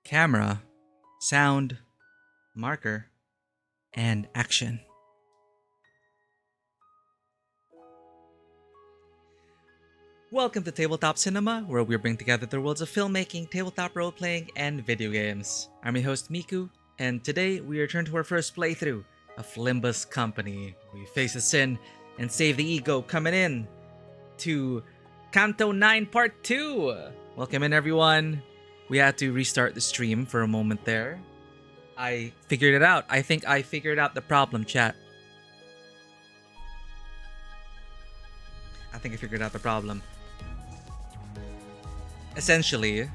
camera, sound, marker, and action. Welcome to Tabletop Cinema, where we bring together the worlds of filmmaking, tabletop role-playing, and video games. I'm your host Miku, and today we return to our first playthrough of Limbus Company. We face the sin and save the ego, coming in to Canto 9 Part 2! Welcome in, everyone. We had to restart the stream for a moment there. I figured it out. I think I figured out the problem, chat. I think I figured out the problem. Essentially,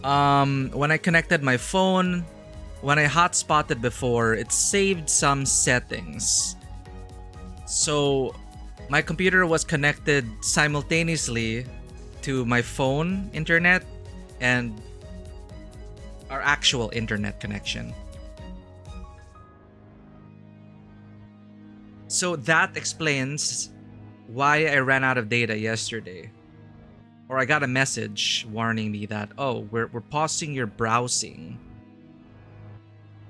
when I connected my phone, when I hotspotted before, it saved some settings. So my computer was connected simultaneously to my phone internet and our actual internet connection. So that explains why I ran out of data yesterday. Or I got a message warning me that, oh, we're pausing your browsing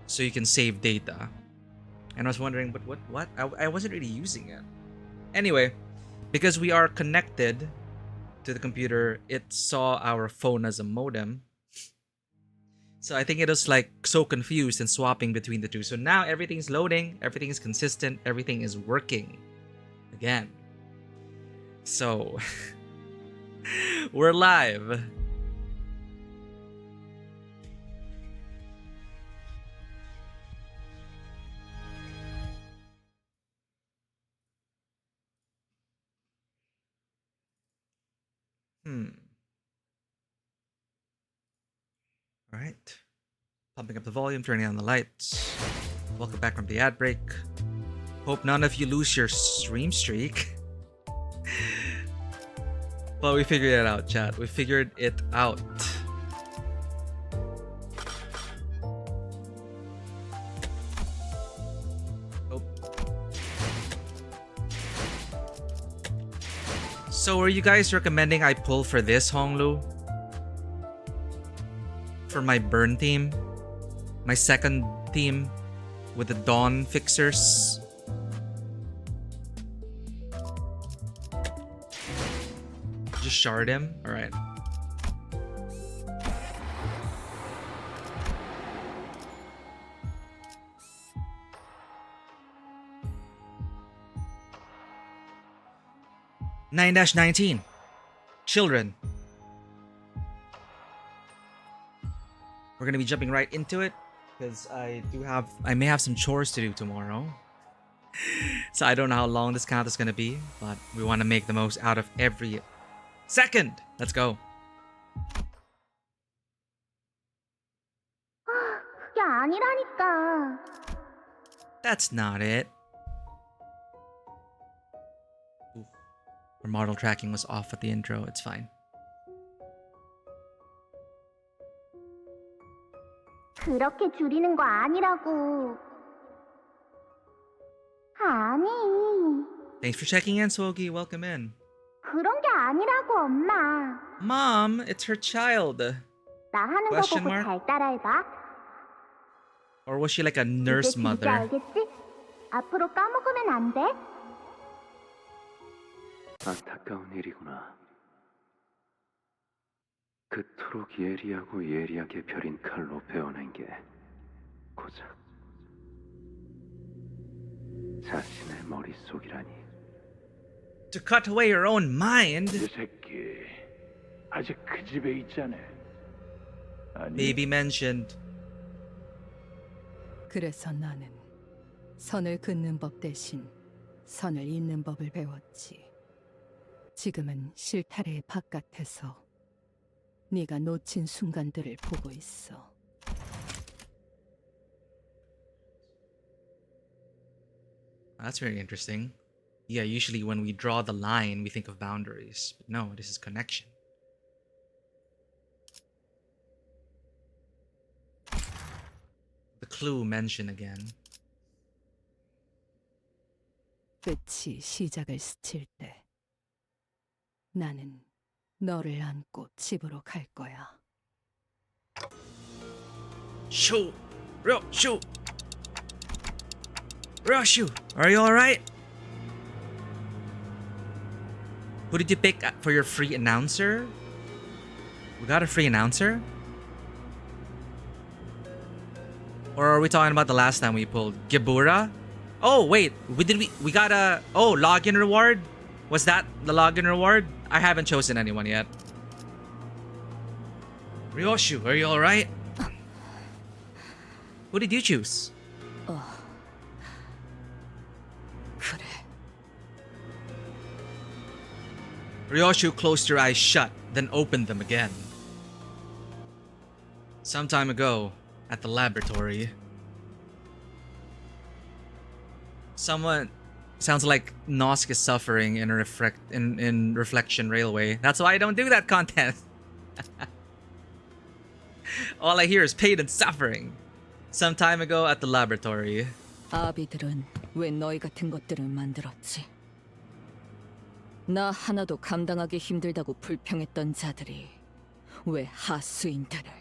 so you can save data. And I was wondering, but what? I wasn't really using it. Anyway, because we are connected to the computer, it saw our phone as a modem. So I think it was like so confused and swapping between the two. So now everything's loading, everything is consistent, everything is working again. So we're live. All right. Pumping up the volume, turning on the lights. Welcome back from the ad break. Hope none of you lose your stream streak. But we figured it out, chat. We figured it out. Oh. So are you guys recommending I pull for this, Honglu? For my burn team? My second team with the Dawn Fixers? Just shard him? Alright. (9-19) Children. We're gonna be jumping right into it because I may have some chores to do tomorrow. So I don't know how long this count is gonna be, but we want to make the most out of every second. Let's go. 그게 아니라니까. That's not it. Ooh. Our model tracking was off at the intro. It's fine. 그렇게 줄이는 거 아니라고. 아니. Thanks for checking in, Sogi. Welcome in. 그런 게 아니라고, 엄마. Mom, it's her child. 나 하는 거 Question 보고 mark? 잘 따라해봐. Or was she like a nurse 이제 mother? 알겠지? 앞으로 까먹으면 안 돼. 안타까운 일이구나. 그토록 예리하고 예리하게 벼린 칼로 베어낸 게 고작 자신의 머릿속이라니. To cut away your own mind? 이 새끼 아직 그 집에 있잖아. 아니, Baby mentioned. 그래서 나는 선을 긋는 법 대신 선을 잇는 법을 배웠지. 지금은 실타래의 바깥에서 네가 놓친 순간들을 보고 있어. That's very interesting. Yeah, usually when we draw the line, we think of boundaries. But no, this is connection. The clue mentioned again. 끝이 시작을 스칠 때 나는 너를 안고 집으로 갈 거야. Shoo! Shoo! Shoo! Are you alright? Who did you pick for your free announcer? We got a free announcer? Or are we talking about the last time we pulled Gibura? Oh wait, we got a login reward? Was that the login reward? I haven't chosen anyone yet. Ryoshu, are you alright? Who did you choose? 그래. Ryoshu closed your eyes shut, then opened them again. Some time ago, at the laboratory, someone sounds like Nosk is suffering in Reflection Railway. That's why I don't do that content. All I hear is pain and suffering. Some time ago at the laboratory. 아비들은 왜 너희 같은 것들을 만들었지? 나 하나도 감당하기 힘들다고 불평했던 자들이 왜 하수인들을?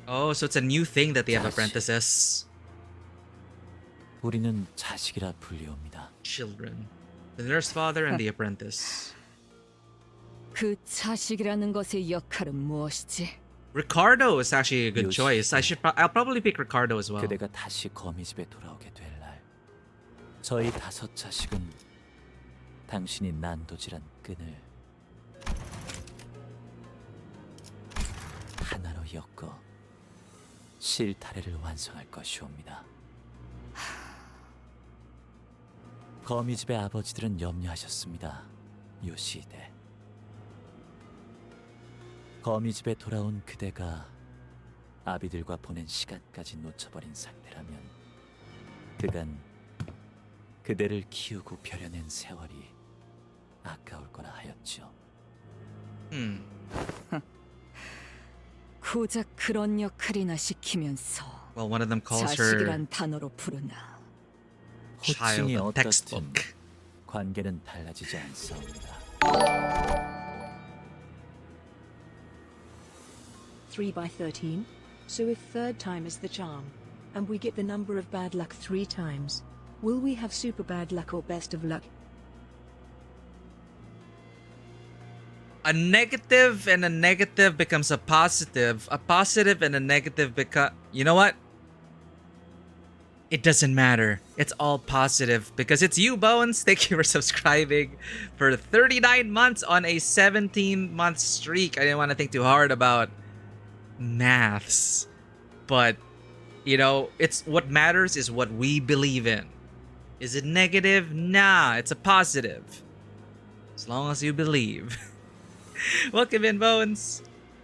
Oh, so it's a new thing that they have 자식. apprentices. 우리는 자식이라 불리옵니다. Children. The nurse father and the apprentice. 그 자식이라는 것의 역할은 무엇이지? Ricardo is actually a good Yoshi. choice. I'll probably pick Ricardo as well. 그대가 다시 거미집에 돌아오게 될 날, 저희 5 자식은 당신이 난도질한 끈을 하나로 엮어 실타래를 완성할 것이옵니다. 거미집의 아버지들은 염려하셨습니다. 요시히데. 거미집에 돌아온 그대가 아비들과 보낸 시간까지 놓쳐버린 상태라면 그간 그대를 키우고 벼려낸 세월이 아까울 거라 하였죠. 고작 그런 역할이나 시키면서 Well, one of them calls her 자식이란 단어로 부르나? child, 호칭이 a 어떻든 textbook. 관계는 달라지지 않습니다. 3/13. So if third time is the charm, and we get the number of bad luck 3 times, will we have super bad luck or best of luck? A negative and a negative becomes a positive. A positive and a negative become... You know what? It doesn't matter. It's all positive because it's you, Bones. Thank you for subscribing for 39 months on a 17-month streak. I didn't want to think too hard about maths, but you know, it's what matters is what we believe in. Is it negative? Nah, it's a positive. As long as you believe. Welcome in, Bones.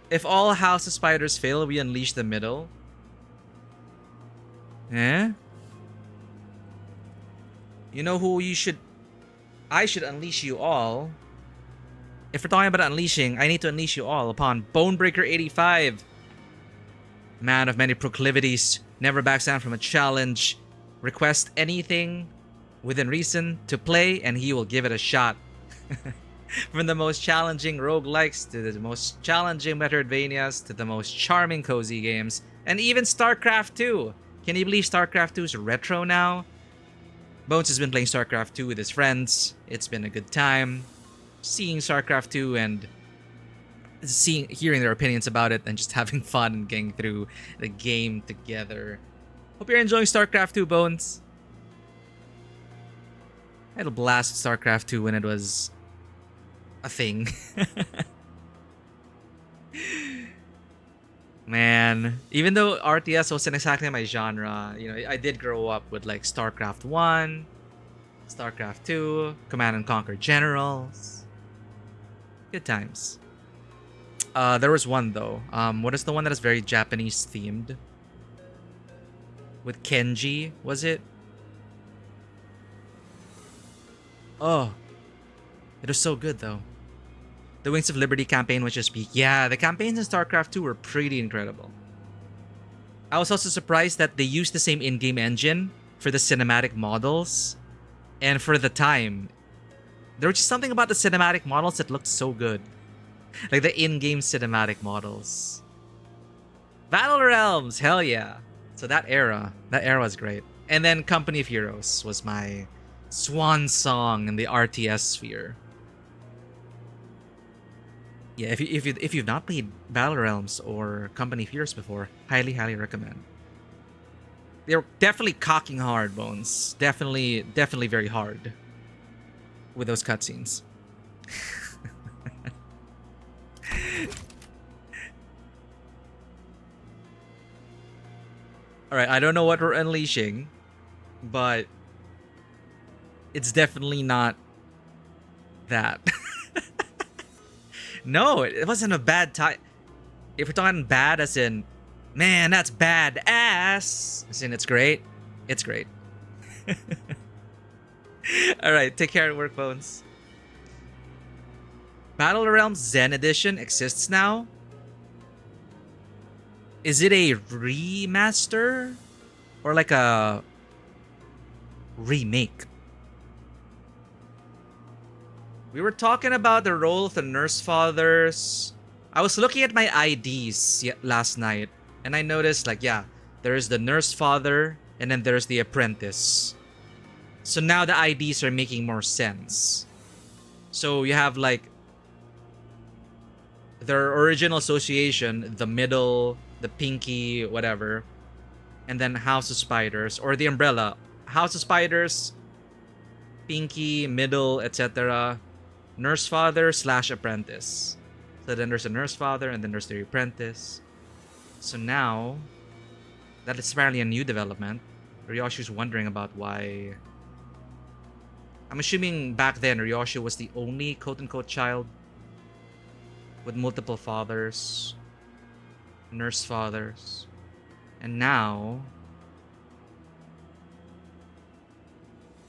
If all House of Spiders fail, we unleash the middle. Eh? You know who you should... I should unleash you all. If we're talking about unleashing, I need to unleash you all upon Bonebreaker 85. Man of many proclivities, never backs down from a challenge. Request anything within reason to play and he will give it a shot. From the most challenging roguelikes to the most challenging Metroidvanias to the most charming cozy games. And even StarCraft 2. Can you believe StarCraft 2 is retro now? Bones has been playing StarCraft 2 with his friends. It's been a good time seeing StarCraft 2 and hearing their opinions about it and just having fun and getting through the game together. Hope you're enjoying StarCraft 2, Bones. I had a blast with StarCraft 2 when it was a thing. Man, even though RTS wasn't exactly my genre, you know, I did grow up with like StarCraft 1, StarCraft 2, Command and Conquer Generals. Good times. There was one though. What is the one that is very Japanese themed? With Kenji, was it? Oh, it was so good though. The Wings of Liberty campaign was just peak. Yeah, the campaigns in StarCraft 2 were pretty incredible. I was also surprised that they used the same in-game engine for the cinematic models. And for the time, there was just something about the cinematic models that looked so good. Like the in-game cinematic models. Battle Realms, hell yeah. So that era was great. And then Company of Heroes was my swan song in the RTS sphere. Yeah, if you've not played Battle Realms or Company of Heroes before, highly recommend. They're definitely cocking hard, Bones. Definitely very hard with those cutscenes. Alright, I don't know what we're unleashing, but it's definitely not that. No, it wasn't a bad time. If we're talking bad as in, man, that's bad ass, as in it's great, it's great. Alright, take care at work, Bones. Battle Realms Zen Edition exists now? Is it a remaster? Or like a remake? We were talking about the role of the Nurse Fathers. I was looking at my IDs last night, and I noticed, like, yeah, there's the Nurse Father, and then there's the Apprentice. So now the IDs are making more sense. So you have, like, their original association, the Middle, the Pinky, whatever, and then House of Spiders, or the Umbrella. House of Spiders, Pinky, Middle, etc. Nurse Father / Apprentice. So then there's a Nurse Father, and then there's the Apprentice. So now, that is apparently a new development. Ryoshu's wondering about why. I'm assuming back then Ryoshu was the only quote-unquote child with multiple fathers, nurse fathers, and now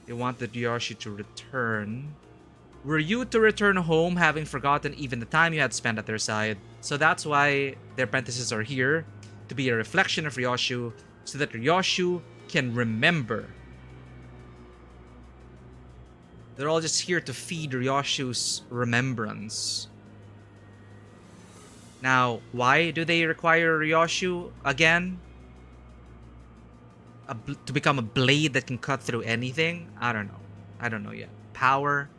they want the Ryoshu to return. Were you to return home having forgotten even the time you had spent at their side? So that's why their apprentices are here, to be a reflection of Ryoshu, so that Ryoshu can remember. They're all just here to feed Ryoshu's remembrance. Now, why do they require Ryoshu again? To become a blade that can cut through anything? I don't know. I don't know yet. Power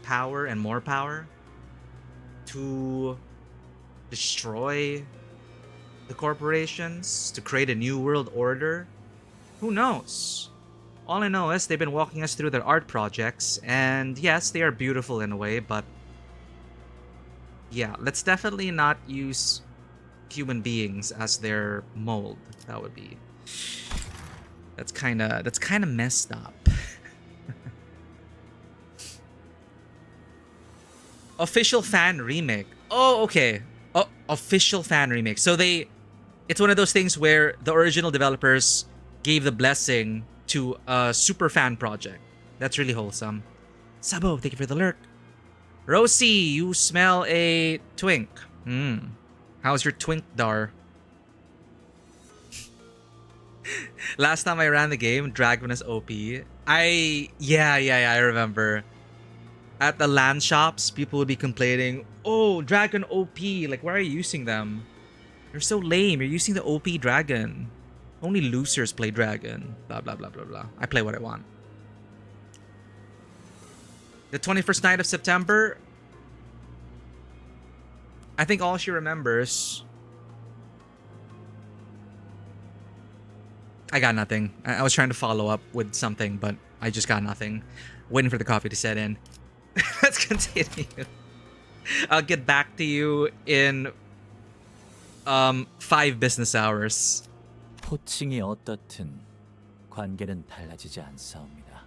and more power to destroy the corporations, to create a new world order. Who knows? All I know is they've been walking us through their art projects, and yes, they are beautiful in a way, but yeah, let's definitely not use human beings as their mold. That would be, that's kind of messed up. Official fan remake. Oh, okay. Oh, official fan remake. So it's one of those things where the original developers gave the blessing to a super fan project. That's really wholesome. Sabo, thank you for the lurk. Rosie, you smell a twink. How's your twink dar? Last time I ran the game, Dragon was OP. I remember. At the land shops, people would be complaining, "Oh, Dragon OP, like why are you using them? You're so lame, you're using the OP Dragon. Only losers play Dragon." Blah blah blah blah blah. I play what I want. The 21st night of September, I think all she remembers. I got nothing. I was trying to follow up with something, but I just got nothing. Waiting for the coffee to set in. Let's continue. I'll get back to you in 5 business hours. 호칭이 어떻든 관계는 달라지지 않사옵니다.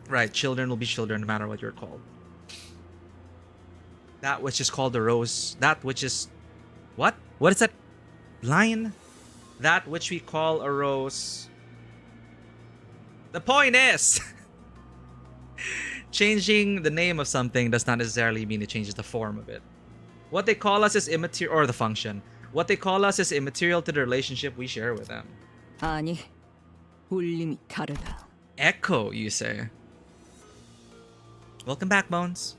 Right, children will be children no matter what you're called. That which is called a rose. That which is... What? What is that line? That which we call a rose. The point is... changing the name of something does not necessarily mean it changes the form of it. What they call us is immaterial, or the function. What they call us is immaterial to the relationship we share with them. 아니, 울림이 다르다. Echo, you say? Welcome back, Bones.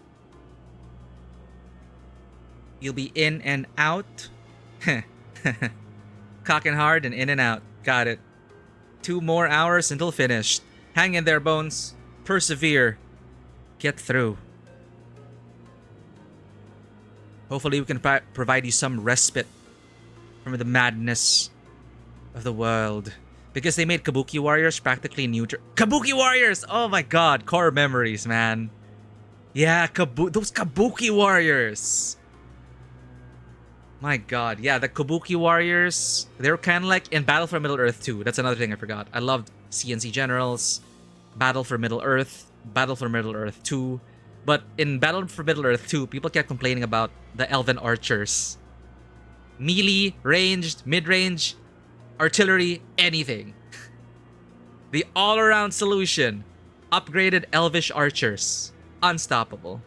You'll be in and out. Cock and hard and in and out. Got it. 2 more hours until finished. Hang in there, Bones. Persevere. Get through. Hopefully we can provide you some respite from the madness of the world. Because they made Kabuki Warriors practically neutral. Kabuki Warriors! Oh my god, core memories, man. Yeah, those Kabuki Warriors! My god, yeah, the Kabuki Warriors, they're kind of like in Battle for Middle-earth 2. That's another thing I forgot. I loved CNC Generals, Battle for Middle-earth, Battle for Middle-earth 2. But in Battle for Middle-earth 2, people kept complaining about the Elven Archers. Melee, ranged, mid-range, artillery, anything. The all-around solution. Upgraded Elvish Archers. Unstoppable.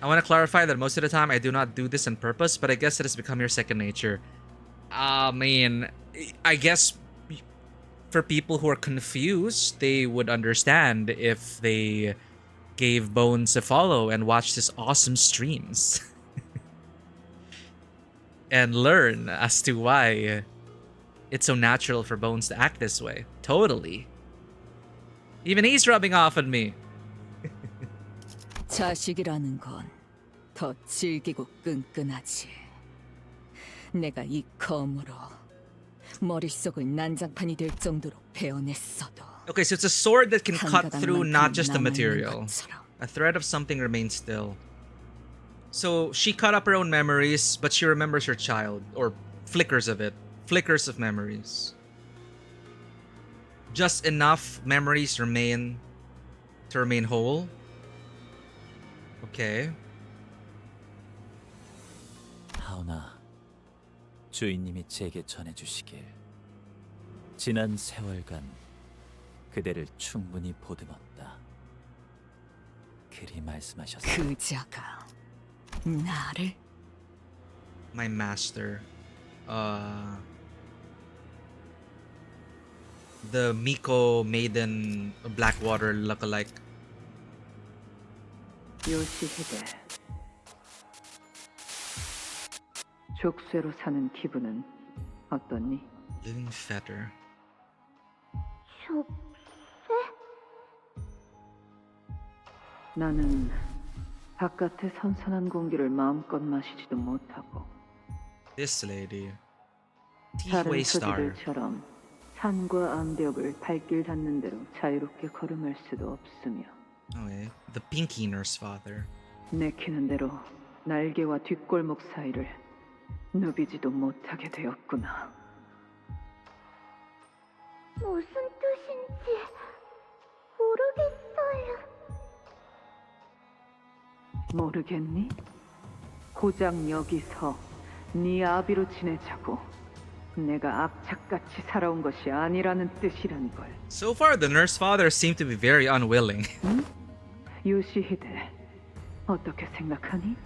I want to clarify that most of the time I do not do this on purpose, but I guess it has become your second nature. I mean, I guess for people who are confused, they would understand if they gave Bones a follow and watched his awesome streams. And learn as to why it's so natural for Bones to act this way. Totally. Even he's rubbing off on me. 자식이라는 건 더 질기고 끈끈하지. 내가 이 검으로 머릿속을 난장판이 될 정도로 베어냈어도. Okay, so it's a sword that can cut through not just the 남아있는 material. 것처럼. A thread of something remains still. So she cut up her own memories, but she remembers her child, or flickers of it. Flickers of memories. Just enough memories remain to remain whole. Okay. 하오나, 주인님이 제게 전해주시길. 지난 세월간 그대를 충분히 보듬었다. 그리 말씀하셨습니다. 그자가 나를 My master. The Miko Maiden Blackwater lookalike. 요시히데 족쇄로 사는 기분은 어떠니? Living fetter. 나는 바깥의 선선한 공기를 마음껏 마시지도 못하고 This lady. 다른 T-Way Star. 소지들처럼 산과 암벽을 발길 닿는 대로 자유롭게 걸음할 수도 없으며 Okay. The Pinky Nurse Father. 내키는 대로 날개와 뒷골목 사이를 누비지도 못하게 되었구나. 무슨 뜻인지 모르겠어요. 모르겠니? 고작 여기서 네 아비로 지내자고 내가 악착같이 살아온 것이 아니라는 뜻이란 걸. So far, the Nurse Father seemed to be very unwilling. 요시히데, 어떻게 생각하니?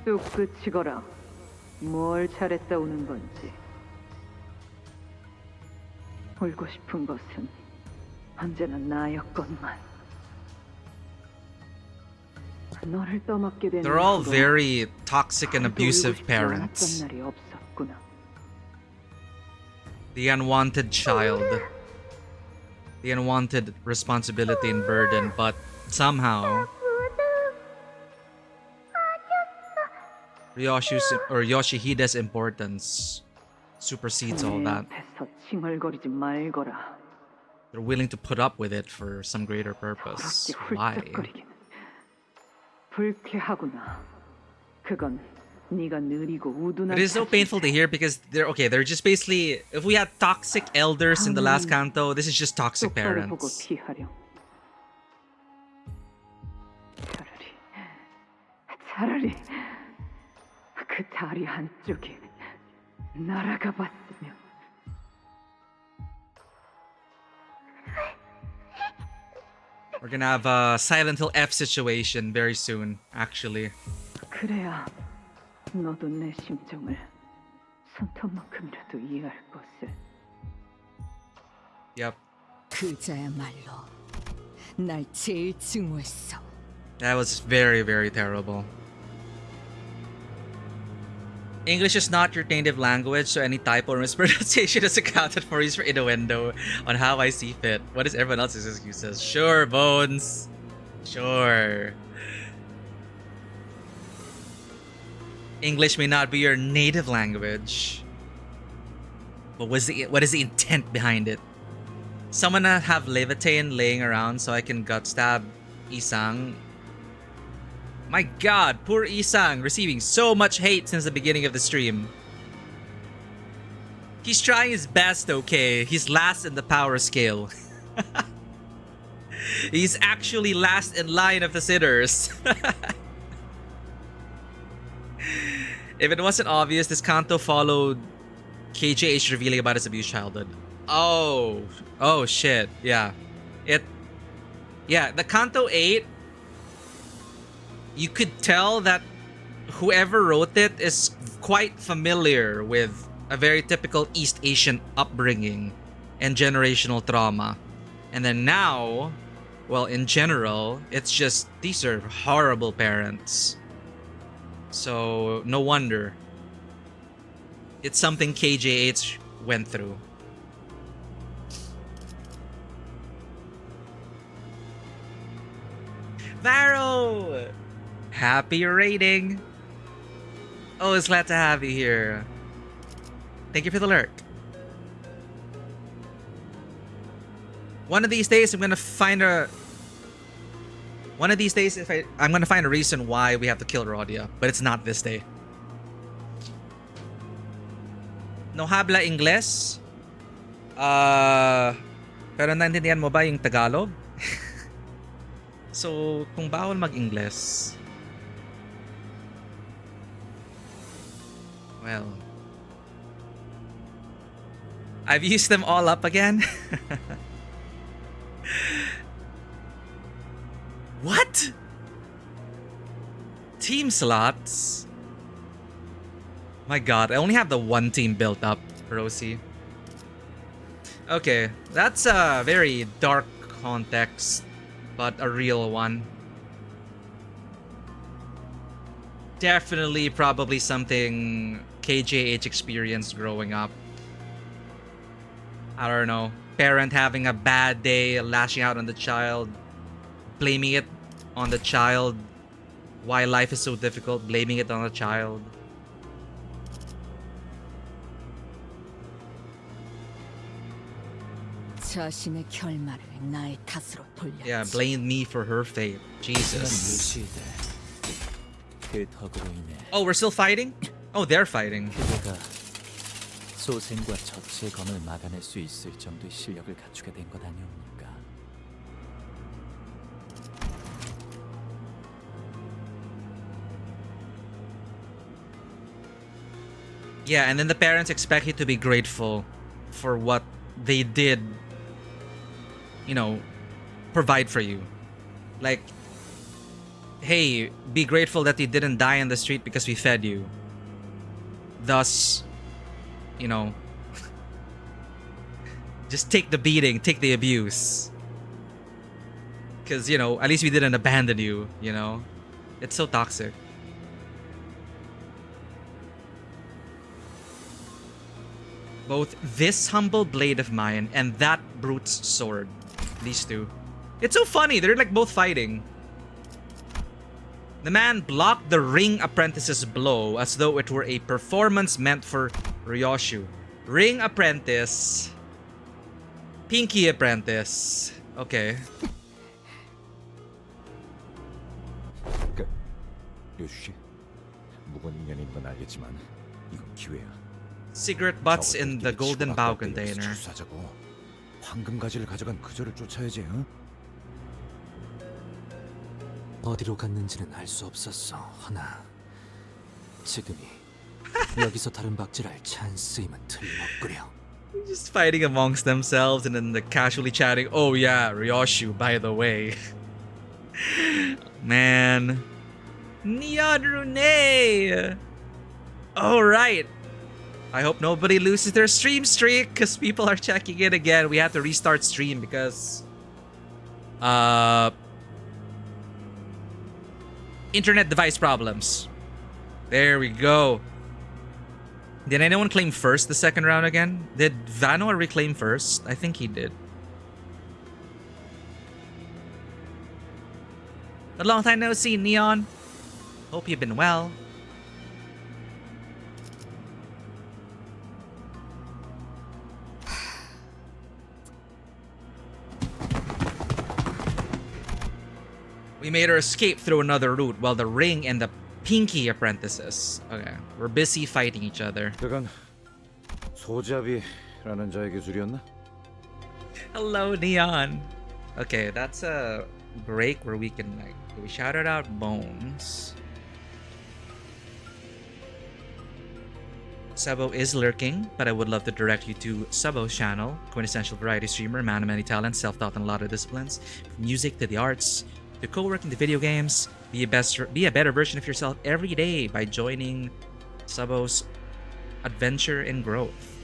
뚝 그치거라. 뭘 잘했다 우는 건지. 울고 싶은 것은 언제나 나였건만. 너를 떠맡게 된 They're all 이후로 very toxic and 하루도 울고 abusive 싶지 parents. 않았던 날이 없었구나. The unwanted child. The unwanted responsibility and burden, but somehow Yoshihide's importance supersedes all 내 that. 앞에서 칭얼거리지 말거라. They're willing to put up with it for some greater purpose. 더럽게 Why? 훌쩍거리기는 불쾌하구나. 그건 네가 느리고 우둔한 It is so painful to hear because they're just basically, if we had toxic elders in the last Canto, this is just toxic 똑바로 보고 parents. 피하렴. 차라리 그 다리 한쪽에 날아가 봤으면. We're gonna have a Silent Hill F situation very soon, actually. 그래야 너도 내 심정을 손톱만큼이라도 이해할 것을. Yep. 그자야말로 날 제일 증오했어. That was very, very terrible. English is not your native language, so any typo or mispronunciation is accounted for is in a window on how I see fit. What is everyone else's excuses? Sure, Bones. Sure. English may not be your native language, but what is the intent behind it? Someone have Levitain laying around so I can gut stab Isang. My god, poor Isang receiving so much hate since the beginning of the stream. He's trying his best, okay? He's last in the power scale. He's actually last in line of the sinners. If it wasn't obvious, this Canto followed KJH revealing about his abused childhood. Oh shit, yeah. The Canto 8, you could tell that whoever wrote it is quite familiar with a very typical East Asian upbringing and generational trauma. And then now, well, in general, it's just, these are horrible parents. So, no wonder. It's something KJH went through. Varo! Happy rating! Oh, it's glad to have you here. Thank you for the lurk. One of these days, I'm gonna find a... One of these days, I'm gonna find a reason why we have to kill Rodia, but it's not this day. No habla Ingles? Pero naintindihan mo ba yung Tagalog? So, kung bawal mag-Ingles, well, I've used them all up again. What? Team slots? My god, I only have the one team built up, Rosie. Okay, that's a very dark context, but a real one. Definitely probably something KJH experienced growing up. I don't know. Parent having a bad day, lashing out on the child, blaming it on the child. Why life is so difficult, blaming it on the child. 자신의 결말을 나의 탓으로 돌렸지. Yeah, blame me for her fate. Jesus. 그 덕으로 인해 Oh, we're still fighting? Oh, they're fighting. 그대가 소생과 저치의 검을 막아낼 수 있을 정도의 실력을 갖추게 된 것 아니옵니까? Yeah, and then the parents expect you to be grateful for what they did, you know, provide for you. Like, hey, be grateful that you didn't die in the street because we fed you. Thus, you know, just take the beating, take the abuse. Because, you know, at least we didn't abandon you, you know? It's so toxic. Both this humble blade of mine and that brute's sword. These two. It's so funny, they're like both fighting. The man blocked the ring apprentice's blow as though it were a performance meant for Ryoshu. Ring apprentice. Pinky apprentice. Okay. 요슈, 무거운 인연인 건 알겠지만 이건 기회야. Cigarette butts in the golden bow container. 주사자고 황금 가지를 가져간 그저를 쫓아야지. 응? 어디로 갔는지는 알 수 없었어. 허나 지금이 여기서 다른 박질할 찬스임은 틀림없구려. Just fighting amongst themselves and then the casually chatting. Oh yeah, Ryoshu, by the way. Man. Neon Rune! Alright. I hope nobody loses their stream streak because people are checking in again. We have to restart stream because internet device problems. There we go. Did anyone claim first the second round again? Did Vano reclaim first? I think he did. A long time no see, Neon. Hope you've been well. We made our escape through another route while the Ring and the Pinky apprentices. Okay, we're busy fighting each other. 그건 소잡이라는 자에게 줄이었나? Hello, Neon. Okay, that's a break where we can like we shouted out Bones. Sabo is lurking, but I would love to direct you to Sabo's channel, quintessential variety streamer, man of many talents, self-taught in a lot of disciplines, from music to the arts, to co-working to video games. Be a better version of yourself every day by joining Sabo's adventure and growth.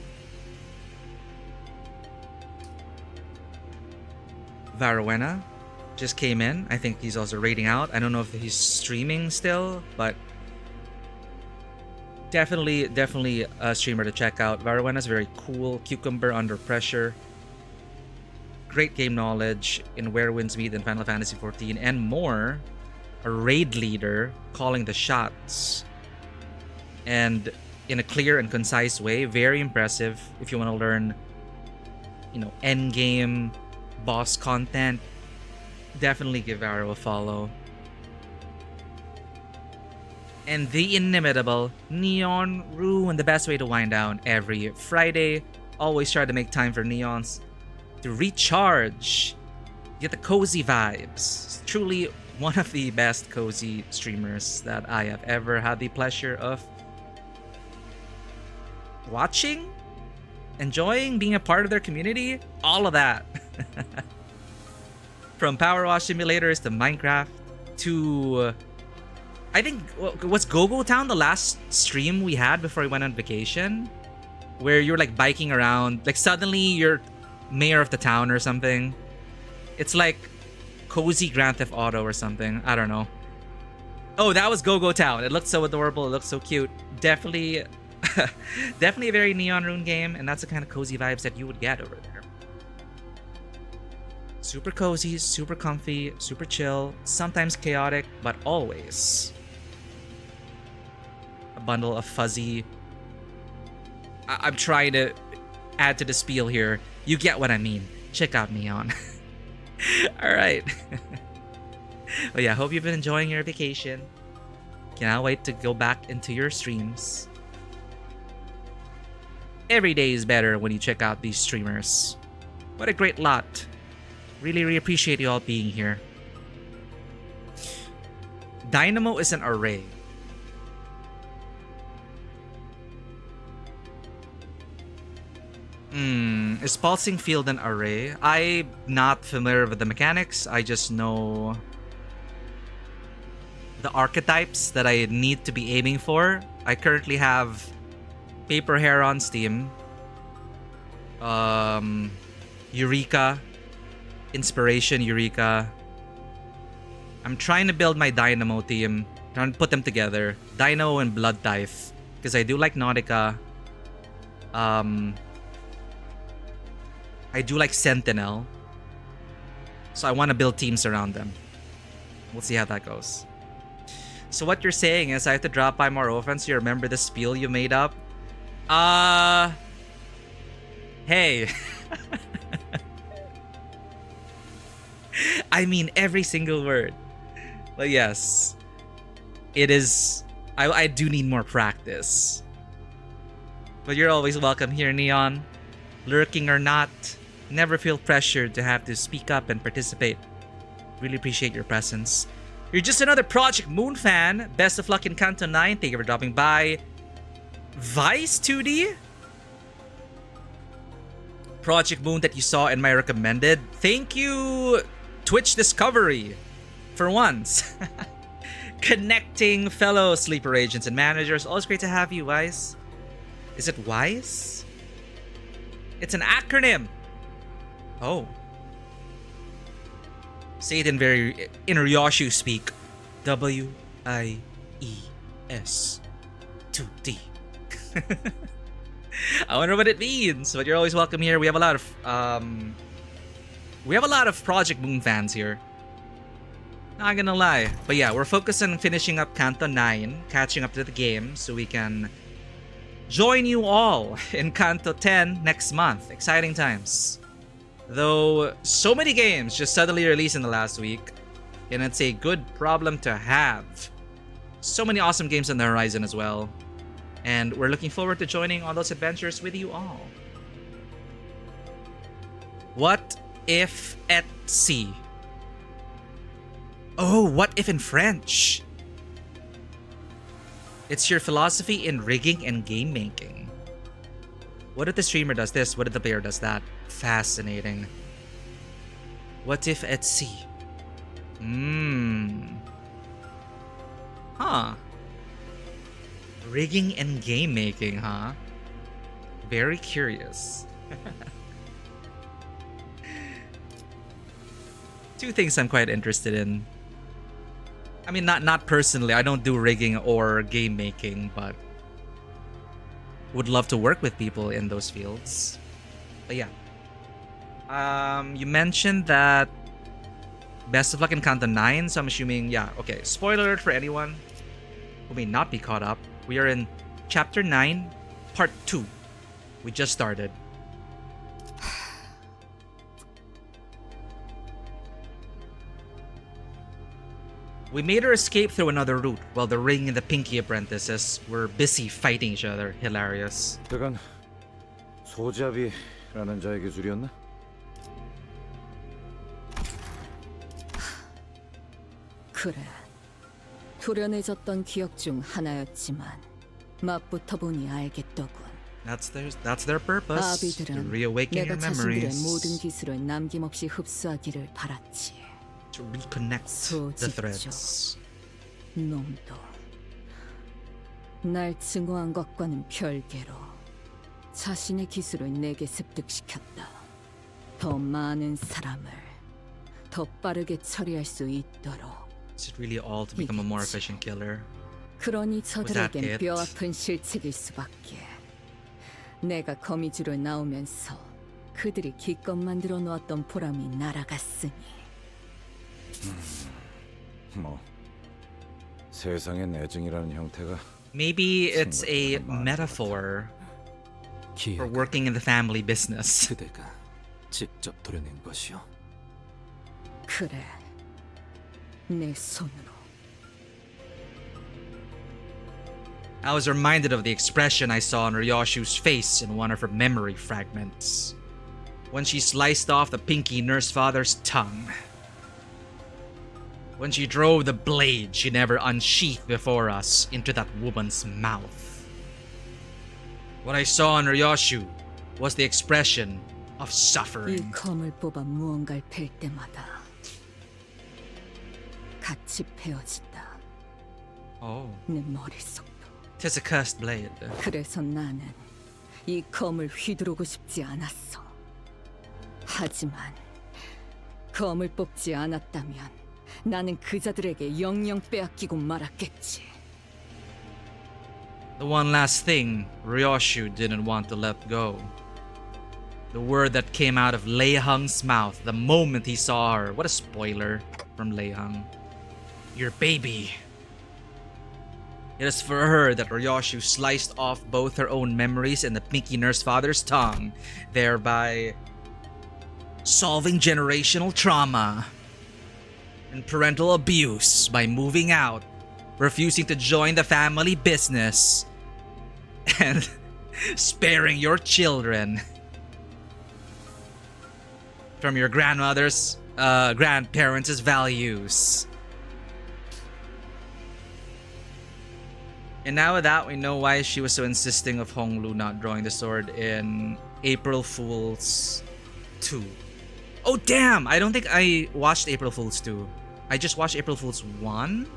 Varuena just came in. I think he's also raiding out. I don't know if he's streaming still, but definitely a streamer to check out. Varuena's very cool. Cucumber under pressure. Great game knowledge in Where Winds Meet in Final Fantasy XIV and more. A raid leader calling the shots. And in a clear and concise way. Very impressive if you want to learn, end game boss content. Definitely give Arrow a follow. And the inimitable Neon Rune, the best way to wind down every Friday. Always try to make time for Neons to recharge, get the cozy vibes. Truly one of the best cozy streamers that I have ever had the pleasure of watching, enjoying, being a part of their community, all of that. From Power Wash simulators to Minecraft to I think was Gogo Town the last stream we had before we went on vacation, where you're like biking around, like suddenly you're mayor of the town or something. It's like cozy Grand Theft Auto or something. I don't know. Oh, that was Gogo Town. It looked so adorable. It looked so cute. Definitely definitely a very Neon Rune game, and that's the kind of cozy vibes that you would get over there. Super cozy, super comfy, super chill, sometimes chaotic, but always a bundle of fuzzy. I'm trying to add to the spiel here. You get what I mean. Check out Neon. Alright. Well, yeah, hope you've been enjoying your vacation. Cannot wait to go back into your streams. Every day is better when you check out these streamers. What a great lot. Really appreciate you all being here. Dynamo is an array. Is pulsing field an array? I'm not familiar with the mechanics. I just know the archetypes that I need to be aiming for. I currently have Paper Hair on Steam. Eureka. Inspiration, Eureka. I'm trying to build my Dynamo team. Trying to put them together. Dynamo and Blood Tithe. Because I do like Nautica. I do like Sentinel. So I want to build teams around them. We'll see how that goes. So what you're saying is I have to drop by more often so you remember the spiel you made up? Hey. I mean every single word. But yes. It is... I do need more practice. But you're always welcome here, Neon. Lurking or not, never feel pressured to have to speak up and participate. Really appreciate your presence. You're just another Project Moon fan. Best of luck in Canto 9. Thank you for dropping by. Vice 2D? I mean, every single word. But yes, it is... I do need more practice. But you're always welcome here, Neon. Lurking or not, never feel pressured to have to speak up and participate. Really appreciate your presence. You're just another Project Moon fan. Best of luck in Canto 9. Thank you for dropping by. Vice 2D? Project Moon that you saw in my recommended. Thank you, Twitch Discovery, for once. Connecting fellow sleeper agents and managers. Always great to have you, Wise. Is it Wise? It's an acronym. Oh. Say it in very Ryoshu speak. W-I-E-S 2D. I wonder what it means, but you're always welcome here. We have a lot of Project Moon fans here. Not gonna lie. But yeah, we're focused on finishing up Canto 9, catching up to the game so we can join you all in Canto 10 next month. Exciting times. Though so many games just suddenly released in the last week, and it's a good problem to have. So many awesome games on the horizon as well. And we're looking forward to joining on those adventures with you all. What if at sea? Oh, what if in French? It's your philosophy in rigging and game making. What if the streamer does this? What if the player does that? Fascinating. What if at sea? Huh. Rigging and game making, huh? Very curious. Two things I'm quite interested in. I mean, not personally. I don't do rigging or game making, but would love to work with people in those fields. But yeah. You mentioned that best of luck in Canto 9, so I'm assuming, yeah, okay. Spoiler alert for anyone who may not be caught up. We are in Chapter 9, Part 2. We just started. We made our escape through another route while the Ring and the Pinky apprentices were busy fighting each other. Hilarious. 그건 소잡이라는 자의 기술이었나? 그래. 불연해졌던 기억 중 하나였지만 맛부터 보니 알겠더군. That's their purpose. To 아비들은 reawaken 내가 your 자신들의 memories. 모든 기술을 남김없이 흡수하기를 바랐지. To reconnect the threads. 놈도 날 증오한 것과는 별개로 자신의 기술을 내게 습득시켰다. 더 많은 사람을 더 빠르게 처리할 수 있도록. Is it really all to become a more efficient killer? 그러니 that 저들에겐 it? 뼈아픈 실책일 수밖에. 내가 거미줄을 나오면서 그들이 기껏 만들어 놓았던 보람이 날아갔으니. 뭐 세상의 내증이라는 형태가 Maybe it's a metaphor for working in the family business. 그대가 직접 도려낸 것이요. 그래, 내 손으로. I was reminded of the expression I saw on Ryoshu's face in one of her memory fragments when she sliced off the Pinky nurse father's tongue. When she drove the blade she never unsheathed before us into that woman's mouth. What I saw on Ryoshu was the expression of 이 suffering. 검을 뽑아 무언가를 팰 때마다 같이 베어진다. Oh, 내 머릿속도. 'tis a cursed blade. 그래서 나는 이 검을 휘두르고 싶지 않았어. 하지만 검을 뽑지 않았다면 나는 그자들에게 영영 빼앗기고 말았겠지. The one last thing Ryoshu didn't want to let go. The word that came out of Lei Hung's mouth the moment he saw her. What a spoiler from Lei Hung. Your baby. It is for her that Ryoshu sliced off both her own memories and the Pinky nurse father's tongue, thereby solving generational trauma and parental abuse by moving out, refusing to join the family business, and sparing your children from your grandparents' values. And now with that, we know why she was so insisting of Honglu not drawing the sword in April Fool's 2. Oh damn! I don't think I watched April Fool's 2. I just watched April Fool's 1.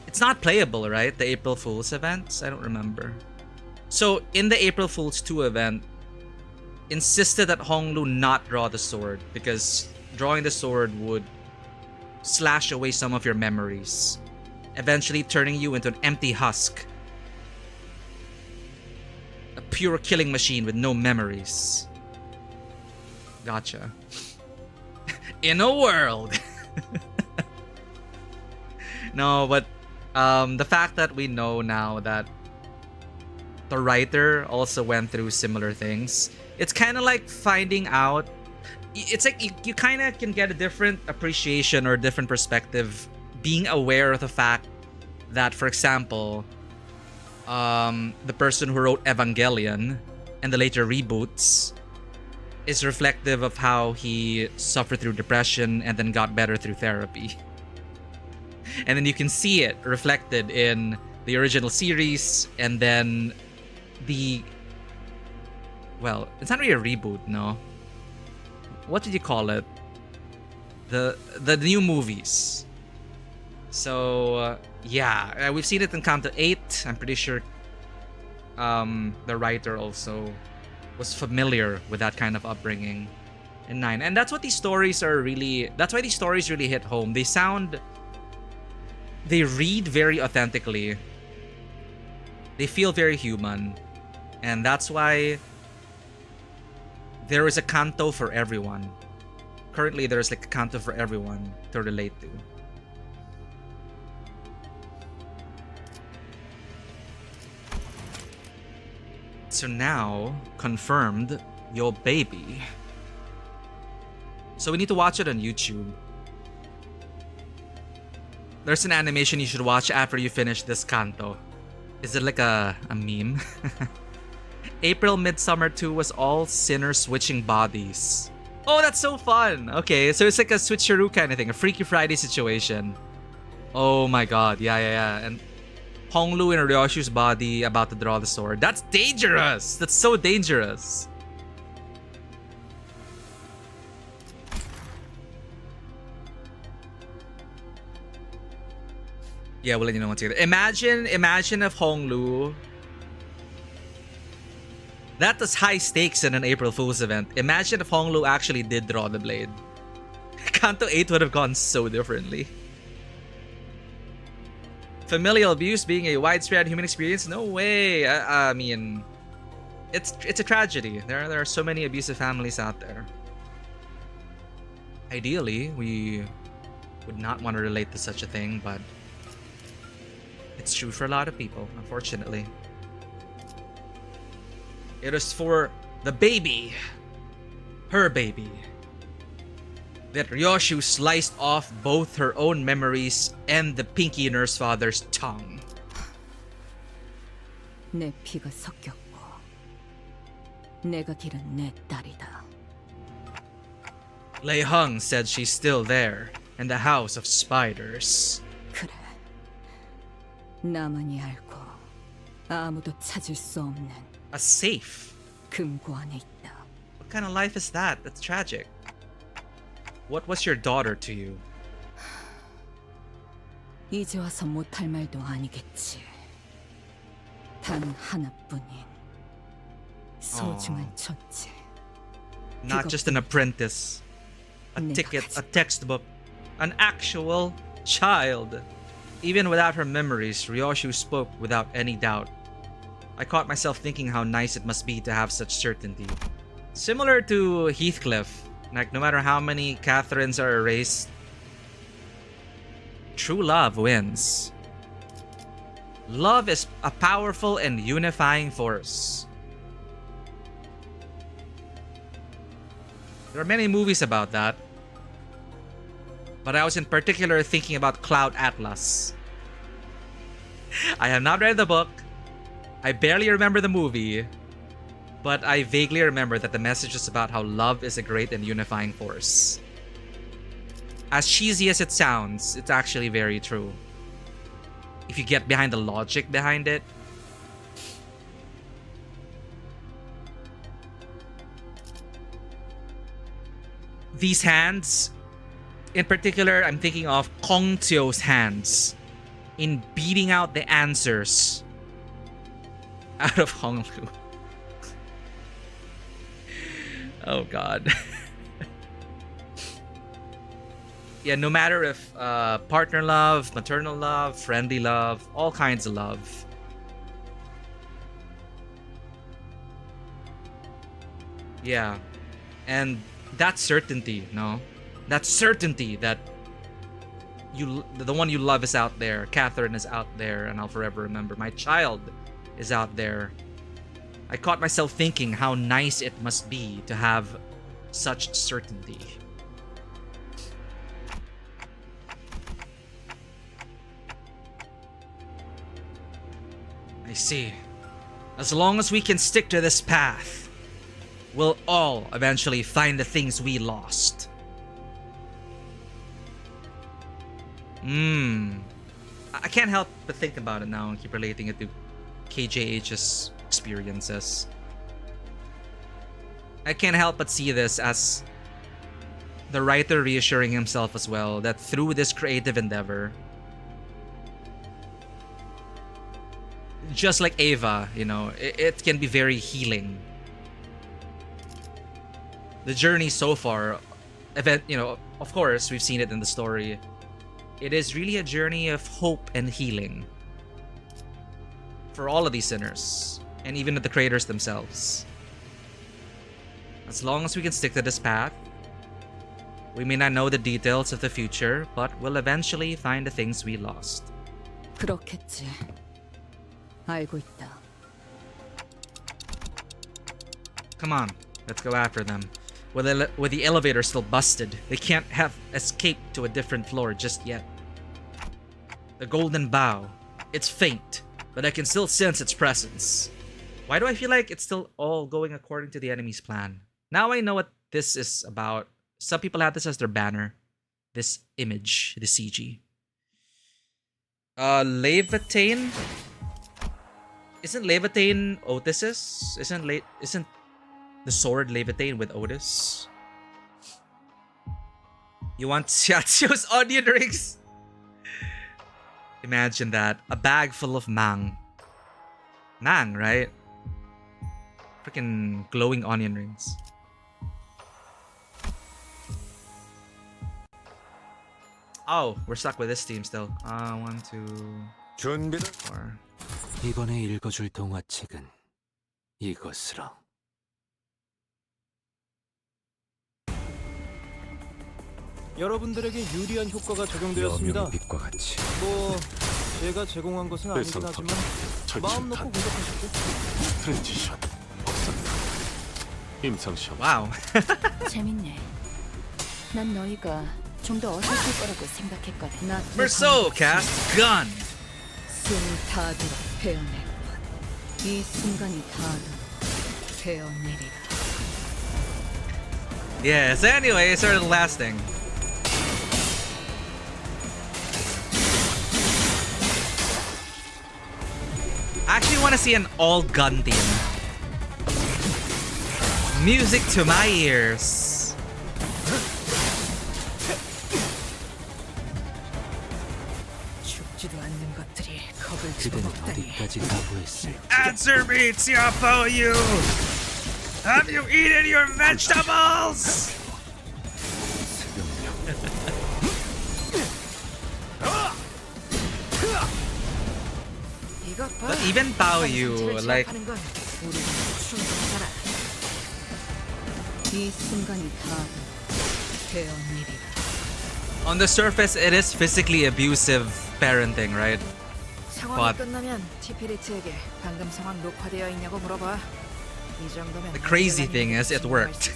It's not playable, right? The April Fool's events? I don't remember. So in the April Fool's 2 event, insisted that Honglu not draw the sword because drawing the sword would slash away some of your memories, eventually turning you into an empty husk. A pure killing machine with no memories. Gotcha. In a world. No, but the fact that we know now that the writer also went through similar things, it's kind of like finding out. It's like you kind of can get a different appreciation or a different perspective being aware of the fact that, for example, the person who wrote Evangelion and the later reboots is reflective of how he suffered through depression and then got better through therapy. And then you can see it reflected in the original series and then well, it's not really a reboot, no. What did you call it? The new movies. So yeah, we've seen it in Canto 8. I'm pretty sure the writer also was familiar with that kind of upbringing in 9. And that's what these stories are really, that's why these stories really hit home. They read very authentically. They feel very human. And that's why there is a Canto for everyone. Currently, there's like a Canto for everyone to relate to. So now, confirmed, your baby. So we need to watch it on YouTube. There's an animation you should watch after you finish this Canto. Is it like a meme? April Midsummer 2 was all sinners switching bodies. Oh, that's so fun! Okay, so it's like a switcheroo kind of thing, a Freaky Friday situation. Oh my god, yeah. And Honglu in Ryoshu's body about to draw the sword. That's dangerous! That's so dangerous! Yeah, we'll let you know once you get it. Imagine if Honglu... That was high stakes in an April Fool's event. Imagine if Honglu actually did draw the blade. Canto 8 would have gone so differently. Familial abuse being a widespread human experience? No way. I mean, it's a tragedy. There are so many abusive families out there. Ideally, we would not want to relate to such a thing, but it's true for a lot of people, unfortunately. It is for the baby, her baby, that Ryoshu sliced off both her own memories and the Pinky Nurse Father's tongue. 내 피가 섞였고 내가 기른 내 딸이다. Lei Hung said she's still there in the House of Spiders. 그래. 나만이 알고 아무도 찾을 수 없는 A safe? 금고 안에 있다. What kind of life is that? That's tragic. What was your daughter to you? 이제 와서 못할 말도 아니겠지. 단 하나뿐인 소중한 존재. Not just an apprentice, a ticket, a textbook, an actual child. Even without her memories, Ryoshu spoke without any doubt. I caught myself thinking how nice it must be to have such certainty. Similar to Heathcliff, like no matter how many Catherines are erased, true love wins. Love is a powerful and unifying force. There are many movies about that, but I was in particular thinking about Cloud Atlas. I have not read the book. I barely remember the movie, but I vaguely remember that the message is about how love is a great and unifying force. As cheesy as it sounds, it's actually very true. If you get behind the logic behind it. these hands, in particular, I'm thinking of Kong Tio's hands in beating out the answers out of Honglu. Oh god. Yeah, no matter if partner love, maternal love, friendly love, all kinds of love. Yeah. And that certainty, no? That certainty that the one you love is out there, Catherine is out there, and I'll forever remember. My child is out there. I caught myself thinking how nice it must be to have such certainty. I see. As long as we can stick to this path, we'll all eventually find the things we lost. I can't help but think about it now and keep relating it to KJH's experiences. I can't help but see this as the writer reassuring himself as well that through this creative endeavor, just like Ava, you know, it can be very healing. The journey so far, you know, of course, we've seen it in the story. It is really a journey of hope and healing for all of these sinners, and even the creators themselves. As long as we can stick to this path, we may not know the details of the future, but we'll eventually find the things we lost. 그렇겠지. 알고 있다. Come on, let's go after them. With the elevator still busted, they can't have escaped to a different floor just yet. The golden bow, it's faint, but I can still sense its presence. Why do I feel like it's still all going according to the enemy's plan? Now I know what this is about. Some people have this as their banner. This image, the CG. Levitain? Isn't Levitain Otis's? Isn't the sword Levitain with Otis? You want Xiao's onion rings? Imagine that. A bag full of mang. Mang, right? Freaking glowing onion rings. Oh, we're stuck with this team still. 1, 2, 4. 이번에 읽어줄 동화책은 이것으로. 여러분들에게 유리한 효과가 적용되었습니다. 여명의 빛과 같이 뭐 제가 제공한 것은 아니긴 하지만 마음 놓고 공격하십시오. 트랜지션 없었다. 임상시험. 와우. 재밌네. 난 너희가 좀 더 어색할 거라고 생각했거든. Merceau cast gun. 숨이 닿도록 베어내군. 이 순간이 닿도록 베어내리라. Yes, anyway, it started lasting. I actually want to see an all-gun team. Music to my ears. 죽지도 않는 것들이 겁을 그대는 집어먹다니. 어디까지 가보했을지. Answer me, Tiapo, you! Have you eaten your vegetables? But even Bao Yu, like, 이 순간이 닿도록 베어내리라. on the surface, it is physically abusive parenting, right? 상황이 끝나면 티피리츠에게 방금 상황 녹화되어 있냐고 물어봐. 이 정도면 The crazy thing is, it worked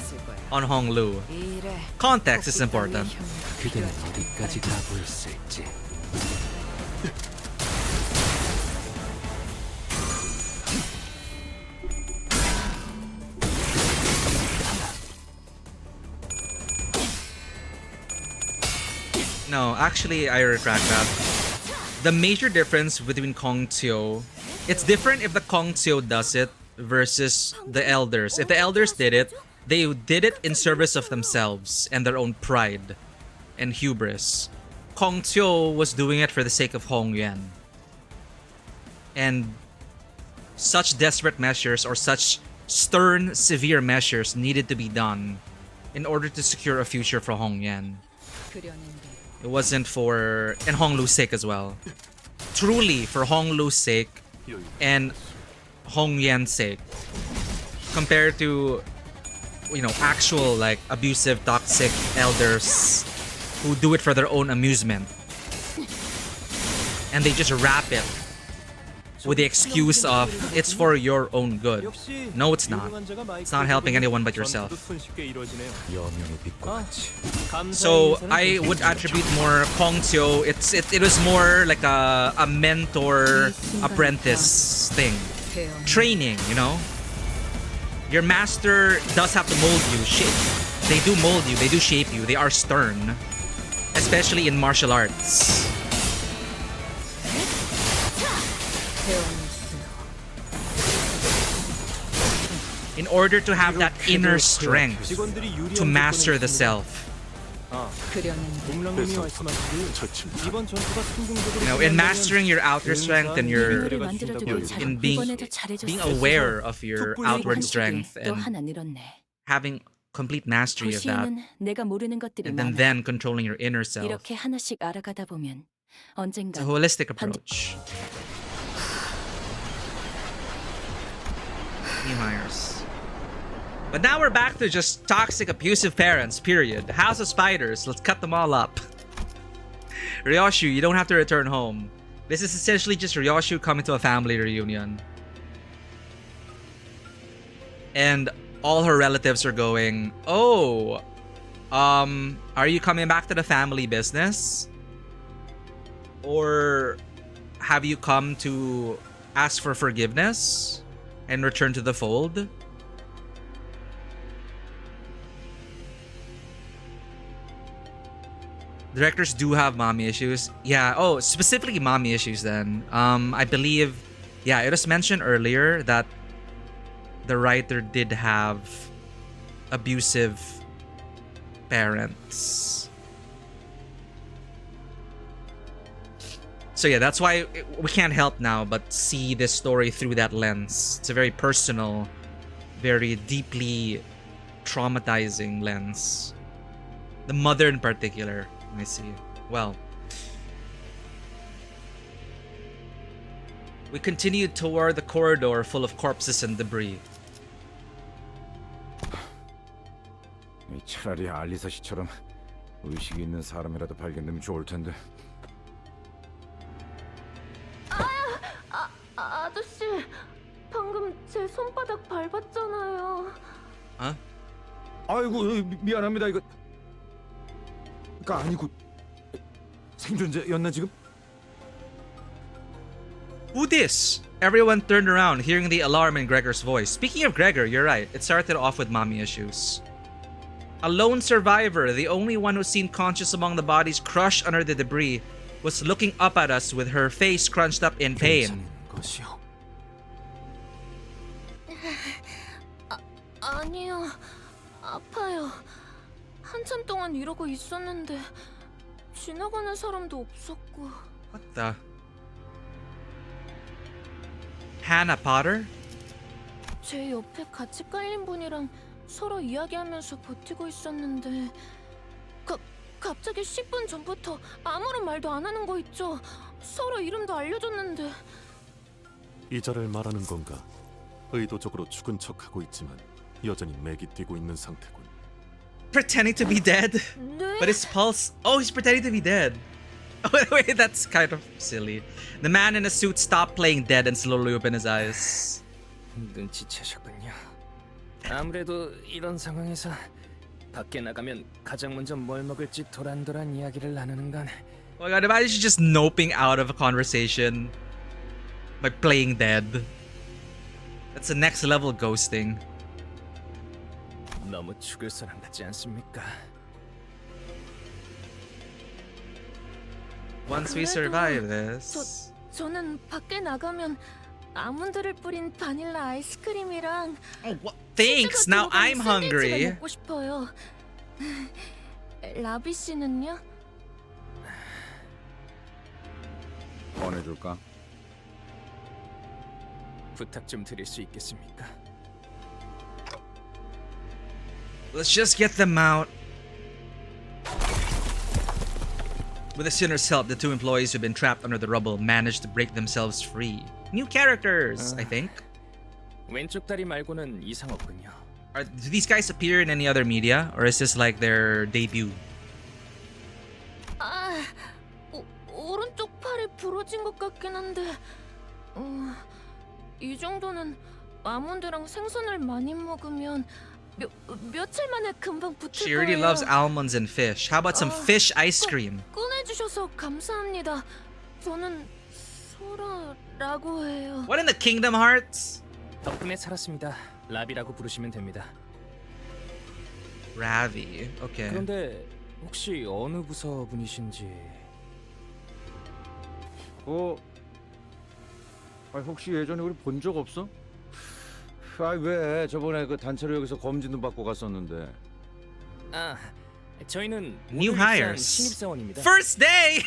on Honglu. 이 일에 Context is important. 그대는 어디까지 가보했을지. No, actually, I retract that. The major difference between Kong Tio, it's different if the Kong Tio does it versus the elders. If the elders did it, They did it in service of themselves and their own pride and hubris. Kong Teo was doing it for the sake of Hong Yuan. And such desperate measures or such stern, severe measures needed to be done in order to secure a future for Hong Yuan. It wasn't for... and Hong Lu's sake as well. Truly for Hong Lu's sake and Hong Yuan's sake. Compared to, you know, actual like abusive, toxic elders who do it for their own amusement. And they just wrap it with the excuse of it's for your own good. No, it's not. It's not helping anyone but yourself. So I would attribute more Kong Teo. It was more like a mentor apprentice thing. Training, you know? Your master does have to mold you. They do mold you. They do shape you. They are stern. Especially in martial arts. In order to have that inner strength to master the self. You know, in mastering your outer strength and your in being aware of your outward strength and having complete mastery of that, and then controlling your inner self. It's a holistic approach. Myers. But now we're back to just toxic, abusive parents, period. House of Spiders, let's cut them all up. Ryoshu, you don't have to return home. This is essentially just Ryoshu coming to a family reunion. And all her relatives are going, oh, are you coming back to the family business? Or have you come to ask for forgiveness and return to the fold? Directors do have mommy issues. Yeah, oh, specifically mommy issues then. I believe, yeah, it was mentioned earlier that the writer did have abusive parents. So yeah, that's why we can't help now but see this story through that lens. It's a very personal, very deeply traumatizing lens. The mother in particular, I see. Well, we continued toward the corridor full of corpses and debris. 차라리 알리사 씨처럼 의식이 있는 사람이라도 발견되면 좋을 텐데. 아저씨, 방금 제 손바닥 밟았잖아요. 어? 아이고 미안합니다. 이거 아니고 생존자였나 지금? Who this? Everyone turned around, hearing the alarm in Gregor's voice. Speaking of Gregor, you're right. It started off with mommy issues. A lone survivor, the only one who seemed conscious among the bodies crushed under the debris, was looking up at us with her face crunched up in pain. 아니요, 아파요. 한참 동안 이러고 있었는데 지나가는 사람도 없었고. What the? Hannah Potter? 제 옆에 같이 깔린 분이랑 서로 이야기하면서 버티고 있었는데 갑자기 10분 전부터 아무런 말도 안 하는 거 있죠? 서로 이름도 알려줬는데. 이자를 말하는 건가? 의도적으로 죽은 척하고 있지만 여전히 맥이 뛰고 있는 상태군. Pretending to be dead? 네? But his pulse... Oh, he's pretending to be dead. Wait, that's kind of silly. The man in a suit stopped playing dead and slowly opened his eyes. 눈치채셨군요. 아무래도 이런 상황에서 밖에 나가면 가장 먼저 뭘 먹을지 도란도란 이야기를 나누는 건. Oh my god, imagine just noping out of a conversation by playing dead. That's the next level ghosting. 너무 죽을 사람 같지 않습니까? Once we survive this... 저는 밖에 나가면 아몬드를 뿌린 바닐라 아이스크림이랑 Thanks. Now I'm 샌드위치가 hungry. 먹고 싶어요. 라비 씨는요? 보내줄까? 부탁 좀 드릴 수 있겠습니까? Let's just get them out. With the sinner's help, the two employees who've been trapped under the rubble managed to break themselves free. New characters, I think. 왼쪽 다리 말고는 이상 없군요. Do these guys appear in any other media, or is this like their debut? 오른쪽 팔이 부러진 것 같긴 한데 이 정도는 아몬드랑 생선을 많이 먹으면 며칠 만에 금방 붙을 She already 거예요. loves almonds and fish. How about some fish ice cream? 꺼내주셔서 감사합니다. 저는 소라라고 해요. What in the Kingdom Hearts? 덕분에 살았습니다. 라비라고 부르시면 됩니다. Ravi. Okay. 그런데 혹시 어느 부서 분이신지? 혹시 예전에 우리 본 적 없어? 왜 저번에 그 단체로 여기서 검진도 받고 갔었는데. 저희는 New 오늘 입사한 hires. 신입사원입니다. First day.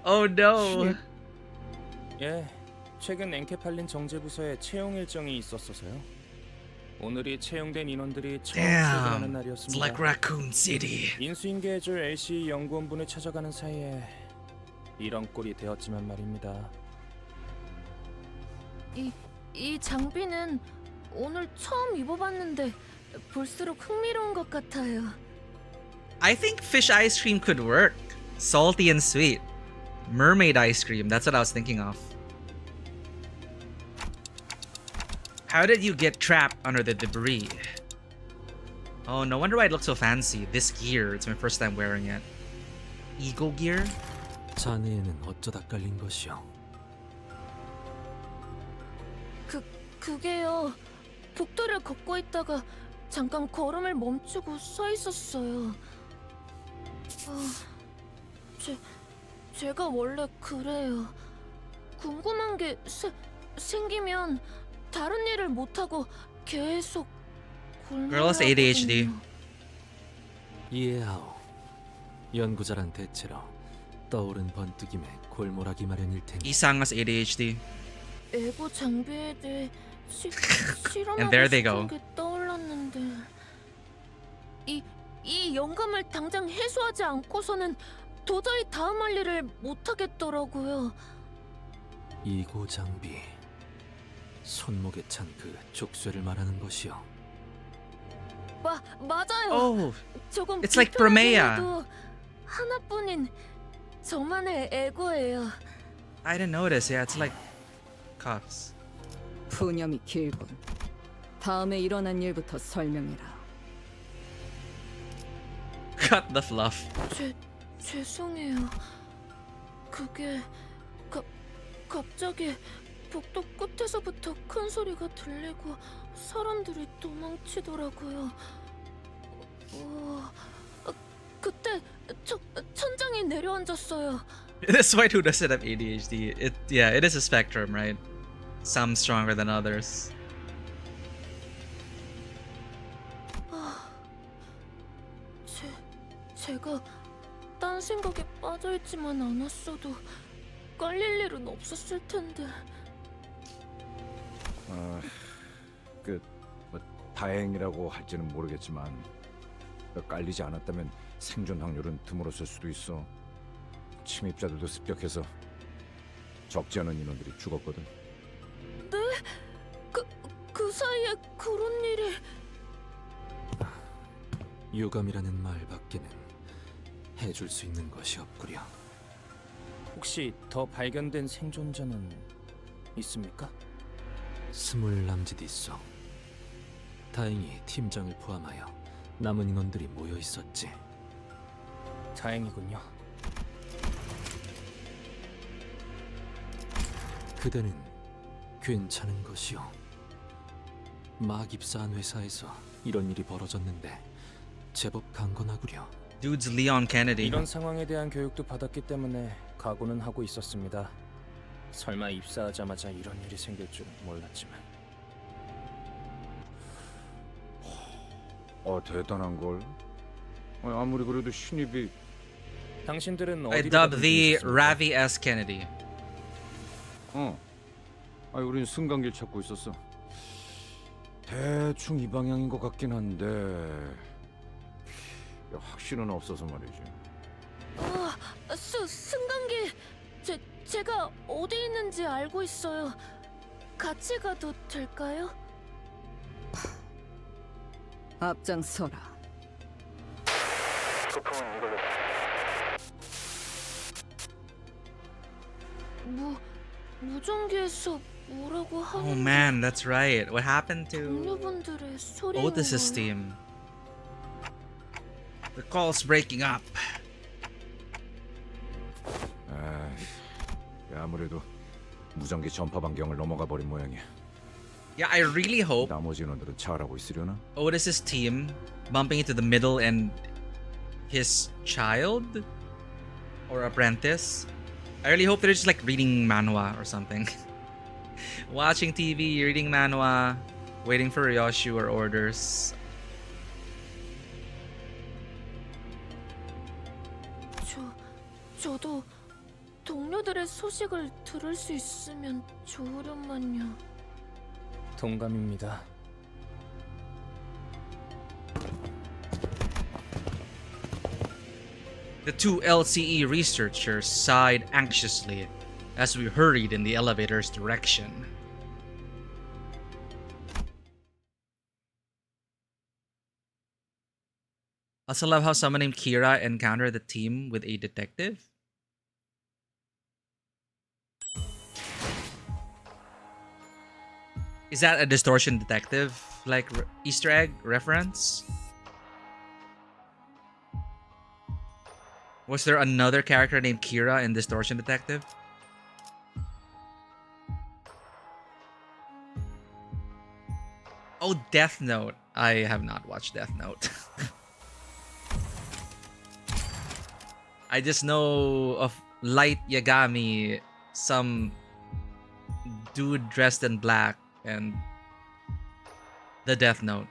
Oh no. 예, 최근 엔케팔린 정제부서에 채용 일정이 있었어서요. 오늘이 채용된 인원들이 처음 출근하는 Damn. It's 날이었습니다. like Raccoon City. 인수인계해줄 LC 연구원분을 찾아가는 사이에 이런 꼴이 되었지만 말입니다. 이 장비는 오늘 처음 입어봤는데 볼수록 흥미로운 것 같아요. I think fish ice cream could work. Salty and sweet. Mermaid ice cream. That's what I was thinking of. How did you get trapped under the debris? Oh, no wonder why it looks so fancy. This gear. It's my first time wearing it. Eagle gear? 자네에는 어쩌다 깔린 것이오? 그게요. 복도를 걷고 있다가 잠깐 걸음을 멈추고 서 있었어요. 제가 원래 그래요. 궁금한 게 생기면 다른 일을 못 하고 계속 Girl has ADHD. 골몰아거든요. 이해하오. 연구자란 대체로 떠오른 번뜩임에 골몰하기 마련일 테니. Isang has ADHD. 에고 장비에 대해 And there 실험하고 they go. 싶은 게 떠올랐는데 이 영감을 당장 해소하지 않고서는 도저히 다음 할 일을 못 하겠더라고요. 이고 장비. 손목에 찬 그 족쇄를 말하는 것이오. 맞아요. Oh, 조금 it's like 불편하긴 Promea. 해도 하나뿐인 저만의 에고예요. I didn't notice. Yeah, it's like cuffs. 푸념이 길군. 다음에 일어난 일부터 설명해라. Cut the fluff. 죄송해요. 그게 갑자기 복도 끝에서부터 큰 소리가 들리고 사람들이 도망치더라고요. 그때 천장에 내려앉았어요. This white who doesn't have ADHD. It is a spectrum, right? Some stronger than others. 제가 딴 생각에 빠져있지만 않았어도 깔릴 일은 없었을 텐데. 다행이라고 할지는 모르겠지만 깔리지 않았다면 생존 확률은 드물었을 수도 있어. 침입자들도 습격해서 적지 않은 인원들이 죽었거든. 네? 그 사이에 그런 일이... 유감이라는 말밖에는 해줄 수 있는 것이 없구려. 혹시 더 발견된 생존자는 있습니까? 20 남짓 있어. 다행히 팀장을 포함하여 남은 인원들이 모여 있었지. 다행이군요. 그대는 괜찮은 것이오. 막 입사한 회사에서 이런 일이 벌어졌는데 제법 강건하구려. Dude's Leon Kennedy. 이런 상황에 대한 교육도 받았기 때문에 각오는 하고 있었습니다. 설마 입사하자마자 이런 일이 생길 줄은 몰랐지만. 대단한 걸. 아무리 그래도 신입이. 당신들은 I 어디로 dubbed 가든 the 좋습니까? Ravi S. Kennedy. 우린 승강길 찾고 있었어. 대충 이 방향인 것 같긴 한데 확신은 없어서 말이지. 승강기 제가 어디 있는지 알고 있어요. 같이 가도 될까요? 앞장서라. 무전기에서 뭐라고 하는 Oh man, that's right. What happened to 동료분들의 소리인 Otis's 거예요. team? The call's breaking up. 아무래도 무전기 전파 반경을 넘어가 버린 모양이야. Yeah, I really hope 나머지 인원들은 잘하고 있으려나? Otis's team bumping into the middle and his child or apprentice. I really hope they're just like reading manhwa or something. Watching TV, reading manhwa, waiting for Ryoshu or orders. 저도 동료들의 소식을 들을 수 있으면 좋으련만요. 동감입니다. The two LCE researchers sighed anxiously as we hurried in the elevator's direction. I also love how someone named Kira encountered the team with a detective. Is that a distortion detective like Easter egg reference? Was there another character named Kira in Distortion Detective? Oh, Death Note. I have not watched Death Note. I just know of Light Yagami, some dude dressed in black, and the Death Note.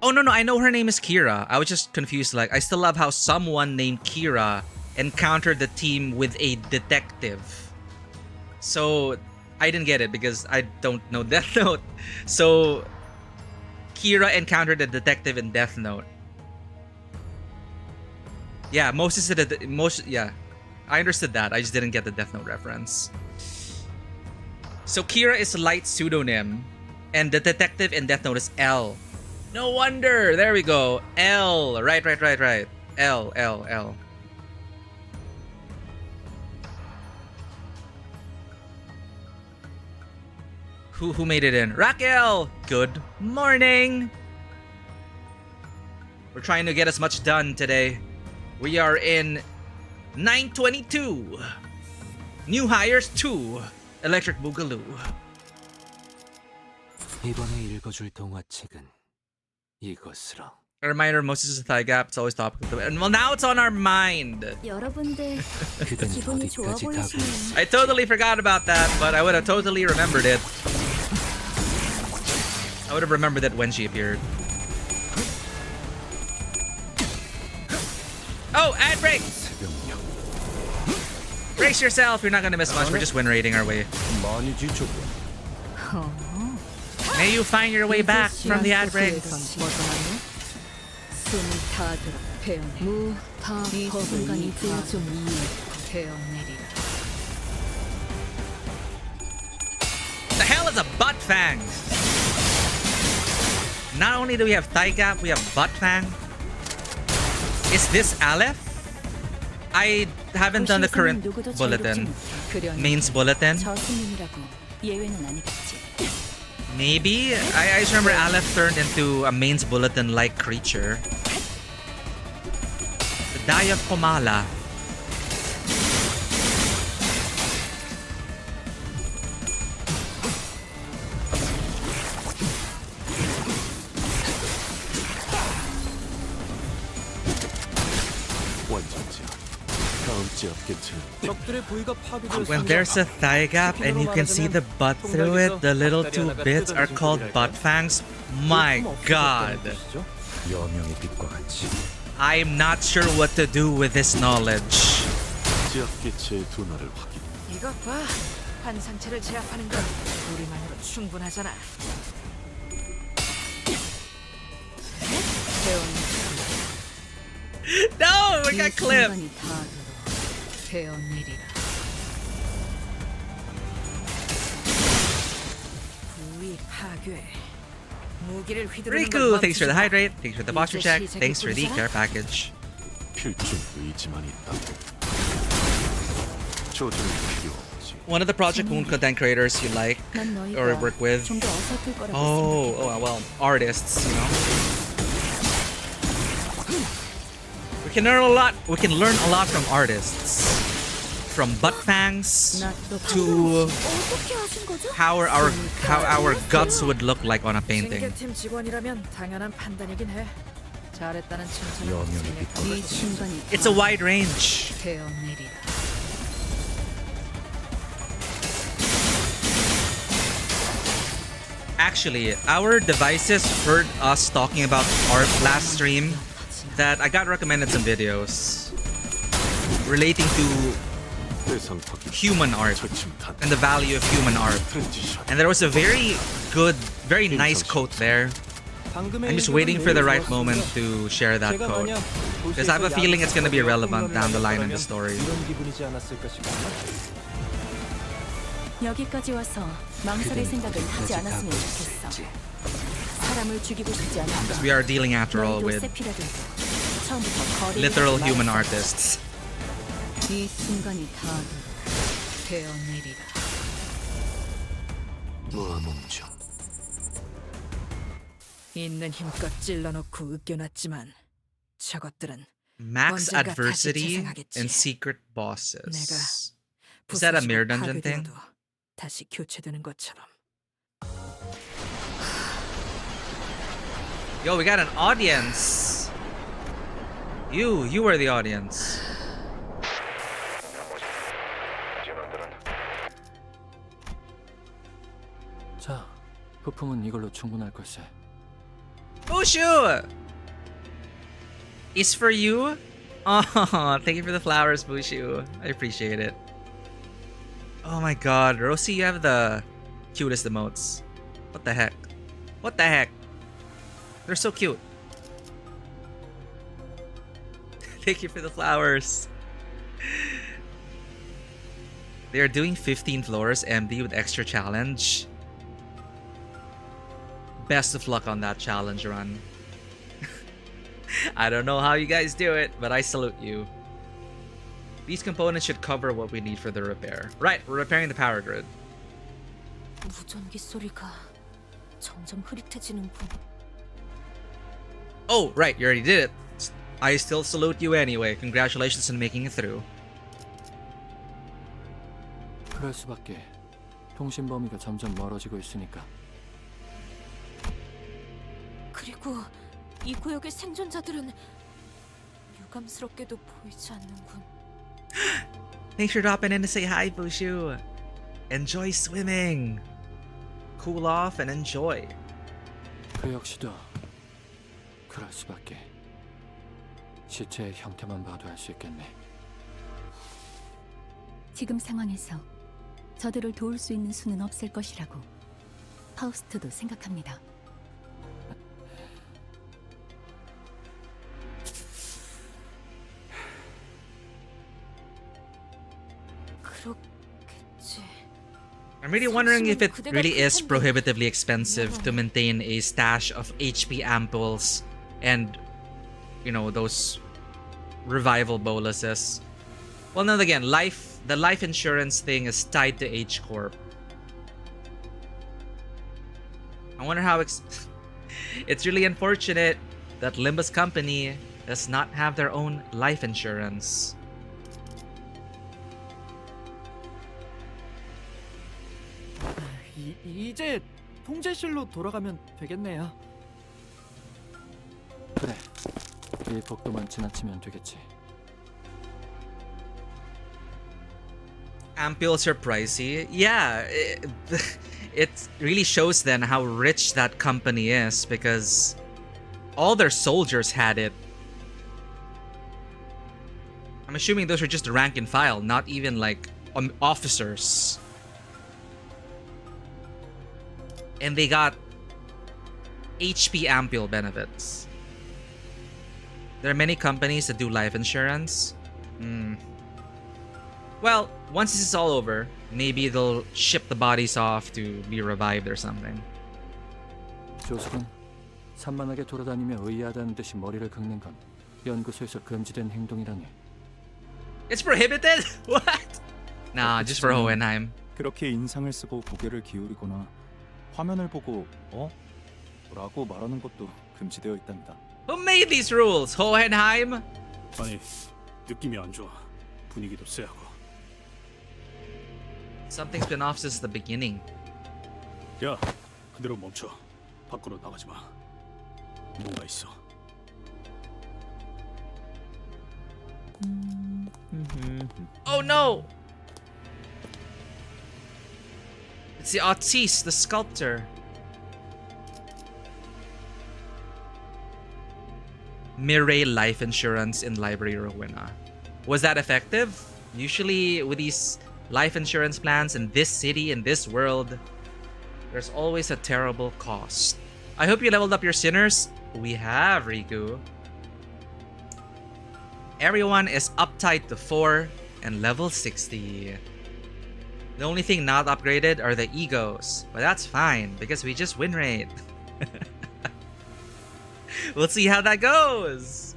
Oh no, I know her name is Kira. I was just confused. Like, I still love how someone named Kira encountered the team with a detective. So I didn't get it because I don't know Death Note. So Kira encountered a detective in Death Note. Yeah, yeah. I understood that. I just didn't get the Death Note reference. So Kira is Light's pseudonym, and the detective in Death Note is L. No wonder. There we go. L. Right. L. Who made it in? Raquel. Good morning. We're trying to get as much done today. We are in 922. New hires 2. Electric Boogaloo. 이번에 읽어줄 동화책은 이것으로. A reminder, Moses' thigh gap. It's always topical. And well, now it's on our mind. 여러분들 그댄 기분이 좋아 어디까지 가고 보이시네요. I totally forgot about that, but I would have totally remembered it. I would have remembered it when she appeared. Oh, ad break! Brace yourself, you're not gonna miss much. We're just win rating our way. 많이 지쳤고. May you find your way back from the ad break. 숨을 다 들어 배어내. 이 순간이 좀 배어내리라. The hell is a butt fang? Not only do we have thigh gap, we have butt fang. Is this Aleph? I haven't done the current bulletin. Mains bulletin. Maybe? I just remember Aleph turned into a mains bulletin-like creature. The Die of Komala. 죽지 않겠지. 적들의 부위가 파괴되었습니다. When there's a thigh gap and you can see the butt through it, the little two bits are called butt fangs. My god. 여명의 빛과 같이 I'm not sure what to do with this knowledge. 지압기체의 둔화를 확인. 이것 봐. 한 상체를 제압하는 건 우리만으로 충분하잖아. No, we got clipped. 순간이 다 베어내리라. 부위 파괴. 무기를 휘두르는 Riku, thanks for the hydrate. Thanks for the posture check. Thanks for the care package. 필중 의지만 있다. 조준이 필요 없지. One of the Project Moon content creators you like or work with. 좀더 어설플 거라고 Oh, well, artists, you know. We can learn a lot. We can learn a lot from artists. From butt fangs to 어떻게 하신 거죠? how our guts would look like on a painting. 생계팀 직원이라면 당연한 판단이긴 해. 잘했다는 칭찬. 여명의 빛과 이 같이 순간이 It's a wide range. 베어내리라. Actually, our devices heard us talking about art last stream that I got recommended some videos relating to 대상 확인. human art 저침탄. and the value of human art. 트랜지션. And there was a very good, very nice quote there. I'm just waiting for the right moment to share that quote. Because I have a feeling it's going to be relevant down the line in the story. 이런 기분이지 않았을까 싶어. 여기까지 와서 망설일 생각은 하지 않았으면 좋겠어. 사람을 죽이고 싶지 않아. Because we are dealing after all 너희도 with 세피라도 처음부터 거리를 literal 두지 human 말았어. artists. 이 순간이 다 베어내리라. 무아몽중. 있는 힘껏 찔러놓고 으깨놨지만 저것들은 Max 언젠가 다시 adversity 재생하겠지. and secret bosses. 내가 Is that a 부서지고 mirror dungeon thing? 파괴되어도 다시 교체되는 것처럼. Yo, we got an audience. You were the audience. 자, 부품은 이걸로 충분할 걸세. Bushu! It's for you? Oh, thank you for the flowers, Bushu. I appreciate it. Oh my god, Rosie, you have the cutest emotes. What the heck? What the heck? They're so cute. Thank you for the flowers. They are doing 15 floors MD with extra challenge. Best of luck on that challenge run. I don't know how you guys do it, but I salute you. These components should cover what we need for the repair. Right, we're repairing the power grid. 무전기 소리가 점점 흐릿해지는군. Oh, right, you already did it. I still salute you anyway. Congratulations on making it through. 그럴 수밖에. 통신 범위가 점점 멀어지고 있으니까. 그리고 이 구역의 생존자들은 유감스럽게도 보이지 않는군. Thanks for dropping in to say hi, Bushu. Enjoy swimming. Cool off and enjoy. 그 역시도 그럴 수밖에. 시체의 형태만 봐도 알 수 있겠네. 지금 상황에서 저들을 도울 수 있는 수는 없을 것이라고 파우스트도 생각합니다. 그렇겠지. I'm really wondering if it really is prohibitively expensive to maintain a stash of HP ampoules and, you know, those revival boluses. Well, then again, the life insurance thing is tied to H Corp. I wonder how it's really unfortunate that Limbus company does not have their own life insurance. 이제 통제실로 돌아가면 되겠네요. 그래, 이 복도만 지나치면 되겠지. Ampules are pricey. Yeah, it really shows then how rich that company is because all their soldiers had it. I'm assuming those are just the rank and file, not even like officers. And they got HP ampule benefits. There are many companies that do life insurance. Well, once this is all over, maybe they'll ship the bodies off to be revived or something. 조숙은 산만하게 돌아다니며 의아하다는 듯이 머리를 긁는 건 연구소에서 금지된 행동이라니. It's prohibited? What? Nah, just for Hohenheim. 그렇게 인상을 쓰고 고개를 기울이거나 화면을 보고 라고 말하는 것도 금지되어 있답니다. Who made these rules? Hohenheim? 아니, 느낌이 안 좋아. 분위기도 쎄하고. Something's been off since the beginning. 야, 그대로 멈춰. 밖으로 나가지 마. 뭔가 있어. Oh no! It's the artiste, the sculptor. Mireille life insurance in Library Rowena. Was that effective? Usually with these life insurance plans in this city, in this world, there's always a terrible cost. I hope you leveled up your sinners. We have, Riku. Everyone is uptight to 4 and level 60. The only thing not upgraded are the egos, but that's fine because we just win rate. We'll see how that goes.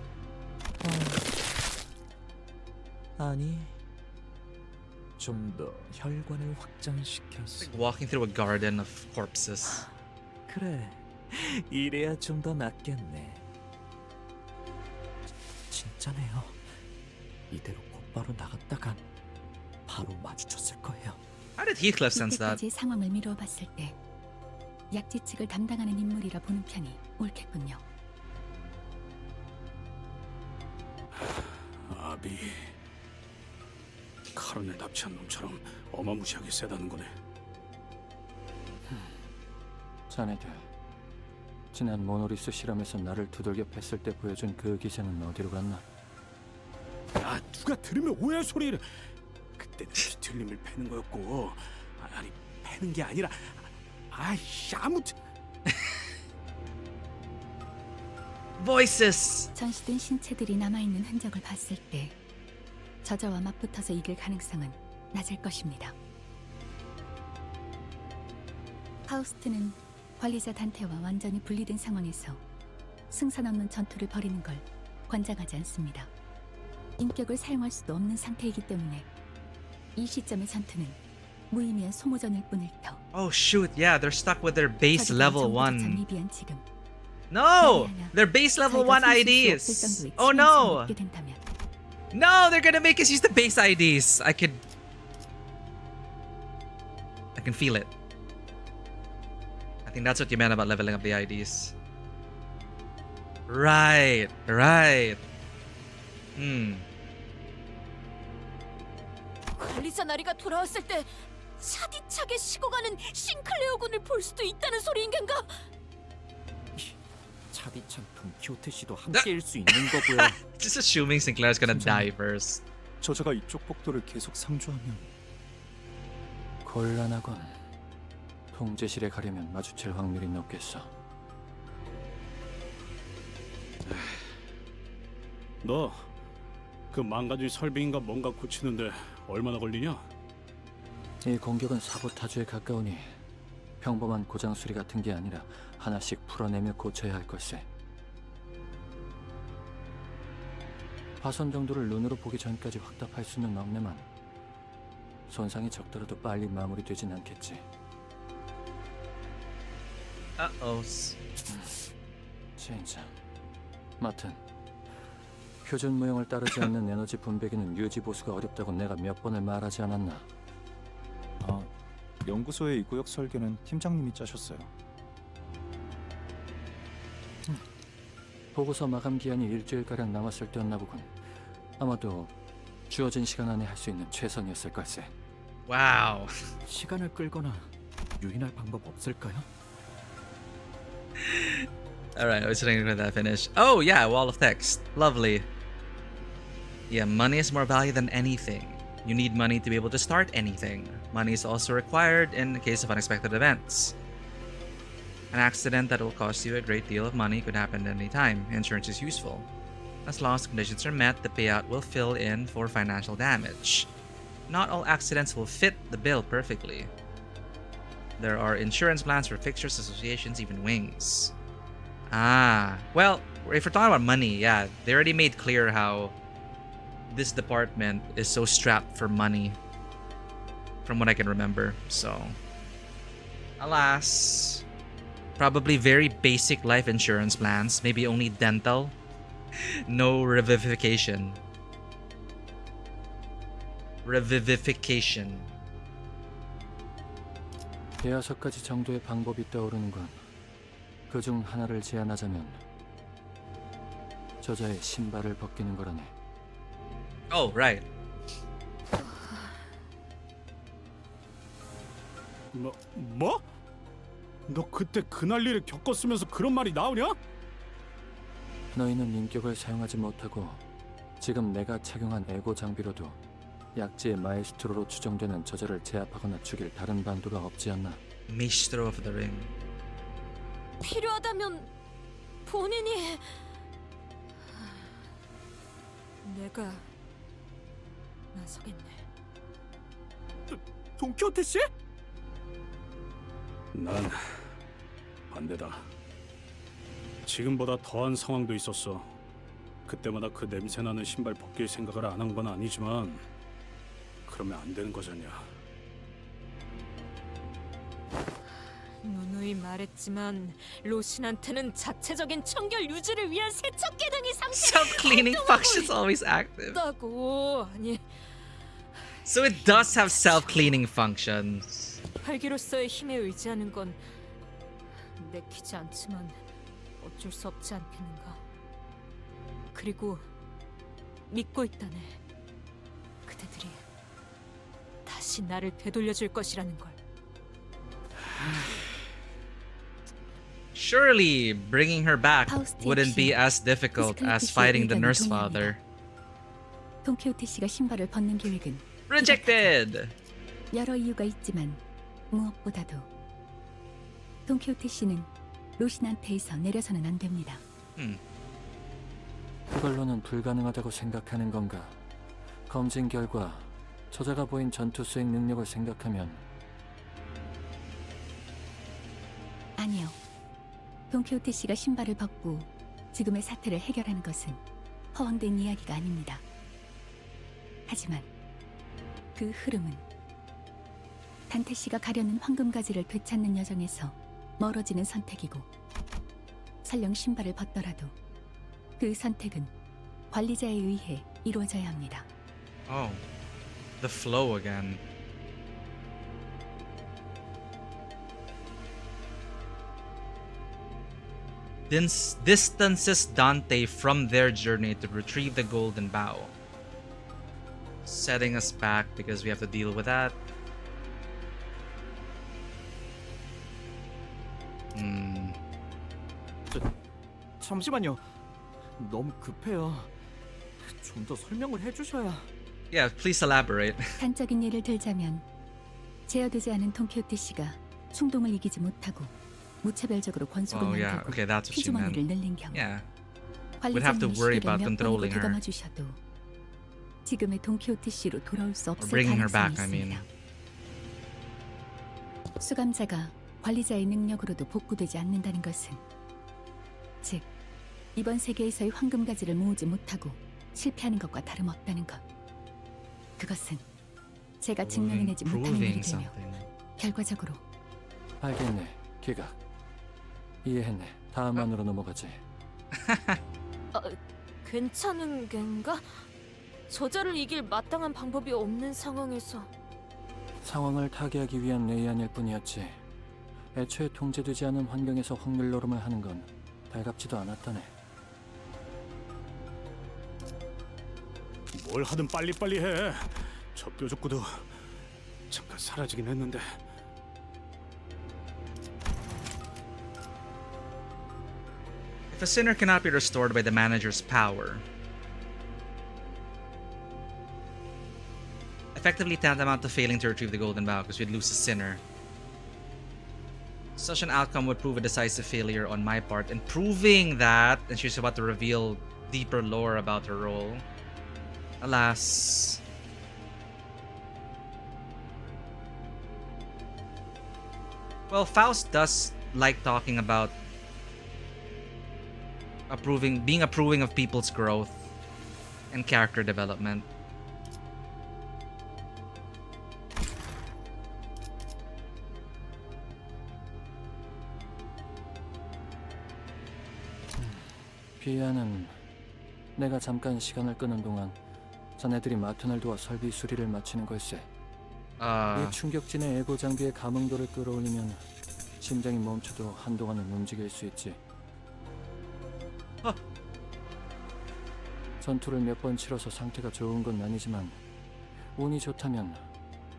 아니, 좀 더 혈관을 확장시켰어. Like walking through a garden of corpses. 그래, 이래야 좀 더 낫겠네. 진짜네요. 이대로 곧바로 나갔다간 바로 마주쳤을 거예요. How did Heathcliff sense that? 이때까지 상황을 미루어 봤을 때 약지 측을 담당하는 인물이라 보는 편이 옳겠군요. 아비, 카론을 납치한 놈처럼 어마무시하게 세다는 거네. 자네들, 지난 모노리스 실험에서 나를 두들겨 팼을 때 보여준 그 기세는 어디로 갔나? 야, 누가 들으면 오해할 소리를. 그때 뒤틀림을 패는 거였고, 아니 패는 게 아니라, 아이씨 아무튼. Voices. 전시된 신체들이 남아있는 흔적을 봤을 때 저자와 맞붙어서 이길 가능성은 낮을 것입니다. 파우스트는 관리자 단테와 완전히 분리된 상황에서 승산 없는 전투를 벌이는 걸 권장하지 않습니다. 인격을 사용할 수도 없는 상태이기 때문에 이 시점의 전투는 무의미한 소모전일 뿐일 터. Oh shoot, yeah, they're stuck with their base level 1. 미비한 지금 No! They're base level 1 IDs! Oh no! No, they're gonna make us use the base IDs! I can feel it. I think that's what you meant about leveling up the IDs. Right, right. 관리자 나리가 돌아왔을 때 차디차게 식어가는 싱클레어군을 볼 수도 있다는 소리인겐가? 차디찬 돈키호테 씨도 함께일 수 있는 거고요. Just assuming Sinclair's gonna die first. 저자가 이쪽 복도를 계속 상주하면 곤란하군. 통제실에 가려면 마주칠 확률이 높겠어. 너 그 망가진 설빙인가 뭔가 고치는데 얼마나 걸리냐? 이 공격은 사보타주에 가까우니 평범한 고장 수리 같은 게 아니라 하나씩 풀어내며 고쳐야 할 걸세. 파손 정도를 눈으로 보기 전까지 확답할 수는 없네만 손상이 적더라도 빨리 마무리되진 않겠지. Uh-oh. 진짜. 마튼, 표준 모형을 따르지 않는 에너지 분배기는 유지 보수가 어렵다고 내가 몇 번을 말하지 않았나? 연구소의 이 구역 설계는 팀장님이 짜셨어요. 보고서 마감 기한이 일주일가량 남았을 때였나 보군. 아마도 주어진 시간 안에 할 수 있는 최선이었을 걸세. Wow. 시간을 끌거나 유인할 방법 없을까요? Alright, I was waiting for that finish. Oh yeah, wall of text. Lovely. Yeah, money is more value than anything. You need money to be able to start anything. Money is also required in the case of unexpected events. An accident that will cost you a great deal of money could happen at any time. Insurance is useful. As long as conditions are met, the payout will fill in for financial damage. Not all accidents will fit the bill perfectly. There are insurance plans for fixtures, associations, even wings. Ah, well, if we're talking about money, yeah, they already made clear how this department is so strapped for money from what I can remember. So, alas, probably very basic life insurance plans, maybe only dental, no revivification. Revivification. 대여섯 가지 정도의 방법이 떠오르는군. 그중 하나를 제안하자면 저자의 신발을 벗기는 거라네. Oh, right. 뭐? 너 그때 그 난리를 겪었으면서 그런 말이 나오냐? 너희는 인격을 사용하지 못하고 지금 내가 착용한 에고 장비로도 약지의 마에스트로로 추정되는 저자를 제압하거나 죽일 다른 방도가 없지 않나. Maestro of the Ring. 필요하다면 본인이 내가 나서겠네. 돈키호테 씨? 난 반대다. 지금보다 더한 상황도 있었어. 그때마다 그 냄새나는 신발 벗길 생각을 안 한 건 아니지만 그러면 안 되는 거잖냐. 누누이 말했지만 로신한테는 자체적인 청결 유지를 위한 세척 기능이 Self-cleaning functions always active. 상태다고. 아니, So it does have self-cleaning functions. 활기로서의 힘에 의지하는 건 내키지 않지만 어쩔 수 없지 않겠는가. 그리고 믿고 있다네. 그대들이 다시 나를 되돌려줄 것이라는 걸. Surely bringing her back wouldn't be as difficult as fighting the nurse father. 돈키호테 씨가 신발을 벗는 계획은 Rejected! 여러 이유가 있지만 무엇보다도 돈키호테 씨는 로신한테에서 내려서는 안 됩니다. 그걸로는 불가능하다고 생각하는 건가? 검진 결과 저자가 보인 전투 수행 능력을 생각하면 아니요. 돈키호테 씨가 신발을 벗고 지금의 사태를 해결하는 것은 허황된 이야기가 아닙니다. 하지만 그 흐름은 단테 씨가 가려는 황금가지를 되찾는 여정에서 멀어지는 선택이고, 설령 신발을 벗더라도 그 선택은 관리자에 의해 이루어져야 합니다. Oh, the flow again. Distances Dante from their journey to retrieve the golden bow, setting us back because we have to deal with that. 잠시만요. 너무 급해요. 좀 더 설명을 해주셔야. Yeah, please elaborate. 단적인 예를 들자면 제어되지 않은 돈키호테 씨가 충동을 이기지 못하고 무차별적으로 권속을 Oh yeah, 만들고 okay, that's what you meant. 피주머니를 늘린 경우, Yeah, we'd have to worry about controlling her 주셔도 지금의 돈키호테 씨로 돌아올 수 or 없을 bringing her 가능성이 back. I mean, 있습니다. 수감자가 관리자의 능력으로도 복구되지 않는다는 것은, 즉 이번 세계에서의 황금가지를 모으지 못하고 실패하는 것과 다름없다는 것. 그것은 제가 증명해내지 못하는 일이 되며 something. 결과적으로 알겠네. 기각. 이해했네. 다음 안으로 넘어가지. 괜찮은 겐가? 저자를 이길 마땅한 방법이 없는 상황에서. 상황을 타개하기 위한 내연일 뿐이었지. 애초에 통제되지 않은 환경에서 확률 노름을 하는 건 달갑지도 않았다네. 뭘 하든 빨리빨리 해. 저 뾰족구도 잠깐 사라지긴 했는데. If a sinner cannot be restored by the manager's power, effectively tantamount to failing to retrieve the golden bough because we'd lose a sinner. Such an outcome would prove a decisive failure on my part, and proving that, and she's about to reveal deeper lore about her role. Alas. Well, Faust does like talking about being approving of people's growth and character development. 비아는 내가 잠깐 시간을 끄는 동안 자네들이 마트널드와 설비 수리를 마치는 걸세. 이 충격진의 에고 장비의 감흥도를 끌어올리면 심장이 멈춰도 한동안은 움직일 수 있지. 전투를 몇 번 치러서 상태가 좋은 건 아니지만 운이 좋다면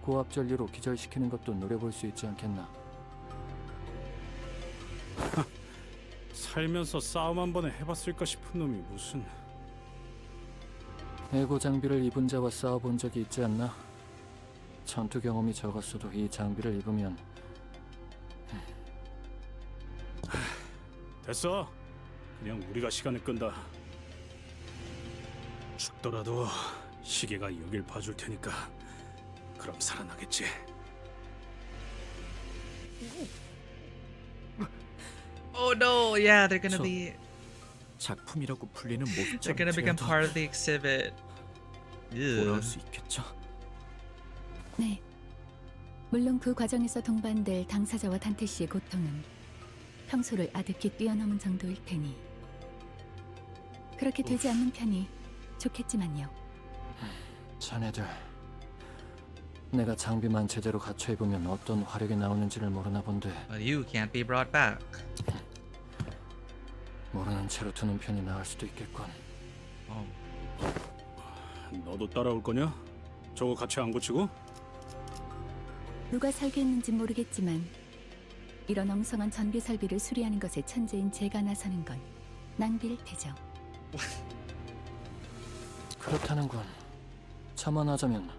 고압 전류로 기절시키는 것도 노려볼 수 있지 않겠나. 살면서 싸움 한 번에 해봤을까 싶은 놈이 무슨. 에고 장비를 입은 자와 싸워본 적이 있지 않나? 전투 경험이 적었어도 이 장비를 입으면 됐어. 그냥 우리가 시간을 끈다. 죽더라도 시계가 여길 봐줄 테니까 그럼 살아나겠지. Oh no, yeah, they're gonna be. 작품이라고 불리는 모습. They're gonna become part of the exhibit. 돌아올 수 있겠죠? 네. 물론 그 과정에서 동반될 당사자와 단테 씨의 고통은 평소를 아득히 뛰어넘은 정도일 테니 그렇게 되지 않는 편이 좋겠지만요. 자네들 내가 장비만 제대로 갖춰 입으면 어떤 화력이 나오는지를 모르나 본데. But you can't be brought back. 모르는 채로 두는 편이 나을 수도 있겠군. 너도 따라올 거냐? 저거 같이 안 고치고? 누가 설계했는지 모르겠지만 이런 엉성한 전기 설비를 수리하는 것에 천재인 제가 나서는 건 낭비일 테죠. 그렇다는군. 참아하자면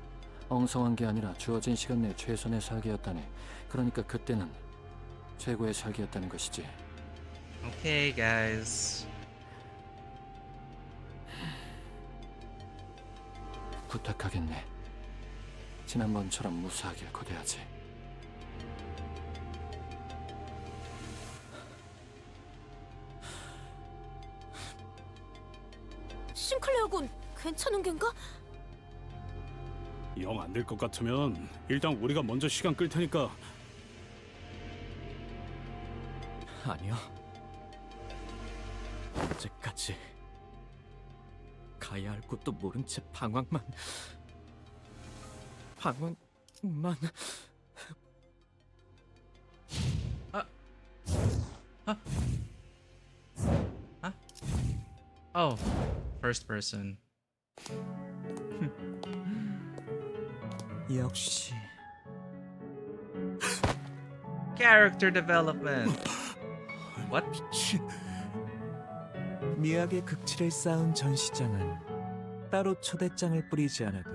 엉성한 게 아니라 주어진 시간 내 최선의 설계였다네. 그러니까 그때는 최고의 설계였다는 것이지. Okay, guys. 부탁하겠네. 지난번처럼 무사하길 거대하지. 싱클레어군 괜찮은 겐가? 영 안 될 것 같으면 일단 우리가 먼저 시간 끌 테니까. 아니요. 언제까지 가야 할 곳도 모른 채 방황만. Oh, first person. 역시 Character development. What? 미학의 극치를 쌓은 전시장은 따로 초대장을 뿌리지 않아도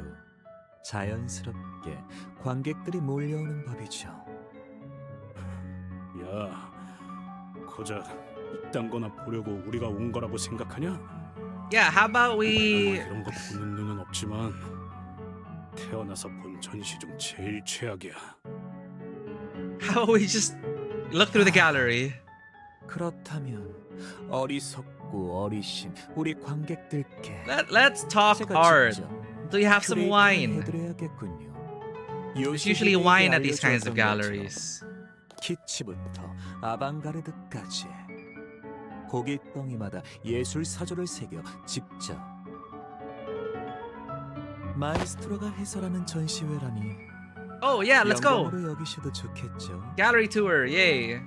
자연스럽게 관객들이 몰려오는 법이죠. 야, 고작 이딴 거나 보려고 우리가 온 거라고 생각하냐? Yeah, how about we... 이런 거 보는 눈은 없지만 태어나서 본 전시 중 제일 최악이야. How about we just look through the gallery? 그렇다면 어리석고 어리신 우리 관객들께 Let's talk art. Do you have some wine? There's usually wine at these kinds of galleries. 키치부터 아방가르드까지 고깃덩이마다 예술 사조를 새겨 직접 마에스트로가 해설하는 전시회라니. Oh yeah, let's go. 영광으로 여기셔도 좋겠죠. Gallery tour, yay.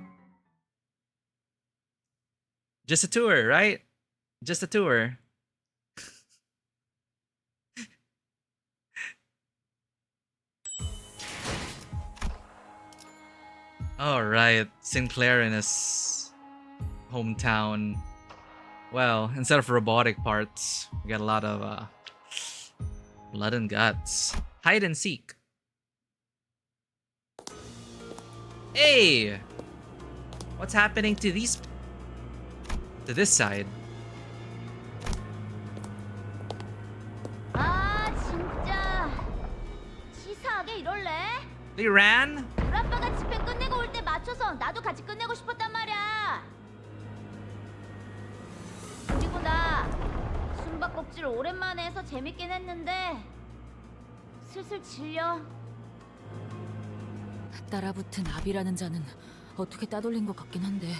Just a tour, right? Just a tour. Oh, right. Sinclair in his hometown. Well, instead of robotic parts, we got a lot of blood and guts. Hide and seek. Hey! What's happening to these... to this side? 아 진짜 치사하게 이럴래? They ran? 우리 아빠가 집회 끝내고 올 때 맞춰서 나도 같이 끝내고 싶었단 말이야. 그리고 나 숨바꼭질 오랜만에 해서 재밌긴 했는데 슬슬 질려. 따라붙은 압이라는 자는 어떻게 따돌린 것 같긴 한데.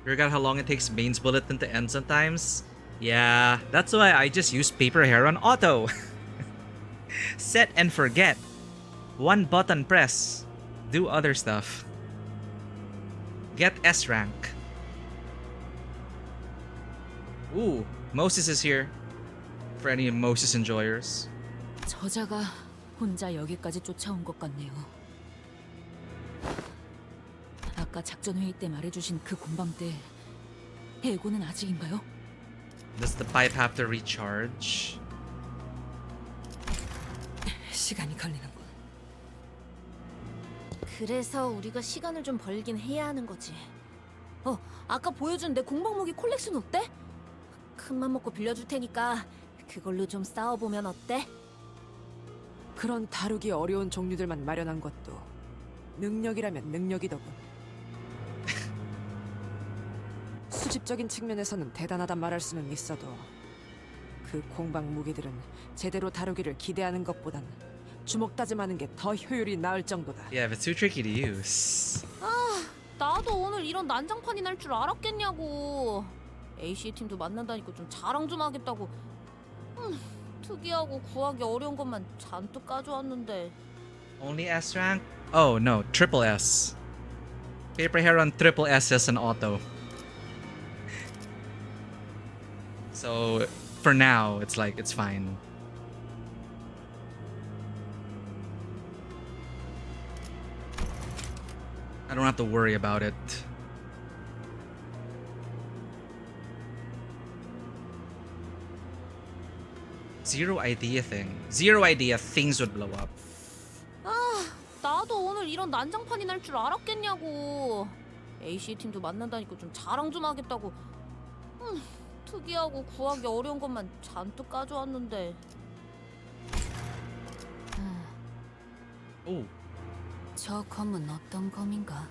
Forgot how long it takes Bane's bulletin to end sometimes? Yeah, that's why I just use paper hair on auto. Set and forget. One button press. Do other stuff. Get S rank. Ooh, Moses is here. For any Moses enjoyers. 저자가 혼자 여기까지 쫓아온 것 같네요. 아까 작전 회의 때 말해주신 그 공방 때 해고는 아직인가요? Does the pipe have to recharge? 시간이 걸리는군. 그래서 우리가 시간을 좀 벌긴 해야 하는 거지. 아까 보여준 내 공방 무기 콜렉션 어때? 큰맘 먹고 빌려줄 테니까 그걸로 좀 싸워보면 어때? 그런 다루기 어려운 종류들만 마련한 것도 능력이라면 능력이더군. 수집적인 측면에서는 대단하단 말할 수는 있어도 그 공방 무기들은 제대로 다루기를 기대하는 것보단 주먹다짐하는 게 더 효율이 나을 정도다. Yeah, but it's too tricky to use. 나도 오늘 이런 난장판이 날 줄 알았겠냐고. AC 팀도 만난다니까 좀 자랑 좀 하겠다고. 특이하고 구하기 어려운 것만 잔뜩 가져왔는데. Only S rank? Oh no, triple S. Paper hair on triple S as an auto. So for now, it's like it's fine. I don't have to worry about it. Zero idea things would blow up. 나도 오늘 이런 난장판이 날 줄 알았겠냐고. AC 팀도 만난다니까 좀 자랑 좀 하겠다고. 특이하고 구하기 어려운 것만 잔뜩 가져왔는데. 오. 저 검은 어떤 검인가?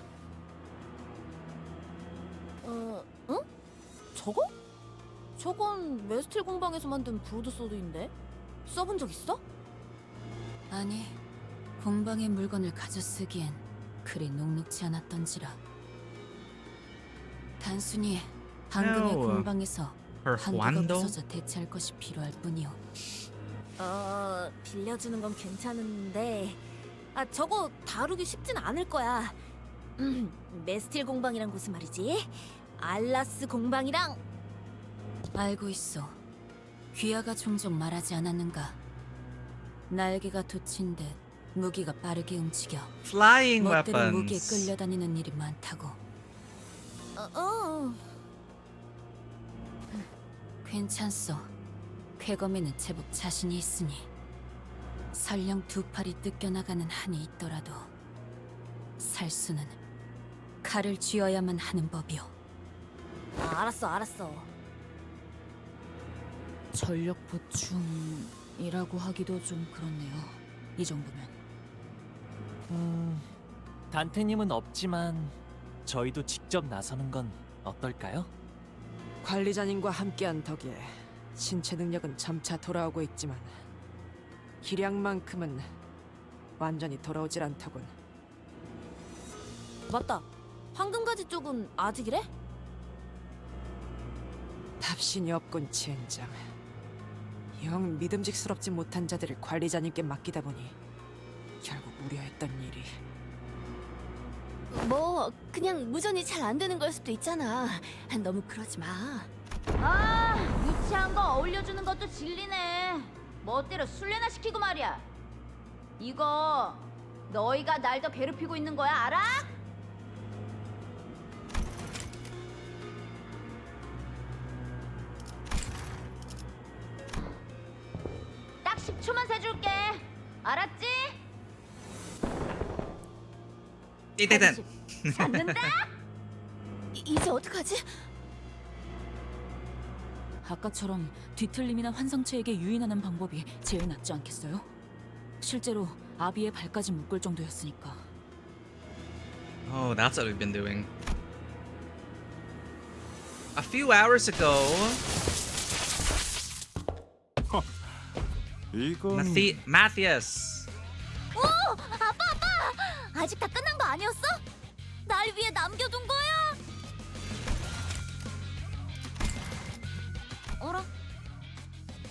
응? 저거? 저건 웨스틸 공방에서 만든 브로드소드인데? 써본 적 있어? 아니, 공방의 물건을 가져 쓰기엔 그리 녹록지 않았던지라. 단순히 방금의 No. 공방에서 Her 한계가 Juando? 부서져 대체할 것이 필요할 뿐이오. 빌려주는 건 괜찮은데 저거 다루기 쉽진 않을 거야. 메스틸 공방이란 곳은 말이지. 알라스 공방이랑. 알고 있어. 귀하가 종종 말하지 않았는가? 날개가 돋친 듯 무기가 빠르게 움직여 Flying 멋대로 무기에 weapons. 끌려다니는 일이 많다고. 괜찮소. 쾌검에는 제법 자신이 있으니 설령 두 팔이 뜯겨나가는 한이 있더라도 살수는 칼을 쥐어야만 하는 법이오. 알았어. 전력 보충이라고 하기도 좀 그렇네요. 이 정도면. 단테님은 없지만 저희도 직접 나서는 건 어떨까요? 관리자님과 함께한 덕에 신체 능력은 점차 돌아오고 있지만 기량만큼은 완전히 돌아오질 않더군. 맞다. 황금가지 쪽은 아직이래? 답신이 없군, 젠장. 영 믿음직스럽지 못한 자들을 관리자님께 맡기다 보니 결국 우려했던 일이. 뭐 그냥 무전이 잘 안 되는 걸 수도 있잖아. 너무 그러지 마. 유치한 거 어울려주는 것도 진리네. 멋대로 술래나 시키고 말이야. 이거 너희가 날 더 괴롭히고 있는 거야, 알아? 알았지? 띠띠띠. 잡는다. 이제 어떡하지? 아까처럼 뒤틀림이나 환상체에게 유인하는 방법이 제일 낫지 않겠어요? 실제로 아비의 발까지 묶을 정도였으니까. Oh, that's what we've been doing. A few hours ago, 이건 Matthias. 오! 아빠! 아직 다 끝난 거 아니었어? 날 위해 남겨둔 거야? 어라?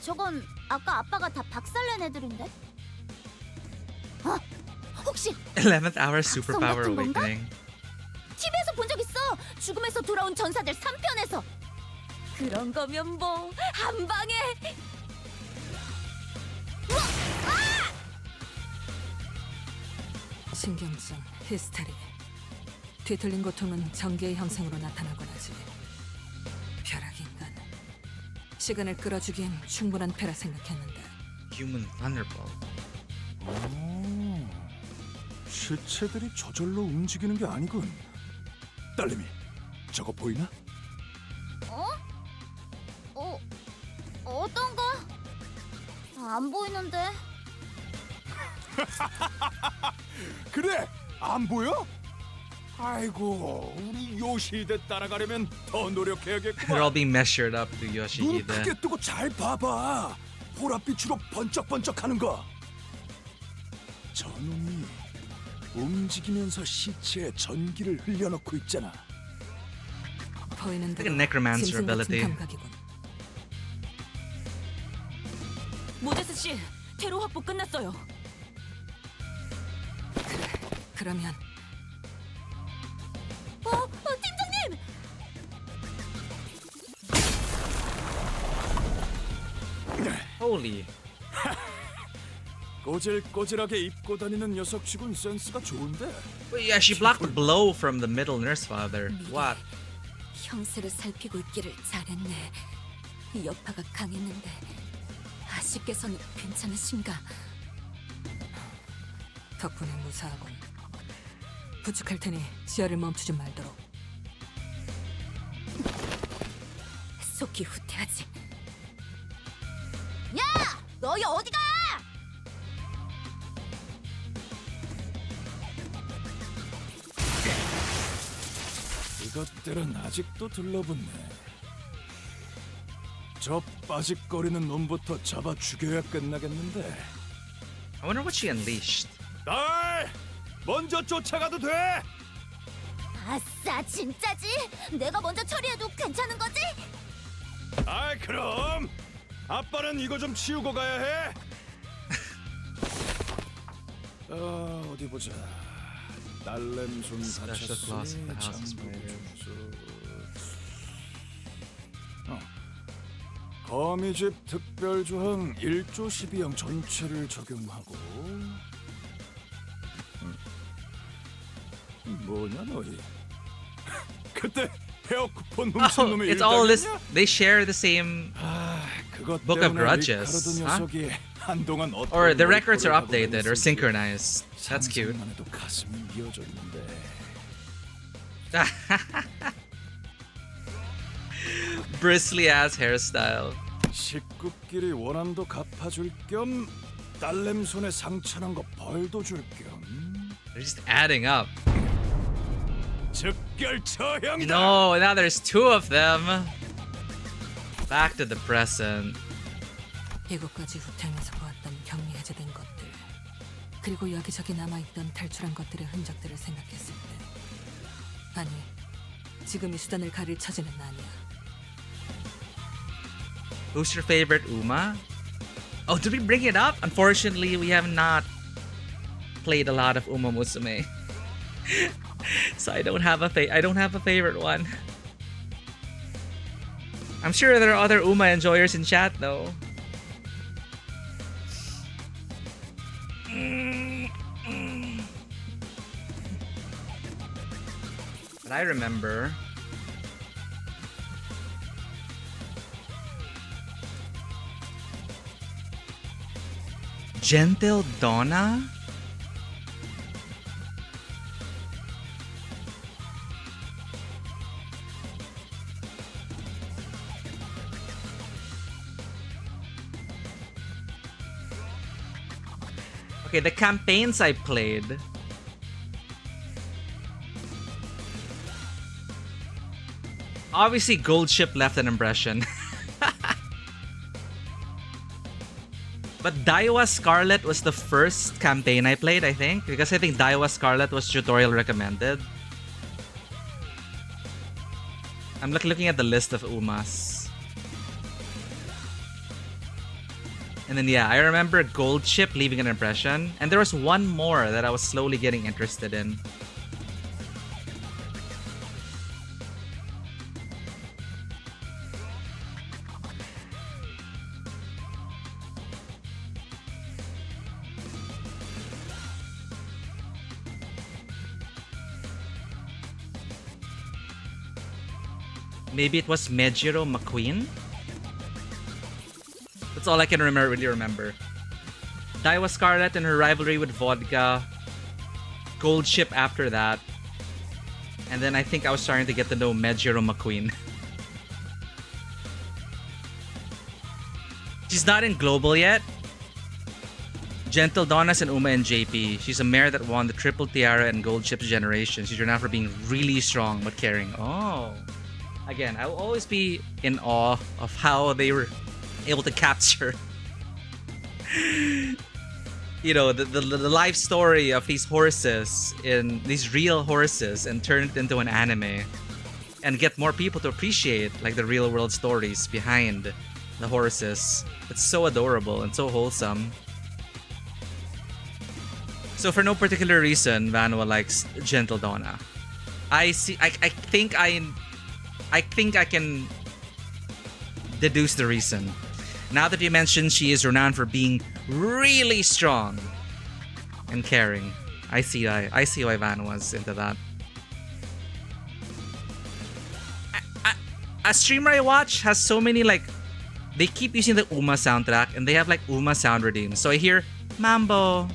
저건 아까 아빠가 다 박살낸 애들인데? 아! 혹시 11th hour superpower 같은 건가? awakening. TV에서 본 적 있어! 죽음에서 돌아온 전사들 3편에서! 그런 거면 뭐 한 방에! 신경증, 히스테리. 뒤틀린 고통은 전기의 형상으로 나타나곤 하지. 벼락인간. 시간을 끌어주기엔 충분한 패라 생각했는데. Human Thunderbolt. 시체들이 저절로 움직이는 게 아니군. 딸내미, 저거 보이나? 어떤 거? 안 보이는데. 그래, 안 보여? 아이고, 우리 요시히데 따라가려면 더 노력해야겠구만. They're all being measured up to 눈 Yoshihide. 크게 뜨고 잘 봐봐. 보랏빛으로 번쩍번쩍하는 거. 저놈이 움직이면서 시체에 전기를 흘려넣고 있잖아. 보이는 Like a necromancer 짐승 같은 ability. 감각이군. 모제스 씨, 테러 확보 끝났어요. 그러면 팀장님! Holy. 꼬질꼬질하게 입고 다니는 녀석치곤 센스가 좋은데. Wait, yeah, she blocked the blow from the middle nurse father. What? 형세를 살피고 있기를 잘했네. 여파가 강했는데 아씨께서는 괜찮으신가? 덕분에 무사하군. 부축할 테니 지하를 멈추지 말도록. 속히 후퇴하지. 야! 너희 어디가? 이것들은 아직도 들러붙네. 저 빠직거리는 놈부터 잡아 죽여야 끝나겠는데. I wonder what she unleashed. 딸! 먼저 쫓아가도 돼! 아싸, 진짜지? 내가 먼저 처리해도 괜찮은 거지? 아이 그럼 아빠는 이거 좀 치우고 가야 해. 어디 보자. 딸냄손 Special class of the House of 다쳤으니 Spiders. 거미집 특별조항 1조 12항 전체를 적용하고. 뭐냐 너희? 그때 헤어 쿠폰 훔친 Oh, 놈이 it's all this. 일당이냐? They share the same 그것 book of 때문에 grudges. 리카르도 Huh? 녀석이 한동안 어떤 Or the records are 놀이터를 updated or 하고 synchronized. That's cute. 상상만 해도 가슴이 미어졌는데. Bristly ass hairstyle. 식구끼리 원한도 갚아줄 겸 딸냄손에 상처난 거 벌도 줄 겸. They're just adding up. 즉결 처형이다. No, now there's two of them. Back to the present. 이곳까지 후퇴하면서 보았던 격리 해제된 것들, 그리고 여기저기 남아있던 탈출한 것들의 흔적들을 생각했을 때, 아니, 지금 이 수단을 가릴 처지는 아니야. Who's your favorite Uma? Oh, did we bring it up? Unfortunately, we have not played a lot of Uma Musume. So I don't have a favorite one. I'm sure there are other Uma enjoyers in chat though. But I remember Gentle Donna? Okay, the campaigns I played. Obviously, Gold Ship left an impression. But Daiwa Scarlet was the first campaign I played, I think. Because I think Daiwa Scarlet was tutorial recommended. I'm looking at the list of Umas. And then yeah, I remember Gold Ship leaving an impression. And there was one more that I was slowly getting interested in. Maybe it was Mejiro McQueen? That's all I can really remember. Daiwa Scarlet and her rivalry with Vodka. Gold Ship after that. And then I think I was starting to get to know Mejiro McQueen. She's not in Global yet. Gentle Donna's and Uma and JP. She's a mare that won the Triple Tiara and Gold Ship's generation. She's renowned for being really strong but caring. Oh. Again, I will always be in awe of how they were able to capture you know, the life story of these horses, in these real horses, and turn it into an anime and get more people to appreciate like the real world stories behind the horses. It's so adorable and so wholesome. So for no particular reason, Vanwa likes Gentle Donna. I think I can deduce the reason. Now that you mentioned she is renowned for being really strong and caring, I see why Van was into that. A streamer I watch has so many, like, they keep using the Uma soundtrack and they have like Uma sound redeems. So I hear Mambo,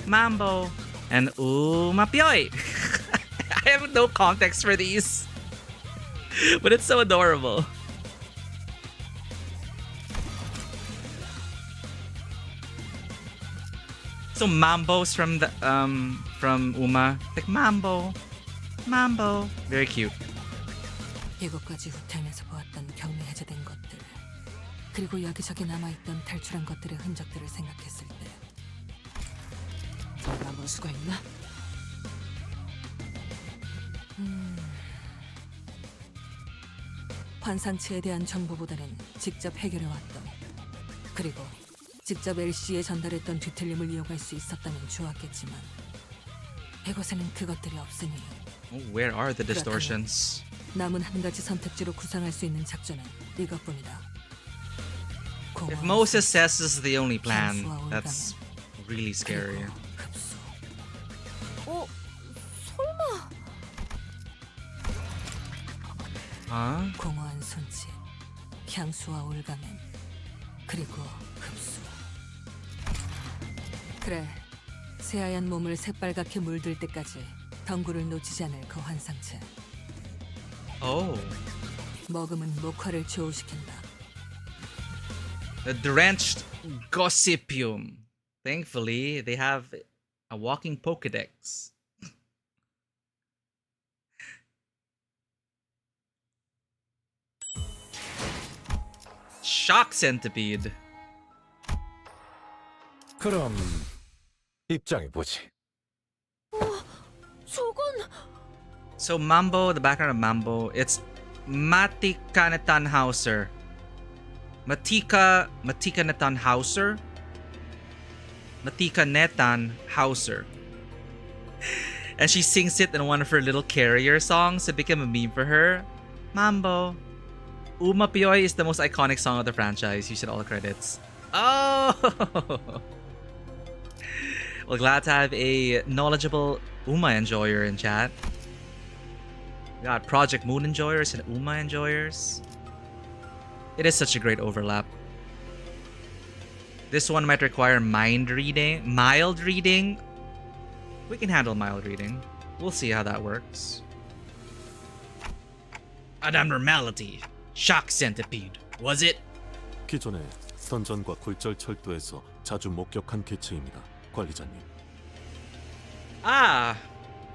Mambo, and Uma Pioy. I have no context for these. But it's so adorable. So Mambo's from the from Uma, like Mambo, Mambo, very cute. 이곳까지 후퇴하면서 보았던 경미 해제된 것들, 그리고 여기저기 남아있던 탈출한 것들의 흔적들을 생각했을 때 남을 수가 있나? 환상체에 대한 정보보다는 직접 해결해왔던, 그리고 직접 LC에 전달했던 뒤틀림을 이용할 수 있었다면 좋았겠지만 이곳에는 그것들이 없으니. Where are the distortions? 남은 한 가지 선택지로 구상할 수 있는 작전은 이것뿐이다. If Moses says this is the only plan, that's really scary. 설마. Huh? 공허한 손짓, 향수와 올가맨, 그리고 흡수. 그래, 새하얀 몸을 새빨갛게 물들 때까지 덩굴을 놓치지 않을 그 환상체. Oh. 먹음은 목화를 조우시킨다. The drenched gossipium. Thankfully, they have a walking Pokedex. Shock centipede. 그럼 입장해 보지. 저건. So Mambo, the background of Mambo, it's Matika Netanhauser. Matika Netanhauser. Matika Netanhauser. And she sings it in one of her little carrier songs. It became a meme for her. Mambo. Uma Pioy is the most iconic song of the franchise. You should all credits. Oh! Well, glad to have a knowledgeable Uma enjoyer in chat. We got Project Moon enjoyers and Uma enjoyers. It is such a great overlap. This one might require mild reading. We can handle mild reading. We'll see how that works. An abnormality. Shock centipede. Was it? 기존에 던전과 굴절 철도에서 자주 목격한 개체입니다, 관리자님. Ah,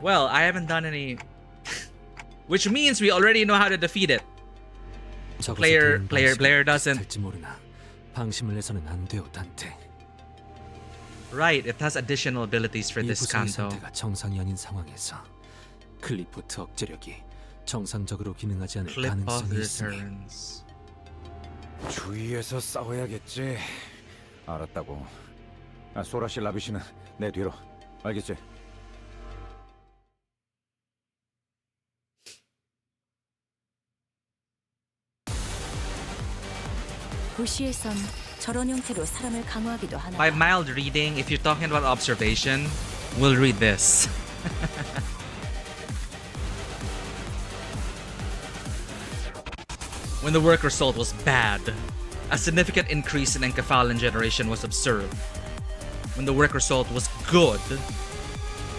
well, I haven't done any... Which means we already know how to defeat it. Player doesn't. 할지 모르나 방심을 해서는 안 돼요, 단테. Right, it has additional abilities for this Canto. 상태가 정상이 아닌 상황에서 클리포트 억제력이 정상적으로 기능하지 않을 가능성이 있으니. 주위에서 싸워야겠지. 알았다고. 소라씨 라비씨는 내 뒤로. 알겠지? 도시에선 저런 형태로 사람을 강화하기도 하나. By mild reading, if you're talking about observation, we'll read this. When the work result was bad, a significant increase in encephalin generation was observed. When the work result was good,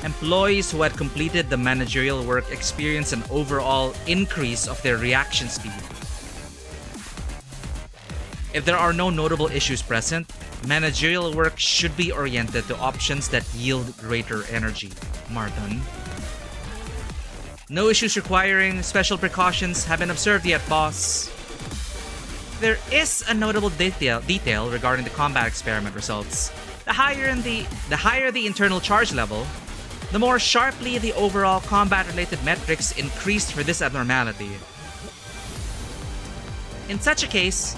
employees who had completed the managerial work experienced an overall increase of their reaction speed. If there are no notable issues present, managerial work should be oriented to options that yield greater energy. Martin. No issues requiring special precautions have been observed yet, boss. There is a notable detail regarding the combat experiment results. The higher the internal charge level, the more sharply the overall combat-related metrics increased for this abnormality. In such a case,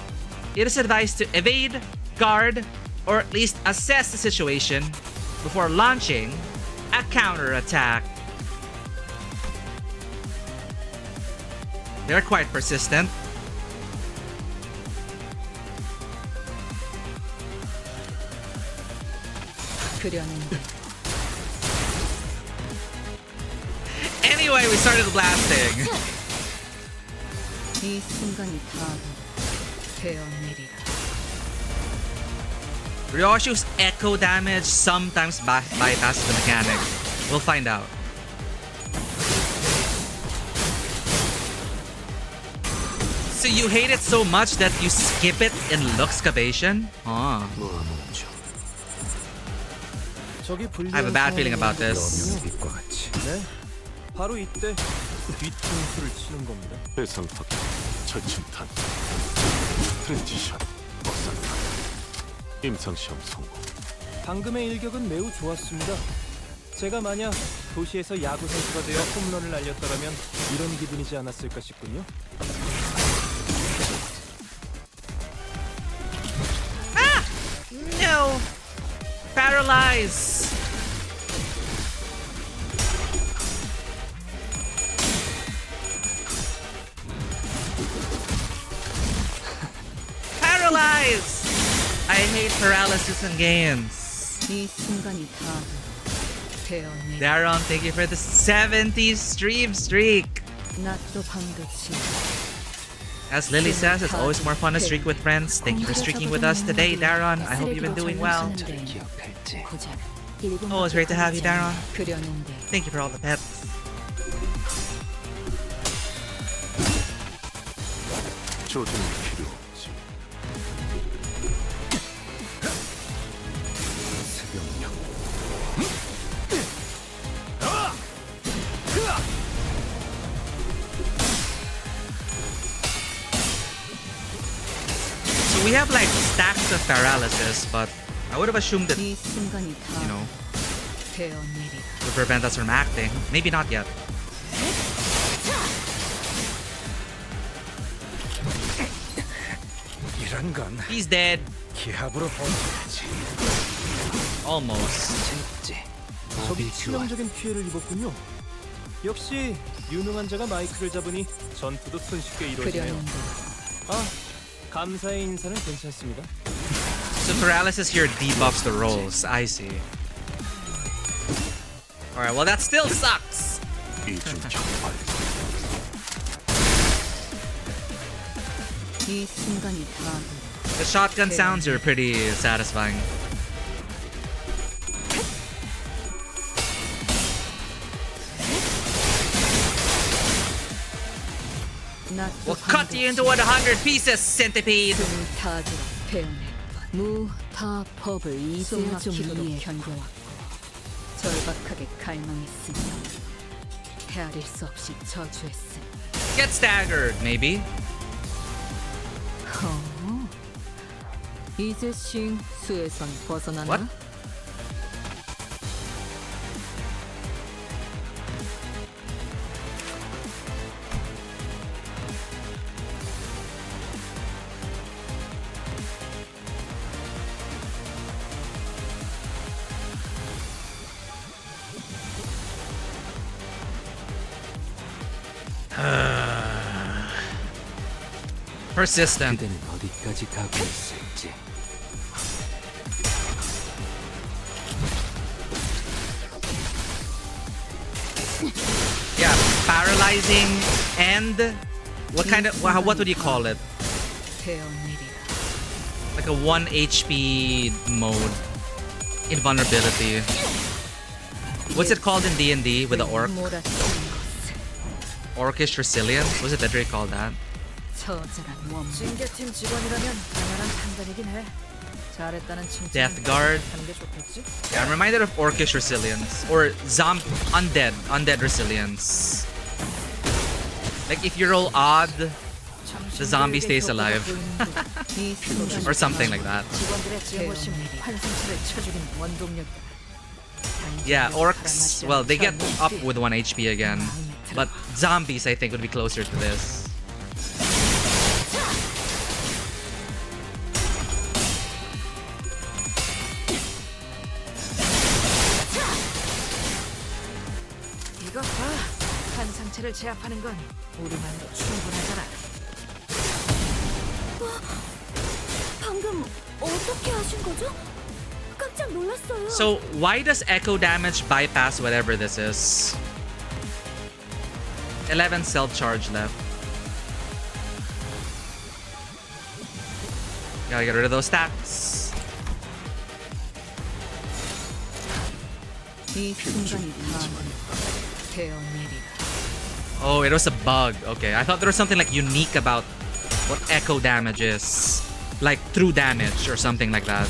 it is advised to evade, guard, or at least assess the situation before launching a counterattack. They're quite persistent. Anyway, we started blasting. 이 순간이 바로 되어내리라. Ryoshu's echo damage sometimes bypasses the mechanic. We'll find out. So you hate it so much that you skip it in Luxcavation? Huh. I have a bad feeling about this. 네, 바로 이때 뒤통수를 치는 겁니다. 대상 파괴, 철침탄, 트랜지션, 박살탄, 임상시험 성공. 방금의 일격은 매우 좋았습니다. 제가 만약 도시에서 야구 선수가 되어 홈런을 날렸더라면 이런 기분이지 않았을까 싶군요. Ah! No! Paralyze! Paralyze! I hate paralysis in games. 이 순간이 바로 되어내리라. Daron, thank you for the 70 stream streak. 낫도 반듯이. As Lily says, it's always more fun to streak with friends. Thank you for streaking with us today, Daron. I hope you've been doing well. Oh, it's great to have you, Daron. Thank you for all the pets. 조준은 필요 없지. 새벽녘. So we have like stacks of paralysis, but I would have assumed that, 이 순간이 you know, 되어내리라. would prevent us from acting. Maybe not yet. 이런 건 He's dead. 기합으로 버텨야지. Almost. 적이 치명적인 피해를 입었군요. 역시 유능한 자가 마이크를 잡으니 전투도 손쉽게 이루어지네요. 아, 감사의 인사는 괜찮습니다. So paralysis here debuffs the rolls. I see. Alright, well that still sucks. 이 순간이 바로 The shotgun sounds are pretty satisfying. We'll cut you into 100 pieces, centipede! 무타법을 이제야 좀 견뎌왔고 절박하게 갈망했으며 헤아릴 수 없이 저주했으니 Get staggered, maybe. 이제 싱 수에선 벗어나나? What? Persistent. 그대는 어디까지 가고 있을지. Yeah, paralyzing and what kind of what would you call it? Like a 1 HP mode. Invulnerability. What's it called in D&D with the orc? Orcish resilience? Was it literally called that? 징계팀 직원이라면 당연한 판단이긴 해. 잘했다는 칭찬. Death Guard. Yeah, I'm reminded of Orcish resilience or undead resilience. Like if you roll odd, the zombie stays alive, or something like that. Yeah, orcs. Well, they get up with 1 HP again, but zombies I think would be closer to this. 이거 봐. 한 상체를 제압하는 건 우리만으로 충분하잖아. 방금 어떻게 하신 거죠? 깜짝 놀랐어요. So why does echo damage bypass whatever this is? 11 self charge left. Gotta get rid of those stacks. 이 순간이 Oh, it was a bug. Okay, I thought there was something like unique about what echo damage is. Like true damage or something like that.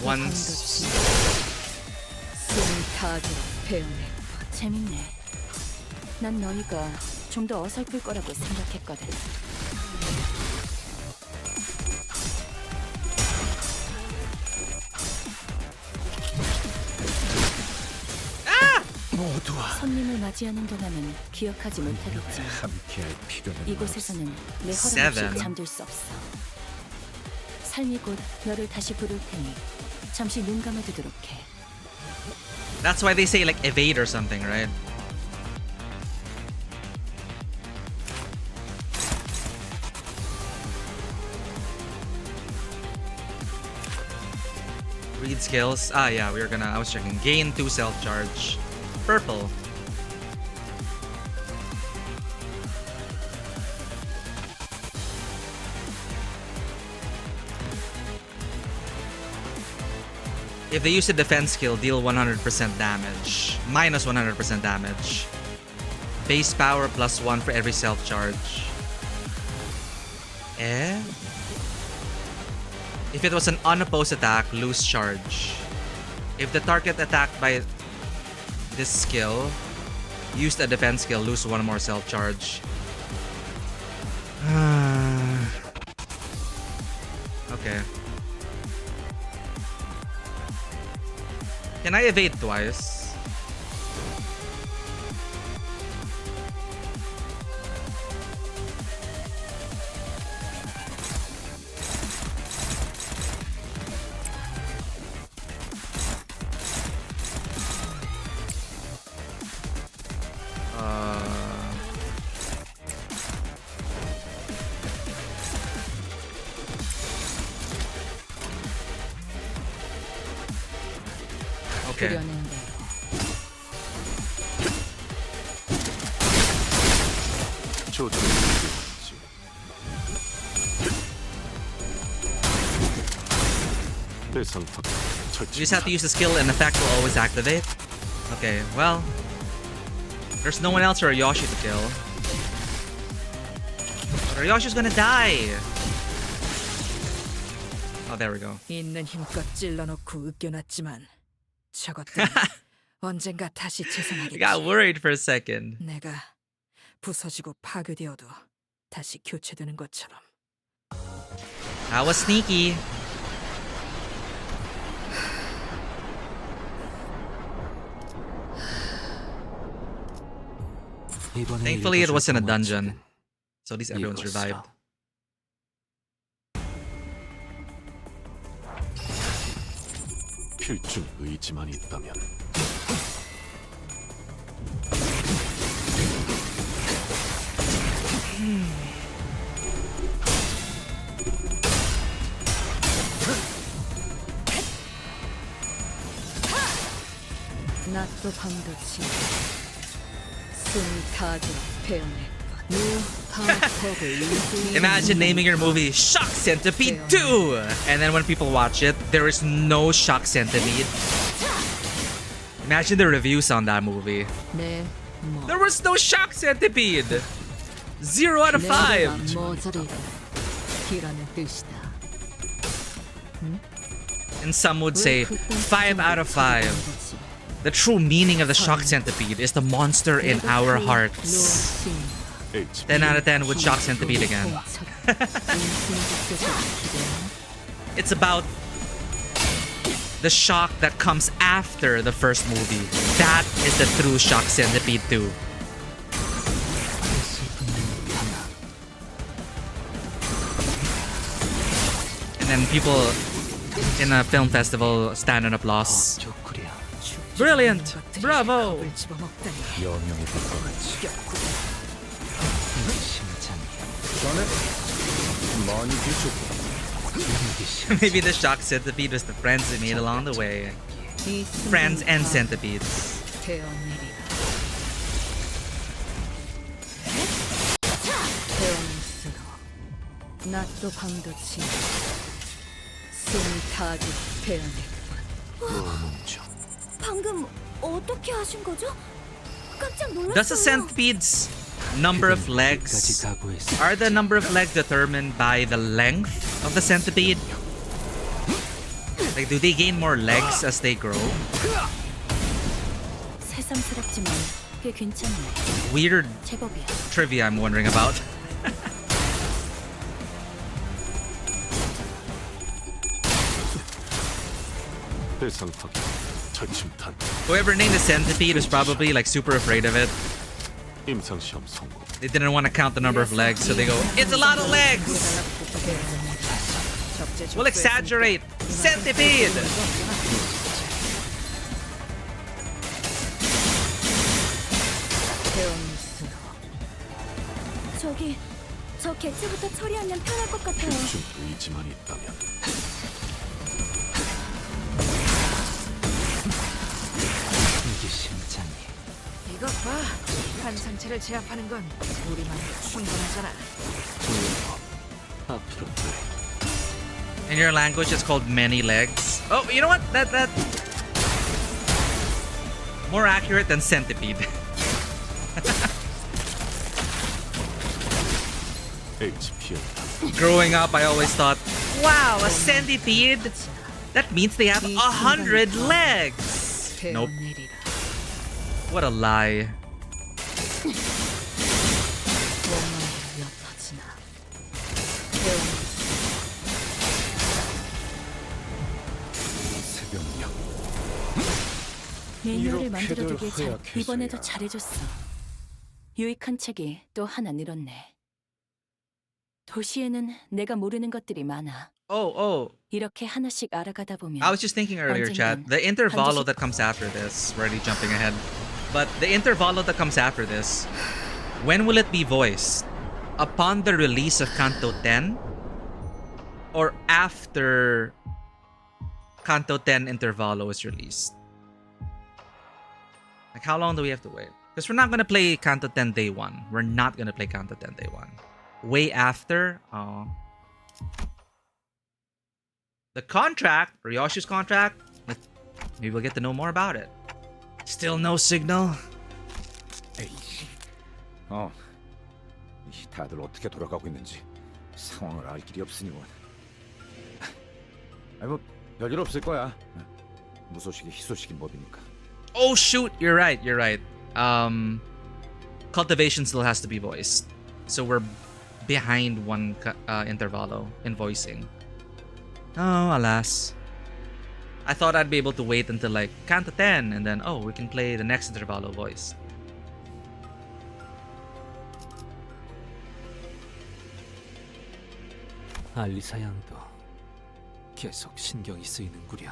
Once. 재밌네. 난 너희가 좀 더 어설플 거라고 생각했거든. 손님을 맞이하는 동안은 기억하지 못하겠지. 이곳에서는 내 허락 없이 잠들 수 없어. 삶이 곧 너를 다시 부를 테니 잠시 눈 감아두도록 해. That's why they say like evade or something, right? Read skills. Ah, yeah, I was checking. Gain 2 self charge. Purple. If they use a defense skill, deal 100% damage. Minus 100% damage. Base power plus 1 for every self charge. Eh? If it was an unopposed attack, lose charge. If the target attacked by this skill used a defense skill, lose 1 more self charge. Okay. Can I evade twice? Okay. 조절을 필요했지. 대상 확인 You 설치. just have to use the skill and effect will always activate. Okay, well, there's no one else for Yoshi to kill. But Yoshi's gonna die. Oh, there we go. 있는 힘껏 찔러놓고 으겨놨지만 저것들 언젠가 다시 I 재생하겠지. got worried for a second. 내가 부서지고 파괴되어도 다시 교체되는 것처럼. That was sneaky. Thankfully, it wasn't a dungeon, so at least everyone survived. 필중 의지만 있다면 낮도 밤도 지 숨이 타고 배우네 Imagine naming your movie Shock Centipede 2! And then when people watch it, there is no Shock Centipede. Imagine the reviews on that movie. There was no Shock Centipede! 0 out of 5! And some would say 5 out of 5. The true meaning of the Shock Centipede is the monster in our hearts. 10 out of 10 with Shock Centipede again. It's about the shock that comes after the first movie. That is the true Shock Centipede 2. And then people in a film festival stand in applause. Brilliant! Bravo! Maybe the Shock Centipede was the friends they made along the way. Friends and centipedes. 낮도 밤도 지 숨이 타고 배우네. 방금 어떻게 하신 거죠? 깜짝 놀랐어요. Does the centipede's number of legs, are the number of legs determined by the length of the centipede? Like, do they gain more legs as they grow? 새삼스럽지만 꽤 괜찮네. Weird 제법이야. trivia I'm wondering about. 대상 확인 절침탄. Whoever named the centipede was probably like super afraid of it. 임상 시험 성공. They didn't want to count the number of legs, so they go, it's a lot of legs! We'll exaggerate! Centipede! 저기, 저 개체부터 처리하면 편할 것 같아요. 필중 의지만 있다면 이것 봐. 한 상체를 제압하는 건 우리만으로 충분하잖아. 앞으로 In your language, it's called many legs. Oh, you know what? That more accurate than centipede. Growing up, I always thought, wow, a centipede? That means they have 100 legs. Nope. What a lie. 매뉴얼을 만들어두길 이번에도 잘해줬어. 유익한 책이 또 하나 늘었네. 도시에는 내가 모르는 것들이 많아. 이렇게 하나씩 알아가다 보면 I was just thinking earlier, chat, the intervalo that comes after this, we're already jumping ahead, but the intervalo that comes after this, when will it be voiced? Upon the release of Canto 10? Or after Canto 10 intervalo is released? Like, how long do we have to wait? Because we're not gonna play Canto 10 Day 1. We're not gonna play Canto 10 Day 1. Way after, the contract, Ryoshu's contract, maybe we'll get to know more about it. Still no signal. 에이씨. 다들 어떻게 돌아가고 있는지 상황을 알 길이 없으니원. 뭐 별일 없을 거야. 무소식이 희소식인 법이니까. Oh shoot, you're right. Cultivation still has to be voiced. So we're behind one intervalo in voicing. Oh, alas. I thought I'd be able to wait until like Canto 10 and then, we can play the next intervalo voice. 알리사 양도 계속 신경이 쓰이는구려.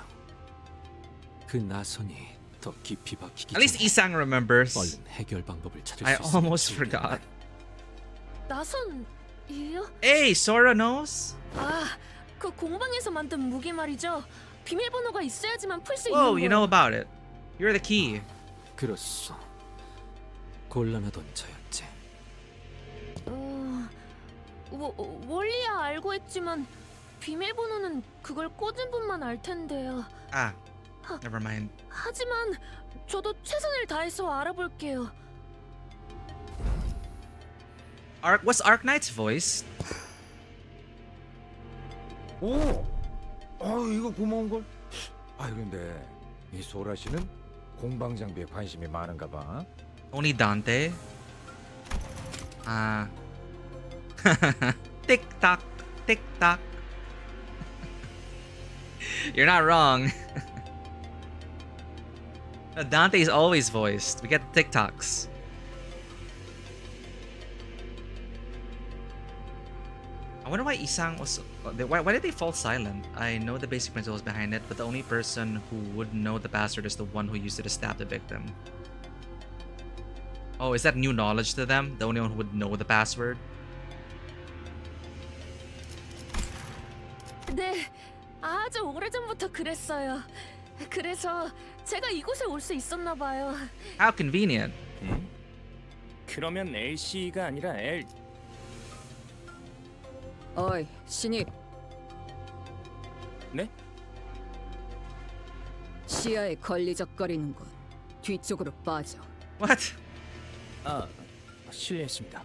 그 나선이 더 깊이 박히기 At least 전에 Isang remembers. 얼른 해결 방법을 찾을 I 수 있으면 almost 좋겠네. forgot. 나선이요? Hey, Sora knows? 그 공방에서 만든 무기 말이죠. 비밀번호가 있어야지만 풀 수 있는 Whoa, 거예요. you know about it. You're the key. 그렇소. 곤란하던 자였지. 원리야 알고 있지만 비밀번호는 그걸 꽂은 분만 알 텐데요. Never mind. 하지만 저도 최선을 다해서 알아볼게요. Was Arknight's voice? 이거 고마운 걸. 근데 이 소라 씨는 공방 장비에 관심이 많은가 봐. Only Dante? Tick tock, tick tock. You're not wrong. Dante is always voiced. We get TikToks. I wonder why Isang was. Why did they fall silent? I know the basic principles behind it, but the only person who would know the password is the one who used it to stab the victim. Oh, is that new knowledge to them? The only one who would know the password? 네, 아주 오래전부터 그랬어요. 그래서 제가 이곳에 올 수 있었나 봐요. How convenient. 그러면 LC가 아니라 L. 어이, 신입. 네? 시야에 걸리적거리는군. 뒤쪽으로 빠져. What? 실례했습니다.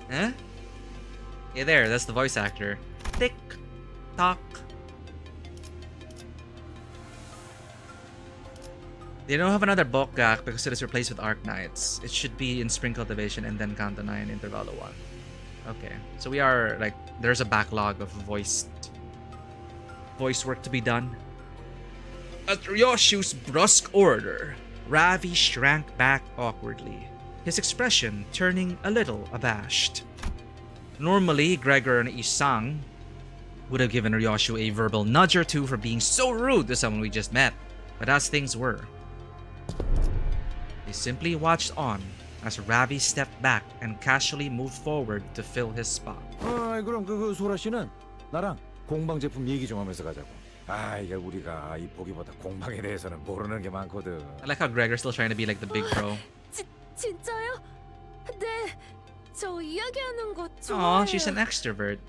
Huh? Yeah, there. That's the voice actor. Tick tock. They don't have another Bokgak because it is replaced with Arknights. It should be in Spring Cultivation and then Canto 9 Intervalo 1. Okay, so we are like, there's a backlog of voice work to be done. At Ryoshu's brusque order, Ravi shrank back awkwardly, his expression turning a little abashed. Normally, Gregor and Isang would have given Ryoshu a verbal nudge or two for being so rude to someone we just met, but as things were, they simply watched on as Ravi stepped back and casually moved forward to fill his spot. 그럼 그 소라 씨는 나랑 공방 제품 얘기 좀 하면서 가자고. 이게 우리가 이 보기보다 공방에 대해서는 모르는 게 많거든. I like how Gregor's still trying to be like the big bro. 진짜요? 네, 저 이야기하는 거 좋아해요. Aw, she's an extrovert.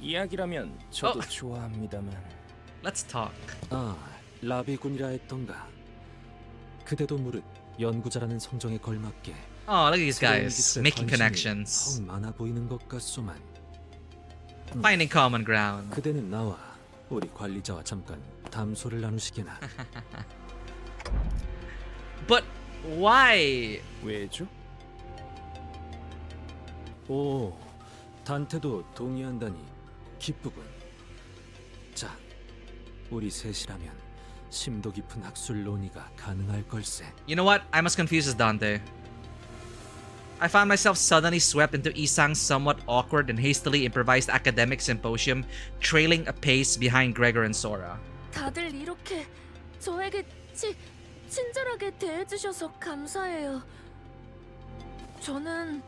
이야기라면 저도 좋아합니다만. Let's talk. 라비군이라 했던가. 그대도 무릇 연구자라는 성정에 걸맞게. Oh, look at these guys making connections. 더 많아 보이는 것 같소만. Finding common ground. 그대는 나와 우리 관리자와 잠깐 담소를 나누시게나. But why? 왜죠? 오, 단테도 동의한다니 기쁘군. 자, 우리 셋이라면 심도 깊은 학술 논의가 가능할 걸세. You know what? I'm as confused as Dante. I found myself suddenly swept into Isang's somewhat awkward and hastily improvised academic symposium, trailing a pace behind Gregor and Sora. 다들 이렇게 저에게 친절하게 대해주셔서 감사해요. 저는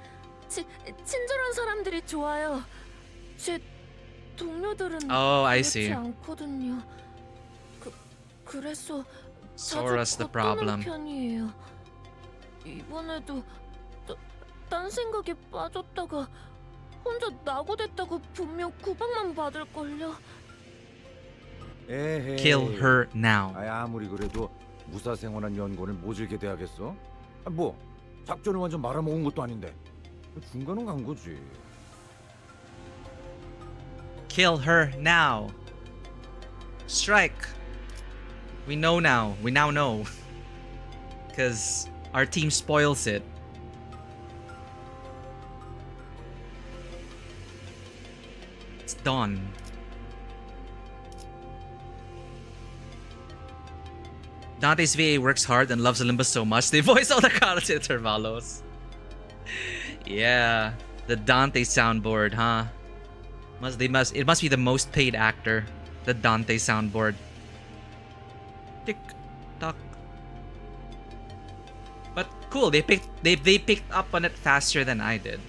친절한 사람들이 좋아요. 제 동료들은 Oh, I 그렇지 see. 않거든요. 그래서 Sora's the problem. 편이에요. 이번에도 딴 생각에 빠졌다가 혼자 낙오됐다고 분명 구박만 받을걸요. 에헤이. Kill her now. 아무리 그래도 무사생활한 연구원을 모질게 돼야겠어? 뭐 작전을 완전 말아먹은 것도 아닌데 중간은 간 거지. Kill her now. Strike. We know now. We now know. Because our team spoils it. It's Dawn. Dante's VA works hard and loves Limbus so much they voice all the Carlos Intervalos. Yeah, the Dante soundboard, huh? It must be the most paid actor. The Dante soundboard. Tick tock. But cool, they picked up on it faster than I did.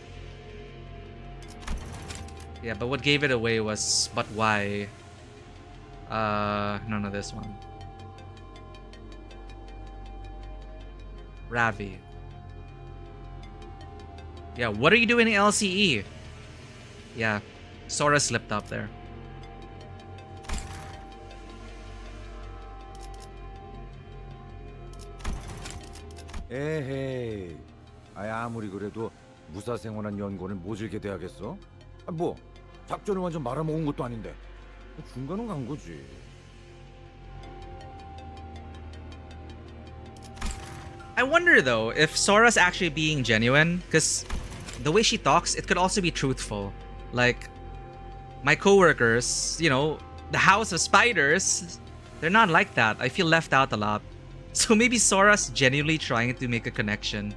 Yeah, but what gave it away was but why? None of this one. Ravi. Yeah, what are you doing in LCE? Yeah, Sora slipped up there. 에헤이. 아무리 그래도 무사생활한 연구원을 모질게 돼야겠어? 뭐 작전을 완전 말아먹은 것도 아닌데 중간은 간 거지. I wonder though if Sora's actually being genuine, because the way she talks, it could also be truthful. Like my coworkers, you know, the House of Spiders, they're not like that. I feel left out a lot. So maybe Sora's genuinely trying to make a connection.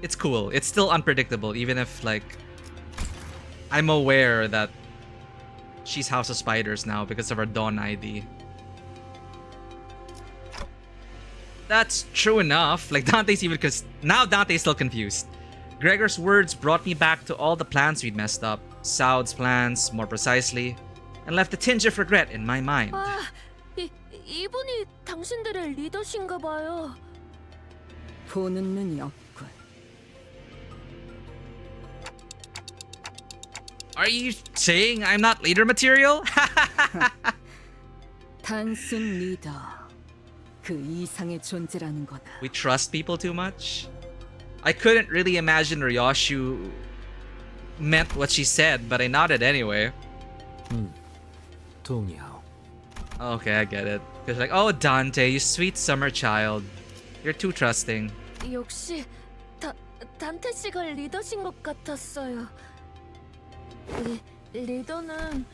It's cool. It's still unpredictable, even if like I'm aware that she's House of Spiders now because of her Dawn ID. That's true enough. Like Dante's even because now Dante's still confused. Gregor's words brought me back to all the plans we'd messed up. Saud's plans, more precisely, and left a tinge of regret in my mind. 이분이 당신들의 리더신가 봐요. 보는 눈이 없군. Are you saying I'm not leader material? 단순 리더. 그 이상의 존재라는 거다. We trust people too much? I couldn't really imagine Ryoshu meant what she said, but I nodded anyway. 동의하오. Okay, I get it. Because like, oh Dante, you sweet summer child. You're too trusting. 역시 단테 씨가 리더신 것 같았어요. 리더는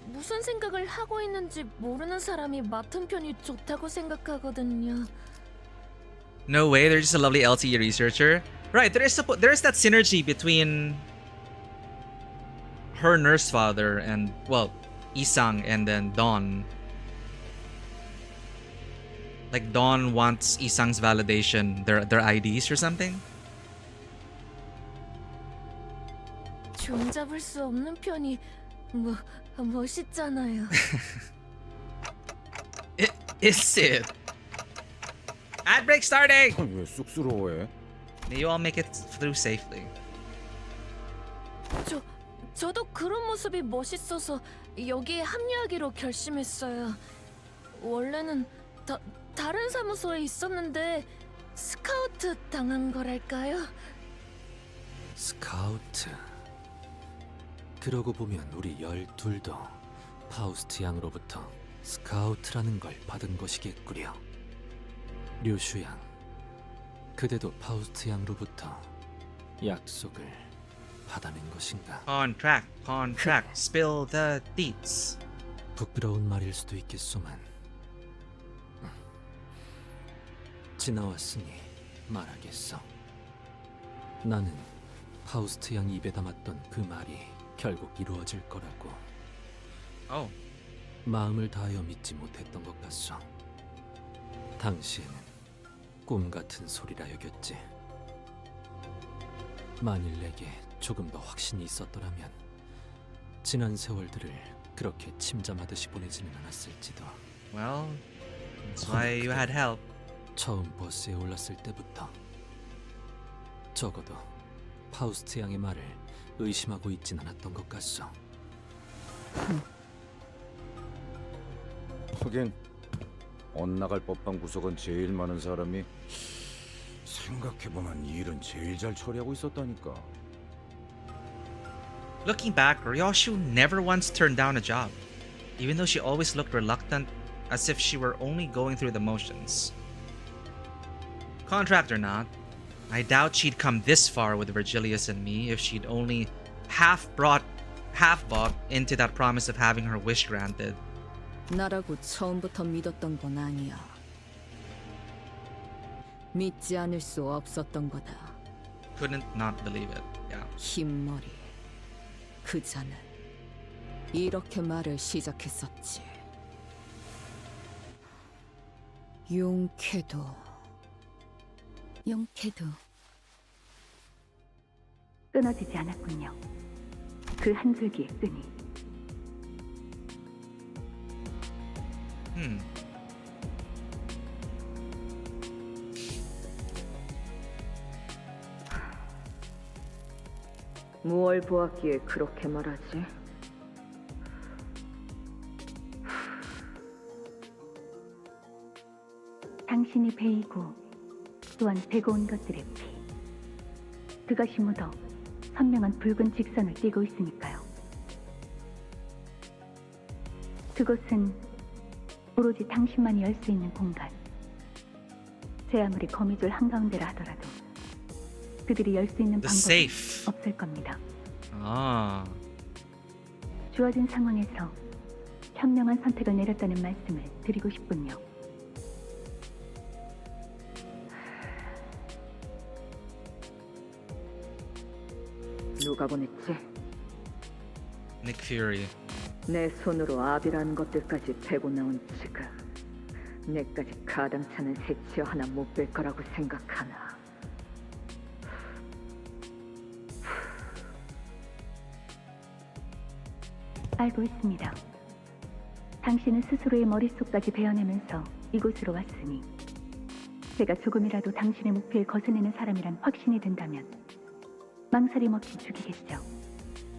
무슨 생각을 하고 있는지 모르는 사람이 맡은 편이 좋다고 생각하거든요. No way, they're just a lovely LTE researcher. Right, there is that synergy between her nurse father and, well, Isang and then Dawn. Like Dawn wants Isang's validation, their IDs or something. 종잡을 수 없는 편이 멋있잖아요. Is it? Ad break starting. 왜 쑥스러워해? May you all make it through safely. 저도 그런 모습이 멋있어서 여기에 합류하기로 결심했어요. 원래는 다른 사무소에 있었는데 스카우트 당한 거랄까요? 스카우트. 그러고 보면 우리 12도 파우스트 양으로부터 스카우트라는 걸 받은 것이겠구려. 류슈 양, 그대도 파우스트 양으로부터 약속을 받아낸 것인가? Contract, spill the deets. 부끄러운 말일 수도 있겠소만 지나왔으니 말하겠어. 나는 파우스트 양 입에 담았던 그 말이 결국 이루어질 거라고. 마음을 다하여 믿지 못했던 것 같소. 당시에는 꿈 같은 소리라 여겼지. 만일 내게 조금 더 확신이 있었더라면 지난 세월들을 그렇게 침잠하듯이 보내지는 않았을지도. Well, That's why you had help. 처음 버스에 올랐을 때부터 적어도 파우스트 양의 말을 의심하고 있진 않았던 것 같소. 하긴 엇나갈 법한 구석은 제일 많은 사람이 생각해보면 일은 제일 잘 처리하고 있었다니까. Looking back, Ryoshu never once turned down a job, even though she always looked reluctant, as if she were only going through the motions. Contract or not, I doubt she'd come this far with Virgilius and me if she'd only half bought into that promise of having her wish granted. 나라고 처음부터 믿었던 건 아니야. 믿지 않을 수 없었던 거다. Couldn't not believe it. Yeah. 흰머리. 그자는 이렇게 말을 시작했었지. 용케도 끊어지지 않았군요. 그 한 줄기의 끈이. 무얼 보았기에 그렇게 말하지? 당신이 베이고 또한 베고 온 것들의 피. 그것이 묻어 선명한 붉은 직선을 띠고 있으니까요. 그곳은 오로지 당신만이 열 수 있는 공간. 제 아무리 거미줄 한가운데라 하더라도 그들이 열 수 있는 방법이 없을 겁니다. 주어진 상황에서 현명한 선택을 내렸다는 말씀을 드리고 싶군요. 누가 보냈지? Nick Fury. 내 손으로 아비라는 것들까지 베고 나온 지금 내까지 가당찮은 해치어 하나 못 뺄 거라고 생각하나? 알고 있습니다. 당신은 스스로의 머릿속까지 베어내면서 이곳으로 왔으니 제가 조금이라도 당신의 목표에 거스내는 사람이란 확신이 든다면 망설임 없이 죽이겠죠.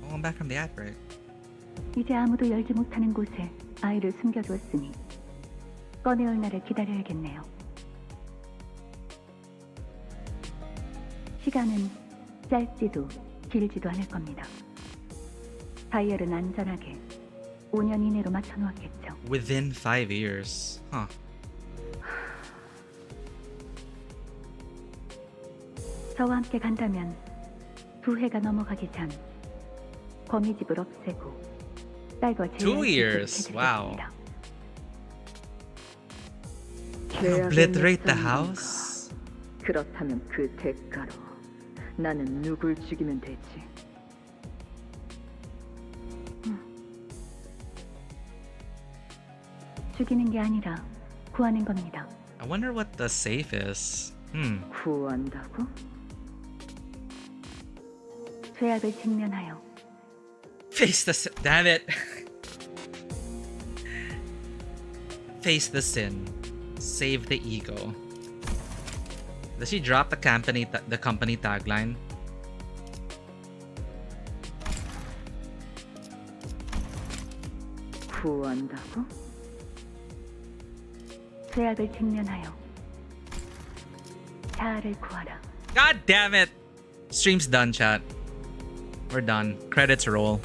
Going back from the ad break. 이제 아무도 열지 못하는 곳에 아이를 숨겨두었으니 꺼내올 날을 기다려야겠네요. 시간은 짧지도 길지도 않을 겁니다. 다이얼은 안전하게 5년 이내로 맞춰놓았겠죠. Within 5 years. Huh. 저와 함께 간다면 2해가 넘어가기 전 거미집을 없애고 딸과 2 years. Wow. Obliterate the house? 그렇다면 그 대가로 나는 누굴 죽이면 되지? 죽이는 게 아니라 구하는 겁니다. I wonder what the safe is. 구한다고? 죄악을 직면하여 Face the sin. Damn it. Face the sin. Save the ego. Does she drop the company tagline? 구한다고? 죄악을 직면하여 자아를 구하라. God damn it. Stream's done, chat. We're done. Credits roll.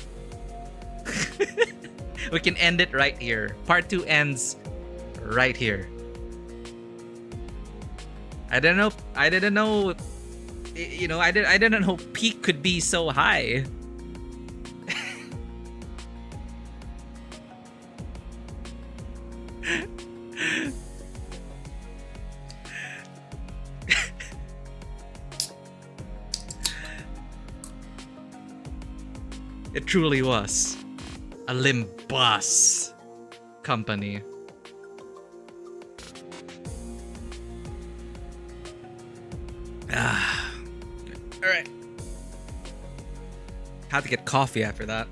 We can end it right here. Part 2 ends right here. I didn't know you know, I didn't know peak could be so high. It truly was a Limbus company. All right. Had to get coffee after that.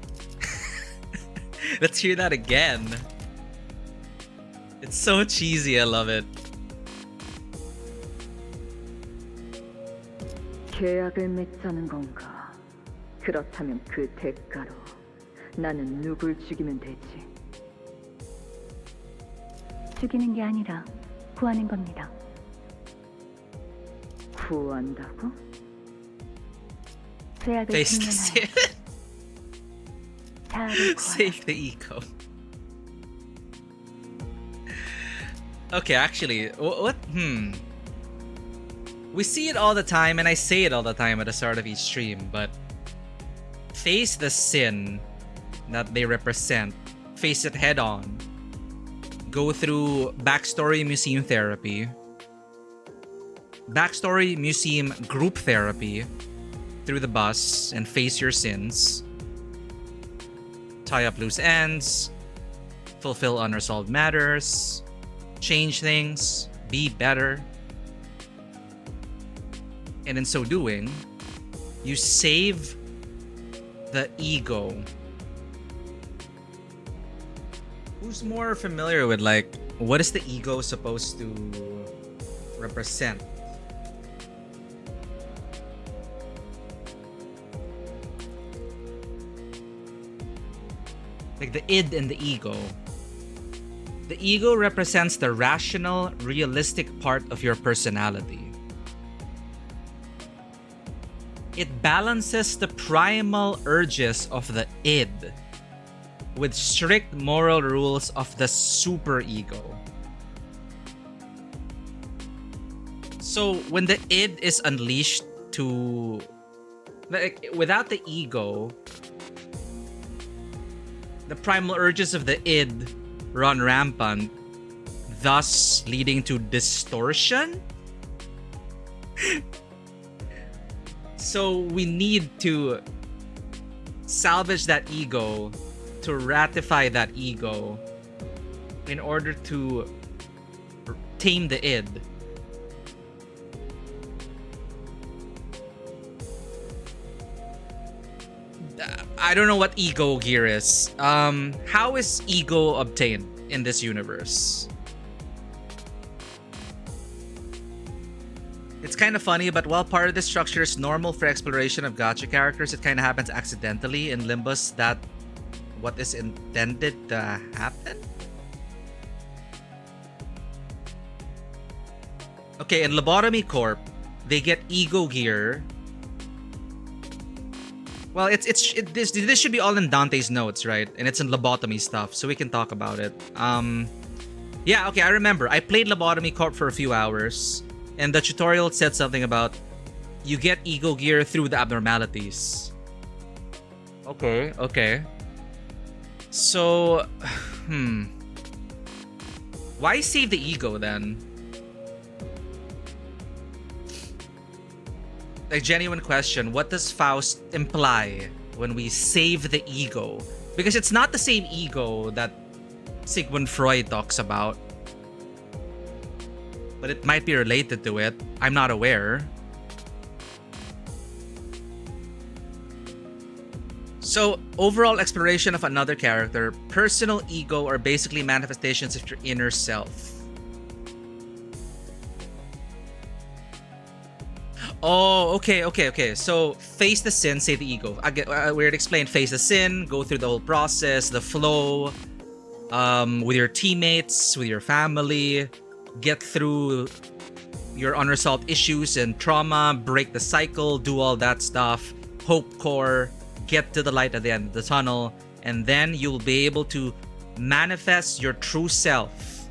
Let's hear that again. It's so cheesy. I love it. 계약을 맺자는 건가? 그렇다면 그 대가로 나는 누굴 죽이면 되지? 죽이는 게 아니라 구하는 겁니다. 구한다고? 죄악을 Face the 직면하여 sin. 자아를 구하라. Save the ego. Okay, actually, what? We see it all the time, and I say it all the time at the start of each stream, but face the sin that they represent. Face it head on. Go through backstory museum therapy. Backstory museum group therapy through the bus and face your sins. Tie up loose ends. Fulfill unresolved matters. Change things. Be better. And in so doing, you save the ego. Who's more familiar with, like, what is the ego supposed to represent? Like the id and the ego. The ego represents the rational, realistic part of your personality. It balances the primal urges of the id with strict moral rules of the superego. So when the id is unleashed to, like, without the ego, the primal urges of the id run rampant, thus leading to distortion. So we need to salvage that ego, to ratify that ego, in order to tame the id. I don't know what ego gear is. How is ego obtained in this universe? It's kind of funny, but while part of the structure is normal for exploration of gacha characters, it kind of happens accidentally in Limbus. That what is intended to happen? Okay, in Lobotomy Corp, they get ego gear. Well, this should be all in Dante's notes, right? And it's in lobotomy stuff, so we can talk about it. Yeah, okay, I remember. I played Lobotomy Corp for a few hours, and the tutorial said something about you get ego gear through the abnormalities. Okay. So, why save the ego then? Like, genuine question, what does Faust imply when we save the ego? Because it's not the same ego that Sigmund Freud talks about. But it might be related to it. I'm not aware. So, overall exploration of another character, personal ego are basically manifestations of your inner self. Oh, okay. So, face the sin, save the ego. We already explained face the sin, go through the whole process, the flow, with your teammates, with your family, get through your unresolved issues and trauma, break the cycle, do all that stuff, hope core, get to the light at the end of the tunnel, and then you'll be able to manifest your true self.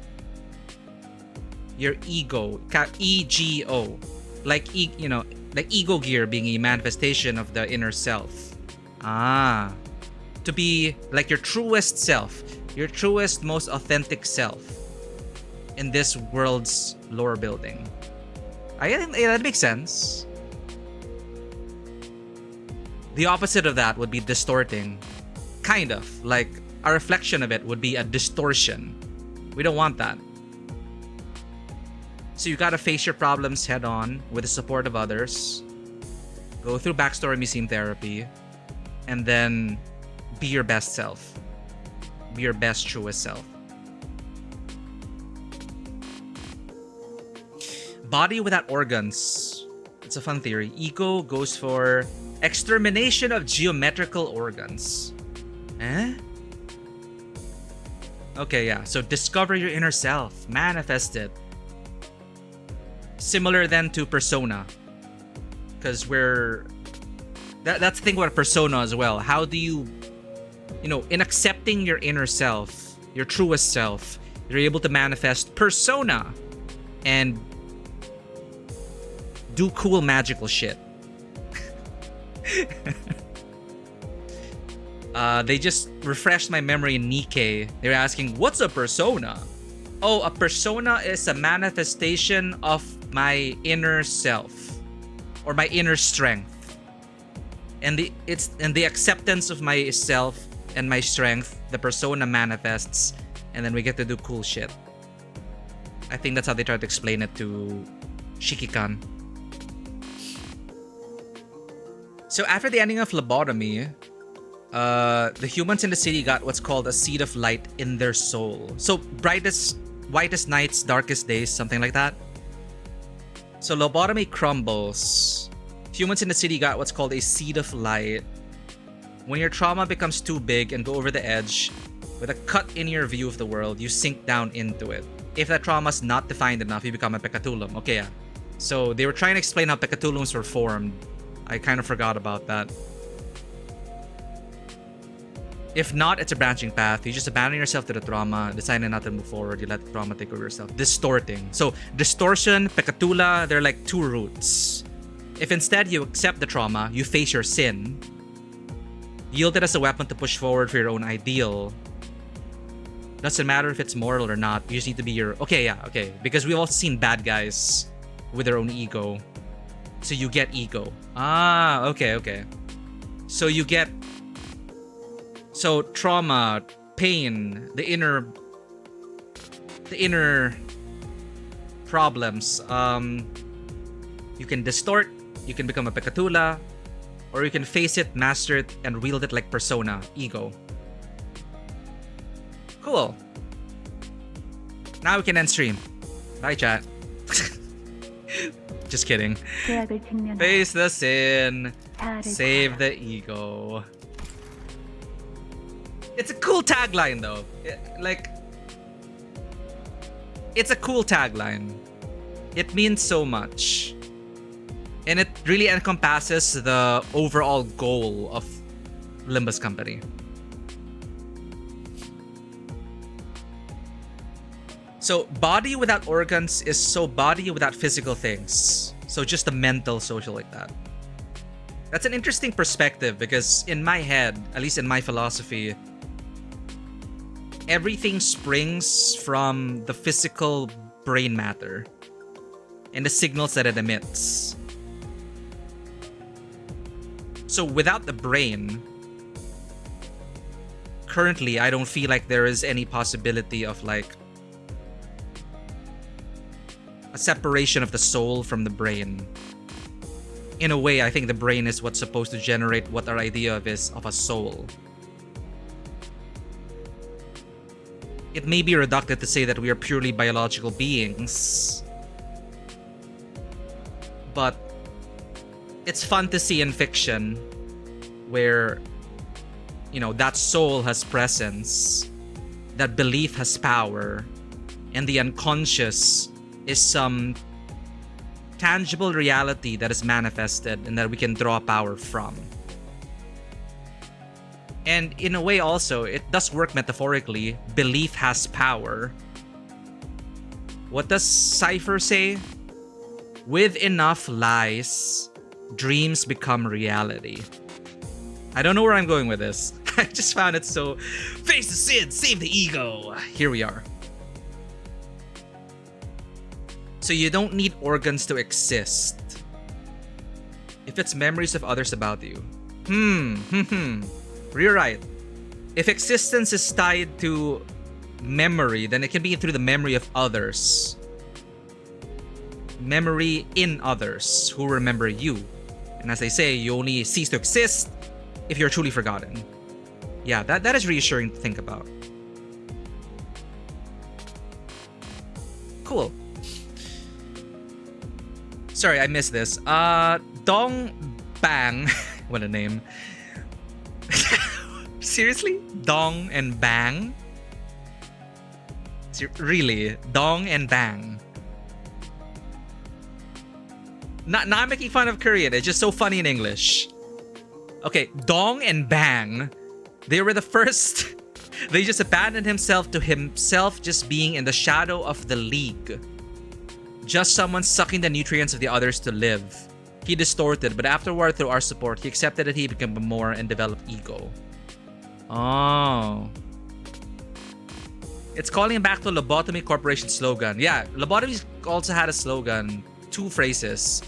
Your ego, ego. Like ego gear being a manifestation of the inner self. To be like your truest self, your truest, most authentic self in this world's lore building. That makes sense. The opposite of that would be distorting. Kind of. Like, a reflection of it would be a distortion. We don't want that. So you gotta face your problems head on with the support of others. Go through backstory museum therapy. And then be your best self. Be your best, truest self. Body without organs. It's a fun theory. Ego goes for extermination of geometrical organs. Eh? Okay, yeah. So discover your inner self. Manifest it. Similar then to persona. Because that's the thing about persona as well. How do you, in accepting your inner self, your truest self, you're able to manifest persona and do cool magical shit. They just refreshed my memory in Nikkei. They were asking, what's a persona? Oh, a persona is a manifestation of my inner self or my inner strength. And the acceptance of myself and my strength, the persona manifests, and then we get to do cool shit. I think that's how they tried to explain it to Shikikan. So after the ending of lobotomy, the humans in the city got what's called a seed of light in their soul. So whitest nights, darkest days, something like that. So lobotomy crumbles. Humans in the city got what's called a seed of light. When your trauma becomes too big and go over the edge, with a cut in your view of the world, you sink down into it. If that trauma's not defined enough, you become a Pekatulum. Okay, yeah. So they were trying to explain how Pekatulums were formed. I kind of forgot about that. If not, it's a branching path. You just abandon yourself to the trauma, deciding not to move forward. You let the trauma take over yourself. Distorting. So distortion, Pekatula, they're like two roots. If instead you accept the trauma, you face your sin, yield it as a weapon to push forward for your own ideal. Doesn't matter if it's moral or not. You just need to be your... Okay, yeah, okay. Because we've all seen bad guys with their own ego. So you get ego. Ah, okay. So you get... So trauma, pain, the inner problems. You can distort, you can become a Pekatula, or you can face it, master it, and wield it like persona, ego. Cool. Now we can end stream. Bye, chat. Just kidding. Face the sin. Save the ego. It's a cool tagline, though. It's a cool tagline. It means so much. And it really encompasses the overall goal of Limbus Company. So body without organs is so body without physical things. So just a mental social like that. That's an interesting perspective because in my head, at least in my philosophy, everything springs from the physical brain matter and the signals that it emits. So without the brain, currently I don't feel like there is any possibility of like a separation of the soul from the brain. In a way, I think the brain is what's supposed to generate what our idea of is of a soul. It may be reductive to say that we are purely biological beings, but it's fun to see in fiction where, that soul has presence, that belief has power, and the unconscious is some tangible reality that is manifested and that we can draw power from. And in a way also, it does work metaphorically. Belief has power. What does Cypher say? With enough lies, dreams become reality. I don't know where I'm going with this. I just found it so... Face the sin, save the ego. Here we are. So you don't need organs to exist. If it's memories of others about you. You're right. If existence is tied to memory, then it can be through the memory of others. Memory in others who remember you. And as they say, you only cease to exist if you're truly forgotten. Yeah, that is reassuring to think about. Cool. Sorry, I missed this. Dong Bang. What a name. Seriously? Dong and Bang? Really? Dong and Bang? Not making fun of Korean. It's just so funny in English. Okay, Dong and Bang. They were the first. They just abandoned himself to himself just being in the shadow of the league. Just someone sucking the nutrients of the others to live. He distorted, but afterward, through our support, he accepted that he became more and developed ego. Oh. It's calling back to Lobotomy Corporation slogan. Yeah, Lobotomy also had a slogan. 2 phrases.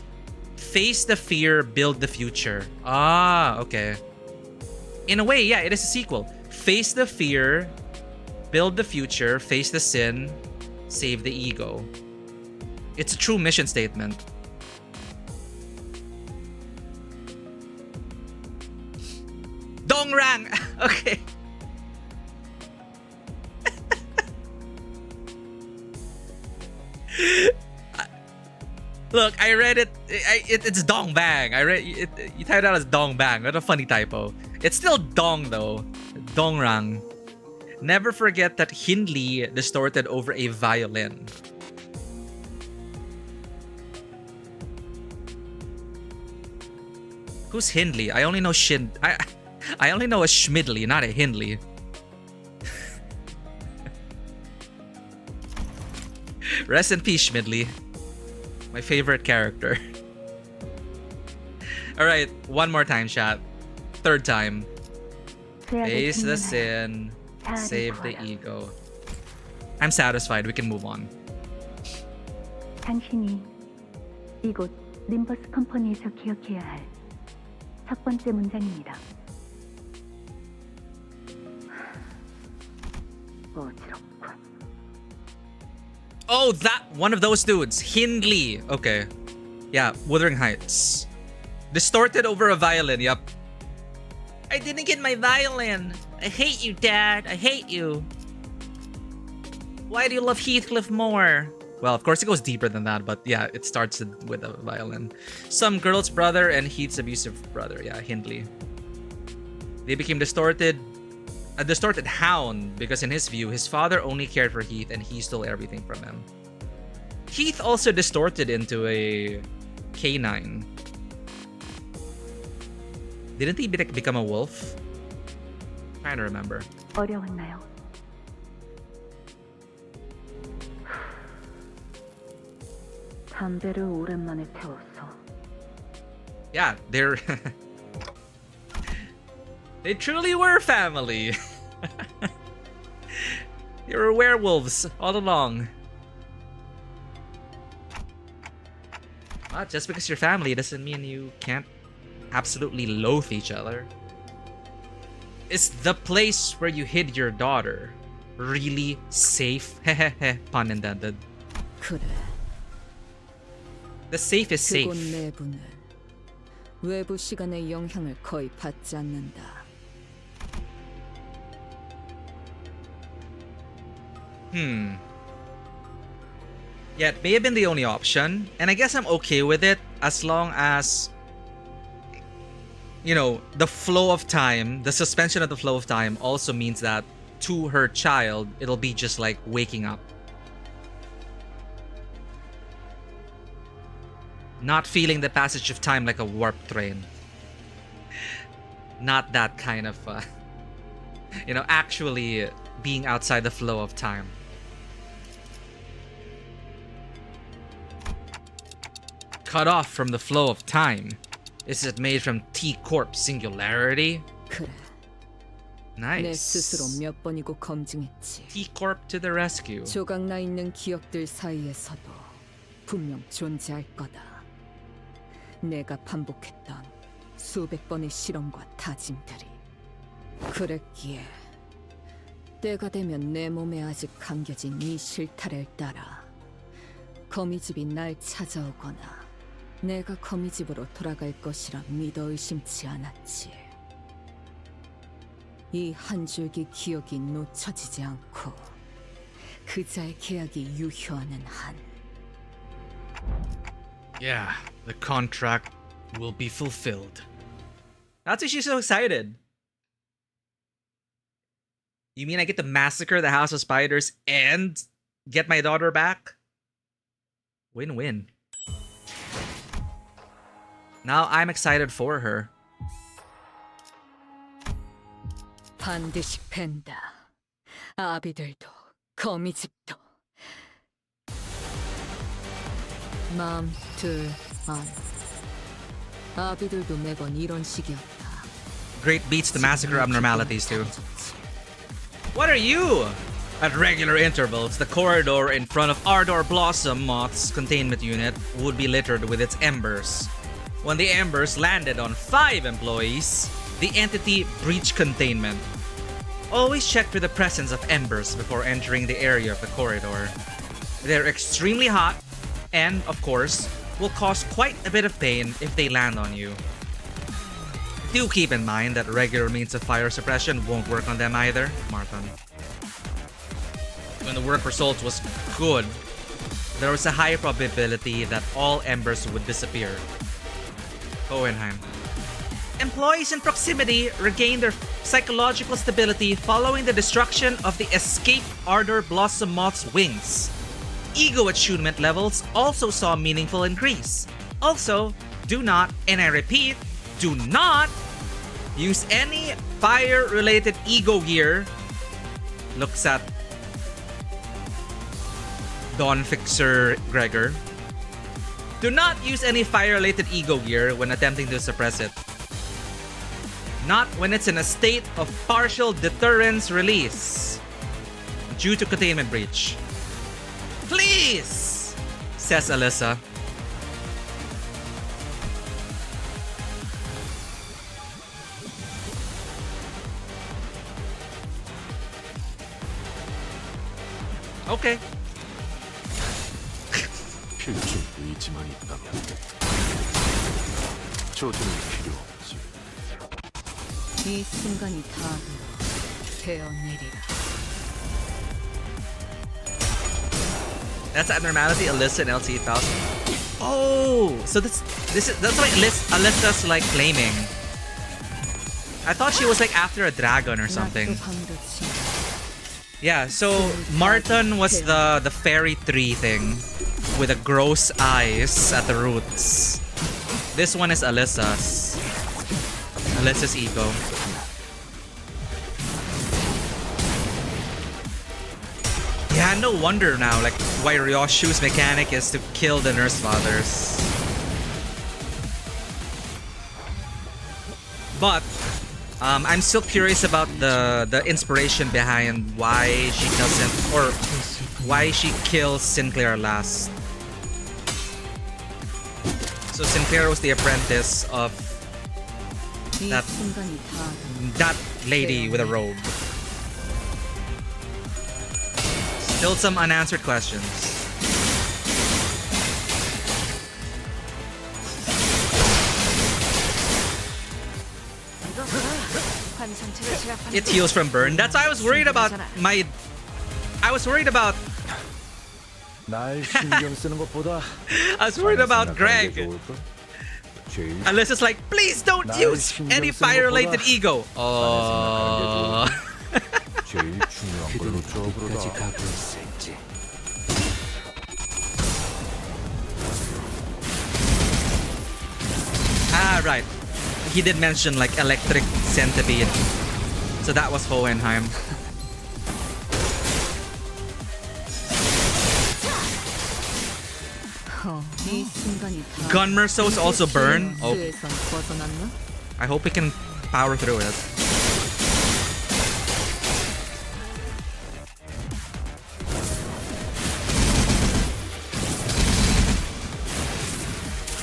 Face the fear, build the future. Ah, okay. In a way, yeah, it is a sequel. Face the fear, build the future, face the sin, save the ego. It's a true mission statement. Dongrang! Okay. Look, I read it. It's Dong Bang. I read it. You typed it out as Dong Bang. What a funny typo. It's still Dong though. Dongrang. Never forget that Hindley distorted over a violin. Who's Hindley? I only know I only know a Schmidley, not a Hindley. Rest in peace, Schmidley. My favorite character. Alright, one more time, chat. Third time. Face the sin, save the ego. I'm satisfied. We can move on. 당신이 이곳 림버스 컴퍼니에서 기억해야 할 첫 번째 문장입니다. 어지럽군. Oh, that one of those dudes. Hindley. Okay. Yeah, Wuthering Heights. Distorted over a violin. Yep. I didn't get my violin. I hate you, Dad. I hate you. Why do you love Heathcliff more? Well, of course it goes deeper than that, but yeah, it starts with a violin. Some girl's brother and Heath's abusive brother. Yeah, Hindley. They became a distorted hound because in his view, his father only cared for Heath and he stole everything from him. Heath also distorted into a canine. Didn't he become a wolf? I'm trying to remember. 어려웠나요? 담배를 오랜만에 태웠어. Yeah, they're they truly were family. They were werewolves all along. Well, just because you're family doesn't mean you can't absolutely loathe each other. Is the place where you hid your daughter really safe? Pun intended. 그래. The safe is safe. 그곳 내부는 외부 시간의 영향을 거의 받지 않는다. Yeah, it may have been the only option, and I guess I'm okay with it as long as, you know, the flow of time, the suspension of the flow of time also means that to her child, it'll be just like waking up. Not feeling the passage of time like a warp train. Not that kind of, you know, actually being outside the flow of time. Cut off from the flow of time. Is it made from T-Corp singularity? 그래. 내 Nice. 스스로 몇 번이고 검증했지. T-Corp to the rescue. 조각나 있는 기억들 사이에서도 분명 존재할 거다. 내가 반복했던 수백 번의 실험과 다짐들이. 그랬기에 때가 되면 내 몸에 아직 감겨진 이 실타래를 따라 거미집이 날 찾아오거나 내가 거미집으로 돌아갈 것이라 믿어 의심치 않았지. 이 한 줄기 기억이 놓쳐지지 않고 그자의 계약이 유효하는 한 Yeah, the contract will be fulfilled. That's why she's so excited. You mean I get to massacre the House of Spiders and get my daughter back? Win-win. Now I'm excited for her. 반드시 팬다. 아비들도 거미집도. 마음 둘 안. 아비들도 매번 이런 식이었다. Great beats the massacre abnormalities too. What are you? At regular intervals, the corridor in front of Ardor Blossom Moth's containment unit would be littered with its embers. When the embers landed on 5 employees, the entity breached containment. Always check for the presence of embers before entering the area of the corridor. They're extremely hot and, of course, will cause quite a bit of pain if they land on you. Do keep in mind that regular means of fire suppression won't work on them either, Martin. When the work result was good, there was a high probability that all embers would disappear. Hohenheim. Employees in proximity regain their psychological stability following the destruction of the escaped Ardor Blossom Moth's wings. Ego attunement levels also saw a meaningful increase. Also, do not, and I repeat, do not use any fire-related ego gear. Looks at Dawn Fixer Gregor. Do not use any fire-related ego gear when attempting to suppress it. Not when it's in a state of partial deterrence release due to containment breach. Please, says Alyssa. Okay. 필중 의지만 있다면 조준은 필요 없지. 이 순간이 다 되어내리라. That's abnormality, Alyssa and LT 1000. Oh, so that's like Alyssa's like claiming. I thought she was like after a dragon or something. Yeah, so Martin was the fairy tree thing with the gross eyes at the roots. This one is Alyssa's ego. Yeah, no wonder now, like, why Ryoshu's mechanic is to kill the Nurse Fathers. But I'm still curious about the inspiration behind why she doesn't, or why she kills Sinclair last. So Sinclair was the apprentice of that lady with a robe. Still some unanswered questions. It heals from burn. That's why I was worried about my... I was worried about... I was worried about Greg. Alyssa's like, please don't use any fire-related ego. Oh. Ah, right. He did mention like electric centipede. So that was Hohenheim. Gunmersos also burn. Oh. I hope we can power through it.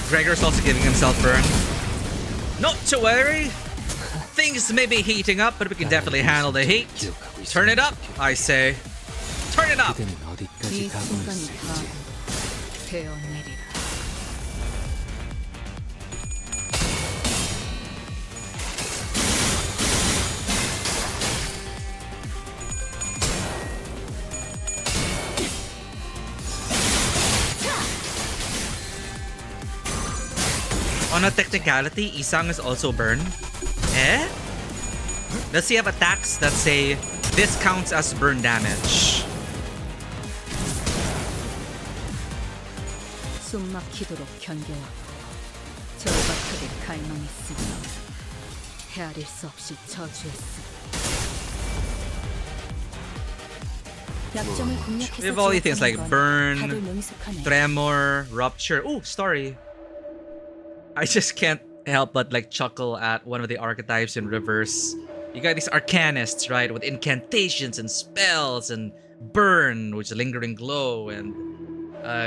Gregor's also giving himself burn. Not to worry. Things may be heating up, but we can definitely handle the heat. Turn it up, I say. Turn it up! On a technicality, Isang is also burned. Eh? Does he have attacks that say this counts as burn damage? 숨막히도록 견뎌왔고 절박하게 갈망했으며 헤아릴 수 없이 저주했으며 약점을 공략해서 We have all these things like burn, 다들 능숙하네. tremor, rupture. Ooh, story. I just can't help but like chuckle at one of the archetypes in reverse. You got these arcanists, right, with incantations and spells and burn, which is a lingering glow, and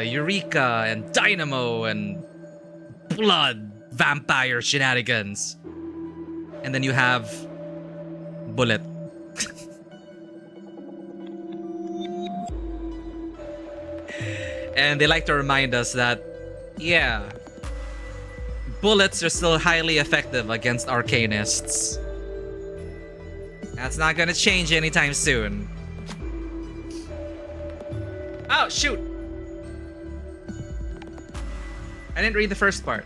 Eureka and Dynamo and blood vampire shenanigans. And then you have Bullet. And they like to remind us that, yeah, bullets are still highly effective against arcanists. That's not gonna change anytime soon. Oh, shoot! I didn't read the first part.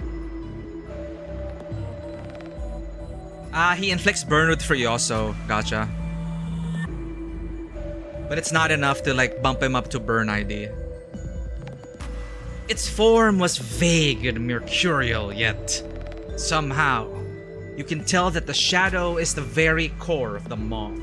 He inflicts burn with Furioso. Gotcha. But it's not enough to like bump him up to burn ID. Its form was vague and mercurial, yet somehow you can tell that the shadow is the very core of the moth.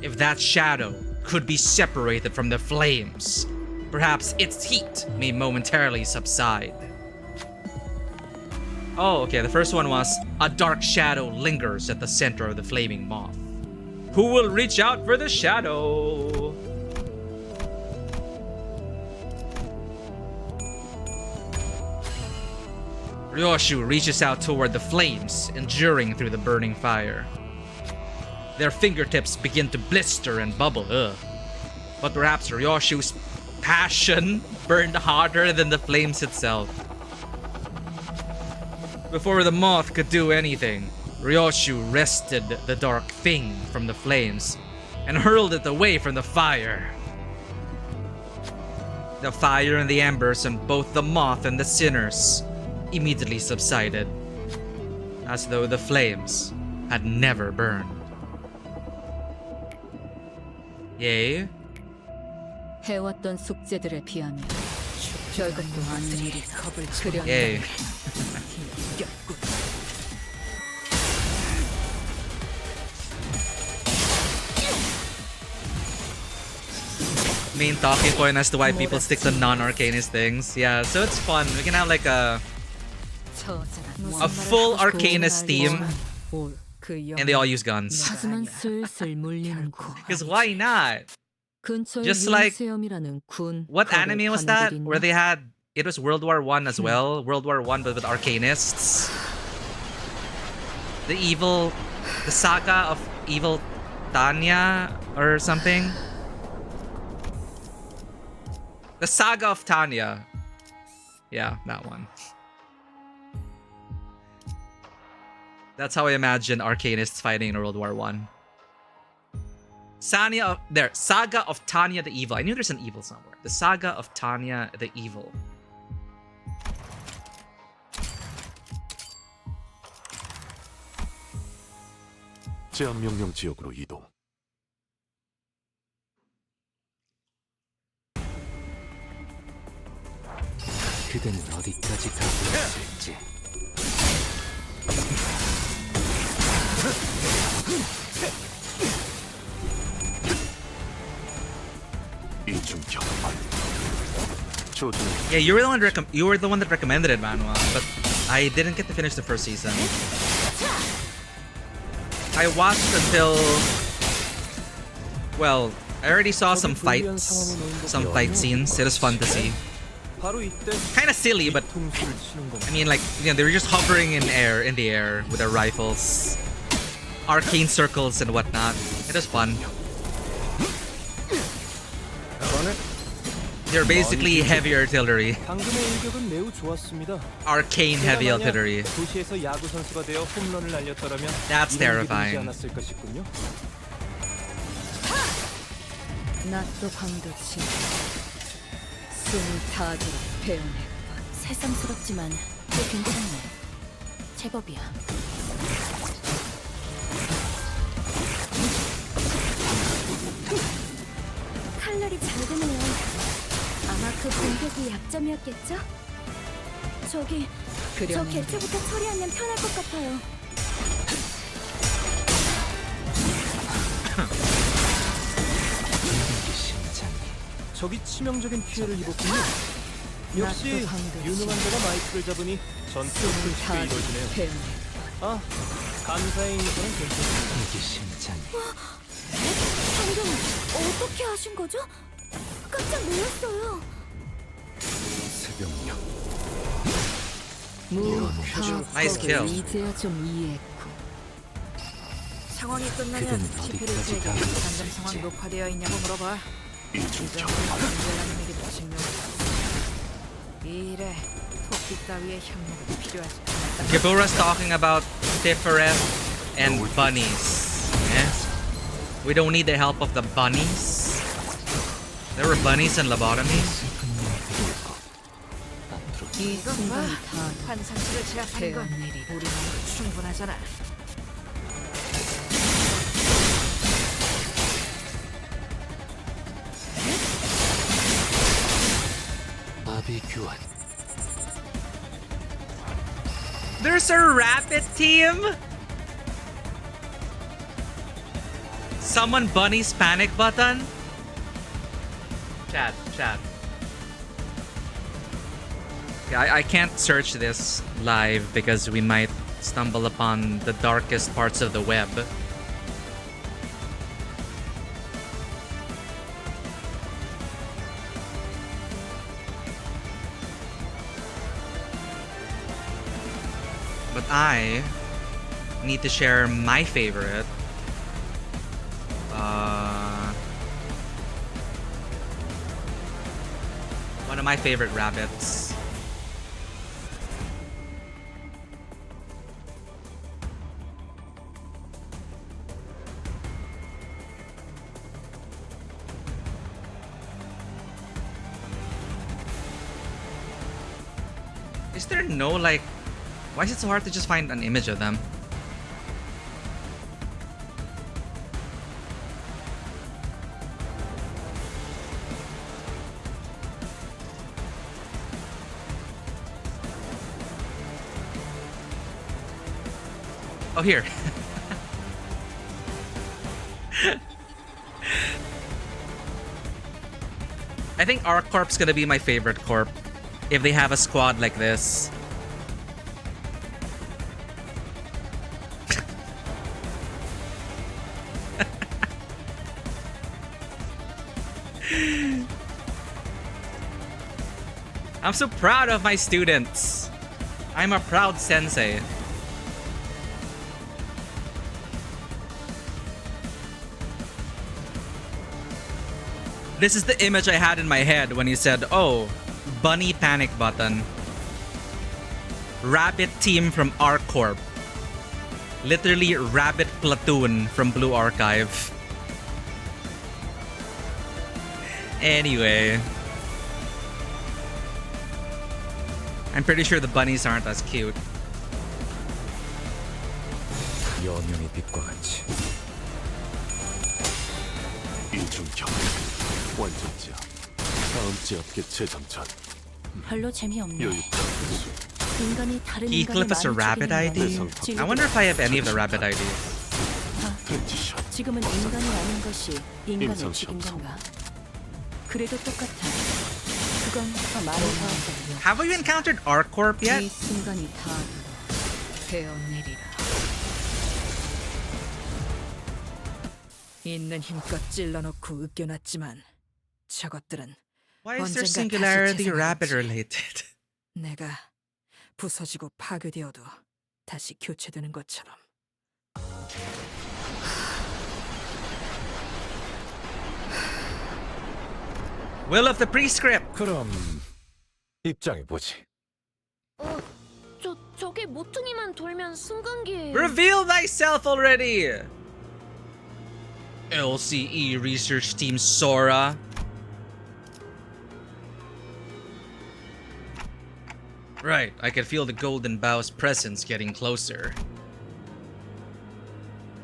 If that shadow could be separated from the flames, perhaps its heat may momentarily subside. Oh, okay, the first one was a dark shadow lingers at the center of the flaming moth. Who will reach out for the shadow? Ryoshu reaches out toward the flames, enduring through the burning fire. Their fingertips begin to blister and bubble. Ugh. But perhaps Ryoshu's passion burned hotter than the flames itself. Before the moth could do anything, Ryoshu wrested the dark thing from the flames and hurled it away from the fire. The fire and the embers on both the moth and the sinners immediately subsided, as though the flames had never burned. Yea. 해왔던 숙제들에 비하면 별것도 아닌 일이 그려낸 Yay. Main talking point as to why people stick to non-arcanist things. Yeah, so it's fun. We can have like a full arcanist team, and they all use guns. 하지만 슬슬 물리는군. Because why not? Just like what anime was that? Where they had it was World War I as well. World War I but with arcanists. The saga of evil Tanya or something. The saga of Tanya. Yeah, that one. That's how I imagine arcanists fighting in World War I. Saga of Tanya the Evil. I knew there's an evil somewhere. The Saga of Tanya the Evil. 제한 명령 지역으로 이동. 그대는 어디까지 가고 있을지. Yeah, you were the one that recommended it, Manuel, but I didn't get to finish the first season. I watched until, well, I already saw some fights, some fight scenes. It was fun to see. Kind of silly, but I mean, like, you know, they were just hovering in the air with their rifles, arcane circles and whatnot. It was fun. They're basically heavy artillery. Arcane heavy artillery. That's terrifying. 낮도 밤도 치 숨을 다하도록 배워냈건 새삼스럽지만 꽤 괜찮네. 제법이야. 칼날이 잘 드네요. 아마 그 공격이 약점이었겠죠? 저 개체부터 처리하면 편할 것 같아요. 적이 치명적인 피해를 입었군요. 역시 유능한 자가 마이크를 잡으니 전투가 쉽게 이루어지네요. 아, 감사의 인사는 괜찮습니다. 방금 어떻게 하신 거죠? 깜짝 놀랐어요. 새벽녘. Nice kill. 이제야 좀 이해했고. 상황이 끝나면 TP를 제게 방금 상황 녹화되어 있냐고 물어봐. 이래 토끼 따위의 향목은 필요하지 않다. Kibura's talking about Tiferet and bunnies. Yeah? We don't need the help of the bunnies. There were bunnies and lobotomies. 이건 봐. 환상치를 제압하는 건 우리만으로 충분하잖아. There's a rabbit team? Someone bunny's panic button? Chat. Yeah, I can't search this live because we might stumble upon the darkest parts of the web. But I need to share my favorite. One of my favorite rabbits. Is there no like... Why is it so hard to just find an image of them? Oh, here. I think our corp's gonna be my favorite corp if they have a squad like this. I'm so proud of my students. I'm a proud sensei. This is the image I had in my head when you said, oh, bunny panic button. Rabbit team from our corp. Literally rabbit platoon from Blue Archive. Anyway. I'm pretty sure the bunnies aren't as cute. 여명의 빛과 같이. 이중경 완전지야. 다음 지역계 재정전. 별로 재미없네. 여유다. 인간이 다른 He 인간을 clip us a rabbit ID? I wonder if I have any of the rabbit IDs. 지금은 인간이라는 것이 인간을 죽인 건가? 그래도 똑같아. 그건 더 많이 더하거든요. Have you encountered our corp yet? 이 순간이 다 베어내리라. 있는 힘껏 찔러놓고 으깨놨지만 저것들은 Why is there 언젠가 singularity 다시 rabbit 재생하겠지. related? 내가 부서지고 파괴되어도 다시 교체되는 것처럼. Will of the Prescript. 그럼 입장해 보지. 저게 모퉁이만 돌면 순간기예요. Reveal thyself already! LCE Research Team Sora. Right, I can feel the golden bow's presence getting closer.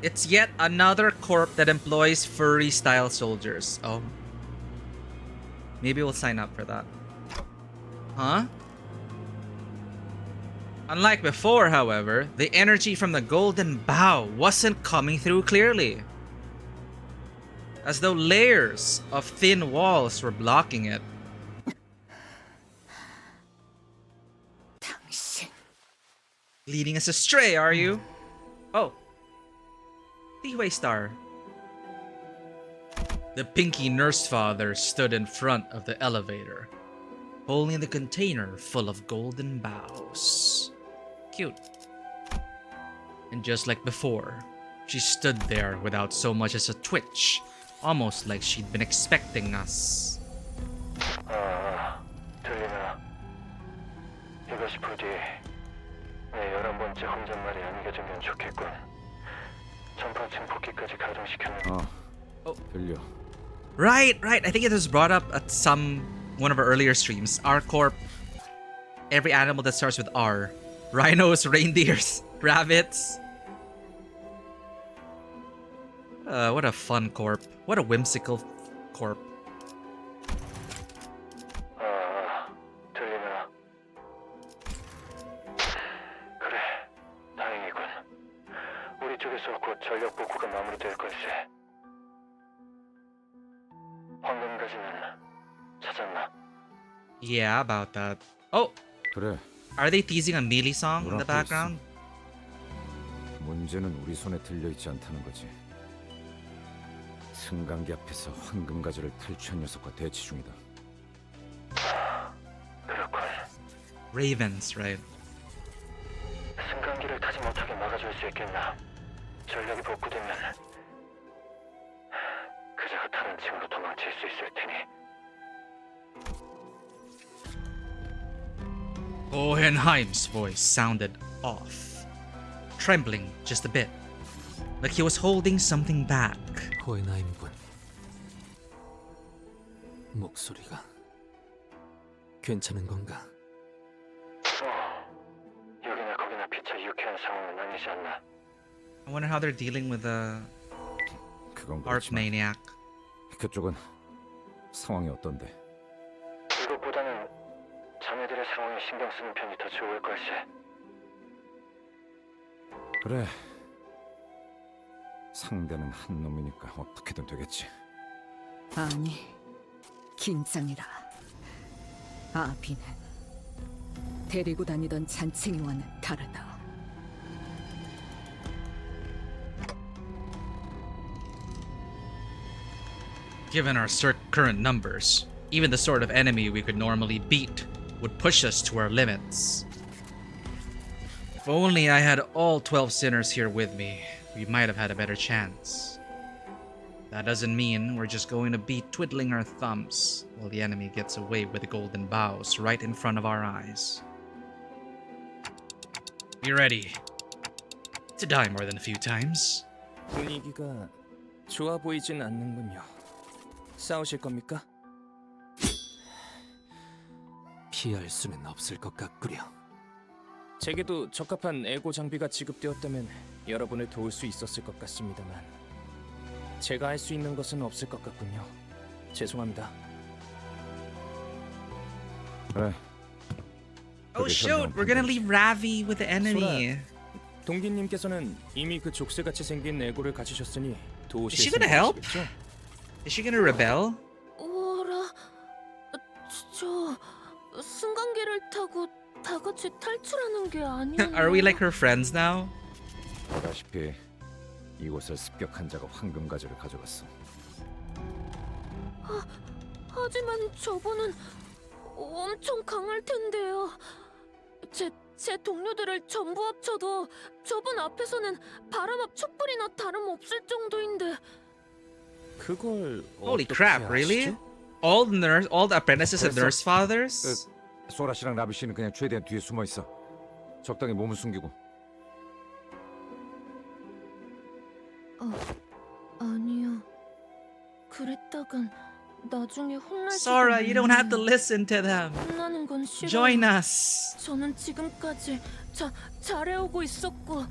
It's yet another corp that employs furry-style soldiers. Oh. Maybe we'll sign up for that. Huh? Unlike before, however, the energy from the golden bow wasn't coming through clearly. As though layers of thin walls were blocking it. Leading us astray, are you? Oh. Three-way star. The pinky nurse father stood in front of the elevator, holding the container full of golden bows. Cute. And just like before, she stood there without so much as a twitch, almost like she'd been expecting us. 들리나? 이것이 부디 내 11번째 혼잣말이 아니게 되면 좋겠군. 전파층 복귀까지 가동시켰는데. 들려. Right. I think it was brought up at one of our earlier streams. R Corp. Every animal that starts with R. Rhinos, reindeers, rabbits. What a fun corp. What a whimsical corp. 들리나? 그래, 다행이군. 우리 쪽에서 곧 전력 복구가 마무리될 걸세. 황금가지는 찾았나? Yeah, about that. Oh! 그래. Are they teasing a Melee song in the background? 문제는 우리 손에 들려 있지 않다는 거지. 승강기 앞에서 황금가지를 탈취한 녀석과 대치 중이다. 그렇군. Ravens, right? 승강기를 타지 못하게 막아줄 수 있겠나? 전력이 복구되면 그자가 다른 층으로 도망칠 수 있을 테니. Hohenheim's voice sounded off, trembling just a bit, like he was holding something back. 호헨하임군. 목소리가 괜찮은 건가? 여기나 거기나 피차 유쾌한 상황은 아니지 않나? I wonder how they're dealing with the art maniac. 그쪽은 상황이 어떤데? 이것보다는 자네들의 상황에 신경 쓰는 편이 더 좋을 걸세. 그래. 상대는 한 놈이니까 어떻게든 되겠지. 아니, 긴장이라. 아비는 데리고 다니던 잔챙이와는 다르다. Given our current numbers, even the sort of enemy we could normally beat would push us to our limits. If only I had all 12 sinners here with me, we might have had a better chance. That doesn't mean we're just going to be twiddling our thumbs while the enemy gets away with the golden bows right in front of our eyes. Be ready to die more than a few times. 분위기가 좋아 보이진 않는군요. 싸우실 겁니까? 피할 수는 없을 것 같구려. 제게도 적합한 에고 장비가 지급되었다면 여러분을 도울 수 있었을 것 같습니다만 제가 할 수 있는 것은 없을 것 같군요. 죄송합니다. 그래. Oh shoot, we're gonna leave Ravi with the enemy. 동기님께서는 이미 그 족쇄같이 생긴 에고를 가지셨으니 도우실 Is she gonna help? Is she gonna rebel? 오라, 저 승강기를 타고 다 같이 탈출하는 게 아니야. Are we like her friends now? 보다시피 이곳을 습격한 자가 황금가지를 가져갔어. 하지만 저분은 엄청 강할 텐데요. 제 동료들을 전부 합쳐도 저분 앞에서는 바람 앞 촛불이나 다름없을 정도인데. 그걸 Holy crap, really? All the apprentices and nurse fathers? 소라 씨랑 라비 씨는 그냥 최대한 뒤에 숨어 있어. 적당히 몸을 숨기고. 아니요. 그랬다간 나중에 혼날지도 Sora, you don't have to 몰라. listen to them. 혼나는 건 싫어요. Join us. 저는 지금까지 잘해오고 있었고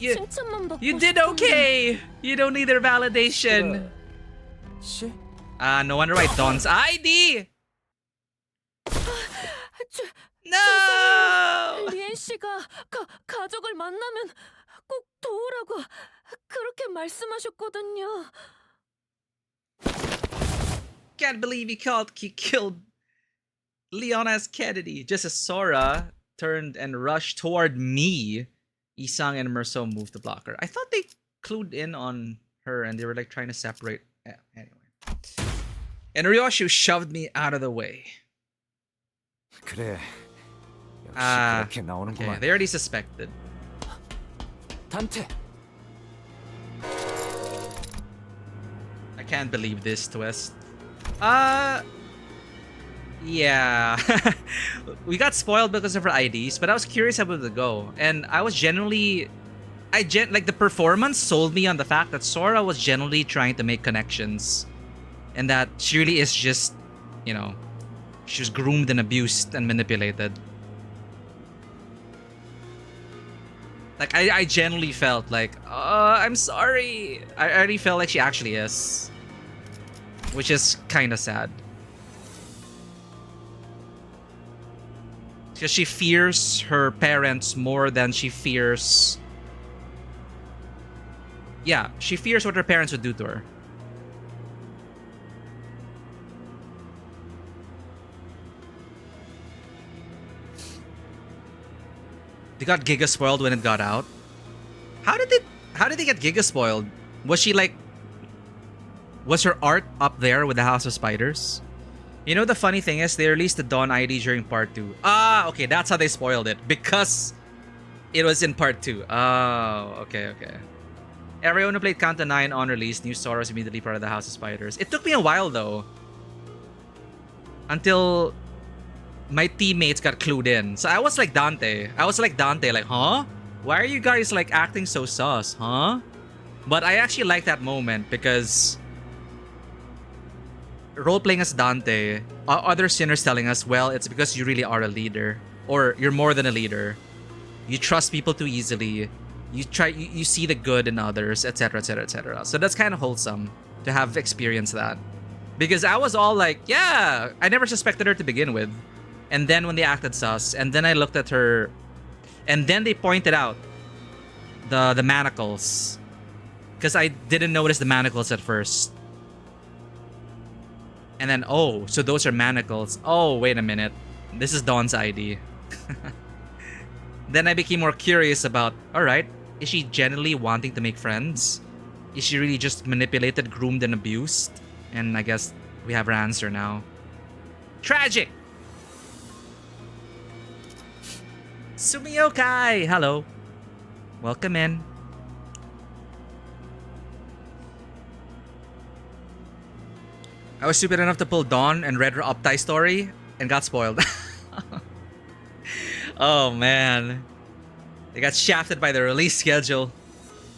You- 칭찬만 받고 You did 싶은데. okay. You don't need their validation. 씨? No wonder why Don's ID. No. 리엔 씨가 가족을 만나면 꼭 도우라고 그렇게 말씀하셨거든요. Can't believe he killed Leon S. Kennedy just as Sora turned and rushed toward me. Isang and Merso moved to block her. I thought they clued in on her and they were like trying to separate. Anyway. And Ryoshu shoved me out of the way. 그래. 역시 Ah, 그렇게 okay, 나오는구만. they already suspected. 단테. I can't believe this twist. Yeah. We got spoiled because of her IDs, but I was curious how it would go. And I was genuinely... like, the performance sold me on the fact that Sora was genuinely trying to make connections. And that she really is just, you know, she was groomed and abused and manipulated. Like, I genuinely felt like, I'm sorry. I already felt like she actually is. Which is kind of sad. Because she fears her parents more than she fears... Yeah, she fears what her parents would do to her. They got Giga spoiled when it got out. How did they get Giga spoiled? Was she like... Was her art up there with the House of Spiders? You know, the funny thing is, they released the Dawn ID during part 2. Ah, okay, that's how they spoiled it. Because it was in part 2. Oh, okay. Everyone who played Canto 9 on release knew Sora was immediately part of the House of Spiders. It took me a while, though. Until my teammates got clued in. So I was like Dante. Like, huh? Why are you guys, like, acting so sus, huh? But I actually like that moment because... role-playing as Dante, other sinners telling us, well, it's because you really are a leader. Or you're more than a leader. You trust people too easily. You see the good in others, etc, etc, etc. So that's kind of wholesome to have experienced that. Because I was all like, yeah, I never suspected her to begin with. And then when they acted sus, and then I looked at her, and then they pointed out the manacles. Because I didn't notice the manacles at first. And then, oh, so those are manacles. Oh, wait a minute. This is Dawn's ID. Then I became more curious about, alright, is she genuinely wanting to make friends? Is she really just manipulated, groomed, and abused? And I guess we have our answer now. Tragic! Sumiokai! Hello. Welcome in. I was stupid enough to pull Dawn and read her Optai story and got spoiled. Oh man. They got shafted by the release schedule.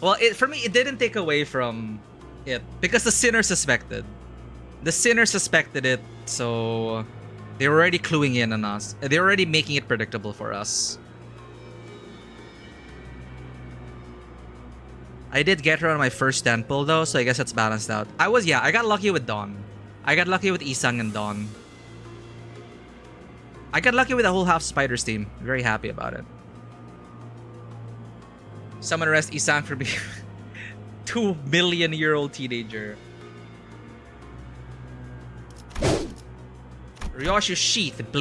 Well, for me, it didn't take away from it because the sinner suspected. The sinner suspected it, so they were already cluing in on us. They were already making it predictable for us. I did get her on my first temple though, so I guess that's balanced out. I got lucky with Dawn. I got lucky with Isang and Dawn. I got lucky with the whole Half Spiders team. Very happy about it. Someone arrest Isang for being 2 million-year-old teenager. Ryoshu's sheathed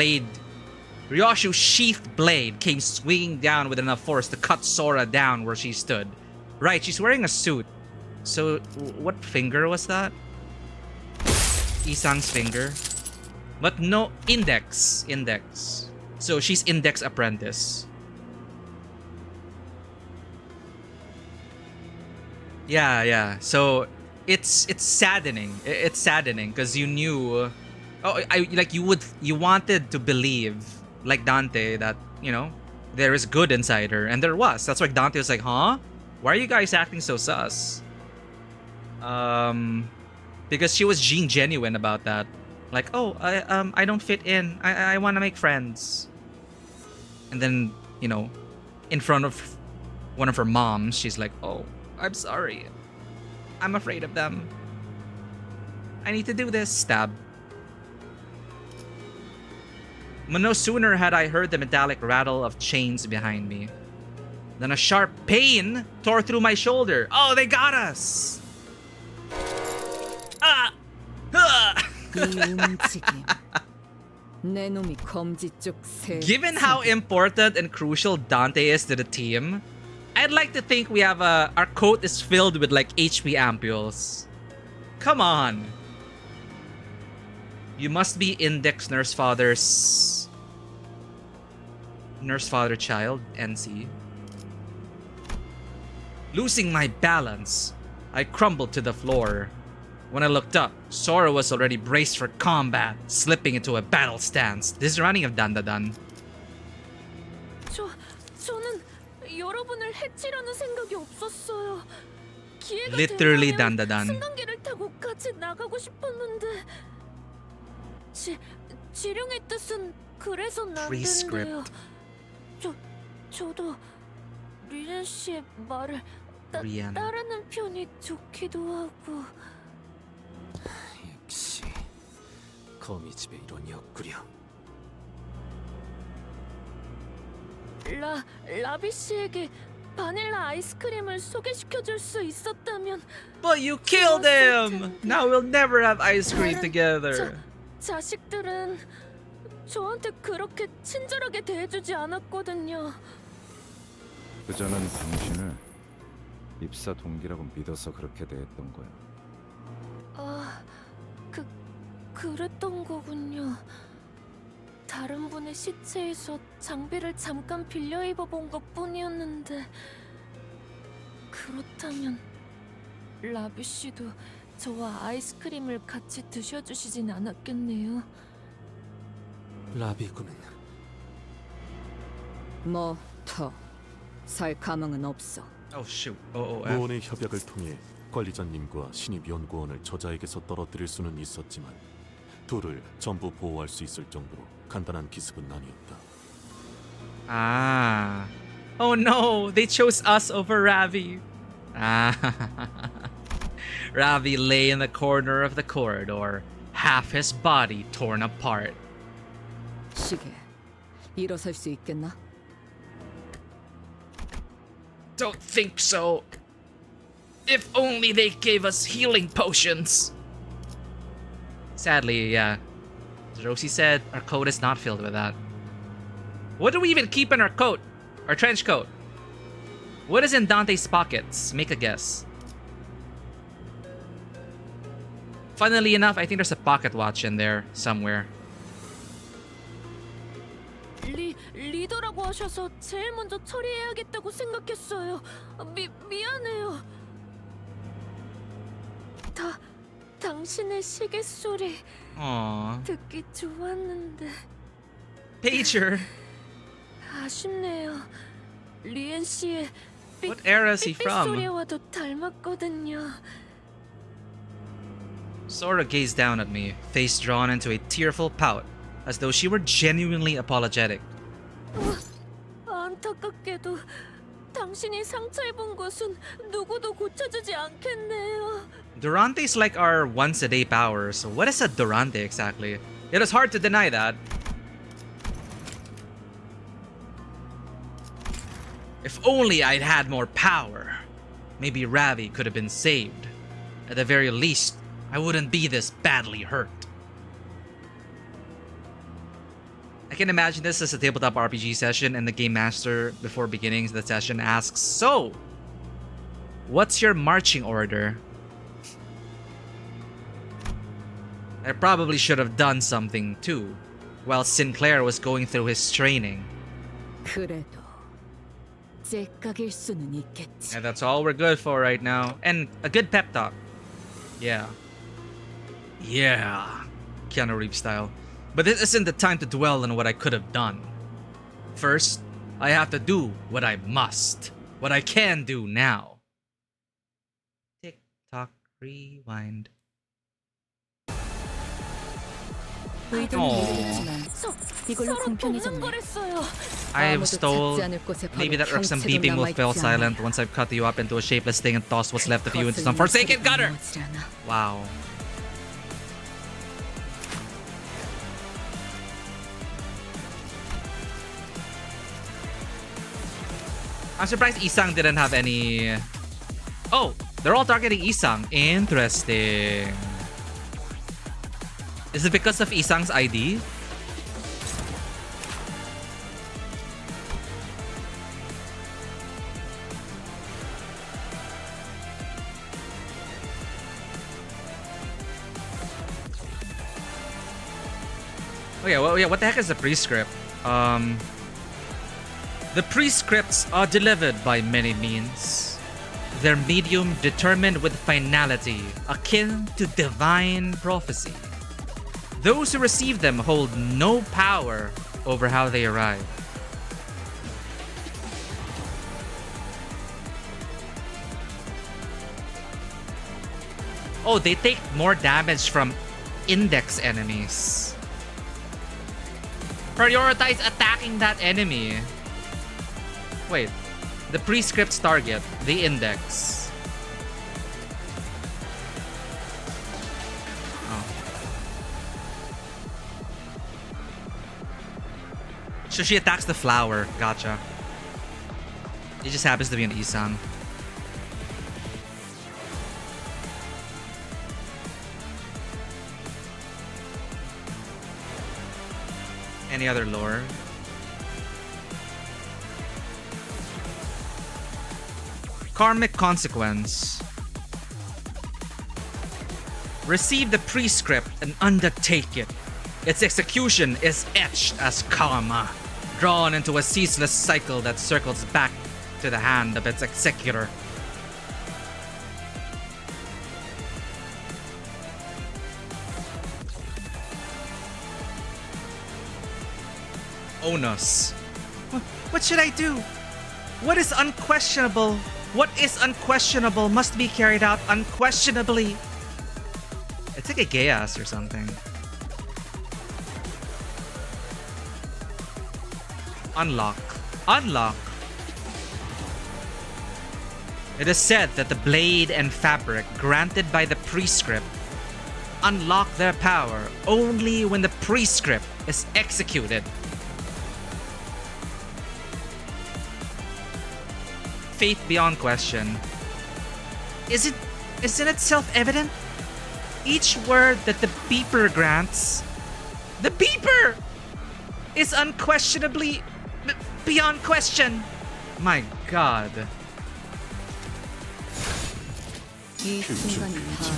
blade came swinging down with enough force to cut Sora down where she stood. Right, she's wearing a suit. So, what finger was that? Isang's finger. But no, index. So she's index apprentice. Yeah. So it's saddening. It's saddening because you knew. Oh, you wanted to believe, like Dante, that there is good inside her, and there was. That's why Dante was like, huh? Why are you guys acting so sus? Because she was genuine about that. Like, oh, I don't fit in. I want to make friends. And then, you know, in front of one of her moms, she's like, oh, I'm sorry. I'm afraid of them. I need to do this. Stab. But no sooner had I heard the metallic rattle of chains behind me than a sharp pain tore through my shoulder. Oh, they got us! Ah! Given how important and crucial Dante is to the team, I'd like to think we have our coat is filled with like HP ampules. Come on. You must be Index Nurse Father Child, NC. Losing my balance, I crumbled to the floor. When I looked up, Sora was already braced for combat, slipping into a battle stance. This is running of Dandadan. 저는 여러분을 해치려는 생각이 없었어요. 기회가 Literally 된다면 Dandadan. 승강기를 타고 같이 나가고 싶었는데 지룡의 뜻은 그래서 난데요. 저도 리엔 씨의 말을 따르는 편이 좋기도 하고. 역시 거미집의 이론이었구려. 라비 씨에게 바닐라 아이스크림을 소개시켜줄 수 있었다면. But you killed him! Now we'll never have ice cream together. 자식들은 저한테 그렇게 친절하게 대해주지 않았거든요. 그자는 당신을 입사 동기라고 믿어서 그렇게 대했던 거야. 그랬던 거군요. 다른 분의 시체에서 장비를 잠깐 빌려 입어본 것뿐이었는데 그렇다면 라비 씨도 저와 아이스크림을 같이 드셔주시진 않았겠네요. 라비군은 뭐 더 살 가망은 없어. Oh shoot. 무언의 협약을 통해 관리자님과 신입 연구원을 저자에게서 떨어뜨릴 수는 있었지만 둘을 전부 보호할 수 있을 정도로 간단한 기습은 아니었다. Ah. Oh no, they chose us over Ravi. Ah. Ravi lay in the corner of the corridor, half his body torn apart. 시계, 일어설 수 있겠나? Don't think so. If only they gave us healing potions. Sadly, yeah. As Rosie said, our coat is not filled with that. What do we even keep in our coat? Our trench coat? What is in Dante's pockets? Make a guess. Funnily enough, I think there's a pocket watch in there somewhere. 리더라고 하셔서 제일 먼저 처리해야겠다고 생각했어요. 미안해요. 당신의 시계 소리 듣기 좋았는데. Pager. 아쉽네요. 리엔 씨의 What era is he from? 소리와도 닮았거든요. Sora gazed down at me, face drawn into a tearful pout, as though she were genuinely apologetic. 안타깝게도 당신이 상처 입은 것은 누구도 고쳐주지 않겠네요. Durante's like our once-a-day power, so what is a Durante exactly? It is hard to deny that. If only I'd had more power. Maybe Ravi could have been saved. At the very least, I wouldn't be this badly hurt. I can imagine this as a tabletop RPG session, and the game master, before beginning the session, asks, "So, what's your marching order?" I probably should have done something too, while Sinclair was going through his training. 그래도 째깍일 수는 있겠지. And that's all we're good for right now. And a good pep talk. Yeah. Yeah. Keanu Reeves style. But this isn't the time to dwell on what I could have done. First, I have to do what I must. What I can do now. Tick tock, rewind. 의도는 모르겠지만 이걸로 공평해졌네. I was told maybe that irksome beeping will fall silent once I've cut you up into a shapeless thing and tossed what's left of you into some forsaken gutter. Wow. I'm surprised Isang didn't have any... Oh, they're all targeting Isang. Interesting. Is it because of Isang's ID? Oh yeah, well, yeah, what the heck is the prescript? The prescripts are delivered by many means. Their medium determined with finality, akin to divine prophecy. Those who receive them hold no power over how they arrive. Oh, they take more damage from index enemies. Prioritize attacking that enemy. Wait, the prescript's target, the index. Oh. So she attacks the flower. Gotcha. It just happens to be an Isang. Any other lore? Karmic consequence. Receive the prescript and undertake it. Its execution is etched as karma, drawn into a ceaseless cycle that circles back to the hand of its executor. Onus. What should I do? What is unquestionable? What is unquestionable must be carried out unquestionably. It's like a gay-ass or something. Unlock. Unlock. It is said that the blade and fabric granted by the prescript unlock their power only when the prescript is executed. Faith beyond question. Isn't it self-evident? Each word that the beeper grants, the beeper is unquestionably beyond question. My God. 이 순간이 다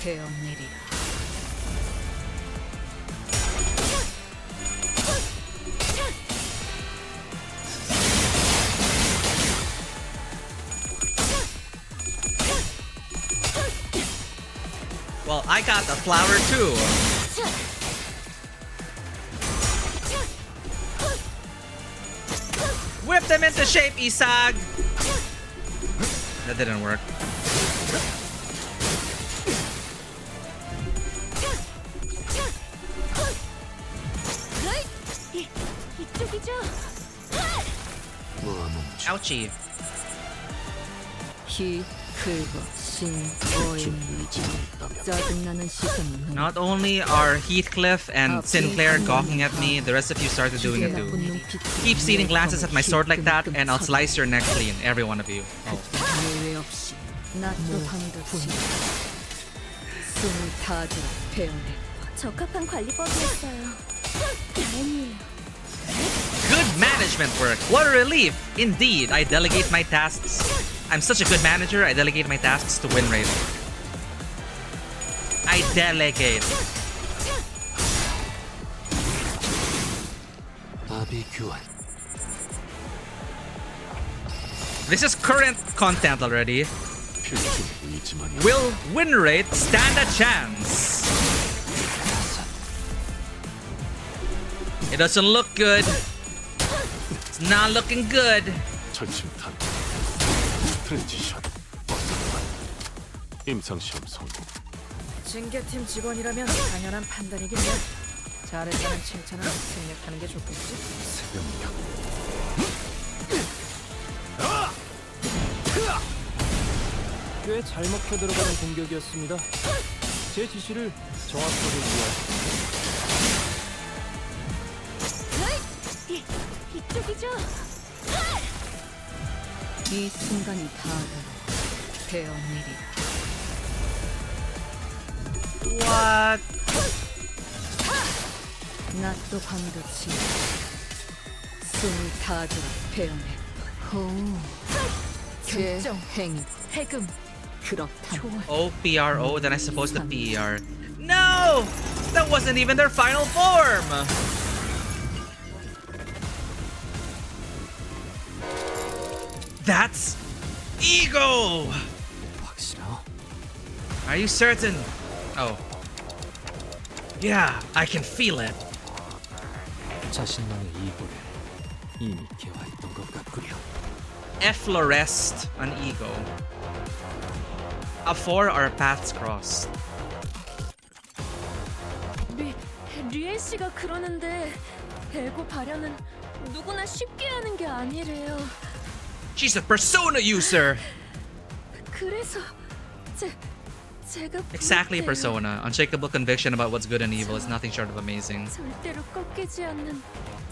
되어내리라. Well, I got the flower too. Whip them into shape, Isag. That didn't work. Ouchie. Not only are Heathcliff and Sinclair gawking at me, the rest of you started doing it too. Keep stealing glances at my sword like that, and I'll slice your neck clean, every one of you. Oh. Good management work. What a relief. Indeed, I delegate my tasks. I'm such a good manager, I delegate my tasks to win rate. I delegate. This is current content already. Will win rate stand a chance? It doesn't look good. It's not looking good. 트랜지션. 임상시험 성공. 징계팀 직원이라면 당연한 판단이겠네. 잘했다는 칭찬은 생략하는 게 좋겠지. 꽤 잘 먹혀 들어가는 공격이었습니다. 제 지시를 정확하게 이해하십시오. 이쪽이죠. 이 순간이 다하도록 되어내리라. What? 낮도 밤도 치 숨이 닿도록 베어내. 결정 행위 해금. 그렇다면 OPRO, then I suppose the PER. No! That wasn't even their final form! That's ego! Are you certain? Oh. Yeah, I can feel it. 자신만의 이고를 이미 개화했던 것 같구려. Efflorest an ego. Afore our paths crossed. 류엘 씨가 그러는데 에고 발현은 누구나 쉽게 하는 게 아니래요. She's a persona user! 그래서 제가 Exactly persona. Unshakable conviction about what's good and evil is nothing short of amazing. 절대로 꺾이지 않는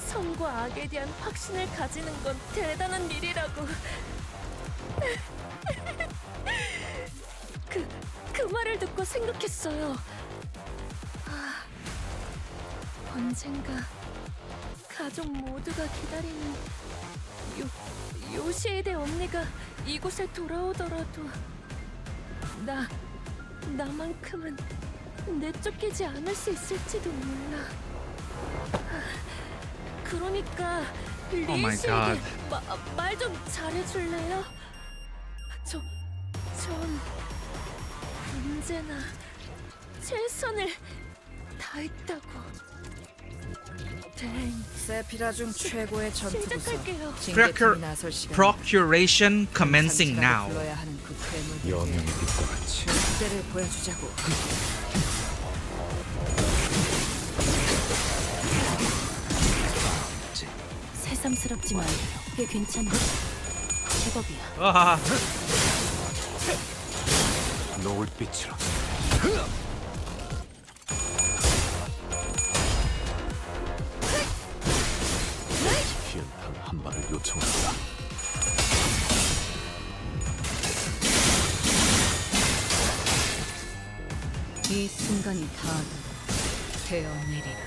선과 악에 대한 확신을 가지는 건 대단한 일이라고. 그 말을 듣고 생각했어요. 언젠가 가족 모두가 기다리는 요시에데 언니가 이곳에 돌아오더라도 나만큼은 내쫓기지 않을 수 있을지도 몰라. 그러니까 리에 씨에게 말 좀 잘해줄래요? 전 언제나 최선을 다했다고. 세피라 중 최고의 전투부서 시작할게요. 징계팀이 나설 시간. Procuration commencing now. 불러야 하는 그 괴물들에게 여명의 빛과 같이 때를 보여주자고. 새삼스럽지만 꽤 괜찮아. 제법이야. 아. 노을빛으로 피은 단한 발을 요청한다. 이 순간이 다하도록 되어내리라.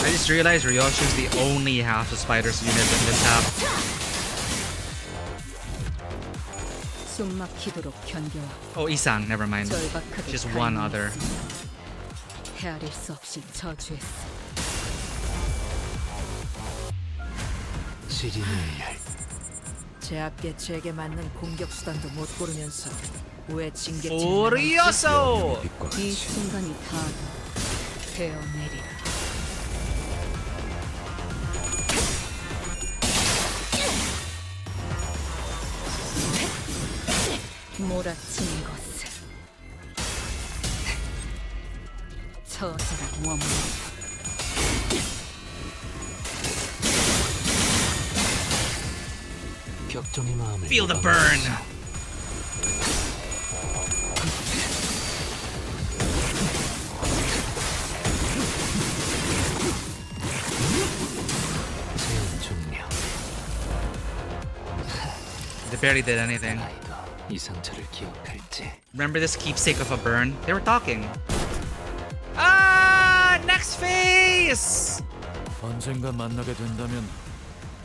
I just realized Ryoshi's the only half the spiders unit in this half. 숨막히도록 견뎌와. Oh, Isang, never mind. 절박하게 Just one other. 헤아릴 수 없이 저주했어. 지리는 제압계 제게 맞는 공격 수단도 못 고르면서 왜 징계팀이 Furioso! 이 순간이 다하도록 되어내리라. 몰아치는 것을 처절한 원문. 격정의 마음을 Feel the burn! They barely did anything. 이 상처를 기억할지. Remember this keepsake of a burn? They were talking. Ah! Next phase! 언젠가 만나게 된다면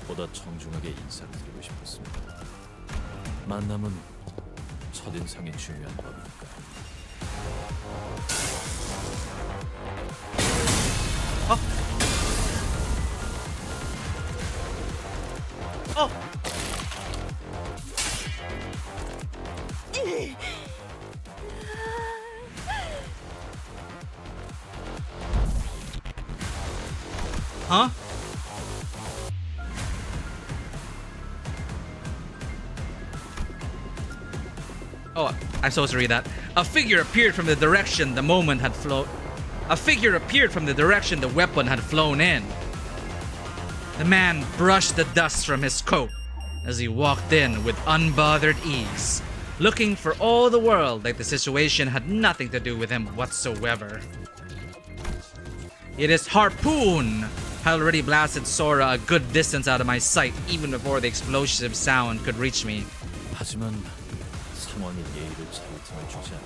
보다 정중하게 인사를 드리고 싶었습니다. 만남은 첫인상이 중요한 법이니까. Oh! Huh? Oh, I'm supposed to read that. A figure appeared from the direction the moment had flown. A figure appeared from the direction the weapon had flown in. The man brushed the dust from his coat as he walked in with unbothered ease, looking for all the world like the situation had nothing to do with him whatsoever. Yet his harpoon had already blasted Sora a good distance out of my sight even before the explosive sound could reach me. 하지만 상황이 예의를 차릴 틈을 주지 않아.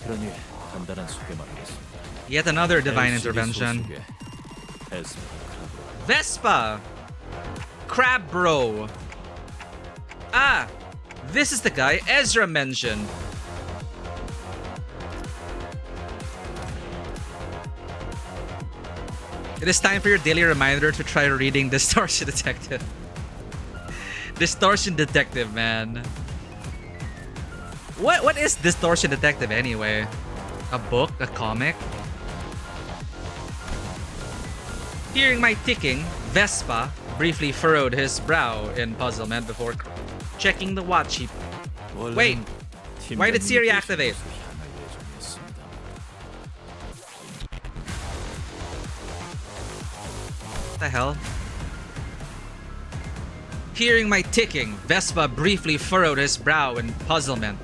그러니 간단한 소개만 하겠습니다. Yet another divine intervention. Vespa! Crab Bro! Ah! This is the guy Ezra mentioned. It is time for your daily reminder to try reading Distortion Detective. Distortion Detective, man. What is Distortion Detective anyway? A book? A comic? Hearing my ticking, Vespa briefly furrowed his brow in puzzlement before checking the watch he... Wait! Why did Siri activate? What the hell? Hearing my ticking, Vespa briefly furrowed his brow in puzzlement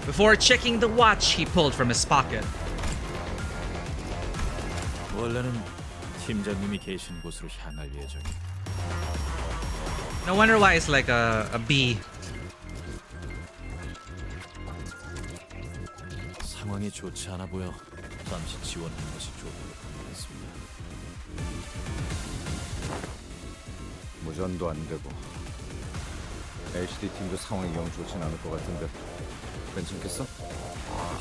before checking the watch he pulled from his pocket. 원래는 팀장님이 계신 곳으로 향할 예정이야. No wonder why it's like a B. 상황이 좋지 않아 보여. 잠시 지원하는 것이 좋을 것 같습니다. 무전도 안 되고 LCD 팀도 상황이 영 좋진 않을 것 같은데 괜찮겠어?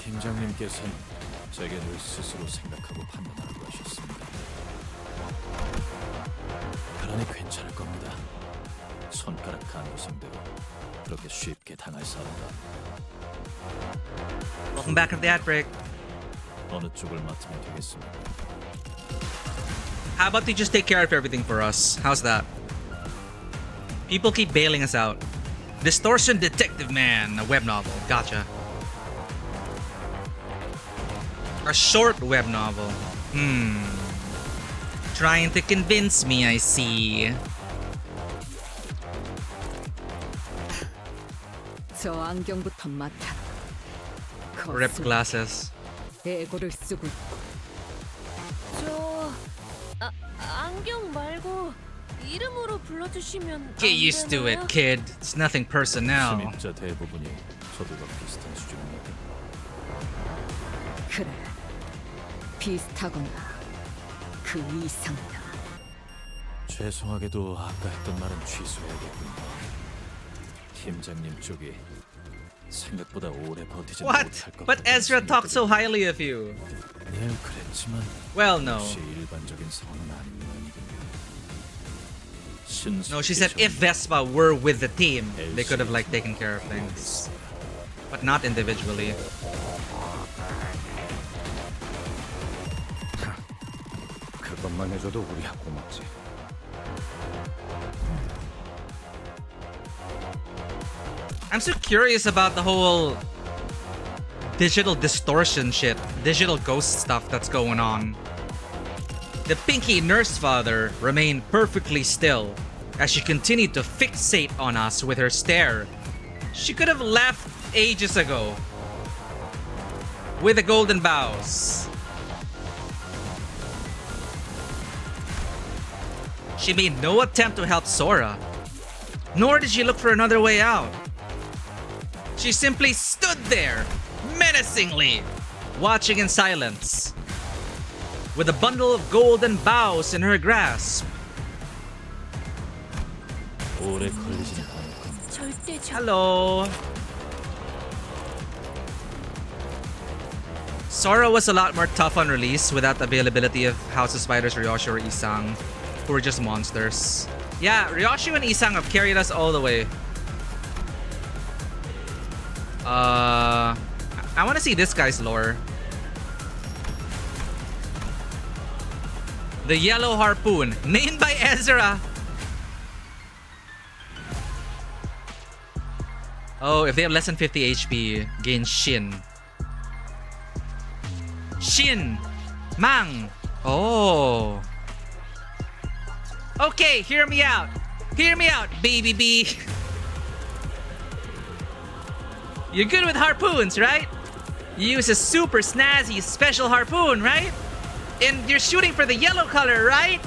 팀장님께서는 제게 늘 스스로 생각하고 판단하라고 하셨습니다. 그러니 괜찮을 겁니다. 손가락 간부상대로 그렇게 쉽게 당할 사람은 Welcome back from the ad break. 어느 쪽을 맡으면 되겠습니까? How about they just take care of everything for us? How's that? People keep bailing us out. Distortion Detective Man, a web novel. Gotcha. A short web novel. Trying to convince me, I see. 저 안경부터 맡아. Ripped glasses. 애고를 쓰고 저 안경 말고 이름으로 불러주시면 Get used to it, kid. It's nothing personnel. 침입자 대부분이 저들과 비슷한 수준입니다. 그래. 비슷하거나 그 이상이다. 죄송하게도 아까 했던 말은 취소해야겠군요. 팀장님 쪽이 생각보다 오래 버티지 What? 못할 것 But Ezra talked so highly of you. 네, 그랬지만 Well, no. 역시 일반적인 상황은 아닌 모양이군요. No, she said if Vespa were with the team, they could have like taken care of things. But not individually. 그것만 해줘도 우리야 고맙지. I'm so curious about the whole digital distortion shit, digital ghost stuff that's going on. The Pinky nurse father remained perfectly still as she continued to fixate on us with her stare. She could have left ages ago with the golden bows. She made no attempt to help Sora, nor did she look for another way out. She simply stood there, menacingly, watching in silence, with a bundle of golden bows in her grasp. Hello. Sora was a lot more tough on release without the availability of House of Spiders, Ryoshi, or Isang, who were just monsters. Yeah, Ryoshi and Isang have carried us all the way. I want to see this guy's lore. The Yellow Harpoon, named by Ezra. Oh, if they have less than 50 HP, gain Shin. Shin! Mang! Oh. Okay, hear me out. Hear me out, baby bee. You're good with harpoons, right? You use a super snazzy special harpoon, right? And you're shooting for the yellow color, right?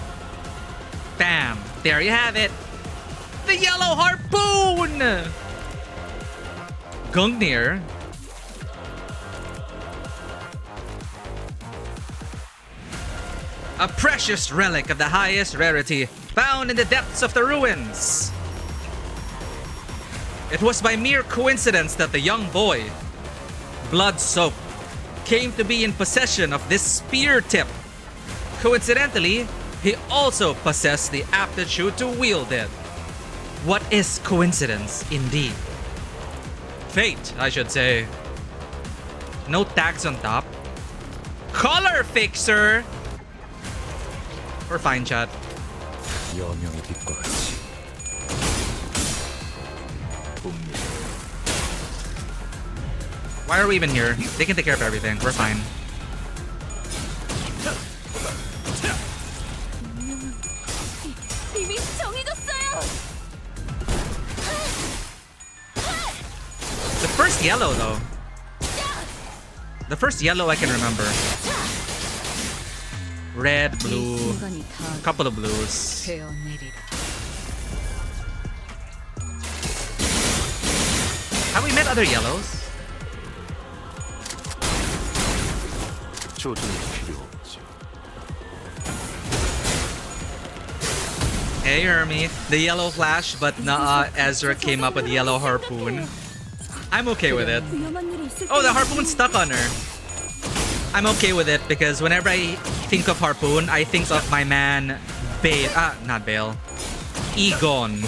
Bam. There you have it. The yellow harpoon! Gungnir. A precious relic of the highest rarity, found in the depths of the ruins. It was by mere coincidence that the young boy, blood-soaked, came to be in possession of this spear tip. Coincidentally, he also possessed the aptitude to wield it. What is coincidence, indeed? Fate, I should say. No tags on top. Color fixer! We're fine, chat. 여명의 빛과 같이 Why are we even here? They can take care of everything. We're fine. 이미 정해졌어요. The first yellow, though. The first yellow I can remember. Red, blue, couple of blues. Have we met other yellows? 조준이 필요 없지. Hey, Hermie. The yellow flash, but nah, Ezra came up with the yellow harpoon. I'm okay with it. Oh, the harpoon stuck on her. I'm okay with it because whenever I think of harpoon, I think of my man Bale. Not Bale. Egon.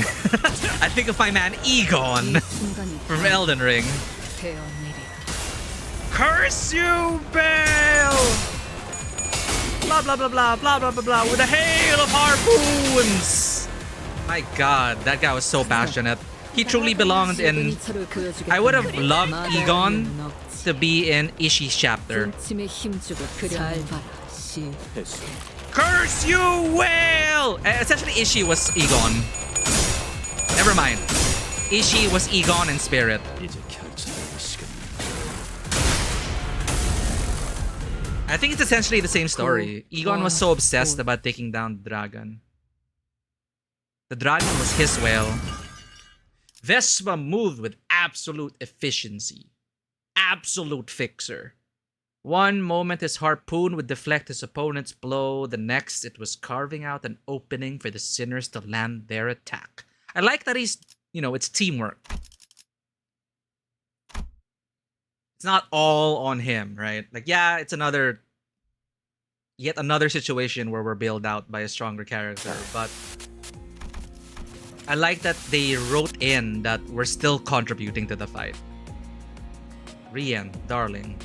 I think of my man Egon from Elden Ring. Curse you, Bale! Blah blah blah blah blah blah blah blah with a hail of harpoons! My god, that guy was so passionate. He truly belonged in... I would have loved Egon to be in Ishi's chapter. Curse you, whale! Essentially, Ishi was Egon. Never mind. Ishi was Egon in spirit. I think it's essentially the same story. Egon was so obsessed about taking down the dragon. The dragon was his whale. Vespa moved with absolute efficiency. Absolute fixer. One moment his harpoon would deflect his opponent's blow, the next it was carving out an opening for the sinners to land their attack. I like that he's, it's teamwork. It's not all on him, right? Like, yeah, it's yet another situation where we're bailed out by a stronger character, but I like that they wrote in that we're still contributing to the fight. Rian, darling.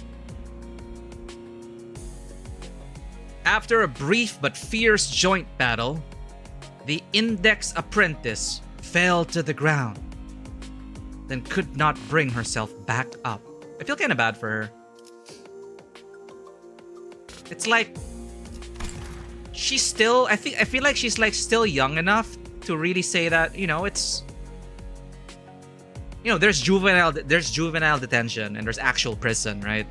After a brief but fierce joint battle, the Index Apprentice fell to the ground, then could not bring herself back up. I feel kind of bad for her. It's like she's still. I feel like she's like still young enough to really say that it's. There's juvenile detention and there's actual prison, right?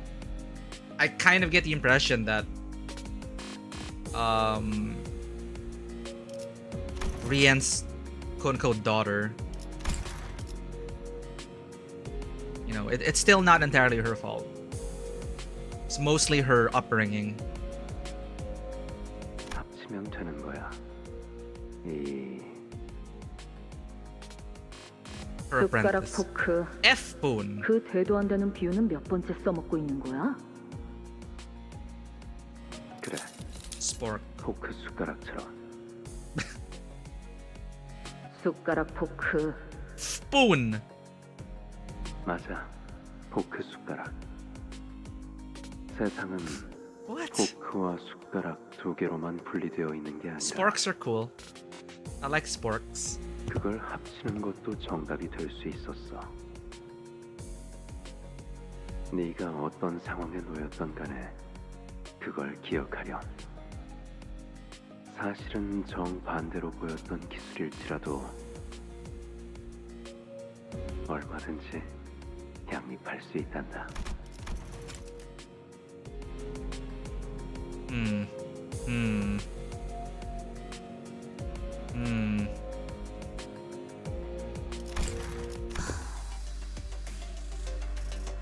I kind of get the impression that Rian's quote-unquote daughter, it's still not entirely her fault. It's mostly her upbringing. 합치면 되는 거야. Her 숟가락 apprentice. 포크. F-본. 그 대도 안 되는 비유는 몇 번째 써먹고 있는 거야? 그래. Spork. 포크 숟가락처럼. 숟가락 포크. Spoon. 맞아. 포크 숟가락. 세상은 포크와 숟가락 두 개로만 분리되어 있는 게 아니라 Sporks are cool. I like sporks. 그걸 합치는 것도 정답이 될 수 있었어. 네가 어떤 상황에 놓였던 간에 그걸 기억하렴. 사실은 정반대로 보였던 기술일지라도 얼마든지 양립할 수 있단다.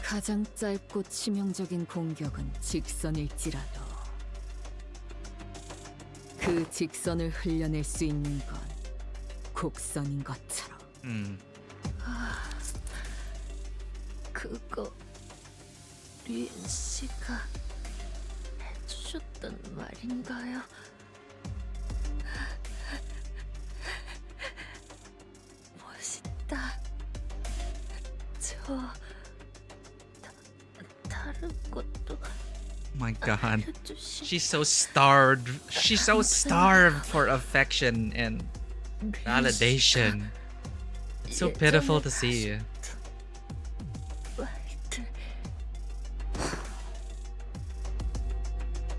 가장 짧고 치명적인 공격은 직선일지라도 그 직선을 흘려낼 수 있는 건 곡선인 것처럼. 그거 류엔 씨가 해주셨단 말인가요? 멋있다. 저 다른 것도. Oh my god. She's so starved. She's so starved for affection and validation. It's so pitiful to see.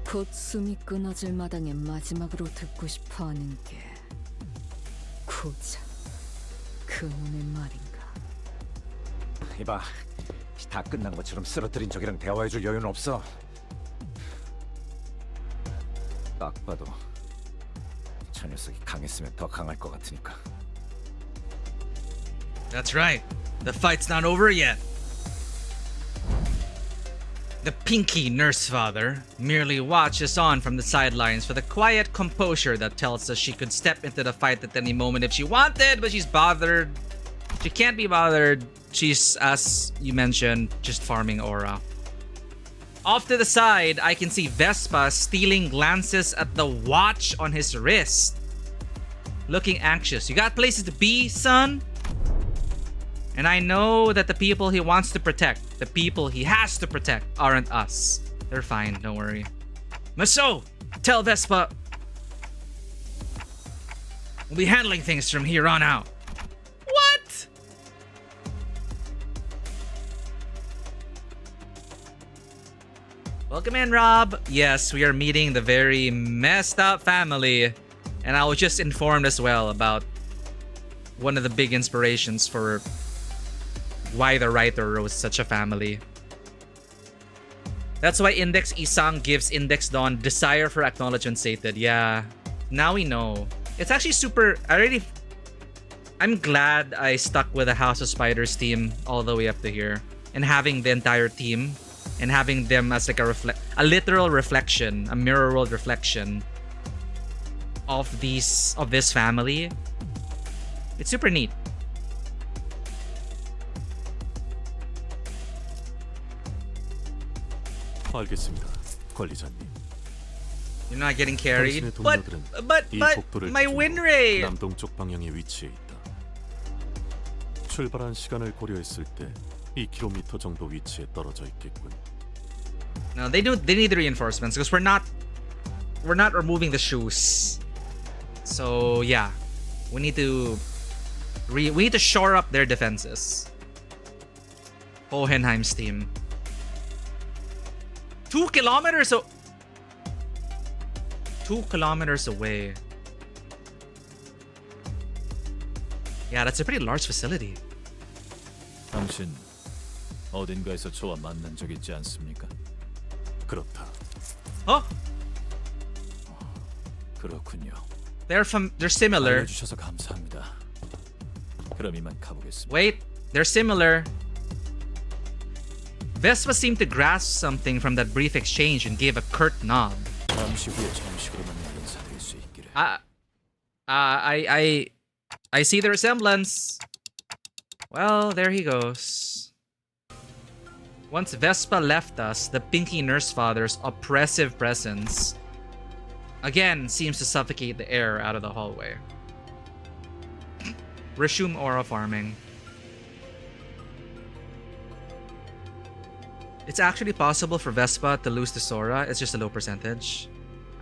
곧 숨이 끊어질 마당에 마지막으로 듣고 싶어하는 게 고작 그 놈의 말인가. 이봐, 다 끝난 것처럼 쓰러뜨린 적이랑 대화해줄 여유는 없어. 딱 봐도 저 녀석이 강했으면 더 강할 것 같으니까. That's right. The fight's not over yet. The pinky nurse father merely watches on from the sidelines with a quiet composure that tells us she could step into the fight at any moment if she wanted, but she's bothered. She can't be bothered. She's, as you mentioned, just farming aura. Off to the side, I can see Vespa stealing glances at the watch on his wrist. Looking anxious. You got places to be, son? And I know that the people he wants to protect, the people he has to protect, aren't us. They're fine, don't worry. Maso, tell Vespa we'll be handling things from here on out. What? Welcome in, Rob. Yes, we are meeting the very messed up family. And I was just informed as well about one of the big inspirations for why the writer wrote such a family. That's why Index Isang gives Index Dawn desire for acknowledgement sated. Yeah, now we know. It's actually super. I'm glad I stuck with the House of Spiders team all the way up to here, and having the entire team, and having them as like a literal reflection, a mirror world reflection of this family. It's super neat. 알겠습니다, 관리자님. You're not getting carried. 당신의 But 동료들은 이 복도를 my win rate. 남동쪽 방향에 위치해 있다. 출발한 시간을 고려했을 때 2km 정도 위치에 떨어져 있겠군. No, they need the reinforcements because we're not removing the shoes. So yeah, we need to shore up their defenses. Hohenheim's team. 2 kilometers 2 kilometers away. Yeah, that's a pretty large facility. 당신 어딘가에서 저와 만난 적 있지 않습니까? 그렇다. 그렇군요. They're similar. 알려주셔서 감사합니다. 그럼 이만 가보겠습니다. Wait, they're similar. Vespa seemed to grasp something from that brief exchange and gave a curt nod. 잠시 후에 정식으로 만나 인사드릴 수 있기를. I see the resemblance. Well, there he goes. Once Vespa left us, the Pinky Nurse Father's oppressive presence again seems to suffocate the air out of the hallway. Resume aura farming. It's actually possible for Vespa to lose the Sora. It's just a low percentage.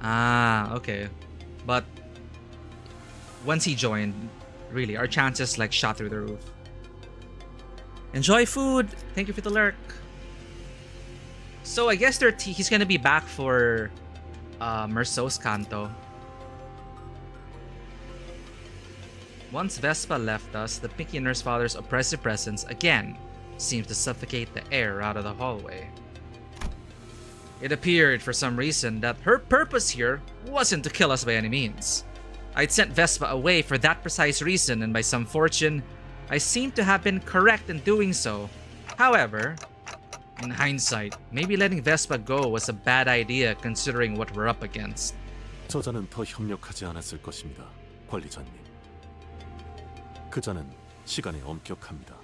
Ah, okay. But once he joined, really, our chances like shot through the roof. Enjoy food. Thank you for the lurk. So I guess he's gonna be back for Merceau's Canto. Once Vespa left us, the Pinky Nurse Father's oppressive presence again seemed to suffocate the air out of the hallway. It appeared, for some reason, that her purpose here wasn't to kill us by any means. I'd sent Vespa away for that precise reason, and by some fortune, I seemed to have been correct in doing so. However, in hindsight, maybe letting Vespa go was a bad idea considering what we're up against. 저자는 더 협력하지 않았을 것입니다, 관리자님. 그자는 시간에 엄격합니다.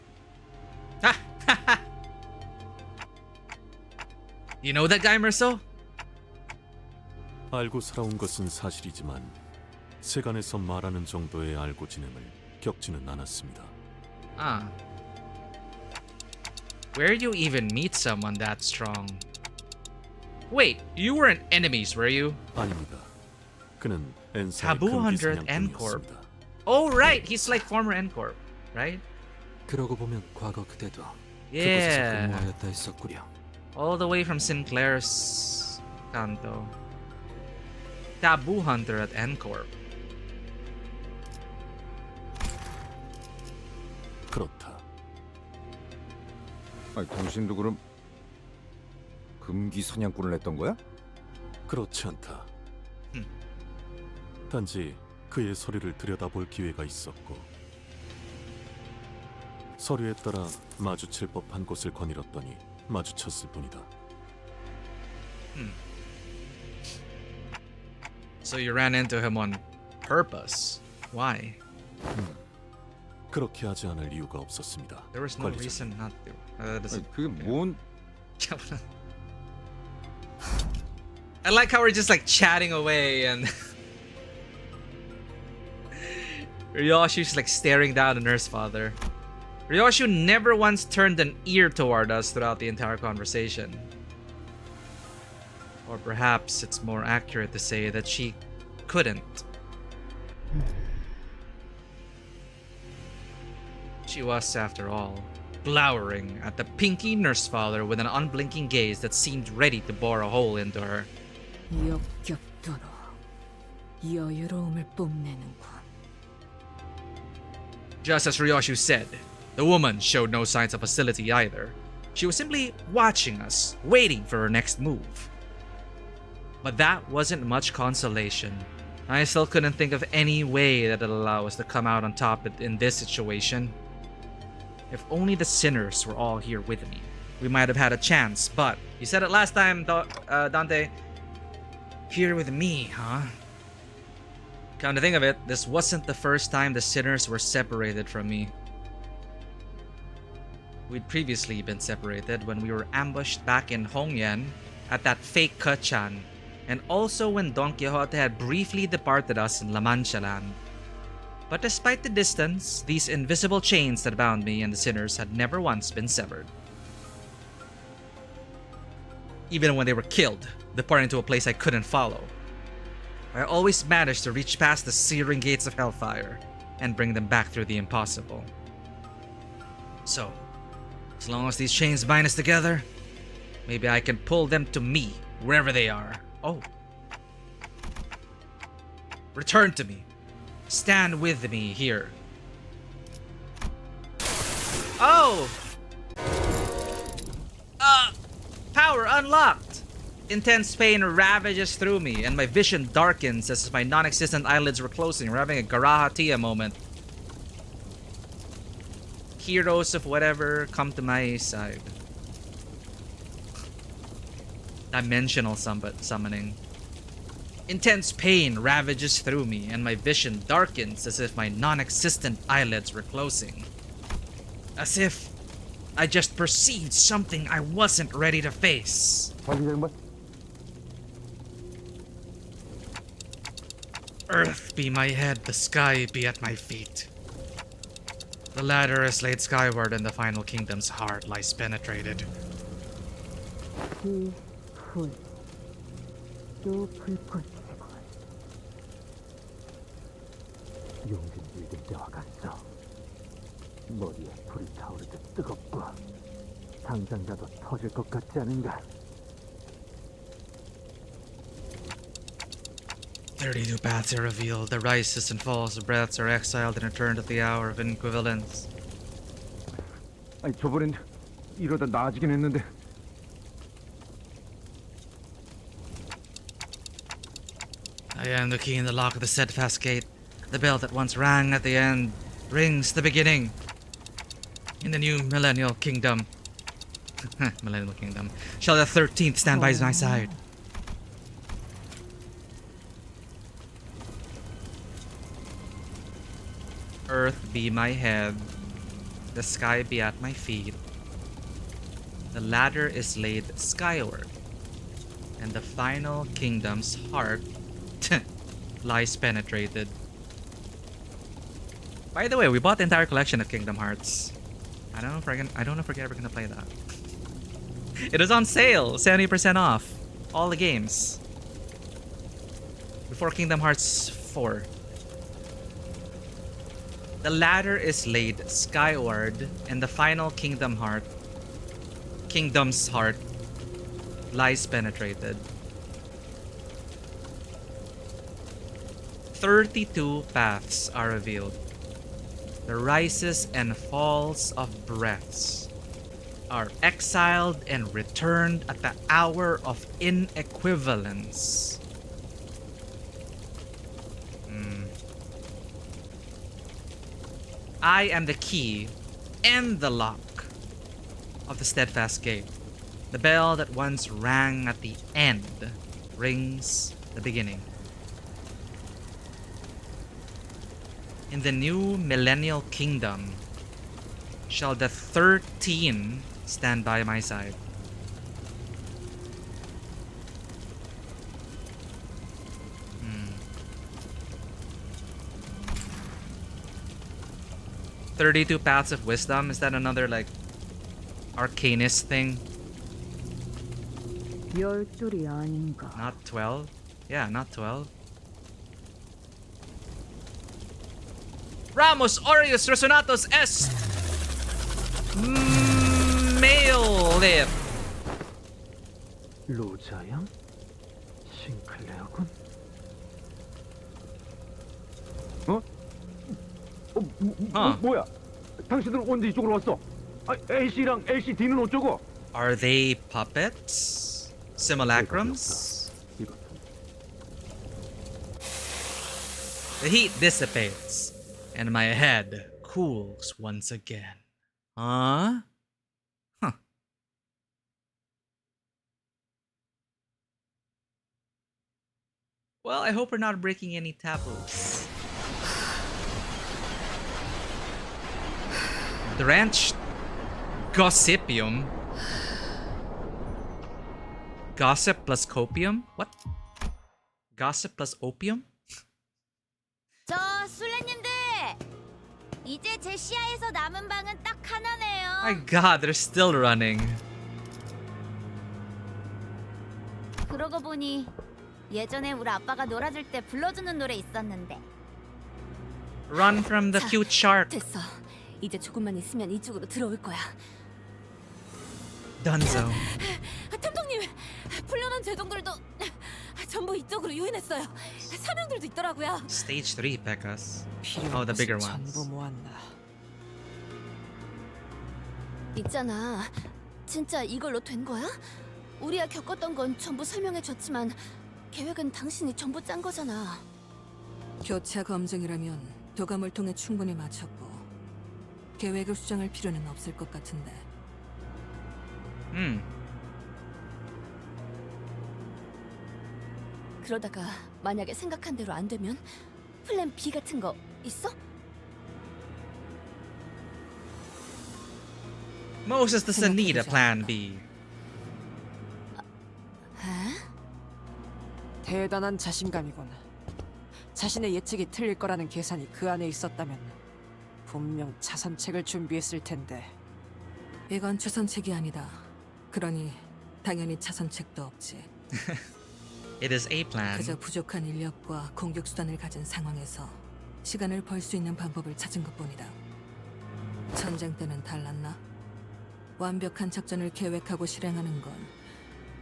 You know that guy, Merceau? 알고 살아온 것은 사실이지만 세간에서 말하는 정도의 알고 지냄을 겪지는 않았습니다. Ah. Where do you even meet someone that strong? Wait, you weren't enemies, were you? 아닙니다. 그는 엔사의 Taboo Hunter at N-Corp. Oh, right! He's like former N-Corp, right? 그러고 보면 과거 그대도 Yeah. 그곳에서 근무하였다 했었구려. All the way from Sinclair's Canto. Taboo Hunter at N-Corp. 그렇다. 아니, 당신도 그럼 금기 사냥꾼을 했던 거야? 그렇지 않다. 단지 그의 서류를 들여다볼 기회가 있었고 서류에 따라 마주칠 법한 곳을 거닐었더니 마주쳤을 뿐이다. So you ran into him on purpose. Why? 그렇게 하지 않을 이유가 없었습니다. There was no reason not to. 그게 뭔? I like how we're just like chatting away and Ryoshu's like staring down the nurse father. Ryoshu never once turned an ear toward us throughout the entire conversation. Or perhaps it's more accurate to say that she couldn't. She was, after all, glowering at the pinky nurse father with an unblinking gaze that seemed ready to bore a hole into her. 역겹도록 여유로움을 뽐내는군. Just as Ryoshu said, the woman showed no signs of hostility either. She was simply watching us, waiting for her next move. But that wasn't much consolation. I still couldn't think of any way that'd allow us to come out on top in this situation. If only the sinners were all here with me, we might have had a chance, but you said it last time, Dante. Here with me, huh? Come to think of it, this wasn't the first time the sinners were separated from me. We'd previously been separated when we were ambushed back in Hongyan at that fake Kachan, and also when Don Quixote had briefly departed us in La Mancha land. But despite the distance, these invisible chains that bound me and the sinners had never once been severed. Even when they were killed, departing to a place I couldn't follow, I always managed to reach past the searing gates of hellfire and bring them back through the impossible. So, as long as these chains bind us together, maybe I can pull them to me, wherever they are. Oh. Return to me. Stand with me here. Oh! Power unlocked! Intense pain ravages through me, and my vision darkens as if my non-existent eyelids were closing. We're having a Garaha Tia moment. Heroes of whatever, come to my side. Dimensional summoning. Intense pain ravages through me, and my vision darkens as if my non-existent eyelids were closing. As if I just perceived something I wasn't ready to face. Earth be my head, the sky be at my feet. The ladder is laid skyward, and the final kingdom's heart lies penetrated. 용기 물들 때와 같소. 머리에 불이 타오르듯 뜨겁고 당장이라도 터질 것 같지 않은가? 32 paths are revealed. The rises and falls of breaths are exiled and returned at the hour of equivalence. 아니 저번엔 이러다 나아지긴 했는데. I am the key in the lock of the steadfast gate. The bell that once rang at the end rings the beginning. In the new millennial kingdom. Millennial kingdom. Shall the 13th stand by my side? Earth be my head. The sky be at my feet. The ladder is laid skyward. And the final kingdom's heart lies penetrated. By the way, we bought the entire collection of Kingdom Hearts. I don't know if we're ever gonna play that. It is on sale, 70% off. All the games. Before Kingdom Hearts 4. The ladder is laid skyward, and the final kingdom's heart lies penetrated. 32 paths are revealed. The rises and falls of breaths are exiled and returned at the hour of inequivalence. I am the key and the lock of the steadfast gate. The bell that once rang at the end rings the beginning. In the new millennial kingdom, shall the 13 stand by my side. Hmm. 32 paths of wisdom, is that another like arcanist thing? Not 12? Yeah, not 12. Ramos Aureus Resonatus est Mailip. 로자양? 싱클레어군? 뭐야? 당신들 언제 이쪽으로 왔어? LC랑 LCD는 어쩌고? Are they puppets? Simulacrums? The heat dissipates, and my head cools once again. Huh? Huh. Well, I hope we're not breaking any taboos. Drenched Gossipium? Gossip plus copium? What? Gossip plus opium? 저 술래님들 이제 제 시야에서 남은 방은 딱 하나네요. My god, they're still running. 그러고 보니 예전에 우리 아빠가 놀아줄 때 불러주는 노래 있었는데. Run from the cute shark. 됐어. 이제 조금만 있으면 이쪽으로 들어올 거야. Dunzo. 탐독님, 풀려난 제동들도 전부 이쪽으로 유인했어요. 사명들도 있더라고요. Stage 3 Pekkas. Oh, the bigger ones. 전부 모았나. 있잖아. 진짜 이걸로 된 거야? 우리가 겪었던 건 전부 설명해줬지만 계획은 당신이 전부 짠 거잖아. 교차 검증이라면 도감을 통해 충분히 마쳤고 계획을 수정할 필요는 없을 것 같은데. 그러다가 만약에 생각한 대로 안 되면 플랜 B 같은 거 있어? Moses doesn't need a plan B. 대단한 자신감이군. 자신의 예측이 틀릴 거라는 계산이 그 안에 있었다면 분명 차선책을 준비했을 텐데. 이건 차선책이 아니다. 그러니 당연히 차선책도 없지. It is a plan. 그저 부족한 인력과 공격 수단을 가진 상황에서 시간을 벌 수 있는 방법을 찾은 것뿐이다. 전쟁 때는 달랐나? 완벽한 작전을 계획하고 실행하는 건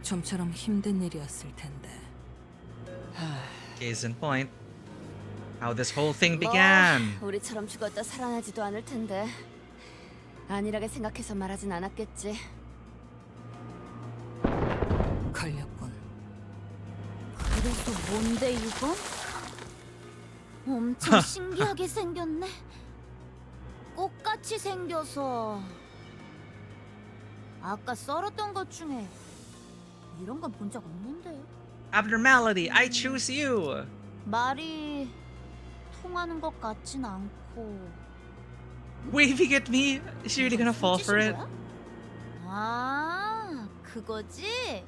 좀처럼 힘든 일이었을 텐데. Case in point, how this whole thing began. 우리처럼 죽었다 살아나지도 않을 텐데. 안일하게 생각해서 말하진 않았겠지. 걸렸군. 그래도 뭔데 이건? 엄청 신기하게 생겼네. 꽃같이 생겨서. 아까 썰었던 것 중에 이런 건 본 적 없는데. Abnormality, I choose you. 말이 통하는 것 같진 않고. Waving at me? Is she really gonna fall for it? 아, 그거지?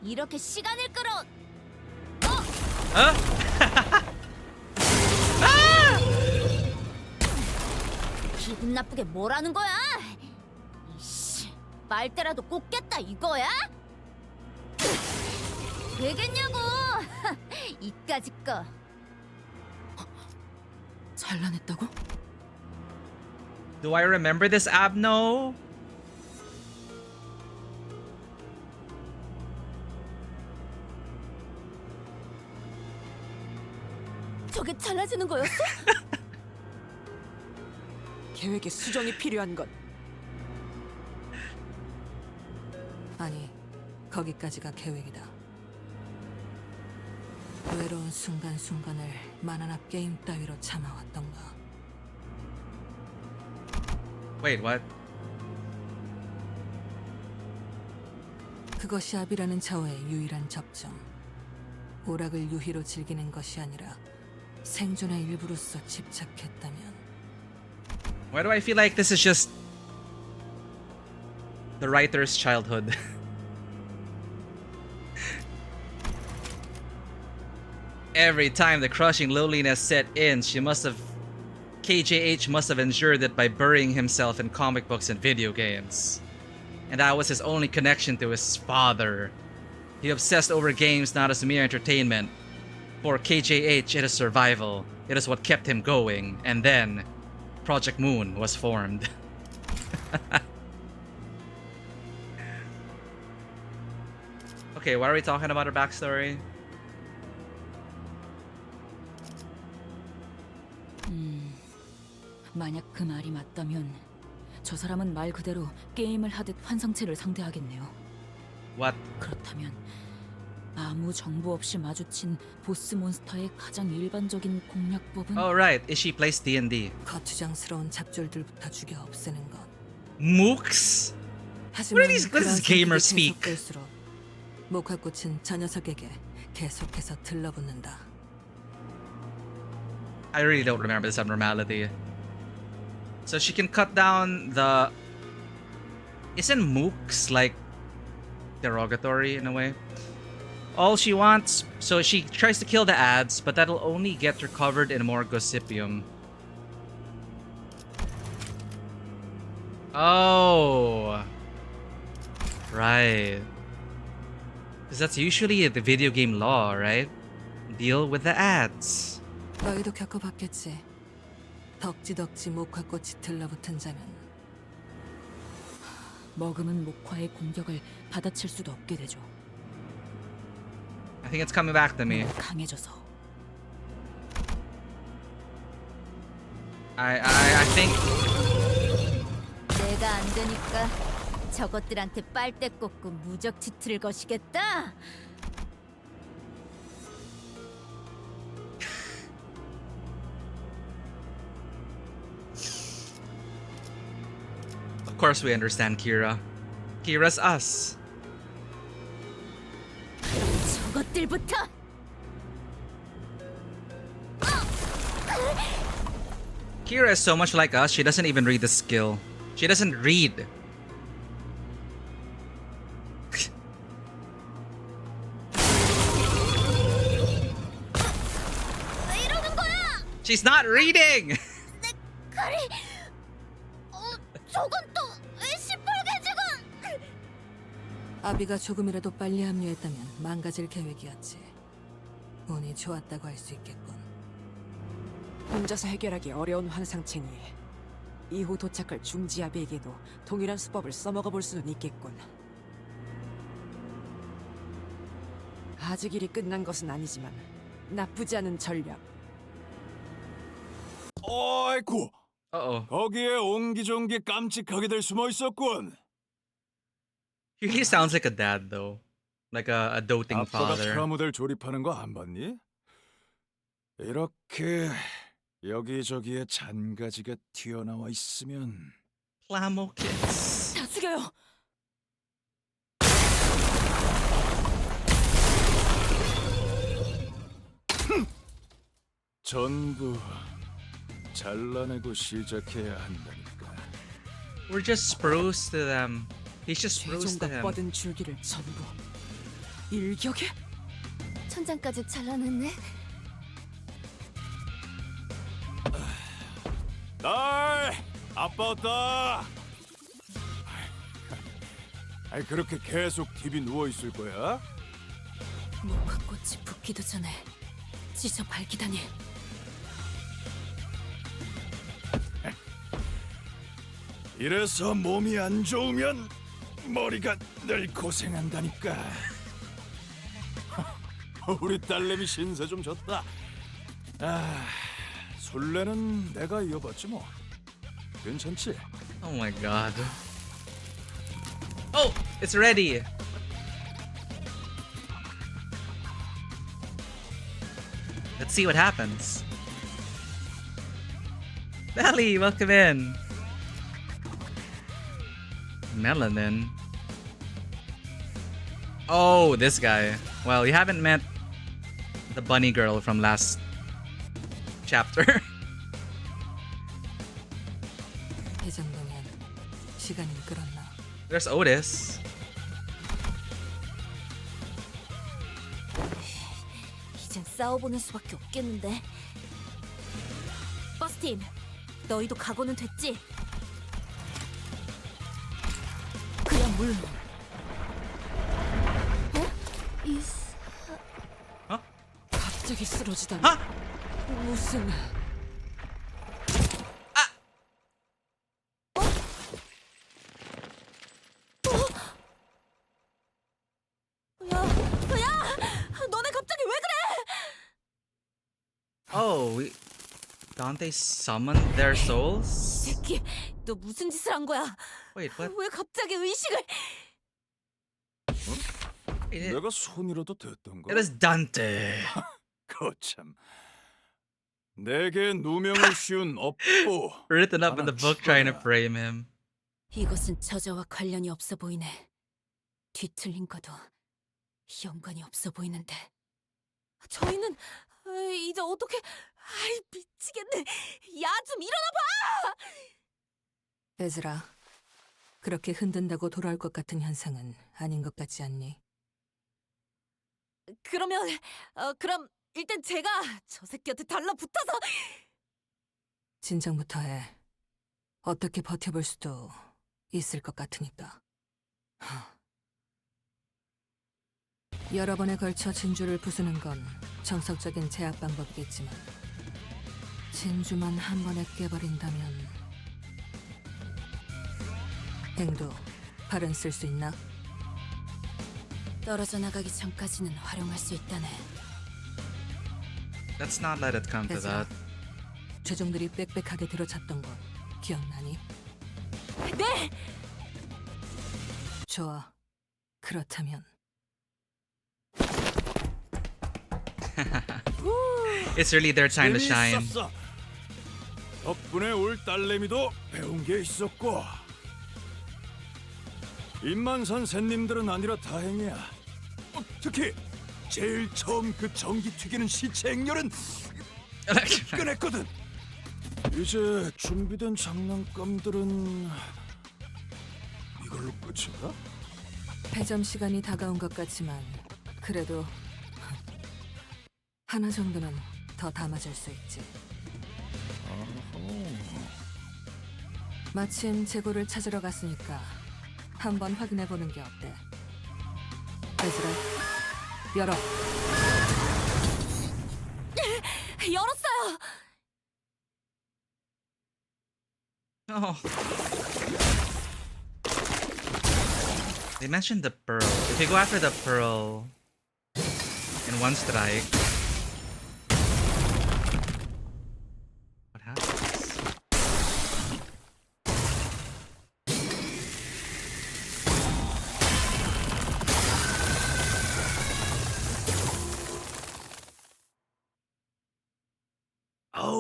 이렇게 시간을 끌어. Huh? 기분 나쁘게 뭐라는 거야? 이씨, 빨대라도 꽂겠다 이거야? 되겠냐고? 이까짓 거. 잘라냈다고? Do I remember this Abno? 저게 잘라지는 거였어? 계획에 수정이 필요한 것. 아니, 거기까지가 계획이다. 외로운 순간순간을 만화나 게임 따위로 참아왔던가. Wait, what? 그것이 압이라는 자와의 유일한 접점. 오락을 유희로 즐기는 것이 아니라 생존의 일부로서 집착했다면. Why do I feel like this is just the writer's childhood? Every time the crushing loneliness set in, KJH must have endured it by burying himself in comic books and video games. And that was his only connection to his father. He obsessed over games not as mere entertainment. For KJH, it is survival. It is what kept him going. And then, Project Moon was formed. Okay, why are we talking about her backstory? 만약 그 말이 맞다면 저 사람은 말 그대로 게임을 하듯 환상체를 상대하겠네요. What? 그렇다면 아무 정보 없이 마주친 보스 몬스터의 가장 일반적인 공략법은 Oh right, Ishii plays D&D. 거추장스러운 잡졸들부터 죽여 없애는 것. Mooks? 하지만 What is gamer speak? 계속될수록 목화꽃은 저 녀석에게 계속해서 들러붙는다. I really don't remember this abnormality. So she can cut down the... Isn't mooks like derogatory in a way? All she wants... So she tries to kill the ads, but that'll only get her covered in more gossipium. Oh. Right. Because that's usually the video game law, right? Deal with the ads. 너희도 겪어봤겠지. 덕지덕지 목화꽃이 들러붙은 자면 머금은 목화의 공격을 받아칠 수도 없게 되죠. I think it's coming back to me. 강해져서. I think... 내가 안 되니까 저것들한테 빨대 꽂고 무적 치트를 거시겠다. Of course we understand Kira. Kira's us. 저것들부터. Kira is so much like us, she doesn't even read the skill. She doesn't read. She's not reading! 칼이... 저건 또 시뻘게 지금... 아비가 조금이라도 빨리 합류했다면 망가질 계획이었지. 운이 좋았다고 할 수 있겠군. 혼자서 해결하기 어려운 환상체니 이후 도착할 중지아비에게도 동일한 수법을 써먹어 볼 수는 있겠군. 아직 일이 끝난 것은 아니지만 나쁘지 않은 전략. 어이쿠. Uh-oh. 거기에 옹기종기 깜찍하게들 숨어 있었군. He really sounds like a dad though. Like a doting 아빠가 father. 프라모델 조립하는 거 안 봤니? 이렇게 여기저기에 잔가지가 튀어나와 있으면 Plamo kids. 다 죽여요. 전부 잘라내고 시작해야 한다니까. We're just spruce to them. He's just spruce to 죄종과 him. 뻗은 줄기를 전부 일격에? 천장까지 잘라냈네. 딸! 아빠 왔다! 아이, 그렇게 계속 TV 누워있을 거야? 목화꽃이 붓기도 전에 찢어 밝히다니. 이래서 몸이 안 좋으면 머리가 늘 고생한다니까. 우리 딸내미 신세 좀 졌다. 아, 술래는 내가 이어봤지 뭐. 괜찮지? Oh my god. Oh, it's ready. Let's see what happens. Belly, welcome in. Melanin. Oh, this guy. Well, you haven't met the bunny girl from last chapter. 이 정도면 시간이 끌었나? There's Otis. 이젠 싸워보는 수밖에 없겠는데. 버스팀, 너희도 각오는 됐지? 그냥 물론. 갑자기 쓰러지다니. 무슨... 너네 갑자기 왜 그래? Oh, Dante summoned their souls? 새끼, 너 무슨 짓을 한 거야? Wait, what? 왜 갑자기 의식을... 내가 손이라도 됐던가? It is Dante. 거참. 내게 누명을 씌운 업보. Written up in the book trying to frame him. 이것은 저자와 관련이 없어 보이네. 뒤틀린 거도 연관이 없어 보이는데. 저희는 이제 어떻게... 아이 미치겠네. 야 좀 일어나봐. 에즈라, 그렇게 흔든다고 돌아올 것 같은 현상은 아닌 것 같지 않니? 그러면 그럼 일단 제가 저 새끼한테 달라붙어서... 진정부터 해. 어떻게 버텨볼 수도 있을 것 같으니까. 여러 번에 걸쳐 진주를 부수는 건 정석적인 제압 방법이겠지만 진주만 한 번에 깨버린다면 행도 발은 쓸 수 있나? 떨어져 나가기 전까지는 활용할 수 있다네. Let's not let it come to 에즈라, that. 죄종들이 빽빽하게 들어찼던 거 기억나니? 네! 좋아. 그렇다면 It's really their time to shine. 재미있었어. 덕분에 올 딸내미도 배운 게 있었고 입만산 샌님들은 아니라 다행이야. 특히 제일 처음 그 전기 튀기는 시체 행렬은 끝냈거든. 이제 준비된 장난감들은 이걸로 끝인가? 패점 시간이 다가온 것 같지만 그래도 하나 정도는 더 담아줄 수 있지. 마침 재고를 찾으러 갔으니까 한번 확인해보는 게 어때? 에즈라, 열어. 열었어요. Oh. They mentioned the pearl. If you go after the pearl in one strike,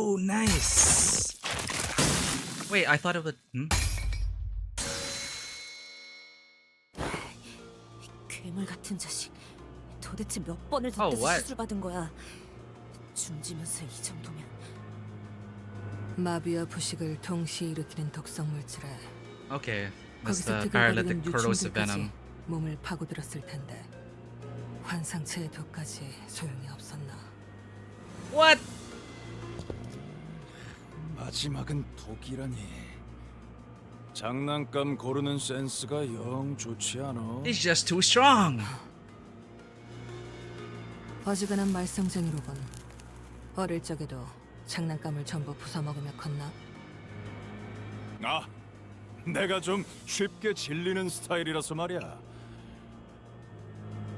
Oh, nice. Wait, I thought it would. 괴물 같은 자식. 도대체 몇 번을 Oh, 덧대서 what? 시술 받은 거야. 중지면서 이 정도면. 마비와 부식을 동시에 일으키는 독성 물질에 Okay, that's 거기서 the 득을 paralytic 거두는 corrosive 유충들까지 venom. 몸을 파고들었을 텐데 환상체의 독까지 소용이 없었나. What? 마지막은 독이라니. 장난감 고르는 센스가 영 좋지 않아. He's just too strong. 어지간한 말썽쟁이로군. 어릴 적에도 장난감을 전부 부숴먹으며 컸나? 아, 내가 좀 쉽게 질리는 스타일이라서 말이야.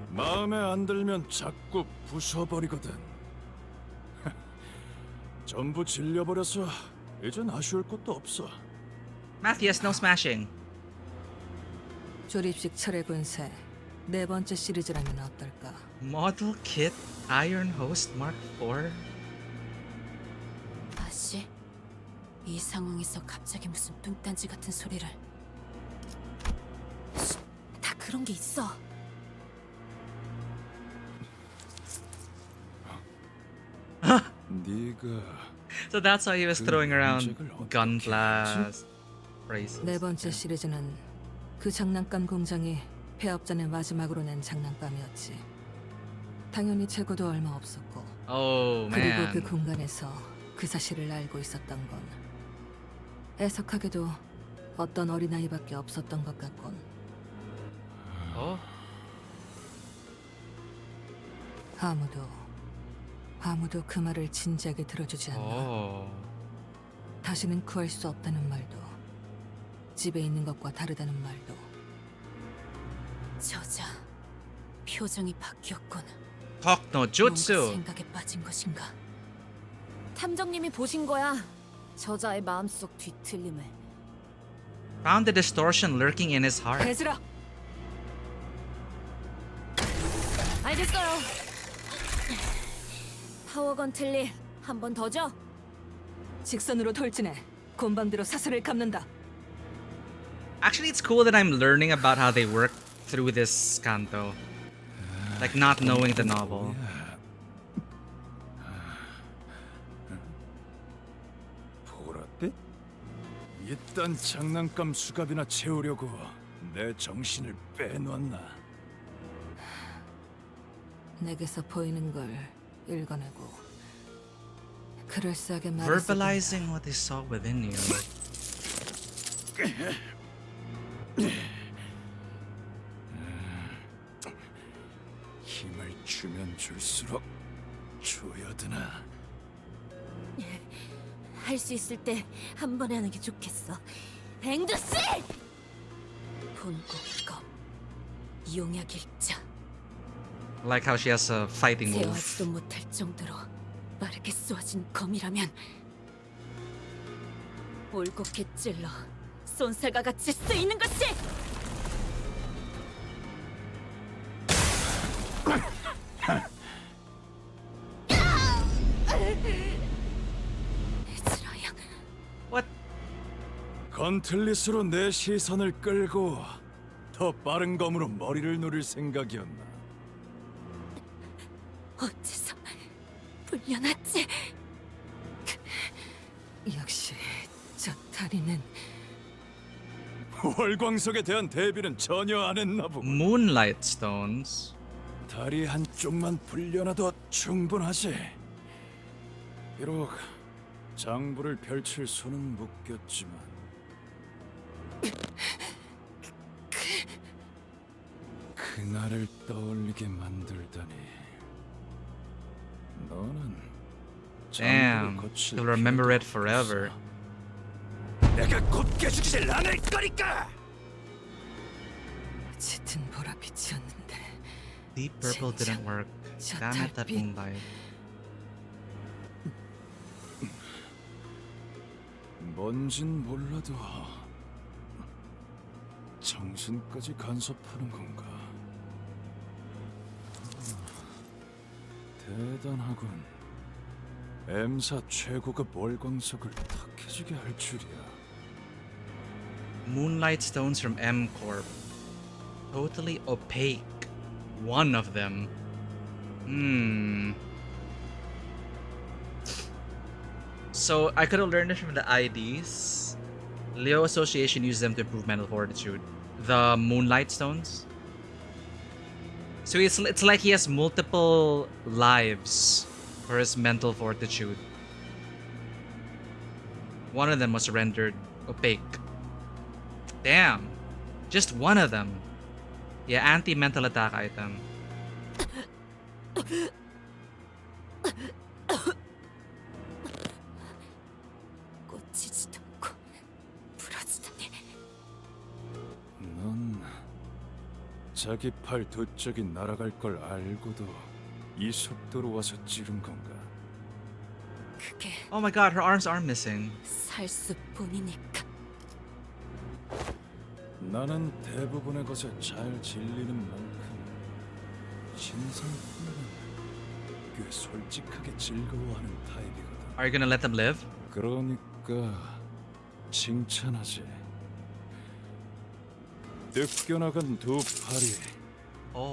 마음에 안 들면 자꾸 부숴버리거든. 전부 질려버려서 이젠 아쉬울 것도 없어. Matthias, no smashing. 조립식 철의 군세 네 번째 시리즈라면 어떨까? Model Kit Iron Host Mark IV? 아씨, 이 상황에서 갑자기 무슨 뚱딴지 같은 소리를. 다 그런 게 있어. 네가 So that's why he was throwing around gun blast phrases. 네 번째 시리즈는 그 장난감 공장이 폐업 전에 마지막으로 낸 장난감이었지. 당연히 재고도 얼마 없었고. Oh, 그리고 man. 그 공간에서 그 사실을 알고 있었던 건 애석하게도 어떤 어린아이밖에 없었던 것 같군. Oh? 아무도 그 말을 진지하게 들어주지 않나. Oh. 다시는 구할 수 없다는 말도, 집에 있는 것과 다르다는 말도. 저자, 표정이 바뀌었군. Talk no jutsu. 뭔가 생각에 빠진 것인가? 탐정님이 보신 거야. 저자의 마음속 뒤틀림을. Found the distortion lurking in his heart. 배즈라. 알겠어요. 파워건 틀리 한 번 더 줘. 직선으로 돌진해. 곤방대로 사슬을 감는다. Actually, it's cool that I'm learning about how they work through this Canto. Like not knowing the novel. 보라듯? 이딴 장난감 수갑이나 채우려고 내 정신을 빼놨나? 내게서 보이는 걸 읽어내고 그럴싸하게 말했을 Verbalizing what they saw within you. 힘을 주면 줄수록 조여드나. 할 수 있을 때 한 번에 하는 게 좋겠어. 뱅두씨! 본곡검 용약일자. Like how she has a fighting move. 제어하지도 못할 정도로 빠르게 쏘아진 검이라면 올곧게 찔러 쏜살과 같이 쓰이는 것이! 건틀릿으로 내 시선을 끌고 더 빠른 검으로 머리를 노릴 생각이었나? 어째서 불려놨지? 역시 저 다리는 월광석에 대한 대비는 전혀 안 했나 보고. Moonlight stones. 다리 한쪽만 불려놔도 충분하지. 비록 장부를 펼칠 손은 묶였지만 그날을 떠올리게 만들다니. 너는 Damn, he'll remember it forever. 내가 곱게 죽이질 않을 거니까. 짙은 보랏빛이었는데 Deep purple didn't work. Damn it, that moonlight. 뭔진 몰라도 정신까지 간섭하는 건가? 대단하군. M사 최고급 월광석을 탁해지게 할 줄이야. Moonlight stones from M Corp. Totally opaque. One of them. So I could have learned it from the IDs. Leo Association used them to improve mental fortitude. The Moonlight stones. So it's like he has multiple lives for his mental fortitude. One of them was rendered opaque. Damn. Just one of them. Yeah, anti-mental attack item. 꽂히지도 않고 부러지다니. 넌 자기 팔 두 짝이 날아갈 걸 알고도 이 속도로 와서 찌른 건가? 그게 Oh my god, her arms are missing. 살 수뿐이니까. 나는 대부분의 것에 잘 질리는 만큼 신상품은 꽤 솔직하게 즐거워하는 타입이거든. Are you gonna let them live? 그러니까 칭찬하지. 뜯겨나간 두 팔이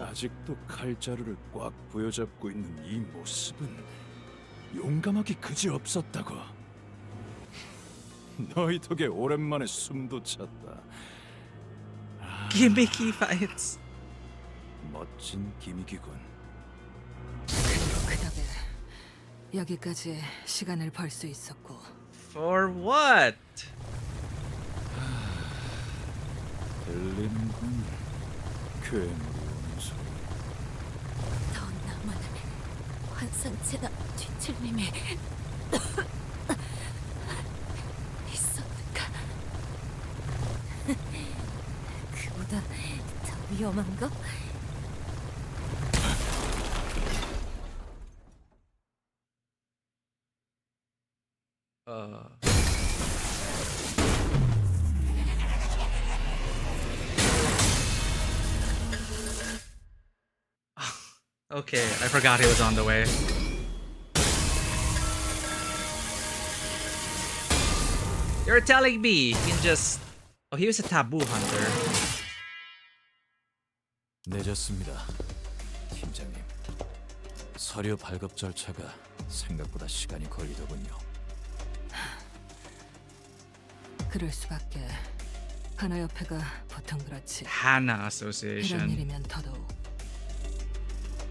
아직도 칼자루를 꽉 부여잡고 있는 이 모습은 용감하기 그지없었다고. 너희 덕에 오랜만에 숨도 찼다. Gimmicky fights. 멋진 기믹이군. 그 덕에 여기까지 시간을 벌 수 있었고. For what? 들리는군. 괴물이 오는 소리. 더 남은 환상체나 뒤틀림이 있었는가? 그보다 더 위험한 거? Okay, I forgot he was on the way. You're telling me he can just... Oh, he was a taboo hunter. 늦었습니다, 팀장님. 서류 발급 절차가 생각보다 시간이 걸리더군요. 그럴 수밖에. 하나협회가 보통 그렇지. Hana Association. 이런 일이면 더더욱.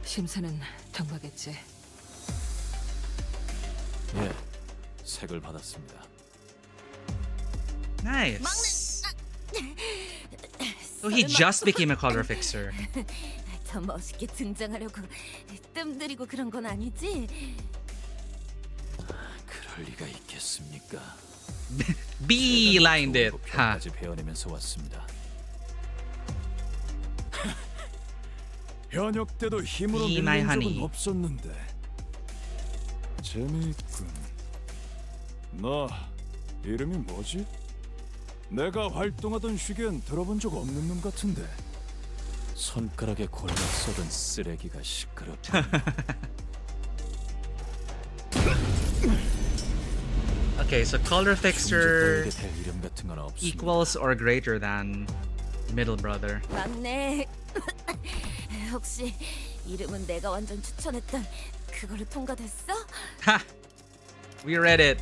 심사는 통과겠지. 예, 색을 받았습니다. Nice. So he just became a color fixer. 더 멋있게 등장하려고 뜸들이고 그런 건 아니지? 그럴 리가 있겠습니까? Beelined it. Ha. 까지 베어내면서 왔습니다. 현역 때도 힘으로 Be my 밀린 적은 honey. 없었는데 재미있군. 너 이름이 뭐지? 내가 활동하던 시기엔 들어본 적 없는 놈 같은데. 손가락에 골라 썩은 쓰레기가 시끄럽다. Okay, so color fixer 될 이름 같은 건 없습니다. equals or greater than middle brother. 맞네. 혹시 이름은 내가 완전 추천했던 그걸로 통과됐어? Ha! We read it.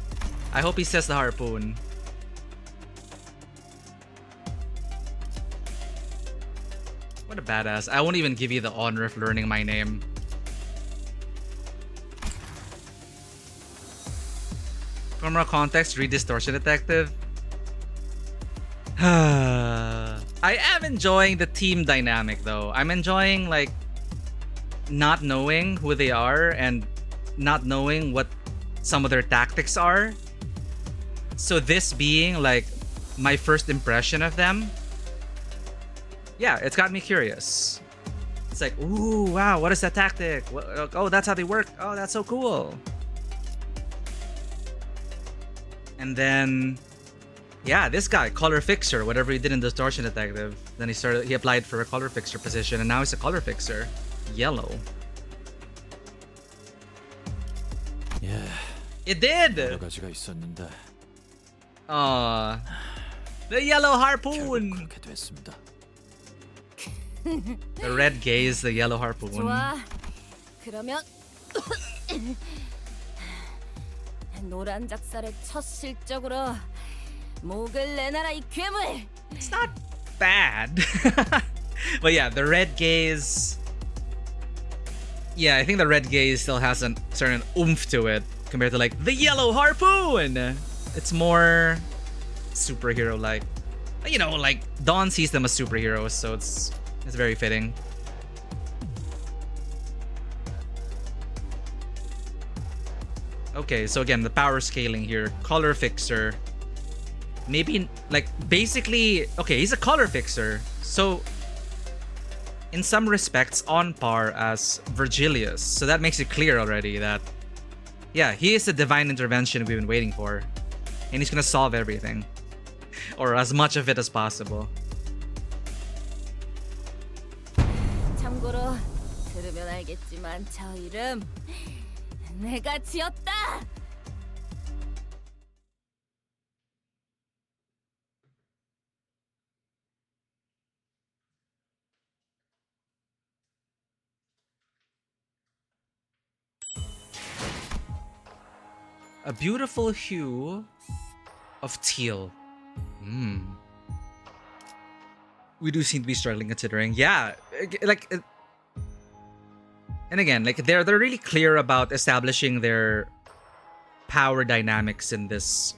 I hope he says the harpoon. What a badass. I won't even give you the honor of learning my name. For more context, read Distortion Detective. I am enjoying the team dynamic though. I'm enjoying like not knowing who they are and not knowing what some of their tactics are. So this being like my first impression of them, yeah, it's got me curious. It's like, ooh, wow, what is that tactic? Oh, that's how they work. Oh, that's so cool. And then, yeah, this guy, color fixer, whatever he did in Distortion Detective. Then he applied for a color fixer position, and now he's a color fixer. Yellow. 예, It did. 여러 가지가 있었는데 The yellow harpoon. 그렇게 됐습니다. The red gaze, the yellow harpoon. 좋아. 그러면 노란 작살의 첫 실적으로 목을 내놔라 이 괴물. It's not bad. But yeah, the red gaze. Yeah, I think the red gaze still has a certain oomph to it compared to like the yellow harpoon. It's more superhero-like. You know, like Dawn sees them as superheroes, so it's very fitting. Okay, so again, the power scaling here, color fixer. Maybe like basically, okay, he's a color fixer, so in some respects on par as Virgilius. So that makes it clear already that yeah, he is the divine intervention we've been waiting for, and he's gonna solve everything, or as much of it as possible. 참고로 들으면 알겠지만 저 이름 내가 지었다. A beautiful hue of teal. We do seem to be struggling considering. Yeah, like, and again, like they're really clear about establishing their power dynamics in this,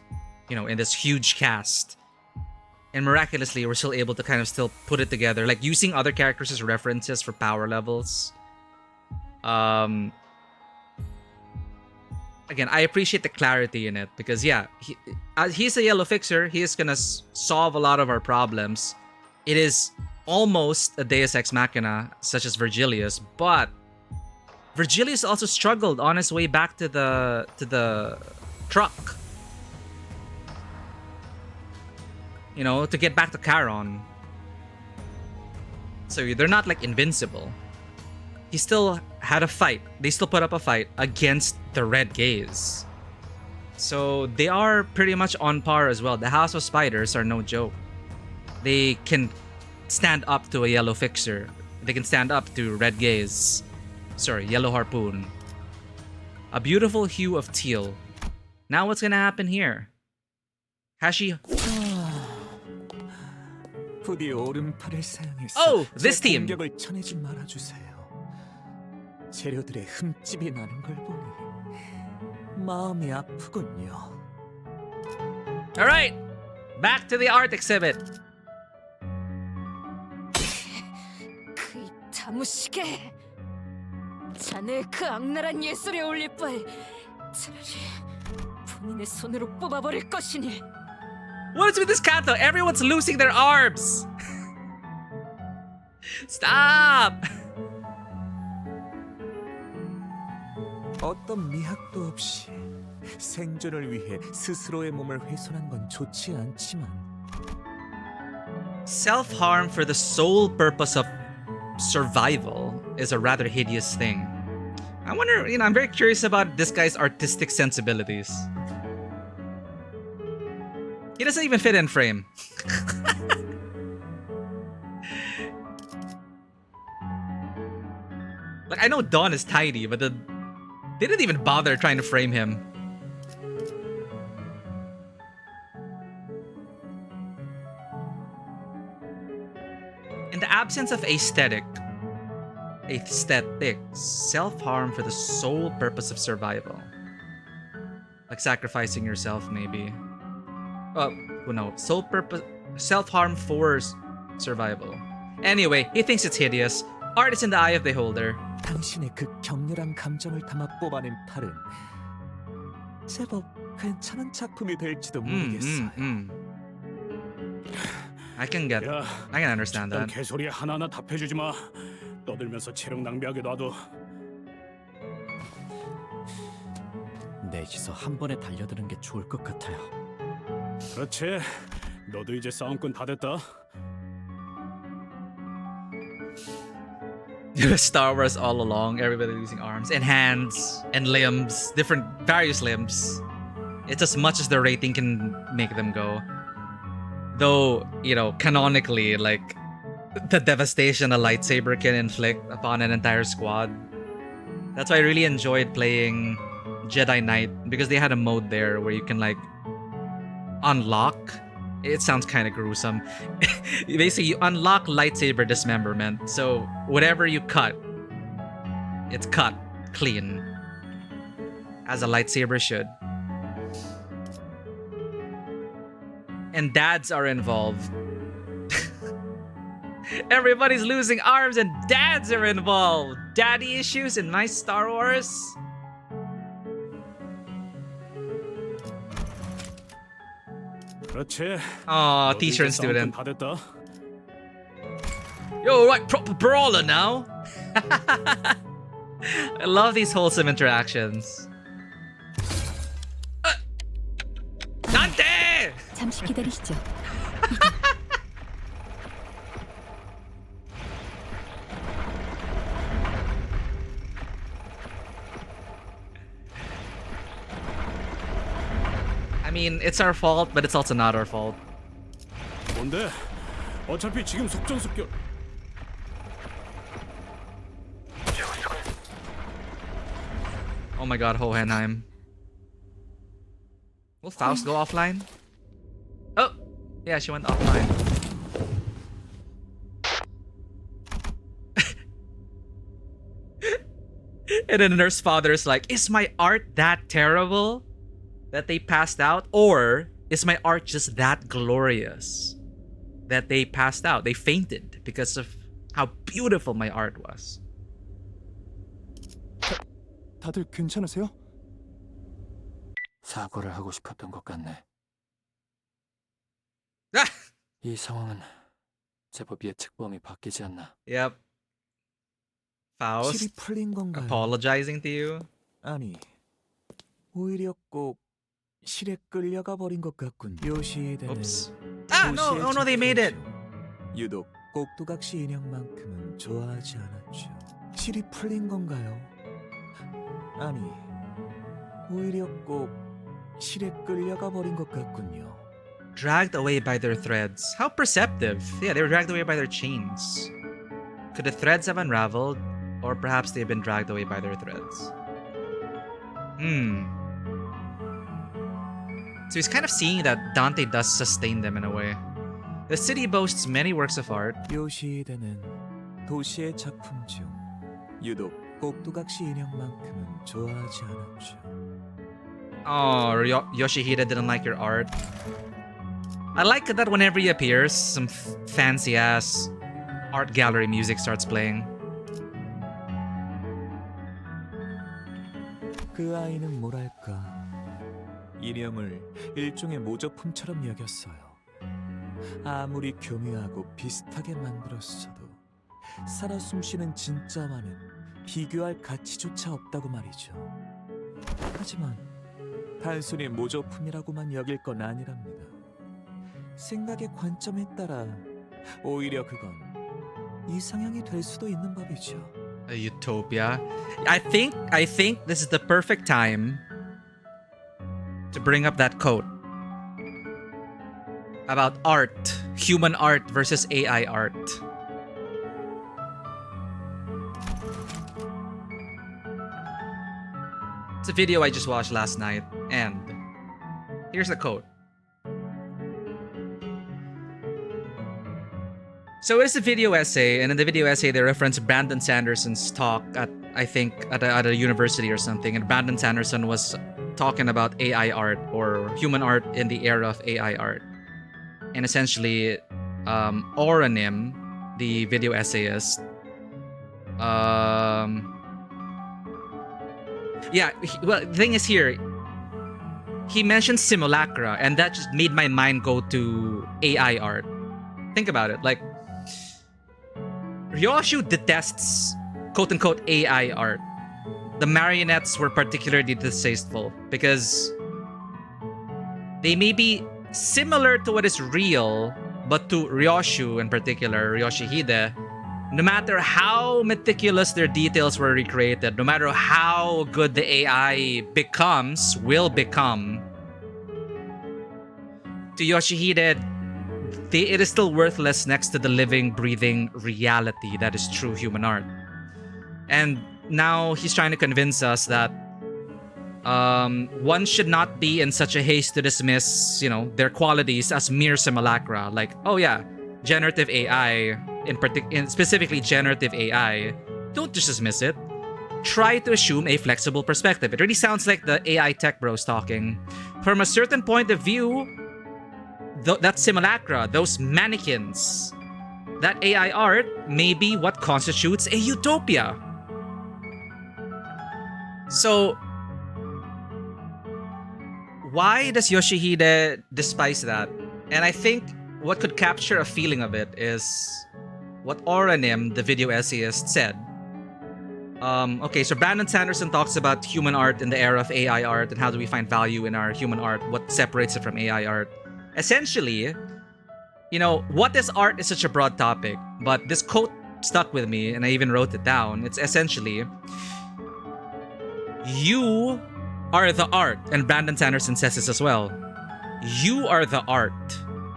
you know, in this huge cast. And miraculously, we're still able to kind of still put it together, like using other characters as references for power levels. Again, I appreciate the clarity in it because yeah, he's a yellow fixer. He is gonna solve a lot of our problems. It is almost a Deus Ex Machina, such as Virgilius, but Virgilius also struggled on his way back to the truck. You know, to get back to Charon. So they're not like invincible. He still had a fight. They still put up a fight against the Red Gaze. So they are pretty much on par as well. The House of Spiders are no joke. They can stand up to a yellow fixer. They can stand up to Red Gaze. Sorry, yellow harpoon. A beautiful hue of teal. Now what's gonna happen here? Hashi. 부디 오른팔을 사용해서 Oh, this team. 공격을 쳐내지 말아주세요. 재료들의 흠집이 나는 걸 보니 마음이 아프군요. All right, back to the art exhibit. 그 다무시게 자네 그 악랄한 예술에 올릴 바에 차라리 본인의 손으로 뽑아버릴 것이니. What is with this Canto? Everyone's losing their arms. Stop. 어떤 미학도 없이 생존을 위해 스스로의 몸을 훼손한 건 좋지 않지만 Self-harm for the sole purpose of survival is a rather hideous thing. I wonder, you know, I'm very curious about this guy's artistic sensibilities. He doesn't even fit in frame. Like, I know Dawn is tiny, but they didn't even bother trying to frame him. In the absence of aesthetics, self-harm for the sole purpose of survival. Like sacrificing yourself, maybe. Oh, who knows? Sole purpose, self-harm for survival. Anyway, he thinks it's hideous. Art is in the eye of the beholder. 당신의 그 격렬한 감정을 담아 뽑아낸 팔은 제법 괜찮은 작품이 될지도 모르겠어요. I can understand that. 개소리 하나하나 답해주지 마. 떠들면서 체력 낭비하게 놔둬. 넷이서 한 번에 달려드는 게 좋을 것 같아요. 그렇지. 너도 이제 싸움꾼 다 됐다. Star Wars all along. Everybody losing arms and hands and limbs, various limbs. It's as much as the rating can make them go. Though, canonically, like, the devastation a lightsaber can inflict upon an entire squad. That's why I really enjoyed playing Jedi Knight, because they had a mode there where you can, like, unlock. It sounds kind of gruesome. Basically, you unlock lightsaber dismemberment. So whatever you cut, it's cut clean, as a lightsaber should. And dads are involved. Everybody's losing arms and dads are involved. Daddy issues in my Star Wars. 그렇지. Aw, t-shirt student. 다 됐다. Yo, right, proper brawler now. I love these wholesome interactions. Dante! 잠시 기다리시죠. I mean, it's our fault, but it's also not our fault. 뭔데? 어차피 지금 속전속결. Oh my god, Hohenheim. Will Faust go offline? Oh! Yeah, she went offline. And then the nurse father's like, is my art that terrible that they passed out? Or is my art just that glorious that they passed out? They fainted because of how beautiful my art was. 다들 괜찮으세요? 사과를 하고 싶었던 것 같네. 이 상황은 제법 예측 범위 바뀌지 않나. Yep. Faust 실이 풀린 건가요? apologizing to you? 아니, 오히려 꼭 실에 끌려가 버린 것 같군. 요시에는 Oops. Ah, no, they made it. 유독 꼭두각시 인형만큼은 좋아하지 않았죠. 실이 풀린 건가요? 아니, 오히려 꼭 실에 끌려가 버린 것 같군요. Dragged away by their threads. How perceptive. Yeah, they were dragged away by their chains. Could the threads have unraveled? Or perhaps they've been dragged away by their threads. So he's kind of seeing that Dante does sustain them in a way. The city boasts many works of art. 요시히데는 도시의 작품 중 유독 꼭두각시 인형만큼은 좋아하지 않았죠. Oh, Yoshihide didn't like your art. I like that whenever he appears, some fancy-ass art gallery music starts playing. 그 아이는 뭐랄까, 인형을 일종의 모조품처럼 여겼어요. 아무리 교묘하고 비슷하게 만들었어도 살아 숨쉬는 진짜와는 비교할 가치조차 없다고 말이죠. 하지만 단순히 모조품이라고만 여길 건 아니랍니다. 생각의 관점에 따라 오히려 그건 이상향이 될 수도 있는 법이죠. A utopia. I think this is the perfect time to bring up that quote about art, human art versus AI art. It's a video I just watched last night, and here's the quote. So it's a video essay, and in the video essay they reference Brandon Sanderson's talk at, I think, at a university or something, and Brandon Sanderson was talking about AI art or human art in the era of AI art. And essentially, Oranim, the video essayist, well, the thing is here, he mentioned simulacra, and that just made my mind go to AI art. Think about it, like, Ryoshu detests quote-unquote AI art. The marionettes were particularly distasteful because they may be similar to what is real, but to Ryoshu in particular, Yoshihide, no matter how meticulous their details were recreated, no matter how good the AI will become, to Yoshihide, it is still worthless next to the living, breathing reality that is true human art. And now he's trying to convince us that one should not be in such a haste to dismiss, their qualities as mere simulacra. Like, oh yeah, generative AI, specifically generative AI, don't just dismiss it. Try to assume a flexible perspective. It really sounds like the AI tech bros talking. From a certain point of view, that simulacra, those mannequins, that AI art may be what constitutes a utopia. So, why does Yoshihide despise that? And I think what could capture a feeling of it is what Oranim, the video essayist, said. Okay, so Brandon Sanderson talks about human art in the era of AI art and how do we find value in our human art, what separates it from AI art. Essentially, what is art is such a broad topic, but this quote stuck with me and I even wrote it down. It's essentially, you are the art, and Brandon Sanderson says this as well. You are the art.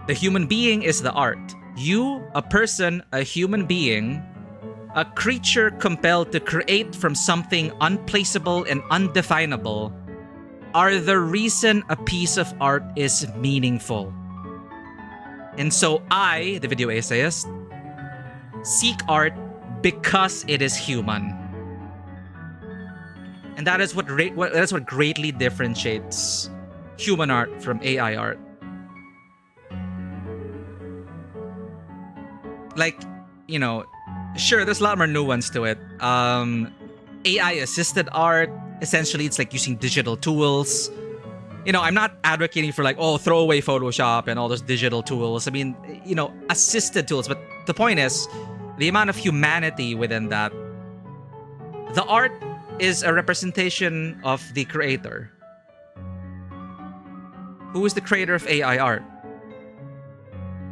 The human being is the art. You, a person, a human being, a creature compelled to create from something unplaceable and undefinable, are the reason a piece of art is meaningful. And so I, the video essayist, seek art because it is human. And that is what greatly differentiates human art from AI art. Like, sure, there's a lot more nuance to it. AI-assisted art, essentially, it's like using digital tools. I'm not advocating for throw away Photoshop and all those digital tools. I mean, assisted tools. But the point is, the amount of humanity within that. The art is a representation of the creator. Who is the creator of AI art?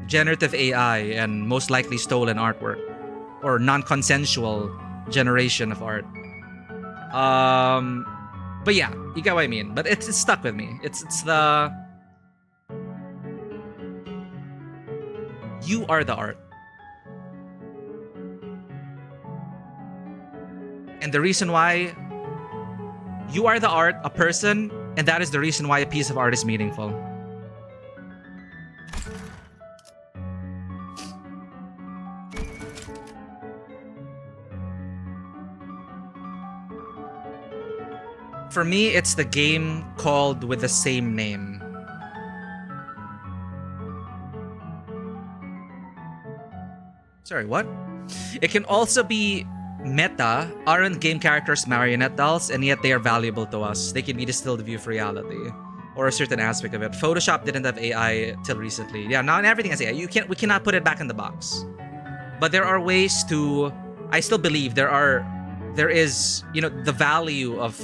Generative AI and most likely stolen artwork. Or non-consensual generation of art. But yeah, you get what I mean. But it's stuck with me. It's the... You are the art. And the reason why you are the art, a person, and that is the reason why a piece of art is meaningful. For me, it's the game called with the same name. Sorry, what? It can also be meta. Aren't game characters marionette dolls, and yet they are valuable to us. They can be distilled view of reality, or a certain aspect of it. Photoshop didn't have AI till recently. Yeah, now everything has AI. We cannot put it back in the box. But there are ways to. I still believe there is the value of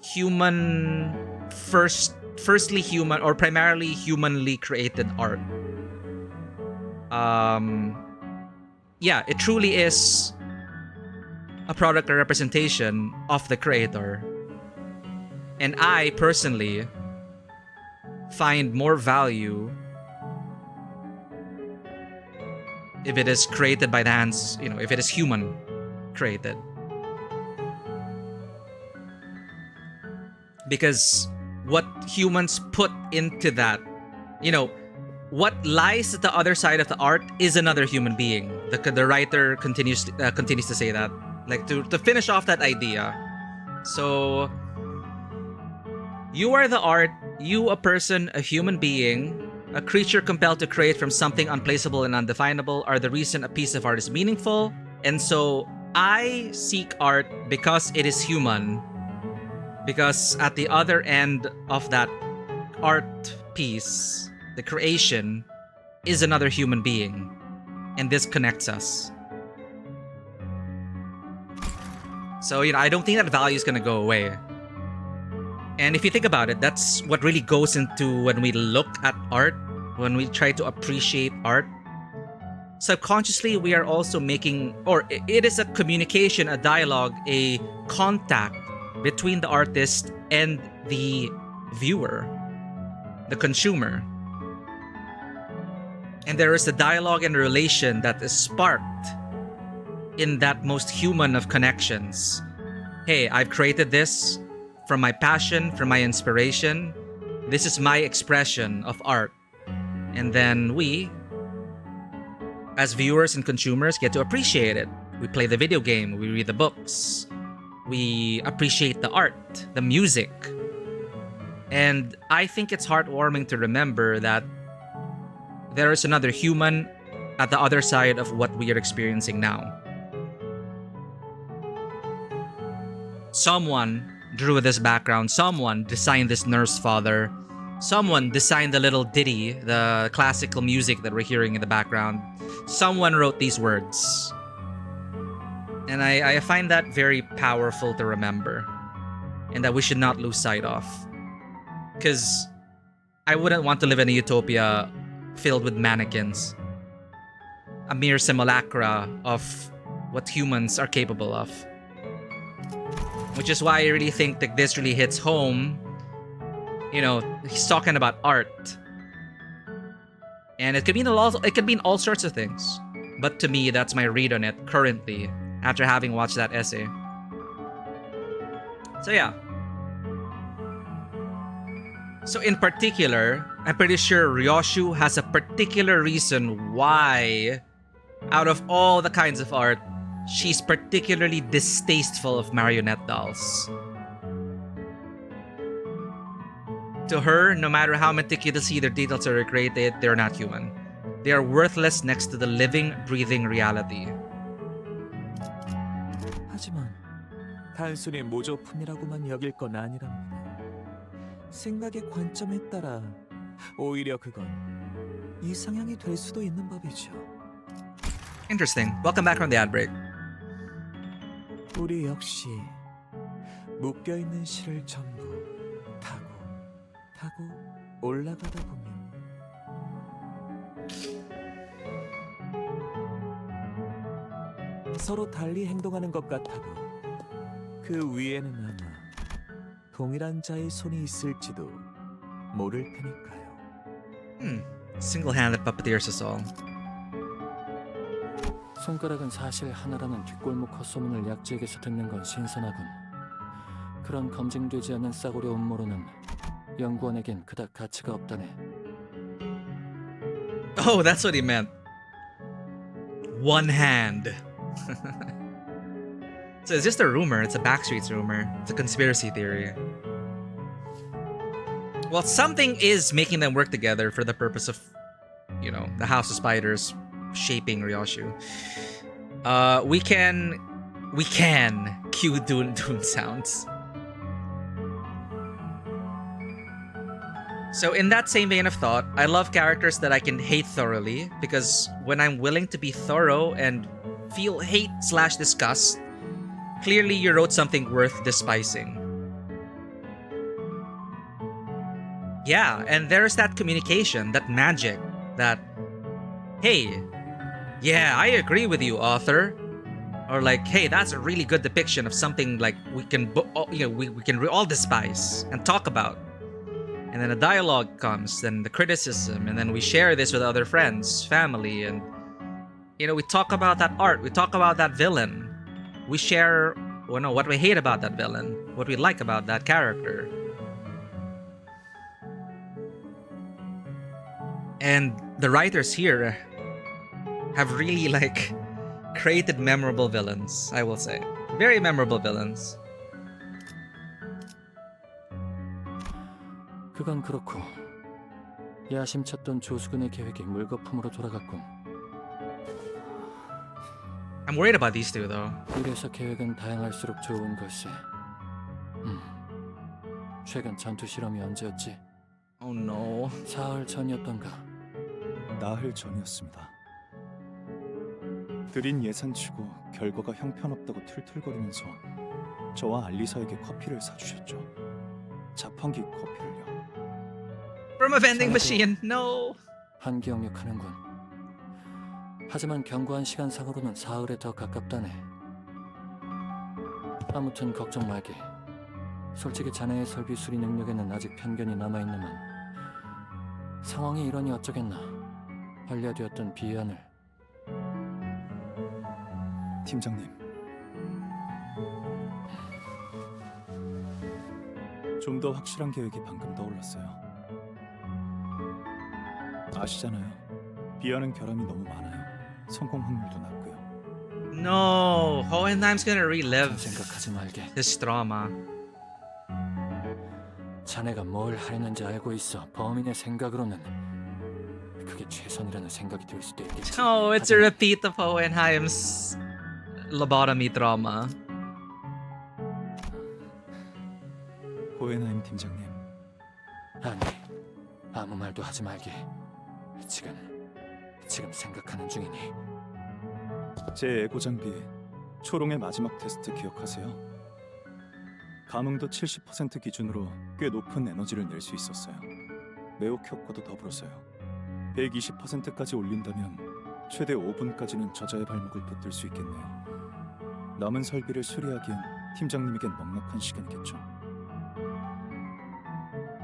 human firstly human or primarily humanly created art. Yeah, it truly is a product or representation of the creator. And I personally find more value if it is created by the hands, if it is human created. Because what humans put into that, what lies at the other side of the art is another human being. The writer continues to say that, to finish off that idea. So, you are the art. You, a person, a human being, a creature compelled to create from something unplaceable and undefinable, are the reason a piece of art is meaningful. And so, I seek art because it is human. Because at the other end of that art piece, the creation, is another human being. And this connects us. So, I don't think that value is going to go away. And if you think about it, that's what really goes into when we look at art, when we try to appreciate art. subconsciously we are also making, or it is a communication, a dialogue, a contact between the artist and the viewer, the consumer. And there is a dialogue and a relation that is sparked in that most human of connections. Hey, I've created this from my passion, from my inspiration. This is my expression of art. And then we, as viewers and consumers, get to appreciate it. We play the video game, we read the books, we appreciate the art, the music. And I think it's heartwarming to remember that there is another human at the other side of what we are experiencing now. Someone drew this background, someone designed this nurse father, someone designed the little ditty, the classical music that we're hearing in the background. Someone wrote these words. And I find that very powerful to remember, and that we should not lose sight of. Because I wouldn't want to live in a utopia filled with mannequins, a mere simulacra of what humans are capable of. Which is why I really think that this really hits home. You know, he's talking about art, and it could mean all sorts of things. But to me, that's my read on it currently, after having watched that essay. So yeah. So in particular, I'm pretty sure Ryoshu has a particular reason why, out of all the kinds of art, she's particularly distasteful of marionette dolls. To her, no matter how meticulously their details are recreated, they're not human. They are worthless next to the living, breathing reality. 하지만 단순히 모조품이라고만 여길 건 아니랍니다. 생각의 관점에 따라 오히려 그건 이상향이 될 수도 있는 법이죠. Interesting. Welcome back from the ad break. 우리 역시 묶여 있는 실을 전부 타고 올라가다 보면 서로 달리 행동하는 것 같아도 그 위에는 아마 동일한 자의 손이 있을지도 모를 테니까요. Single-handed puppeteers us all. 손가락은 사실 하나라는 뒷골목 헛소문을 약지에게서 듣는 건 신선하군. 그런 검증되지 않는 싸구려 음모로는 연구원에겐 그닥 가치가 없다네. Oh, that's what he meant. One hand. So it's just a rumor. It's a Backstreets rumor. It's a conspiracy theory. Well, something is making them work together for the purpose of, you know, the House of Spiders shaping Ryoshu. We can cue Dune sounds. So in that same vein of thought, I love characters that I can hate thoroughly, because when I'm willing to be thorough and feel hate/disgust, clearly you wrote something worth despising. Yeah, and there's that communication, that magic, that, hey, yeah, I agree with you, author. Or like, hey, that's a really good depiction of something like we can all despise and talk about. And then a dialogue comes, then the criticism, and then we share this with other friends, family, and we talk about that art, we talk about that villain. We share, what we hate about that villain, what we like about that character. And the writers here have really created memorable villains, I will say. Very memorable villains. 그건 그렇고 야심찼던 조수근의 계획이 물거품으로 돌아갔군. I'm worried about these two though. 이래서 계획은 다양할수록 좋은 걸세. 최근 전투 실험이 언제였지? Oh no. 사흘 전이었던가. 나흘 전이었습니다. 드린 예산치고 결과가 형편없다고 툴툴거리면서 저와 알리사에게 커피를 사주셨죠. 자판기 커피를요. From a vending machine. No. 한기억력하는군. 하지만 경과한 시간상으로는 사흘에 더 가깝다네. 아무튼 걱정 말게. 솔직히 자네의 설비 수리 능력에는 아직 편견이 남아있는만 상황이 이러니 어쩌겠나. 반려되었던 비안을. 팀장님, 좀 더 확실한 계획이 방금 떠올랐어요. 아시잖아요. 비하는 결함이 너무 많아요. 성공 확률도 낮고요. No, Hohenheim's gonna relive 생각하지 말게. his trauma. 자네가 뭘 하려는지 알고 있어. 범인의 생각으로는 그게 최선이라는 생각이 들 수도 있겠지. Oh, it's a repeat of Hohenheim's lobotomy trauma. 호헨하임 팀장님, 아니, 아무 말도 하지 말게. 지금 생각하는 중이니. 제 에고 장비 초롱의 마지막 테스트 기억하세요? 감흥도 70% 기준으로 꽤 높은 에너지를 낼 수 있었어요. 매혹 효과도 더불어서요. 120%까지 올린다면 최대 5분까지는 저자의 발목을 붙들 수 있겠네요. 남은 설비를 수리하기엔 팀장님에겐 넉넉한 시간이겠죠.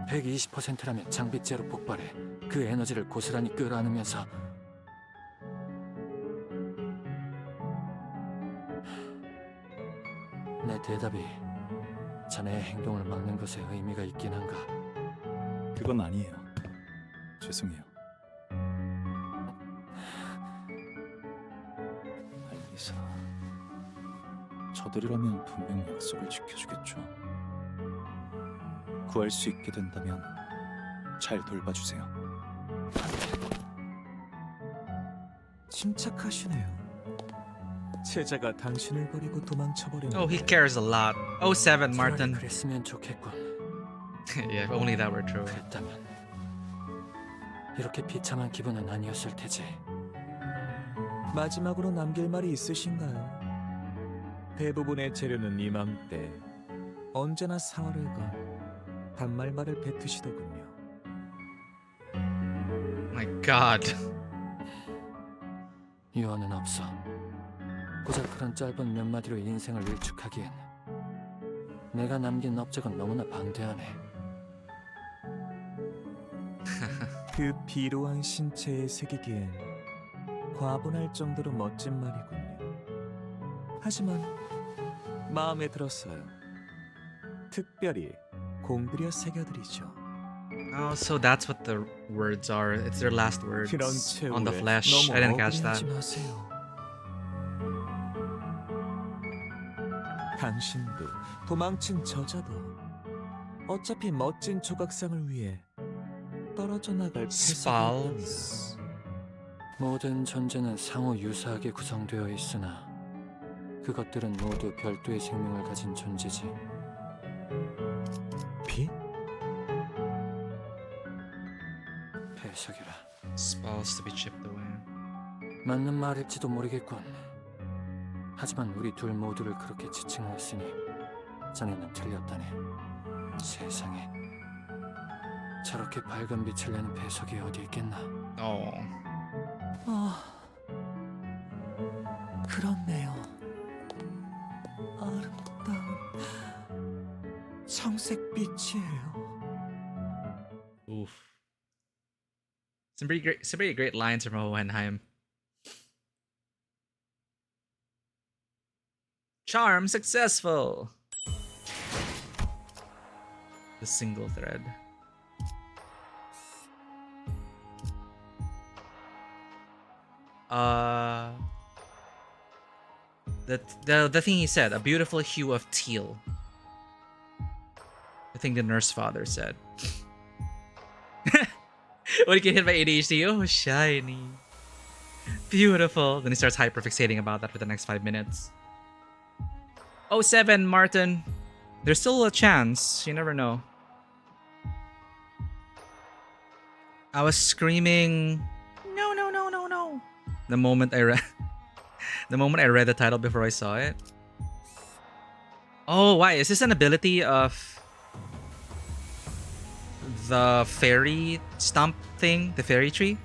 120%라면 장비째로 폭발해. 그 에너지를 고스란히 끌어안으면서 내 대답이 자네의 행동을 막는 것에 의미가 있긴 한가? 그건 아니에요. 죄송해요. 알리사, 저들이라면 분명 약속을 지켜주겠죠. 구할 수 있게 된다면 잘 돌봐주세요. 침착하시네요. 제자가 당신을 버리고 도망쳐버렸는데. Oh, he cares a lot. Oh, 7, Martin. 그랬으면 좋겠군. Yeah, if only that were true. 그랬다면 이렇게 비참한 기분은 아니었을 테지. 마지막으로 남길 말이 있으신가요? 대부분의 재료는 이맘때 언제나 사활을 건 단말말을 뱉으시더군요. My God. 유언은 없어. 고작 그런 짧은 몇 마디로 인생을 일축하기엔 내가 남긴 업적은 너무나 방대하네. 그 비루한 신체에 새기기엔 과분할 정도로 멋진 말이군요. 하지만 마음에 들었어요. 특별히 공들여 새겨드리죠. Oh, so that's what the words are. It's their last words 그런 on the 최후에 flesh. 너무 I didn't catch that. 억울해하지 마세요. 당신도 도망친 저자도 어차피 멋진 조각상을 위해 떨어져 나갈 Spalls. 모든 존재는 상호 유사하게 구성되어 있으나 그것들은 모두 별도의 생명을 가진 존재지. 빛? 배석이라. Spalls to be chipped away. 맞는 말일지도 모르겠군. 하지만 우리 둘 모두를 그렇게 지칭하였으니 자네는 틀렸다네. 세상에 저렇게 밝은 빛을 내는 배석이 어디 있겠나. 그렇네요. 아름다운 청색빛이에요. Oof. Some pretty great lines from Hohenheim. Charm successful. The single thread. The thing he said, a beautiful hue of teal. I think the nurse father said. When he get hit by ADHD, oh shiny. Beautiful. Then he starts hyperfixating about that for the next 5 minutes. Oh, 7, Martin. There's still a chance. You never know. I was screaming, no, no, no, no, no. The moment I read the title before I saw it. Oh, why? Is this an ability of the fairy stump thing? The fairy tree?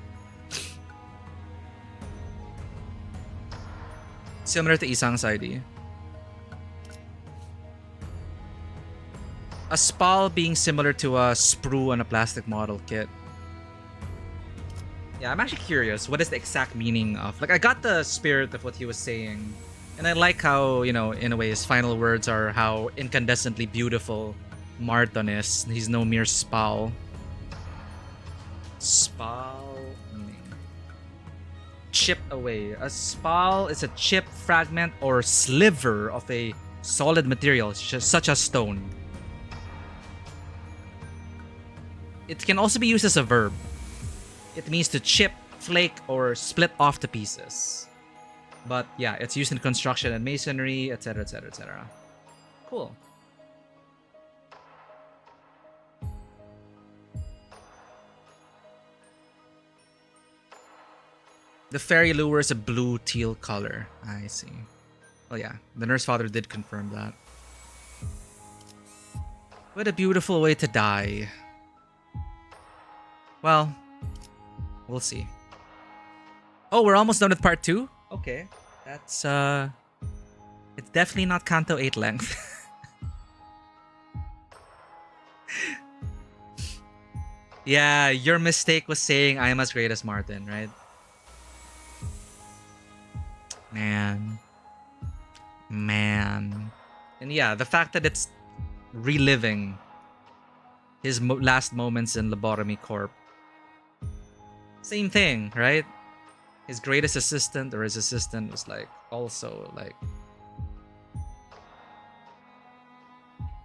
Similar to Isang's ID. A spal being similar to a sprue on a plastic model kit. Yeah, I'm actually curious. What is the exact meaning of... Like, I got the spirit of what he was saying. And I like how, you know, in a way, his final words are how incandescently beautiful Marton is. He's no mere spal. Spal meaning. Chip away. A spal is a chip, fragment, or sliver of a solid material, such as stone. It can also be used as a verb. It means to chip, flake, or split off to pieces. But yeah, it's used in construction and masonry, etc, etc, etc. Cool. The fairy lure is a blue teal color. I see. Well, yeah, the nurse father did confirm that. What a beautiful way to die. Well, we'll see. Oh, we're almost done with part 2? Okay. That's, it's definitely not Canto 8 length. Yeah, your mistake was saying I am as great as Martin, right? Man. And yeah, the fact that it's reliving his last moments in Lobotomy Corp. Same thing, right? His greatest assistant or his assistant was like also like,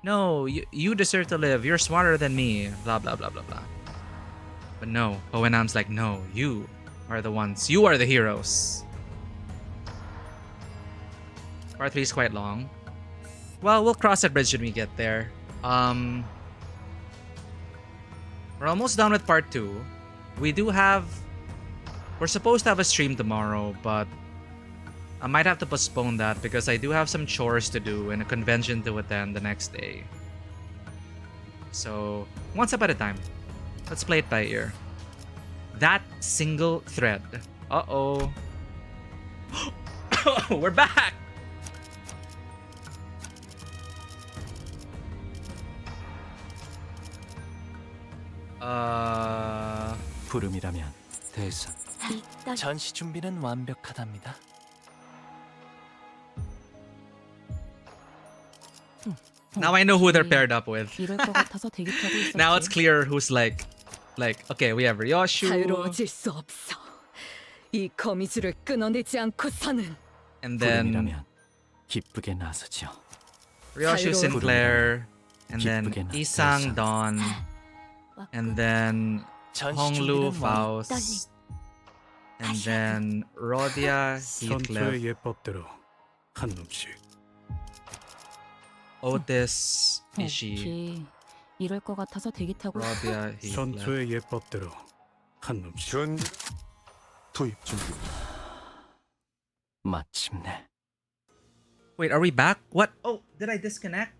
no, you deserve to live. You're smarter than me. Blah, blah, blah, blah, blah. But no, Hohenheim's like, no, you are the ones. You are the heroes. Part 3 is quite long. Well, we'll cross that bridge when we get there. We're almost done with part 2. We're supposed to have a stream tomorrow, but I might have to postpone that because I do have some chores to do and a convention to attend the next day. So, one step at a time. Let's play it by ear. That single thread. Uh-oh. We're back! 부름이라면 대선. 전시 준비는 완벽하답니다. Now I know who they're paired up with. Now it's clear who's like, okay, we have Ryoshu. 자유로워질 수 없어. 이 거미줄을 끊어내지 않고 사는. And then 기쁘게 나서죠. Ryoshu Sinclair, and then Isang Dawn, and then Honglu Faust, and then Rodia Heathcliff, Otis Ishii, 이럴 것 같아서 대기 타고 Rodia 전투의 Heathcliff. 예법대로 한 놈씩. 투입 준비. 마침내. Wait, are we back? What? Oh, did I disconnect?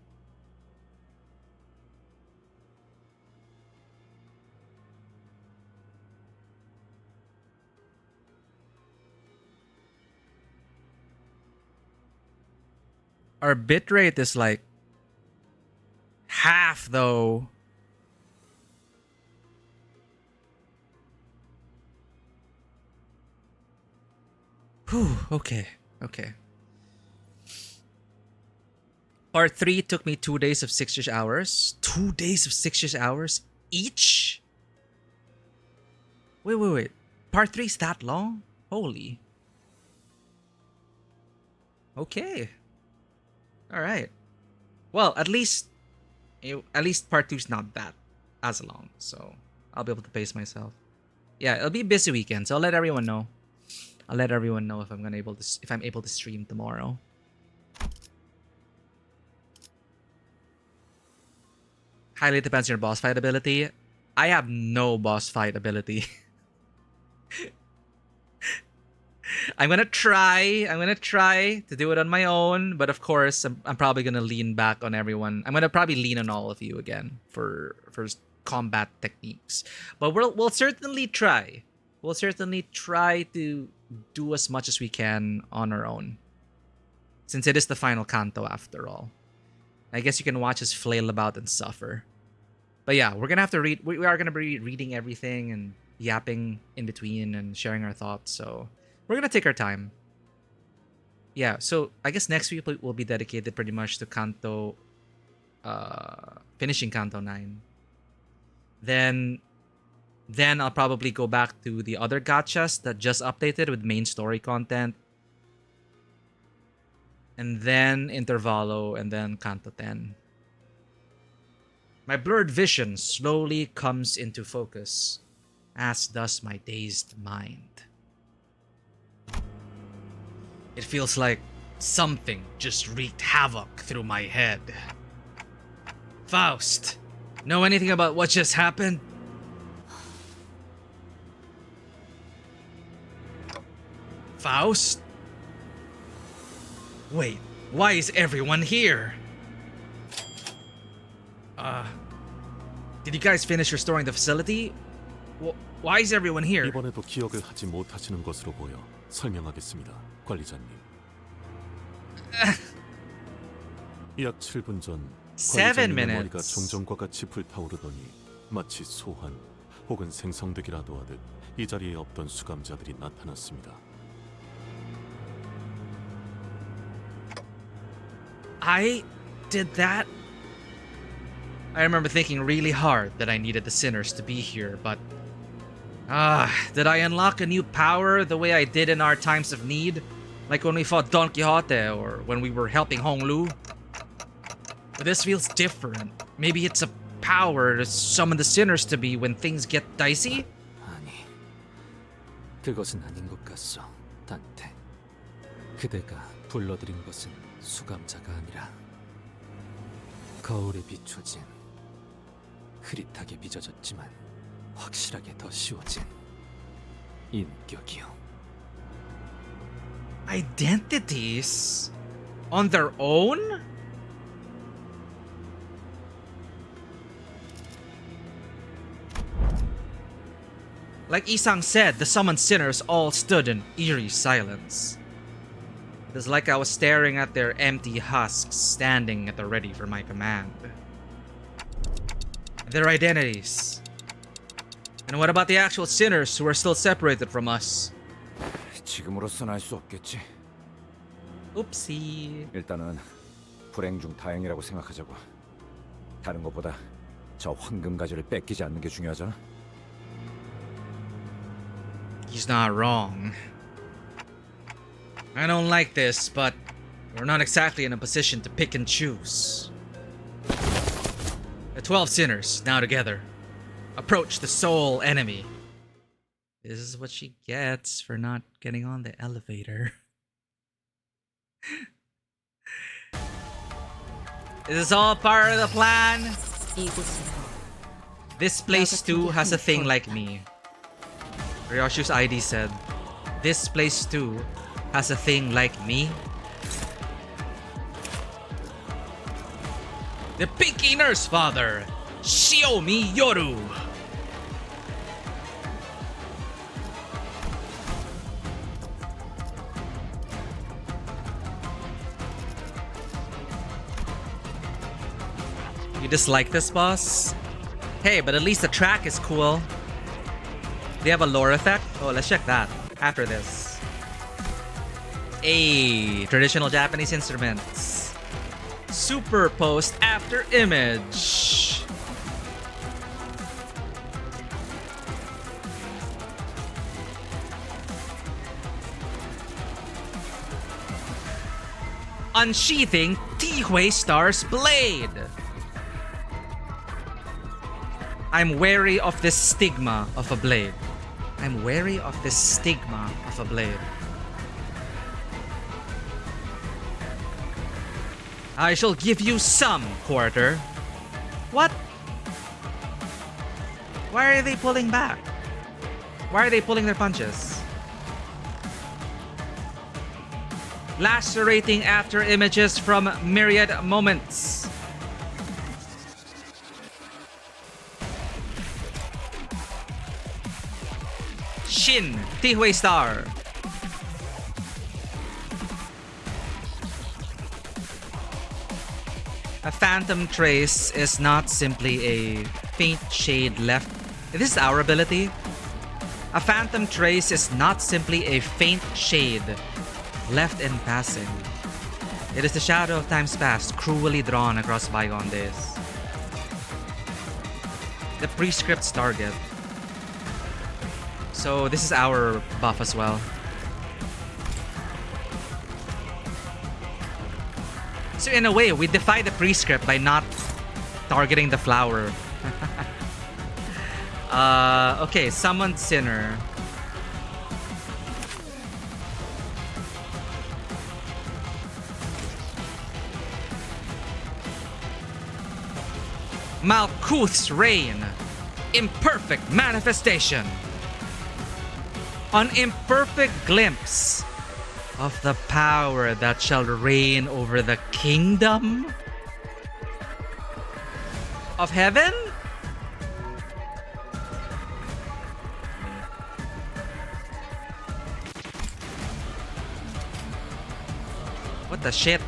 Our bitrate is like half though. Whew, okay. Part 3 took me 2 days of 6-ish hours. 2 days of 6-ish hours each? Wait. Part 3 is that long? Holy. Okay. Alright. Well, at least part 2 is not that as long. So I'll be able to pace myself. Yeah, it'll be a busy weekend, so I'll let everyone know. I'll let everyone know if I'm able to stream tomorrow. Highly depends on your boss fight ability. I have no boss fight ability. I'm gonna try to do it on my own, but of course I'm probably gonna lean back on everyone. I'm gonna probably lean on all of you again for combat techniques. But we'll certainly try. We'll certainly try to do as much as we can on our own. since it is the final Canto after all. I guess you can watch us flail about and suffer. But yeah, we're gonna have to read. We are gonna be reading everything and yapping in between and sharing our thoughts. So we're gonna take our time. Yeah. So I guess next week will be dedicated pretty much to Canto, finishing Canto 9. Then I'll probably go back to the other gachas that just updated with main story content. And then Intervalo, and then Canto 10. My blurred vision slowly comes into focus, as does my dazed mind. It feels like something just wreaked havoc through my head. Faust, know anything about what just happened? Faust? Wait, why is everyone here? Did you guys finish restoring the facility? Why is everyone here? 이번에도 기억을 하지 못하시는 것으로 보여 설명하겠습니다, 관리자님. 약 7분 전 7 관리자님의 머리가 minutes. 종전과 같이 불타오르더니 마치 소환 혹은 생성되기라도 하듯 이 자리에 없던 수감자들이 나타났습니다. I did that? I remember thinking really hard that I needed the sinners to be here, but... did I unlock a new power the way I did in our times of need? Like when we fought Don Quixote or when we were helping Hong Lu? But this feels different. Maybe it's a power to summon the sinners to be when things get dicey? 아니, 그것은 아닌 것 같소, 단테. 그대가 불러들인 것은 수감자가 아니라 거울에 비춰진 흐릿하게 빚어졌지만 확실하게 더 씌워진 인격이요. Identities? On their own? Like Isang said, the summoned sinners all stood in eerie silence. It was like I was staring at their empty husks standing at the ready for my command. Their identities. And what about the actual sinners who are still separated from us? 지금으로선 알 수 없겠지. Oopsie. 일단은 불행 중 다행이라고 생각하자고. 다른 것보다 저 황금 가지를 뺏기지 않는 게 중요하잖아. He's not wrong. I don't like this, but we're not exactly in a position to pick and choose. The 12 sinners, now together, approach the sole enemy. This is what she gets for not getting on the elevator. Is this all part of the plan? This place too has a thing like me. Ryoshu's ID said, this place too has a thing like me. The Pinky Nurse Father, Shiomi Yoru. You dislike this boss? Hey, but at least the track is cool. They have a lore effect? Oh, let's check that after this. Hey, traditional Japanese instruments. Superposed after image. Unsheathing Tihue Star's blade. I'm wary of this stigma of a blade. I'm wary of this stigma of a blade. I shall give you some quarter. What? Why are they pulling back? Why are they pulling their punches? Lacerating after images from myriad moments. Shin, Tihue Star. A phantom trace is not simply a faint shade left. This is our ability. A phantom trace is not simply a faint shade left in passing. It is the shadow of times past, cruelly drawn across bygone days. The prescript's target. So this is our buff as well. So in a way, we defy the prescript by not targeting the flower. Okay, summoned sinner. Malkuth's reign. Imperfect manifestation. An imperfect glimpse of the power that shall reign over the kingdom of heaven? What the shit?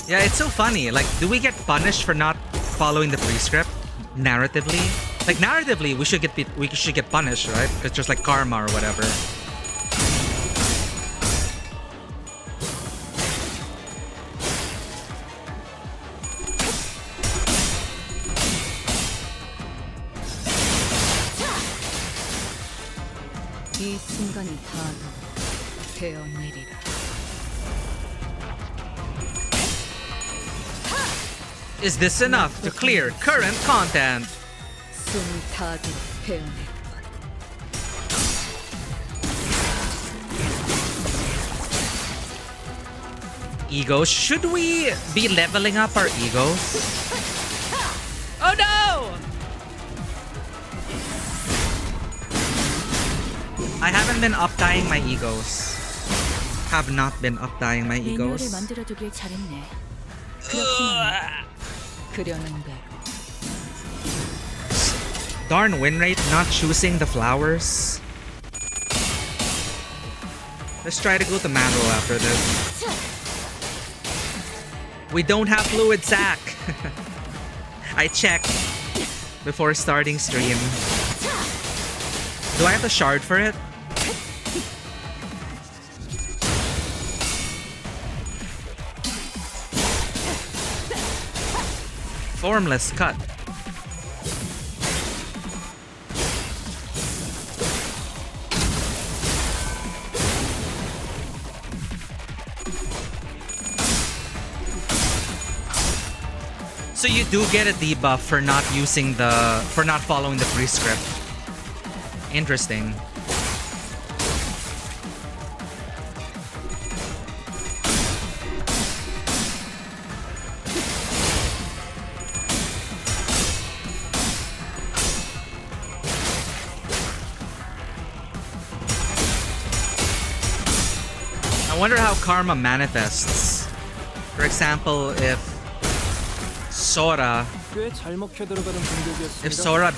Yeah, it's so funny. Like, do we get punished for not following the prescript narratively? Like, narratively, we should get punished, right? It's just like karma or whatever. 이 순간이 다 되어내리라. Is this enough to clear current content? 숨을 다하도록 베어낼 것. Egos? Should we be leveling up our egos? Oh no! I haven't been updying my egos. Have not been updying my 매뉴얼을 egos. 만들어두길 잘했네. 그렇지만 그려는 대로. Darn win rate not choosing the flowers. Let's try to go to manual after this. We don't have fluid sac. I checked before starting stream. Do I have a shard for it? Formless cut. So you do get a debuff for not following the prescript. Interesting. I wonder how karma manifests. For example, if Sora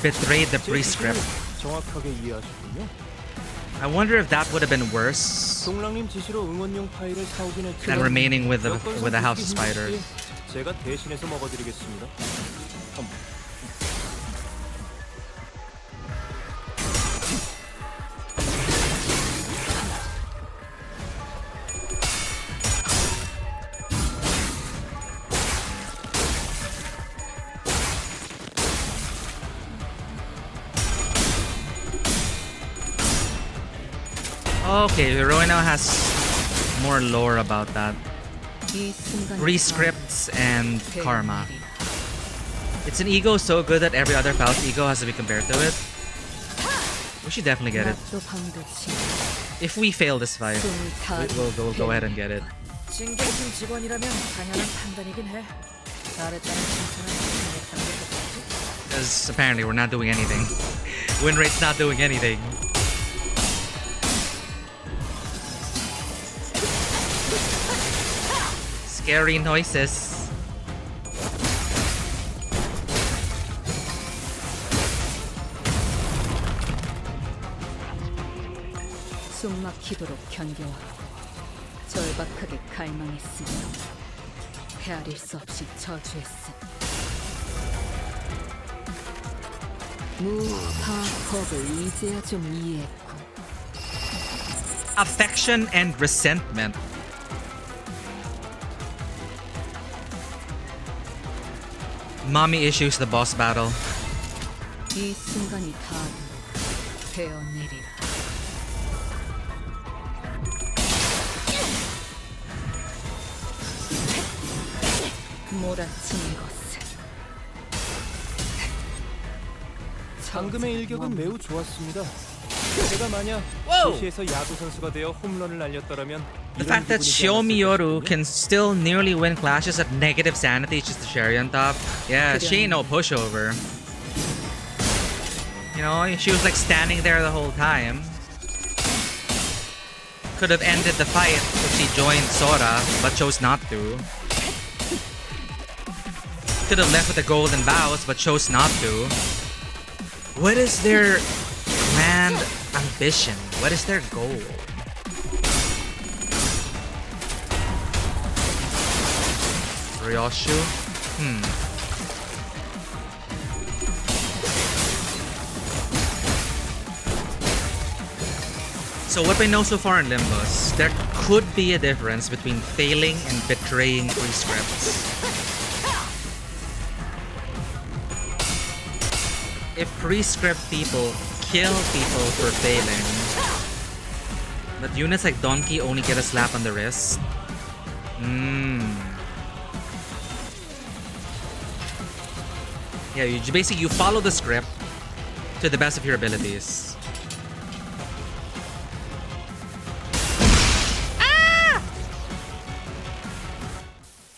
betrayed the prescript, 정확하게 이해하셨군요. I wonder if that would have been worse 동랑님 지시로 응원용 파이를 사오긴 했지만 than remaining with the House of Spider. 제가 대신해서 먹어드리겠습니다. Okay, Roino has more lore about that. Rescripts and karma. It's an ego so good that every other Faust ego has to be compared to it. We should definitely get it. If we fail this fight, we'll go ahead and get it. 징계팀 직원이라면 당연한 판단이긴 해. 잘했다는 칭찬은 못하는 게 좋겠지. Because apparently we're not doing anything. Win rate's not doing anything. Scary noises. 숨막히도록 견뎌왔고 절박하게 갈망했으며 헤아릴 수 없이 저주했음. 무파법을 이제야 좀 이해했고. Affection and resentment. Mommy issues the boss battle. 이 순간이 다 베어내리라. 몰아치는 것을. 방금의 일격은 매우 좋았습니다. 제가 만약 도시에서 야구 선수가 되어 홈런을 날렸더라면 The fact that Shiomiyoru can still nearly win clashes at negative sanity is just the cherry on top. Yeah, she ain't no pushover. You know, she was like standing there the whole time. Could have ended the fight if she joined Sora, but chose not to. Could have left with the golden vows, but chose not to. What is their grand ambition? What is their goal? Ryoshu? So what we know so far in Limbus, there could be a difference between failing and betraying prescripts. If prescript people kill people for failing, but units like Donkey only get a slap on the wrist. Yeah, you basically follow the script to the best of your abilities.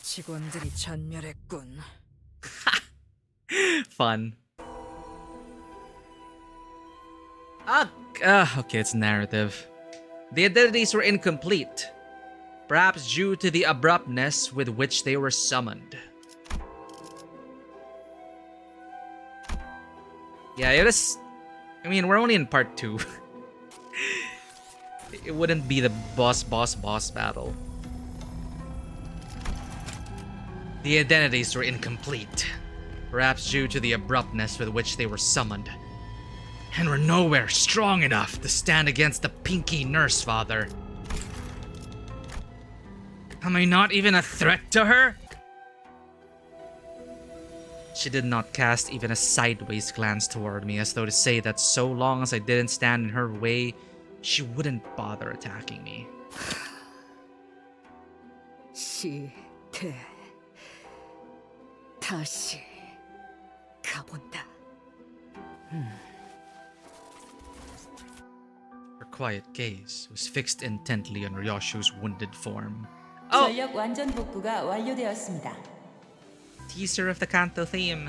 직원들이 전멸했군. Fun. Okay, it's narrative. The identities were incomplete, perhaps due to the abruptness with which they were summoned. Yeah, it is. I mean, we're only in part 2. It wouldn't be the boss battle. The identities were incomplete, perhaps due to the abruptness with which they were summoned, and were nowhere strong enough to stand against the Pinky Nurse Father. Am I not even a threat to her? She did not cast even a sideways glance toward me, as though to say that so long as I didn't stand in her way, she wouldn't bother attacking me. 시대 다시 가본다. Her quiet gaze was fixed intently on Ryoshu's wounded form. 전력 완전 복구가 완료되었습니다. Teaser of the Canto theme.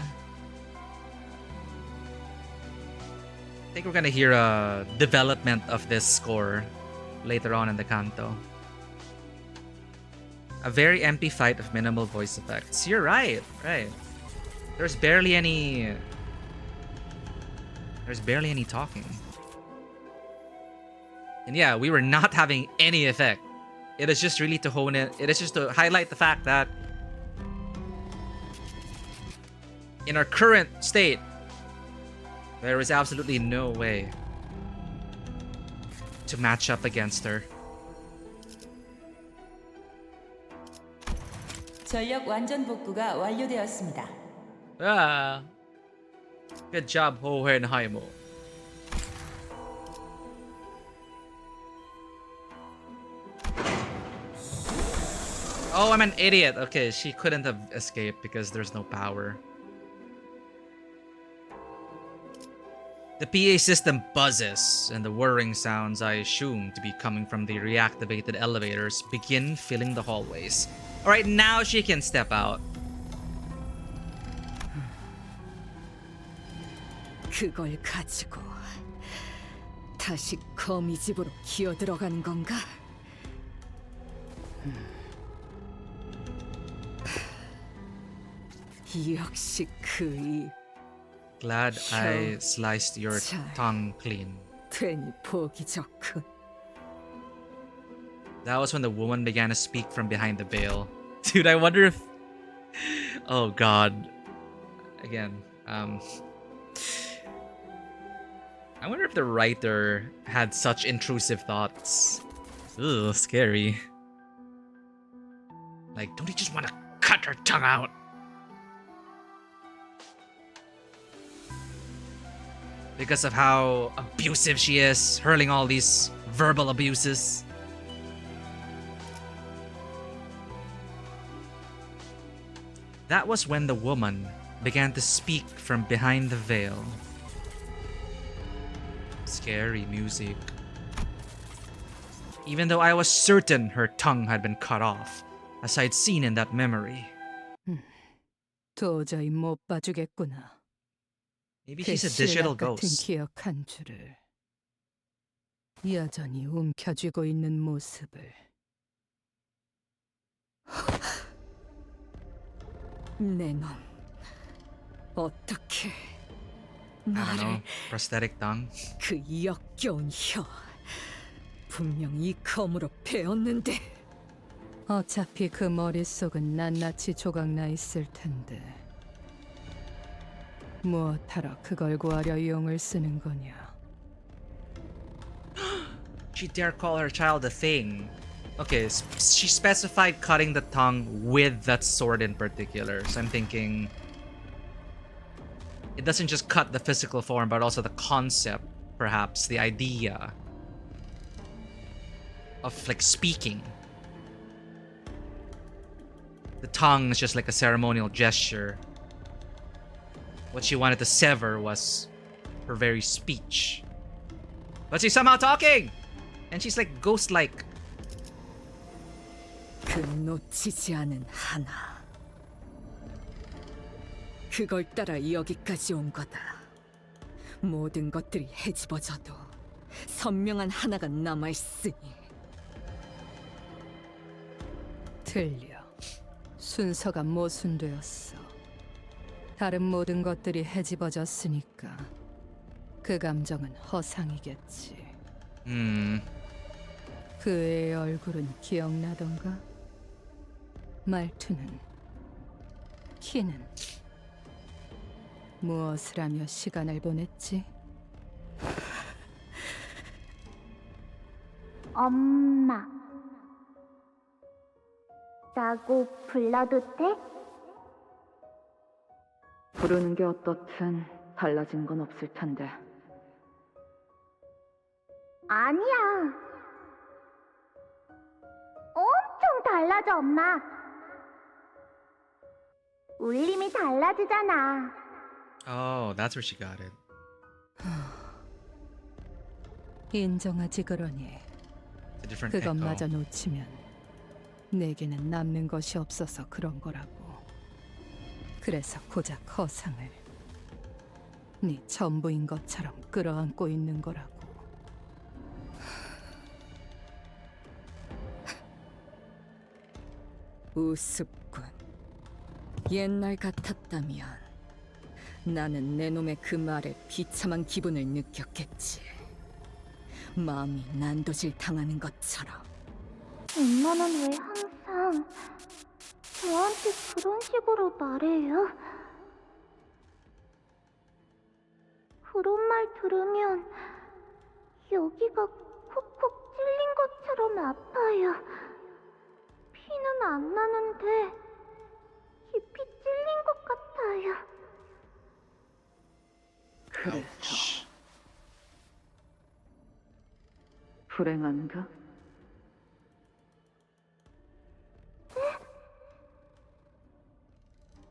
I think we're gonna hear a development of this score later on in the Canto. A very empty fight of minimal voice effects. You're right, right. There's barely any talking. And yeah, we were not having any effect. It is just really to hone it. It is just to highlight the fact that in our current state, there is absolutely no way to match up against her. 전력 완전 복구가 완료되었습니다. Good job, Hohenheimo. Oh, I'm an idiot. Okay, she couldn't have escaped because there's no power. The PA system buzzes, and the whirring sounds I assume to be coming from the reactivated elevators begin filling the hallways. Alright, now she can step out. 그걸 가지고 다시 거미 집으로 기어 들어가는 건가? 역시 그 입. Glad I sliced your tongue clean. 괜히 보기 좋군. That was when the woman began to speak from behind the veil. Dude, I wonder if... Oh god. Again, I wonder if the writer had such intrusive thoughts. Ugh, scary. Like, don't you just want to cut her tongue out? Because of how abusive she is, hurling all these verbal abuses. That was when the woman began to speak from behind the veil. Scary music. Even though I was certain her tongue had been cut off, as I'd seen in that memory. 도저히 못 봐주겠구나. Maybe she's a digital 같은 ghost. 기억 한 줄을 여전히 움켜쥐고 있는 모습을. 내 놈, 어떻게 I don't know. 말을 Prosthetic tongue. 그 역겨운 혀 분명 이 검으로 베었는데 어차피 그 머릿속은 낱낱이 조각나 있을 텐데 무엇하러 그걸 구하려 용을 쓰는 거냐. She dare call her child a thing. Okay, she specified cutting the tongue with that sword in particular. So I'm thinking it doesn't just cut the physical form, but also the concept, perhaps, the idea of like speaking. The tongue is just like a ceremonial gesture. What she wanted to sever was her very speech. But she's somehow talking! And she's like ghost-like. 그 놓치지 않은 하나. 그걸 따라 여기까지 온 거다. 모든 것들이 헤집어져도 선명한 하나가 남아있으니. 들려. 순서가 모순되었어. 다른 모든 것들이 헤집어졌으니까 그 감정은 허상이겠지. 그 애의 얼굴은 기억나던가? 말투는? 키는? 무엇을 하며 시간을 보냈지? 엄마. 라고 불러도 돼? 부르는 게 어떻든 달라진 건 없을 텐데. 아니야. 엄청 달라져, 엄마. 울림이 달라지잖아. Oh, that's where she got it. 인정하지 그러니. It's a different 그것마저 echo. 놓치면 내게는 남는 것이 없어서 그런 거라고. 그래서 고작 허상을 네 전부인 것처럼 끌어안고 있는 거라고. 우습군. 옛날 같았다면 나는 내 놈의 그 말에 비참한 기분을 느꼈겠지. 마음이 난도질 당하는 것처럼. 엄마는 왜 항상 저한테 그런 식으로 말해요? 그런 말 들으면 여기가 콕콕 찔린 것처럼 아파요. 피는 안 나는데 깊이 찔린 것 같아요. 그래서 불행한가?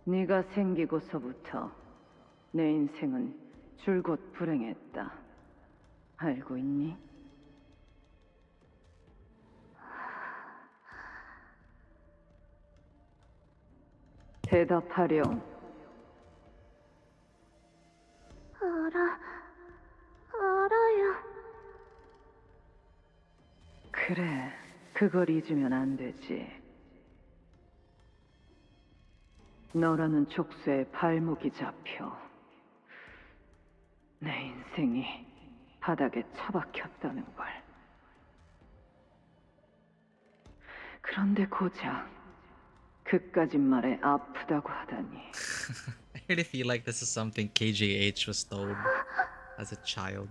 네가 생기고서부터 내 인생은 줄곧 불행했다. 알고 있니? 대답하렴. 알아요. 그래, 그걸 잊으면 안 되지. 너라는 족쇄에 발목이 잡혀 내 인생이 바닥에 처박혔다는 걸. 그런데 고작 그까짓 말에 아프다고 하다니. I really feel like this is something KJH was told as a child.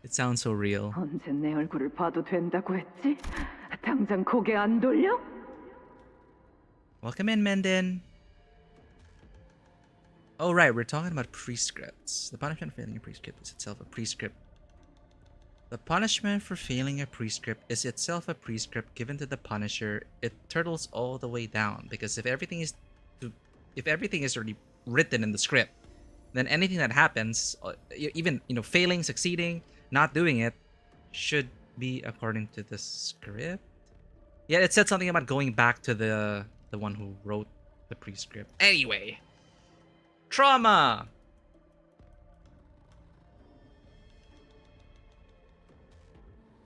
It sounds so real. 언제 내 얼굴을 봐도 된다고 했지? 당장 고개 안 돌려? Welcome in, Menden. Oh, right, we're talking about prescripts. The punishment for failing a prescript is itself a prescript. The punishment for failing a prescript is itself a prescript given to the punisher. It turtles all the way down because if everything is already written in the script, then anything that happens, even failing, succeeding, not doing it, should be according to the script. Yeah, it said something about going back to the one who wrote the prescript. Anyway, trauma.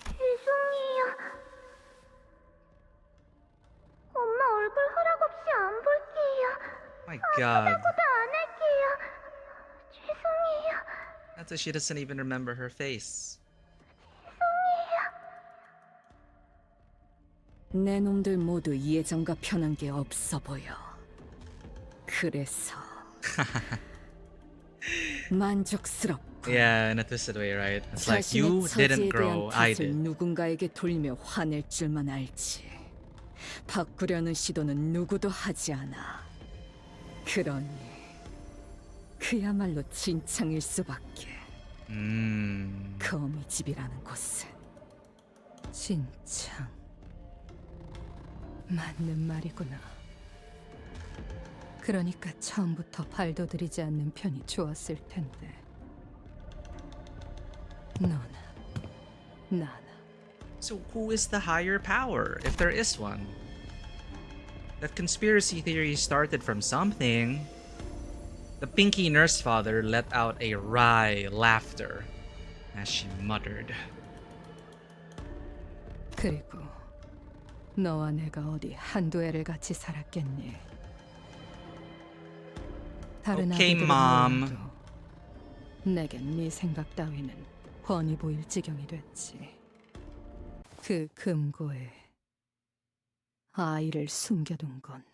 죄송해요. 엄마 얼굴 허락 없이 안 볼게요. My God. 아무다고도 안 할게요. 죄송해요. That's why she doesn't even remember her face. 내 놈들 모두 예전과 변한 게 없어 보여. 그래서 만족스럽고. Yeah, in a twisted way, right? It's like 자신의 you 처지에 didn't 대한 grow, I 탓을 did. 누군가에게 돌리며 화낼 줄만 알지. 바꾸려는 시도는 누구도 하지 않아. 그러니 그야말로 진창일 수밖에. 거미집이라는 곳은 진창. 맞는 말이구나. 그러니까 처음부터 발도 들이지 않는 편이 좋았을 텐데. 너나 나나. So who is the higher power, if there is one? That conspiracy theory started from something. The Pinky Nurse Father let out a wry laughter as she muttered. 그리고 너와 내가 어디 한두 해를 같이 살았겠니? 다른 Okay, 아기들은 Mom. 몰라도 내겐 네 생각 따위는 훤히 보일 지경이 됐지. 그 금고에 아이를 숨겨둔 건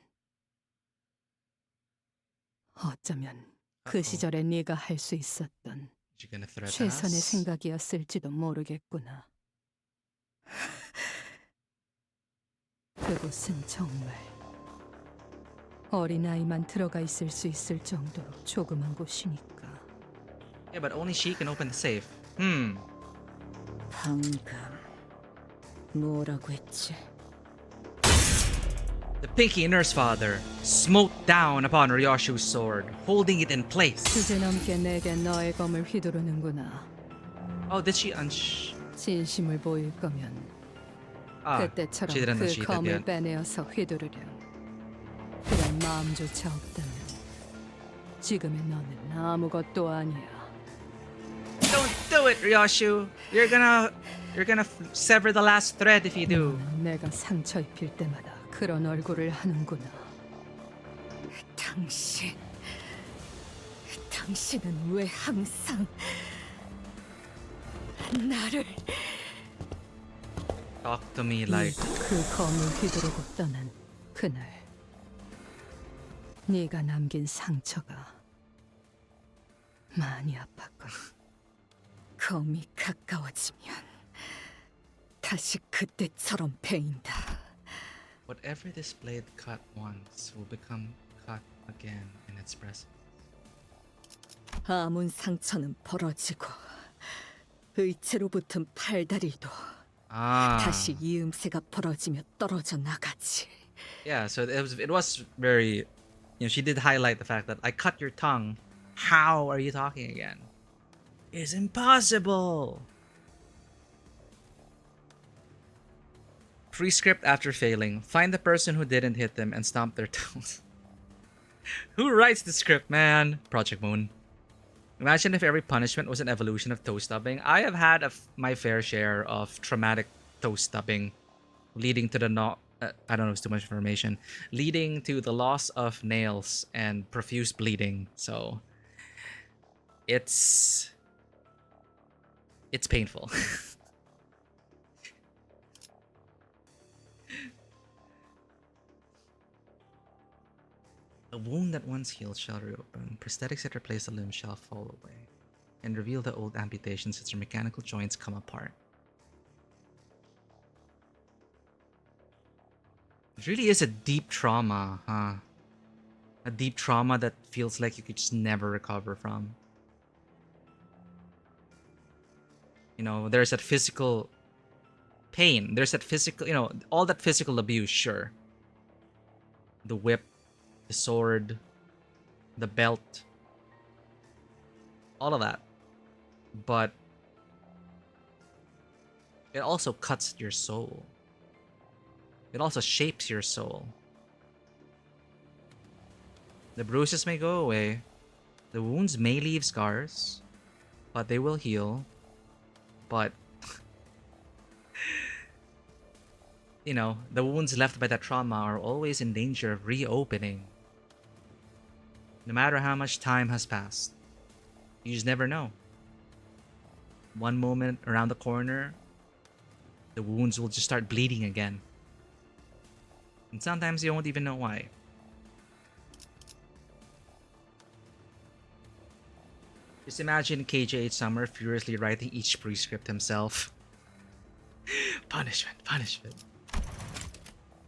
어쩌면 그 시절에 네가 할 수 있었던 You gonna threaten 최선의 us? 생각이었을지도 모르겠구나. 그곳은 정말 어린아이만 들어가 있을 수 있을 정도로 조그만 곳이니까. Yeah, but only she can open the safe. 방금 뭐라고 했지? The Pinky Nurse Father smote down upon Ryoshu's sword, holding it in place. 주제넘게 내게 너의 검을 휘두르는구나. Oh, did she 진심을 보일 거면 she 그때처럼 didn't 그 unsheath it 검을 yet. 빼내어서 휘두르렴. 그런 마음조차 없다면 지금의 너는 아무것도 아니야. Don't do it, Ryoshu. You're gonna sever the last thread if you do. 내가 상처 입힐 때마다 그런 얼굴을 하는구나. 당신은 왜 항상 나를 Talk to me like. 그 검을 휘두르고 떠난 그날 네가 남긴 상처가 많이 아팠군. 검이 가까워지면 다시 그때처럼 베인다. Whatever this blade cut once will become cut again in its presence. 아문 상처는 벌어지고 의체로 붙은 팔다리도 다시 이음새가 벌어지며 떨어져 나가지. Yeah, so it was very, she did highlight the fact that I cut your tongue. How are you talking again? It's impossible. Prescript after failing. Find the person who didn't hit them and stomp their toes. Who writes the script, man? Project Moon. Imagine if every punishment was an evolution of toe stubbing. I have had my fair share of traumatic toe stubbing, leading to the I don't know if it's too much information, leading to the loss of nails and profuse bleeding. So it's painful. A wound that once healed shall reopen. Prosthetics that replace the limb shall fall away and reveal the old amputations as their mechanical joints come apart. It really is a deep trauma, huh? A deep trauma that feels like you could just never recover from. You know, there's that physical pain. There's that physical, you know, all that physical abuse, sure. The whip, the sword, the belt, all of that. But it also cuts your soul. It also shapes your soul. The bruises may go away. The wounds may leave scars, but they will heal. But you know, the wounds left by that trauma are always in danger of reopening. No matter how much time has passed, you just never know. One moment around the corner, the wounds will just start bleeding again. And sometimes you won't even know why. Just imagine KJH Summer furiously writing each prescript himself. Punishment, punishment.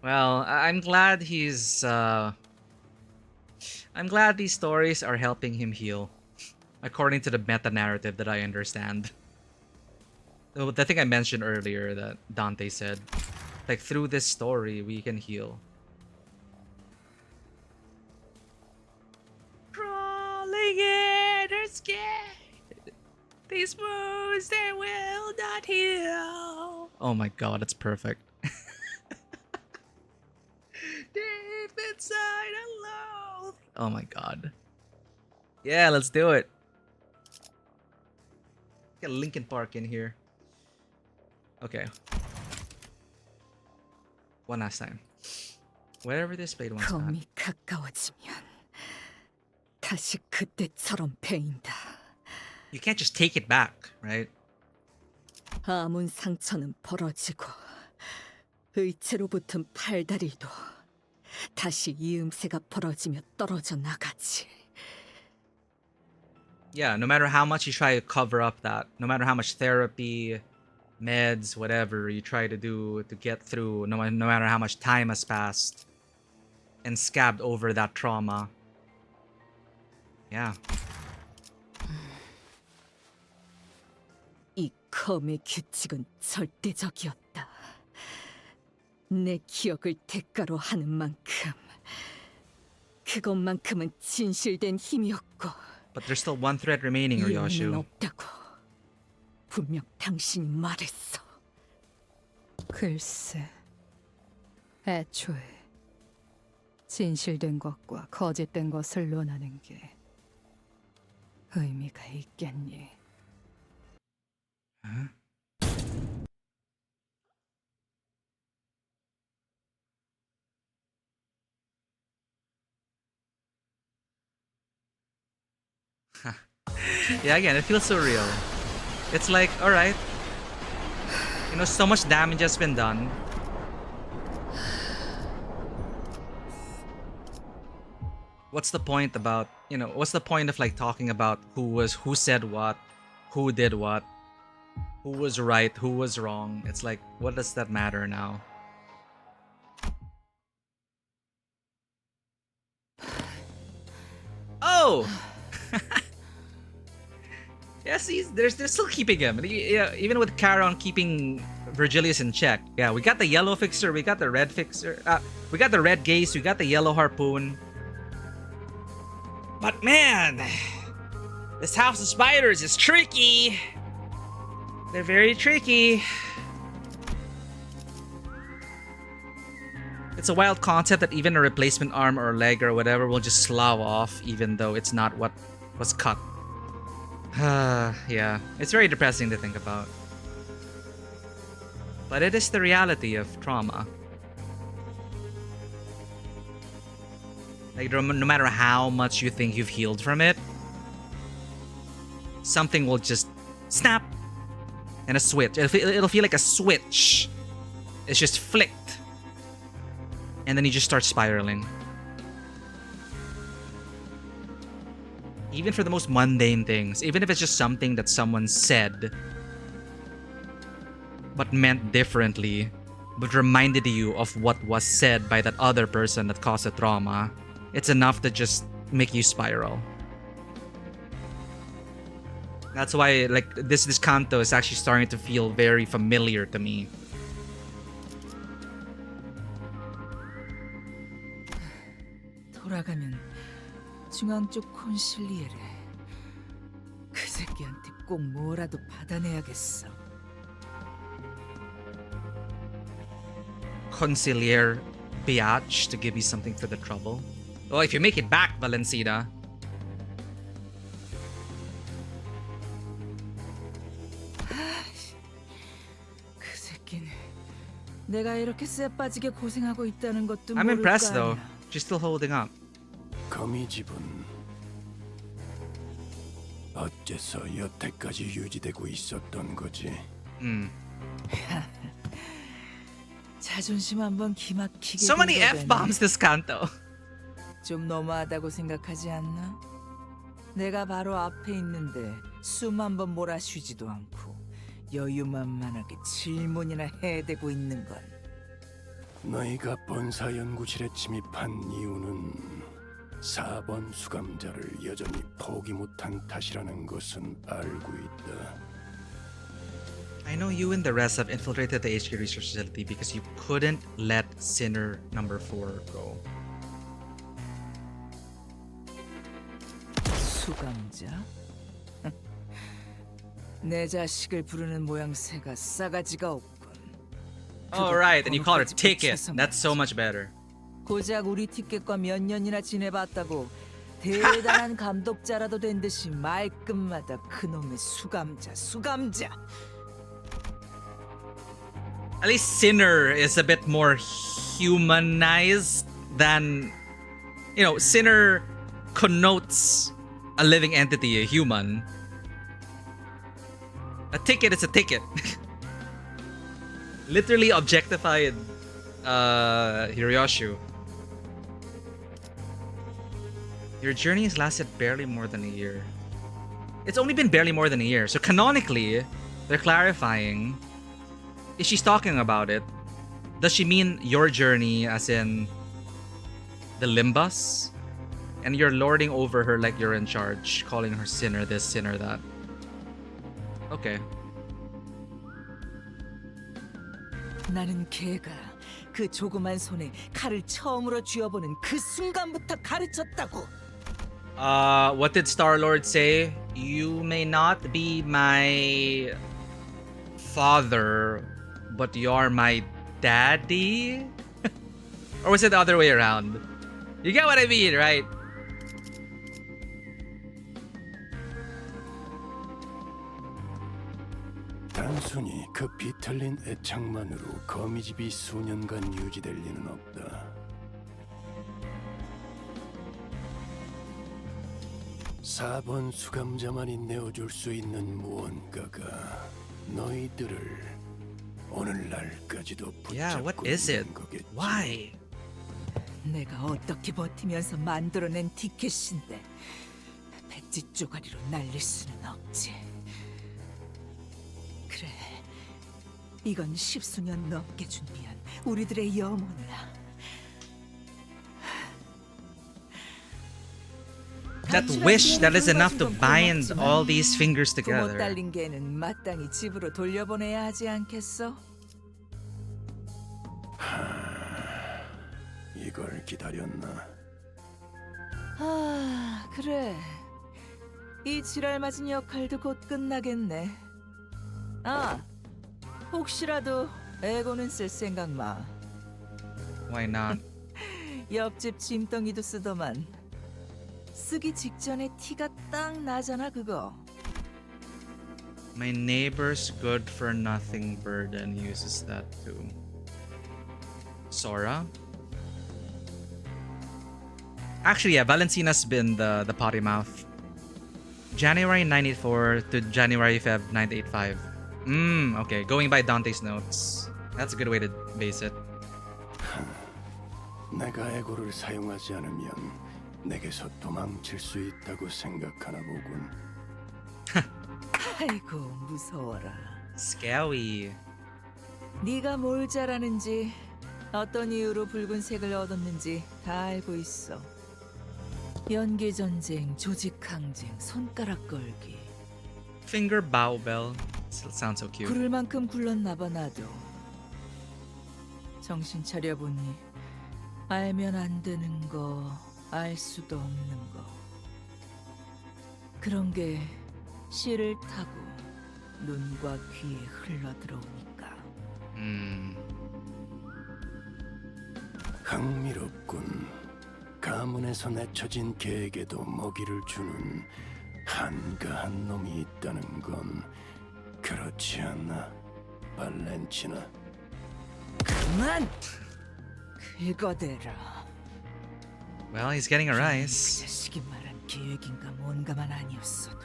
Well, I'm glad he's I'm glad these stories are helping him heal, according to the meta-narrative that I understand. The thing I mentioned earlier that Dante said, like, through this story we can heal. Crawling in her skin, these wounds they will not heal. Oh my god, it's perfect. Deep inside alone. Oh my god. Yeah, let's do it. Get Linkin Park in here. Okay. One last time. Whatever this blade wants. 검이 가까워지면 다시 그때처럼 베인다. You can't just take it back, right? 아문 상처는 벌어지고 의체로 붙은 팔다리도 다시 이음새가 벌어지며 떨어져 나가지. Yeah, no matter how much you try to cover up that, no matter how much therapy, meds, whatever you try to do to get through, no matter how much time has passed and scabbed over that trauma. Yeah. 이 검의 규칙은 절대적이었다. 내 기억을 대가로 하는 만큼 그것만큼은 진실된 힘이었고. But there's still one thread remaining, Ryoshu. 없다고 분명 당신이 말했어. 글쎄, 애초에 진실된 것과 거짓된 것을 논하는 게 의미가 있겠니? Huh? Yeah, again, it feels so real. It's like, alright, you know, so much damage has been done. What's the point about, you know, what's the point of like talking about who said what, who did what, who was right, who was wrong? It's like, what does that matter now? Oh! Yeah, see, they're still keeping him. Yeah, even with Charon keeping Virgilius in check. Yeah, we got the yellow fixer, we got the red fixer, we got the red gaze, we got the yellow harpoon. But man, this House of Spiders is tricky. They're very tricky. It's a wild concept that even a replacement arm or leg or whatever will just slough off, even though it's not what was cut. Yeah, it's very depressing to think about. But it is the reality of trauma. Like, no matter how much you think you've healed from it, something will just snap and a switch. It'll feel like a switch. It's just flicked. And then you just start spiraling. Even for the most mundane things, even if it's just something that someone said but meant differently, but reminded you of what was said by that other person that caused the trauma, it's enough to just make you spiral. That's why, like, this Canto is actually starting to feel very familiar to me. 돌아가면 중앙 쪽 콘실리에래. 그 새끼한테 꼭 뭐라도 받아내야겠어. Conciliere biatch to give you something for the trouble. Oh, if you make it back, Valencina. 그 새끼는 내가 이렇게 쎄빠지게 고생하고 있다는 것도 I'm 모를 impressed 거 though. 아니야. She's still holding up. 거미집은 어째서 여태까지 유지되고 있었던 거지? 자존심 한번 기막히게 So many 긁어대네. F-bombs this Canto. 좀 너무하다고 생각하지 않나? 내가 바로 앞에 있는데 숨 한번 몰아쉬지도 않고 여유만만하게 질문이나 해대고 있는 건 너희가 본사 연구실에 침입한 이유는 4번 수감자를 여전히 포기 못한 탓이라는 것은 알고 있다. I know you and the rest have infiltrated the HQ research facility because you couldn't let Sinner number 4 go. 수감자? 내 자식을 부르는 모양새가 싸가지가 없군. Oh, right, and you call her Ticket. That's so much better. 고작 우리 티켓과 몇 년이나 지내봤다고 대단한 감독자라도 된 듯이 말끝마다 그놈의 수감자. At least Sinner is a bit more humanized than, you know, Sinner connotes a living entity, a human. A ticket is a ticket. Literally objectified Hiroyoshu. Your journey has lasted barely more than a year. It's only been barely more than a year. So canonically, they're clarifying if she's talking about it. Does she mean your journey as in the Limbus? And you're lording over her like you're in charge, calling her sinner this, sinner that. Okay. 나는 걔가 그 조그만 손에 칼을 처음으로 쥐어보는 그 순간부터 가르쳤다고. What did Star-Lord say? You may not be my father, but you're my daddy? Or was it the other way around? You get what I mean, right? 단순히 그 비틀린 애착만으로 거미집이 수년간 유지될 리는 없다. 4번 수감자만이 내어줄 수 있는 무언가가 너희들을 오늘날까지도 Yeah, what is it? Why? 내가 어떻게 버티면서 만들어낸 티켓인데 배지 쪼가리로 날릴 수는 없지. 그래, 이건 10수년 넘게 준비한 우리들의 염원이야. That wish that is enough to bind all these fingers 부모 together. 딸린 개는 마땅히 집으로 돌려보내야 하지 않겠어? 이걸 기다렸나? 아, 그래. 이 지랄 맞은 역할도 곧 끝나겠네. 아, 혹시라도 에고는 쓸 생각 마. Why not? 옆집 짐덩이도 쓰더만. 쓰기 직전에 티가 딱 나잖아 그거. My neighbor's good for nothing burden uses that too. Sora? Actually, yeah, Valencina's been the potty mouth. January 984 to January Feb 985. Okay. Going by Dante's notes. That's a good way to base it. 내가 애고를 사용하지 않으면 내게서 도망칠 수 있다고 생각하나 보군. 아이고 무서워라. Scary. 네가 뭘 잘하는지 어떤 이유로 붉은색을 얻었는지 다 알고 있어. 연기 전쟁, 조직 항쟁, 손가락 걸기. Finger bow bell. Sounds so cute. 구를 만큼 굴렀나 봐 나도. 정신 차려 보니 알면 안 되는 거, 알 수도 없는 거. 그런 게 씨를 타고 눈과 귀에 흘러 들어오니까. 흥미롭군. 가문에서 내쳐진 개에게도 먹이를 주는 한가한 놈이 있다는 건 그렇지 않나, 발렌치나? 그만! 긁어대라. Well, he's getting a rise. 그 자식이 말한 계획인가 뭔가만 아니었어도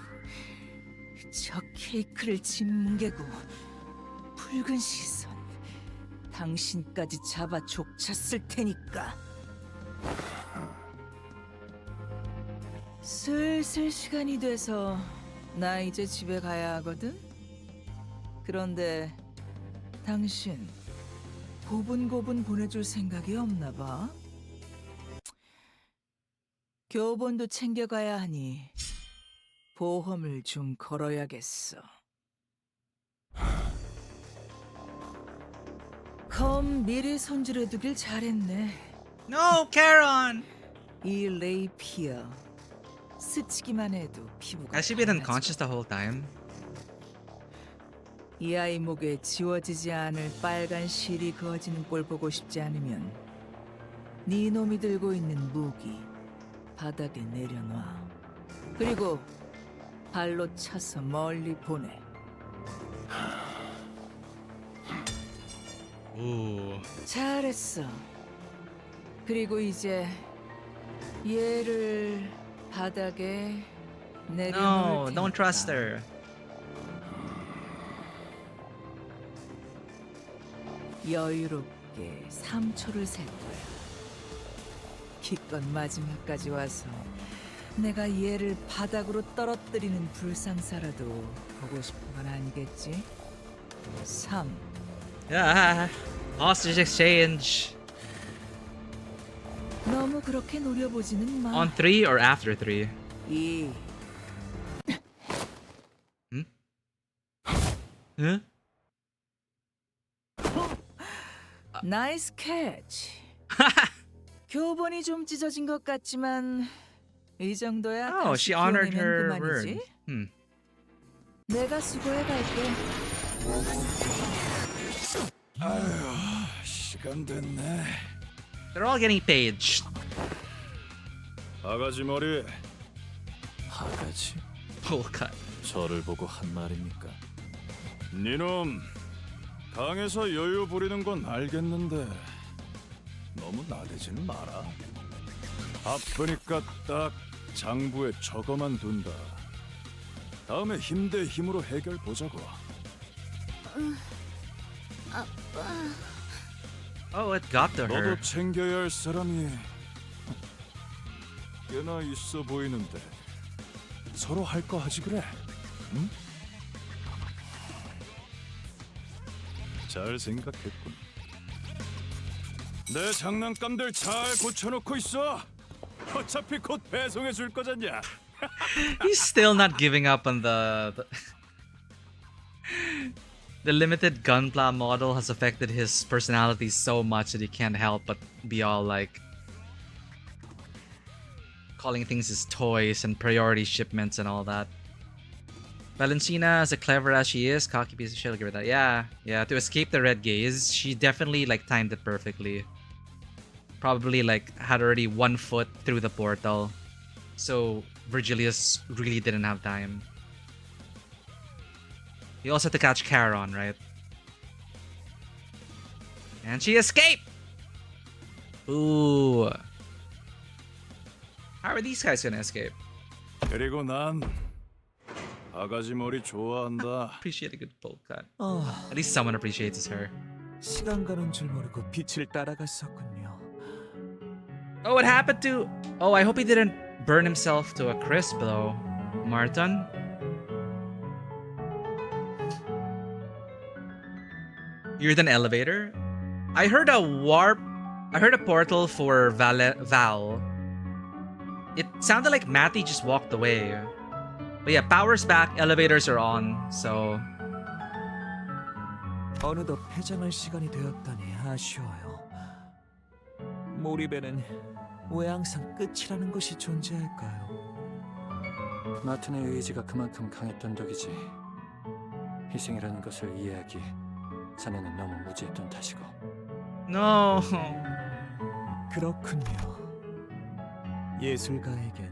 저 케이크를 짓뭉개고 붉은 시선 당신까지 잡아 족쳤을 테니까. 슬슬 시간이 돼서 나 이제 집에 가야 하거든. 그런데 당신 고분고분 보내줄 생각이 없나 봐. 교본도 챙겨가야 하니 보험을 좀 걸어야겠어. 검 미리 손질해두길 잘했네. No, Charon! 이 레이피어 스치기만 해도 피부가. Has she been unconscious the whole time? 이 아이 목에 지워지지 않을 빨간 실이 그어지는 꼴 보고 싶지 않으면 네 놈이 들고 있는 무기 바닥에 내려놔. 그리고 발로 차서 멀리 보내. 오. 잘했어. 그리고 이제 얘를 바닥에 내려놓을 No, 테니까. don't trust her. 여유롭게 3초를 셀 거야. 기껏 마지막까지 와서 내가 얘를 바닥으로 떨어뜨리는 불상사라도 보고 싶은 건 아니겠지? 3. Yeah. Hostage exchange. 너무 그렇게 노려보지는 마. On 3 or after 3? 2. Huh? 나이스 캐치. 교본이 좀 찢어진 것 같지만 이 정도야. Oh, 다시 she honored 키워내면 her 그만이지. word. 내가 수고해 갈게. 아휴, 시간 됐네. They're all getting paged. 바가지 머리. 바가지? Full cut. 저를 보고 한 말입니까? 니놈 강에서 여유 부리는 건 알겠는데 너무 나대지는 마라. 바쁘니까 딱 장부에 적어만 둔다. 다음에 힘 대 힘으로 해결 보자고. 아빠. Oh, it got to her. 너도 챙겨야 할 사람이 꽤나 있어 보이는데 서로 할 거 하지 그래? 응? 잘 생각했군. 내 장난감들 잘 고쳐놓고 있어. 어차피 곧 배송해 줄 거잖냐. He's still not giving up on the limited gunpla model has affected his personality so much that he can't help but be all like calling things his toys and priority shipments and all that. Valencina, as clever as she is, cocky piece of shit, I'll give her that. Yeah, to escape the red gaze, she definitely like timed it perfectly. Probably like had already 1 foot through the portal, so Virgilius really didn't have time. He also had to catch Charon, right? And she escaped! Ooh. How are these guys gonna escape? 그리고 난 바가지 머리 좋아한다. Appreciate a good bowl cut. 어, At least someone appreciates her. 시간 가는 줄 모르고 빛을 따라갔었군요. Oh, what happened to... Oh, I hope he didn't burn himself to a crisp, though. Martin? You're the elevator? I heard a warp... I heard a portal for Val. It sounded like Matty just walked away. But yeah, power's back, elevators are on, so... 어느덧 패장할 시간이 되었다니 아쉬워요. 몰입에는 왜 항상 끝이라는 것이 존재할까요? 마틴의 의지가 그만큼 강했던 덕이지. 희생이라는 것을 이해하기 자네는 너무 무지했던 탓이고. No. 그렇군요. 예술가에겐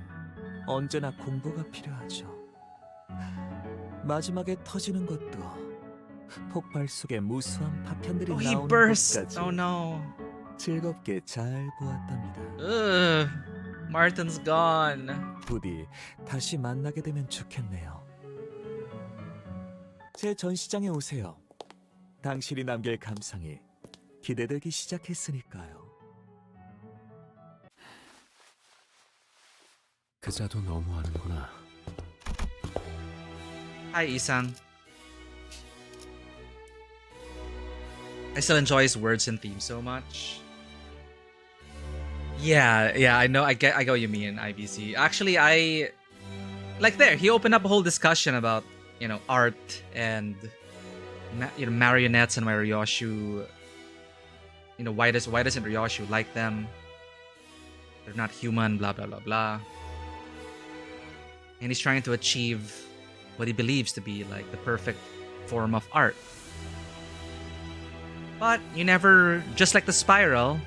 언제나 공부가 필요하죠. 마지막에 터지는 것도 폭발 속에 무수한 파편들이 Oh, he 나오는 burst. 것까지 Oh no. 즐겁게 잘 보았답니다. Ugh. Martin's gone. 부디 다시 만나게 되면 좋겠네요. 제 전시장에 오세요. 당신이 남길 감상이 기대되기 시작했으니까요. 그자도 너무하는구나. Hi, Isang. I still enjoy his words and themes so much. Yeah, I know. I get what you mean, IBC. Actually, I like there. He opened up a whole discussion about art and marionettes and why Ryoshu. Why doesn't Ryoshu like them? They're not human. Blah blah blah blah. And he's trying to achieve what he believes to be like the perfect form of art. But you never, just like the spiral,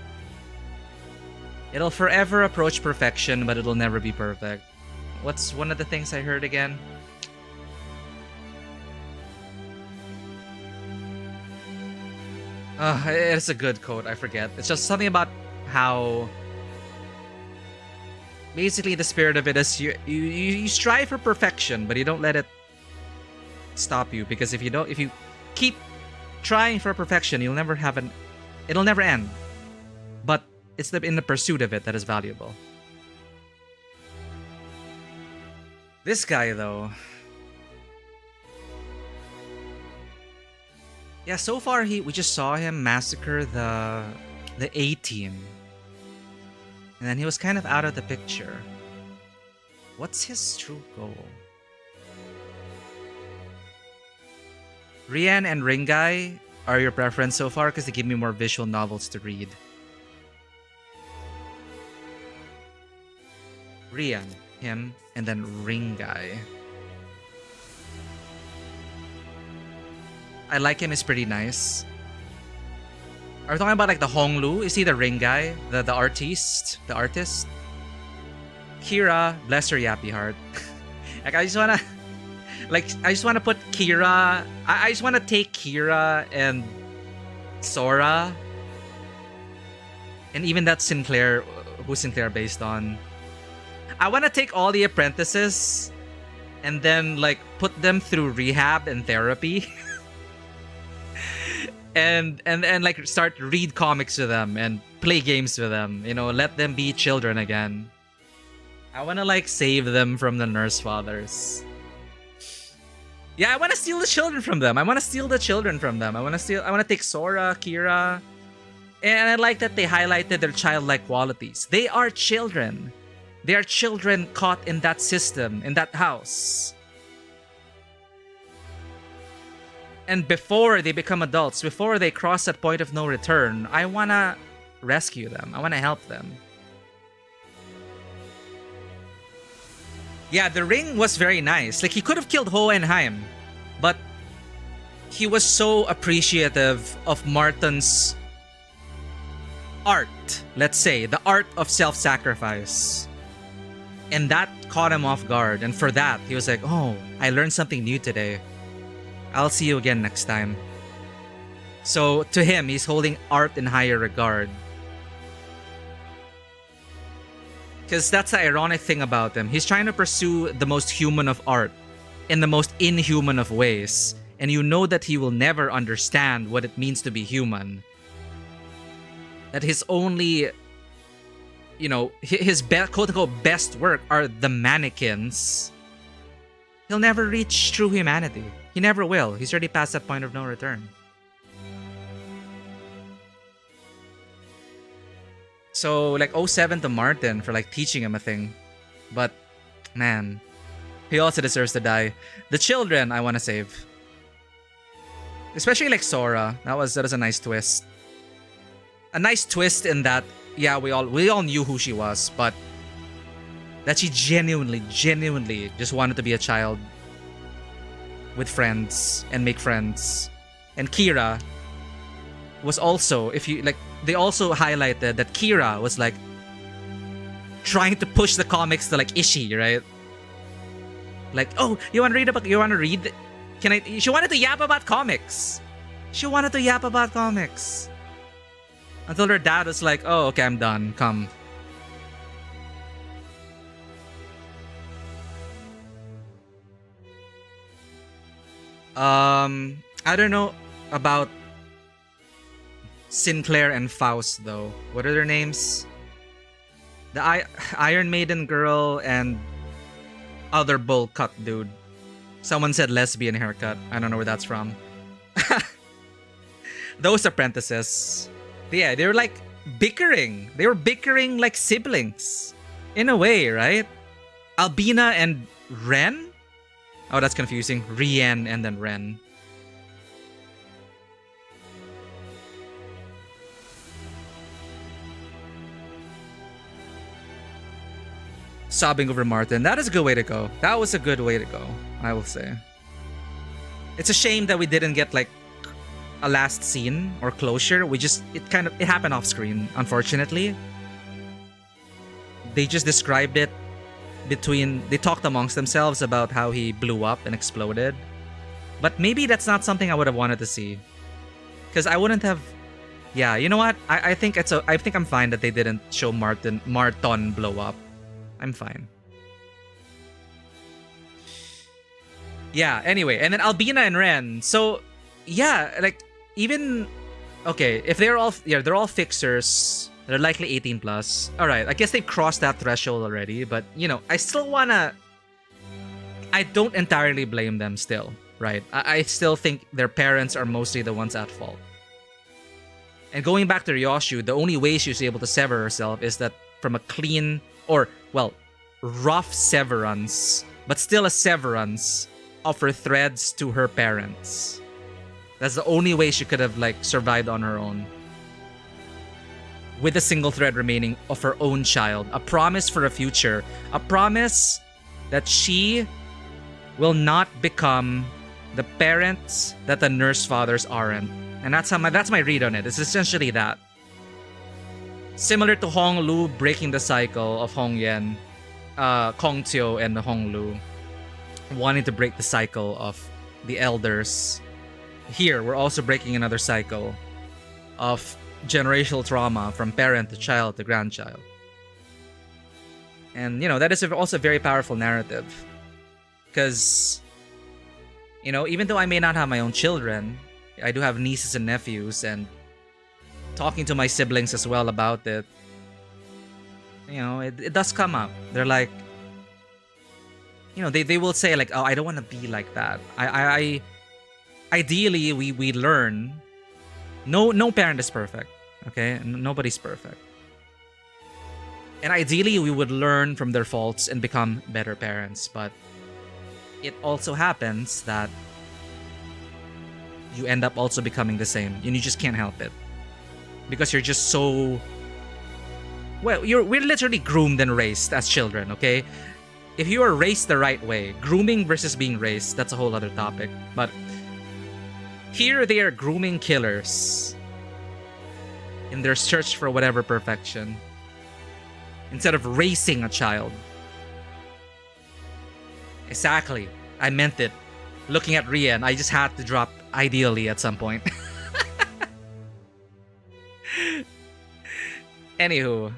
it'll forever approach perfection, but it'll never be perfect. What's one of the things I heard again? It's a good quote, I forget. It's just something about how basically the spirit of it is you strive for perfection, but you don't let it stop you, because if you keep trying for perfection, it'll never end. But it's in the pursuit of it that is valuable. This guy though, yeah, so far we just saw him massacre the A team, and then he was kind of out of the picture. What's his true goal? Rian and Ringai are your preference so far because they give me more visual novels to read. Rian, him, and then Ringai. I like him, he's pretty nice. Are we talking about like the Honglu? Is he the Ringai? The artist? The artist? Kira, bless her yappy heart. Like I just wanna put Kira. I just wanna take Kira and Sora, and even that Sinclair, who's Sinclair based on. I wanna take all the apprentices and then like put them through rehab and therapy, and like start read comics to them and play games with them. Let them be children again. I wanna like save them from the nurse fathers. Yeah, I want to steal the children from them. I want to take Sora, Kira. And I like that they highlighted their childlike qualities. They are children. They are children caught in that system, in that house. And before they become adults, before they cross that point of no return, I want to rescue them. I want to help them. Yeah, the ring was very nice. Like, he could have killed Hohenheim, but he was so appreciative of Martin's art, let's say, the art of self-sacrifice. And that caught him off guard. And for that, he was like, oh, I learned something new today. I'll see you again next time. So to him, he's holding art in higher regard. Because that's the ironic thing about him. He's trying to pursue the most human of art in the most inhuman of ways. And you know that he will never understand what it means to be human. That his only, you know, his quote-unquote best work are the mannequins. He'll never reach true humanity. He never will. He's already past that point of no return. So, like, 07 to Martin for, like, teaching him a thing. But, man, he also deserves to die. The children, I want to save. Especially, like, Sora. That was a nice twist. A nice twist in that, yeah, we all knew who she was, but that she genuinely just wanted to be a child with friends and make friends. And Kira was also, if you, like, they also highlighted that Kira was like trying to push the comics to like Ishii, right? Like, oh, you want to read? Can I? She wanted to yap about comics. She wanted to yap about comics. Until her dad was like, oh, okay, I'm done. Come. I don't know about Sinclair and Faust, though. What are their names? The Iron Maiden girl and other bowl cut dude. Someone said lesbian haircut. I don't know where that's from. Those apprentices. Yeah, they were like bickering. They were bickering like siblings. In a way, right? Albina and Ren? Oh, that's confusing. Rien and then Ren. Sobbing over Martin. That is a good way to go. That was a good way to go, I will say. It's a shame that we didn't get like a last scene or closure. It happened off screen, unfortunately. They just described it they talked amongst themselves about how he blew up and exploded. But maybe that's not something I would have wanted to see. Because I wouldn't have. Yeah, you know what? I think I'm fine that they didn't show Martin blow up. I'm fine. Yeah, anyway, and then Albina and Ren. So, yeah, like even okay, if they're all fixers, they're likely 18 plus. All right, I guess they've crossed that threshold already, but you know, I don't entirely blame them still, right? I still think their parents are mostly the ones at fault. And going back to Ryoshu, the only way she was able to sever herself is that from a clean or, well, rough severance, but still a severance of her threads to her parents. That's the only way she could have like survived on her own. With a single thread remaining of her own child. A promise for a future. A promise that she will not become the parents that the nurse fathers aren't. And that's my read on it. It's essentially that. Similar to Hong Lu breaking the cycle of Hong Yen, Kong Teo and Hong Lu wanting to break the cycle of the elders. Here, we're also breaking another cycle of generational trauma from parent to child to grandchild. And, you know, that is also a very powerful narrative. Because, you know, even though I may not have my own children, I do have nieces and nephews, and talking to my siblings as well about it, you know, it does come up. They're like, you know, they will say like, oh, I don't want to be like that. I ideally we learn. No parent is perfect, okay? Nobody's perfect. And ideally we would learn from their faults and become better parents, but it also happens that you end up also becoming the same, and you just can't help it. Because you're just so... Well, we're literally groomed and raised as children, okay? If you are raised the right way, grooming versus being raised, that's a whole other topic. But here they are grooming killers in their search for whatever perfection, instead of raising a child. Exactly. I meant it. Looking at Rian, I just had to drop ideally at some point. Anywho,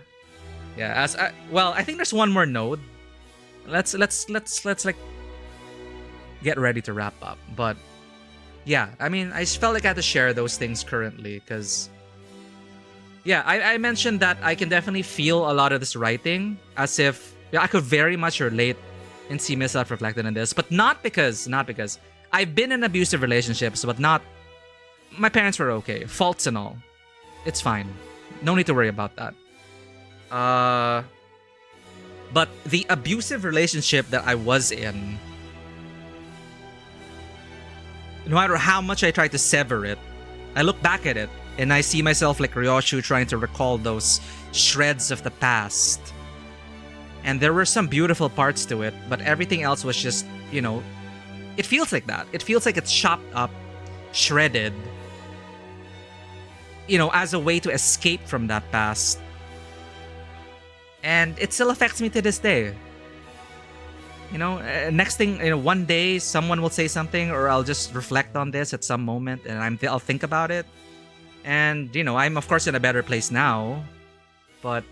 Yeah, I think there's one more node. Let's like get ready to wrap up. But yeah, I mean, I just felt like I had to share those things currently because yeah, I mentioned that I can definitely feel a lot of this writing as if I could very much relate and see myself reflected in this, but not because I've been in abusive relationships, but not. My parents were okay, faults and all. It's fine. No need to worry about that. But the abusive relationship that I was in, no matter how much I tried to sever it, I look back at it and I see myself like Ryoshu trying to recall those shreds of the past. And there were some beautiful parts to it, but everything else was just, you know, it feels like that. It feels like it's chopped up, shredded, you know, as a way to escape from that past. And it still affects me to this day. You know, next thing, you know, one day someone will say something, or I'll just reflect on this at some moment, and I'll think about it. And, you know, I'm of course in a better place now. But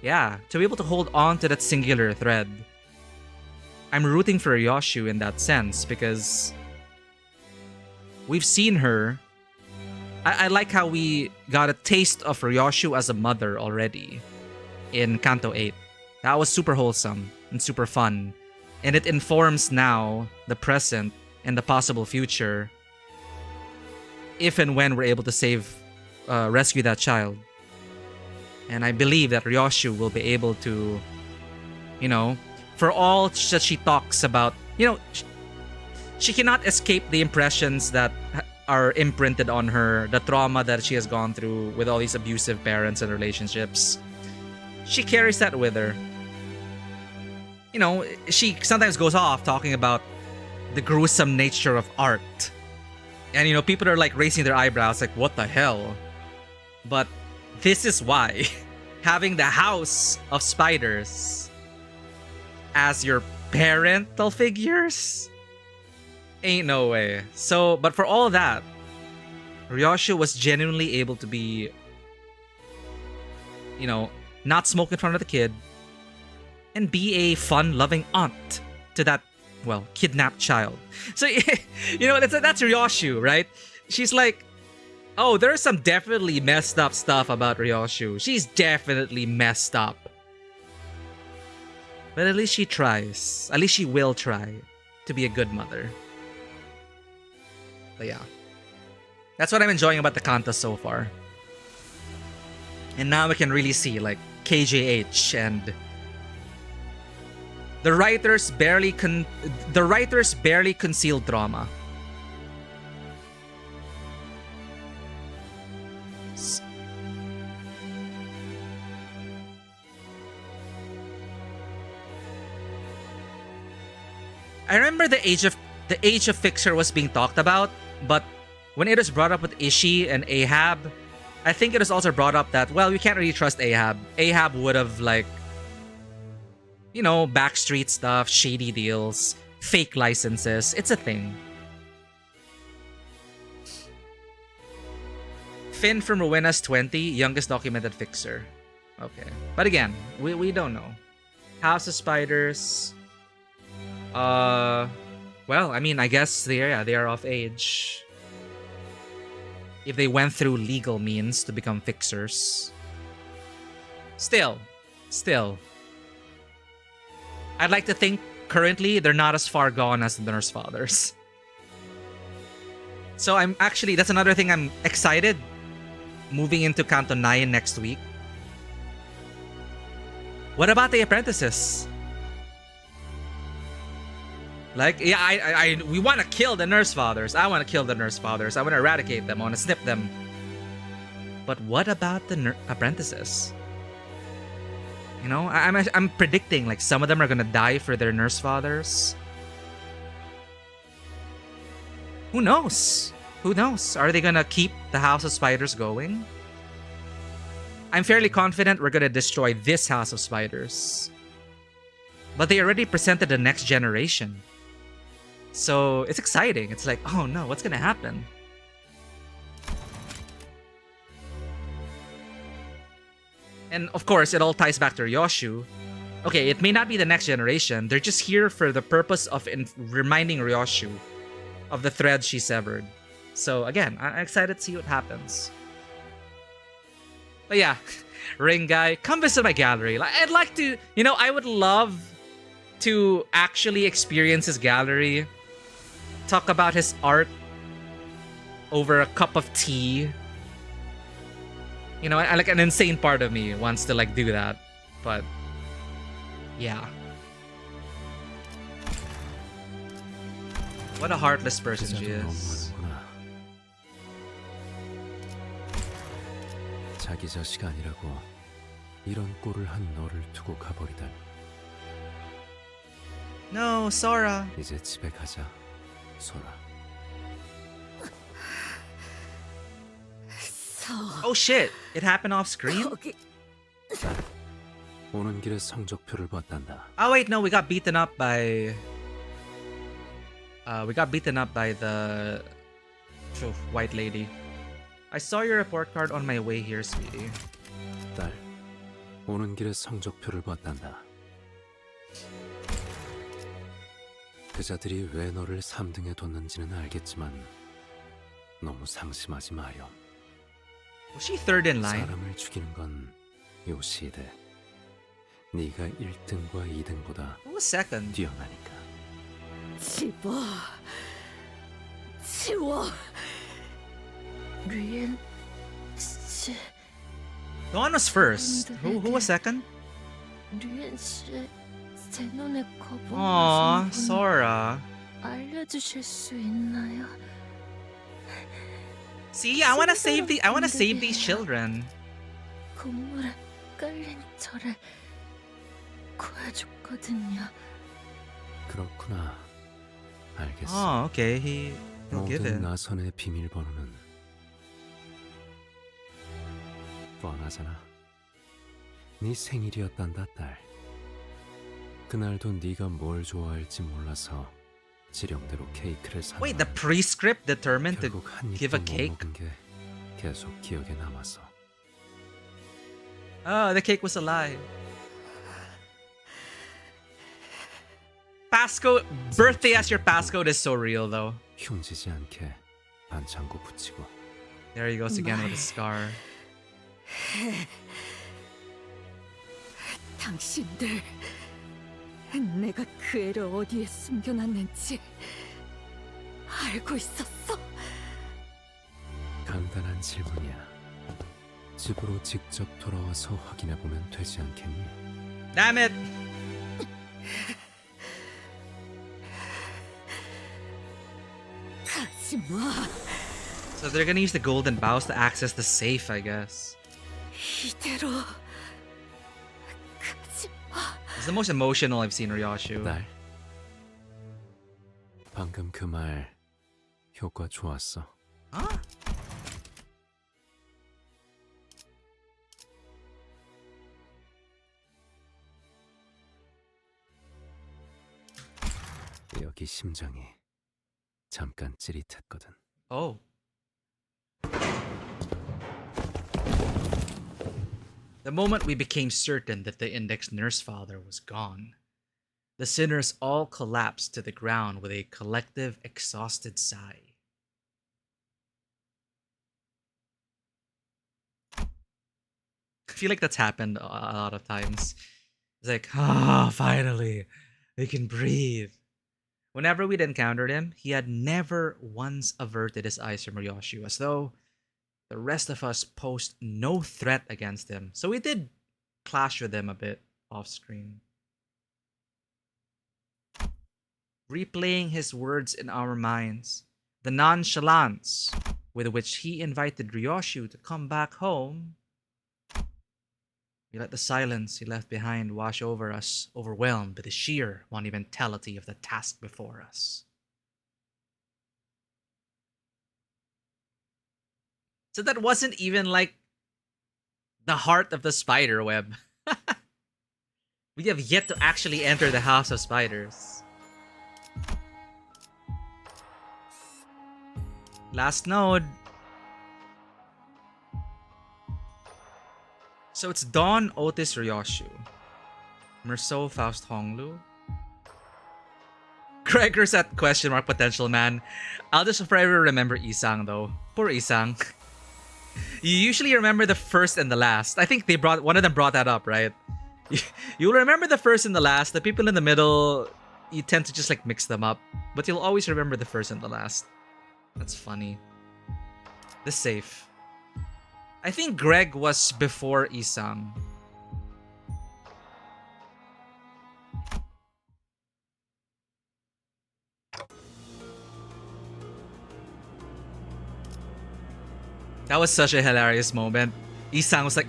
yeah, to be able to hold on to that singular thread, I'm rooting for Ryoshu in that sense, because we've seen her. I like how we got a taste of Ryoshu as a mother already in Canto 8. That was super wholesome and super fun. And it informs now the present and the possible future if and when we're able to rescue that child. And I believe that Ryoshu will be able to, you know, for all that she talks about, you know, she cannot escape the impressions that are imprinted on her, the trauma that she has gone through with all these abusive parents and relationships. She carries that with her. You know, she sometimes goes off talking about the gruesome nature of art. And, you know, people are like raising their eyebrows, like, what the hell? But this is why having the House of Spiders as your parental figures ain't no way. So, but for all that, Ryoshu was genuinely able to be, you know, not smoke in front of the kid and be a fun, loving aunt to that, well, kidnapped child. So, you know, that's Ryoshu, right? She's like, oh, there's some definitely messed up stuff about Ryoshu. She's definitely messed up. But at least she tries. At least she will try to be a good mother. But yeah. That's what I'm enjoying about the Canto so far. And now we can really see, like, KJH and the writers barely conceal drama. I remember the age of Fixer was being talked about, but when it was brought up with Ishii and Ahab, I think it was also brought up that, well, we can't really trust Ahab. Ahab would have, like, you know, backstreet stuff, shady deals, fake licenses. It's a thing. Finn from Rowena's 20, youngest documented Fixer. Okay. But again, we don't know. House of Spiders. Well, I mean, I guess they are of age. If they went through legal means to become fixers. Still. I'd like to think currently they're not as far gone as the Nurse Fathers. So that's another thing I'm excited moving into Canto 9 next week. What about the apprentices? Like, yeah, we want to kill the Nurse Fathers. I want to kill the Nurse Fathers. I want to eradicate them. I want to snip them. But what about the apprentices? You know, I'm predicting like some of them are gonna die for their Nurse Fathers. Who knows? Who knows? Are they gonna keep the House of Spiders going? I'm fairly confident we're gonna destroy this House of Spiders. But they already presented the next generation. So it's exciting. It's like, oh no, what's gonna happen? And of course, it all ties back to Ryoshu. Okay, it may not be the next generation. They're just here for the purpose of reminding Ryoshu of the thread she severed. So again, I'm excited to see what happens. But yeah, Ring Guy, come visit my gallery. I'd like to, I would love to actually experience his gallery, talk about his art over a cup of tea. Like an insane part of me wants to do that, but yeah. What a heartless person she is. 자기 자식 아니라고 이런 꼴을 한 너를 두고 가버리다니. No, Sora. 이제 집에 가자, 소라. Oh shit! It happened off screen? 오는 길에 성적표를 봤단다. Oh wait, no, we got beaten up by the white lady. I saw your report card on my way here, sweetie. 딸, 오는 길에 성적표를 봤단다. 그자들이 왜 너를 3등에 뒀는지는 알겠지만 너무 상심하지 마렴. Was she third in line? 사람을 죽이는 건 요 시대. 네가 1등과 2등보다 Who was second? 뛰어나니까. 치워. 류엔 씨. Dawn was first. Who was second? 류엔 씨의 제 눈에 Aw, 거북한 Sora. 알려주실 수 있나요? See, I wanna save these children. 건물에 깔린 저를 구해줬거든요. 그렇구나. 알겠어. Oh, okay. He'll give 모든 it. 나선의 비밀번호는 뻔하잖아. 네 생일이었단다, 딸. 그날도 네가 뭘 좋아할지 몰라서 지령대로 케이크를 사. Wait, the prescript determined to 결국 한 give a 입도 못 cake? 먹은 게 계속 기억에 남아서. Oh, the cake was a lie. Passcode, birthday as your passcode is so real though. 흉지지 않게 반창고 붙이고. There he goes again with a scar. 당신들, 내가 그 애를 어디에 숨겨놨는지 알고 있었어? 간단한 질문이야. 집으로 직접 돌아와서 확인해보면 되지 않겠니? Damn it! 가지마. So they're gonna use the golden bows to access the safe, I guess. 이대로 It's the most emotional I've seen Ryoshu. 딸, 방금 그 말 효과 좋았어. Huh? 여기 심장이 잠깐 찌릿했거든. Oh. The moment we became certain that the index nurse father was gone, the sinners all collapsed to the ground with a collective, exhausted sigh. I feel like that's happened a lot of times. It's like, finally, we can breathe. Whenever we'd encountered him, he had never once averted his eyes from Ryoshu, as though the rest of us posed no threat against him. So we did clash with him a bit off screen. Replaying his words in our minds, the nonchalance with which he invited Ryoshu to come back home, we let the silence he left behind wash over us, overwhelmed by the sheer monumentality of the task before us. So that wasn't even like the heart of the spider web. We have yet to actually enter the house of spiders. Last node. So it's Dawn, Otis, Ryoshu. Merceau, Faust, Honglu. Gregor's at question mark potential, man. I'll just forever remember Isang though. Poor Isang. You usually remember the first and the last. I think one of them brought that up, right? You'll remember the first and the last. The people in the middle, you tend to just like mix them up. But you'll always remember the first and the last. That's funny. The safe. I think Greg was before Isang. That was such a hilarious moment. Isang was like,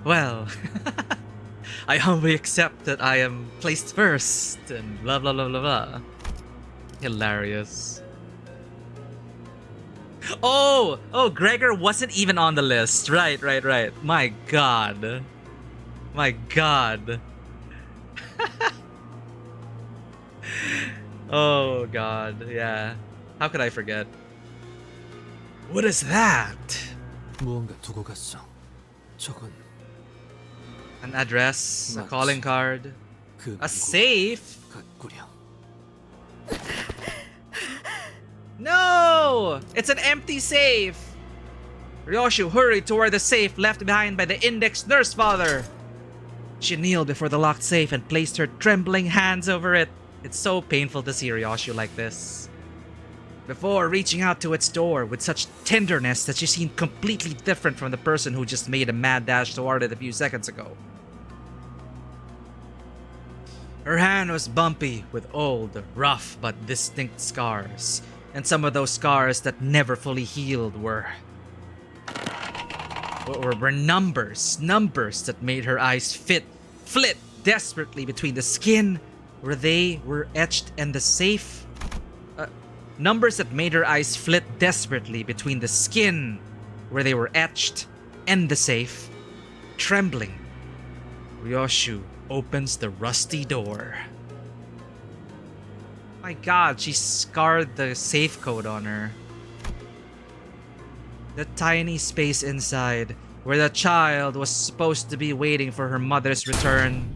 well, I humbly accept that I am placed first, and blah blah blah blah blah. Hilarious. Oh, Gregor wasn't even on the list. Right. My god. Oh god, yeah. How could I forget? What is that? 무언가 두고 갔어. 저건 An address, a calling card, a safe. No! It's an empty safe! Ryoshu hurried toward the safe left behind by the index nurse father. She kneeled before the locked safe and placed her trembling hands over it. It's so painful to see Ryoshu like this. Before reaching out to its door with such tenderness that she seemed completely different from the person who just made a mad dash toward it a few seconds ago. Her hand was bumpy with old, rough but distinct scars, and some of those scars that never fully healed were numbers that made her eyes flit desperately between the skin where they were etched and the safe. Numbers that made her eyes flit desperately between the skin where they were etched and the safe. Trembling, Ryoshu opens the rusty door. My god, she scarred the safe code on her. The tiny space inside, where the child was supposed to be waiting for her mother's return,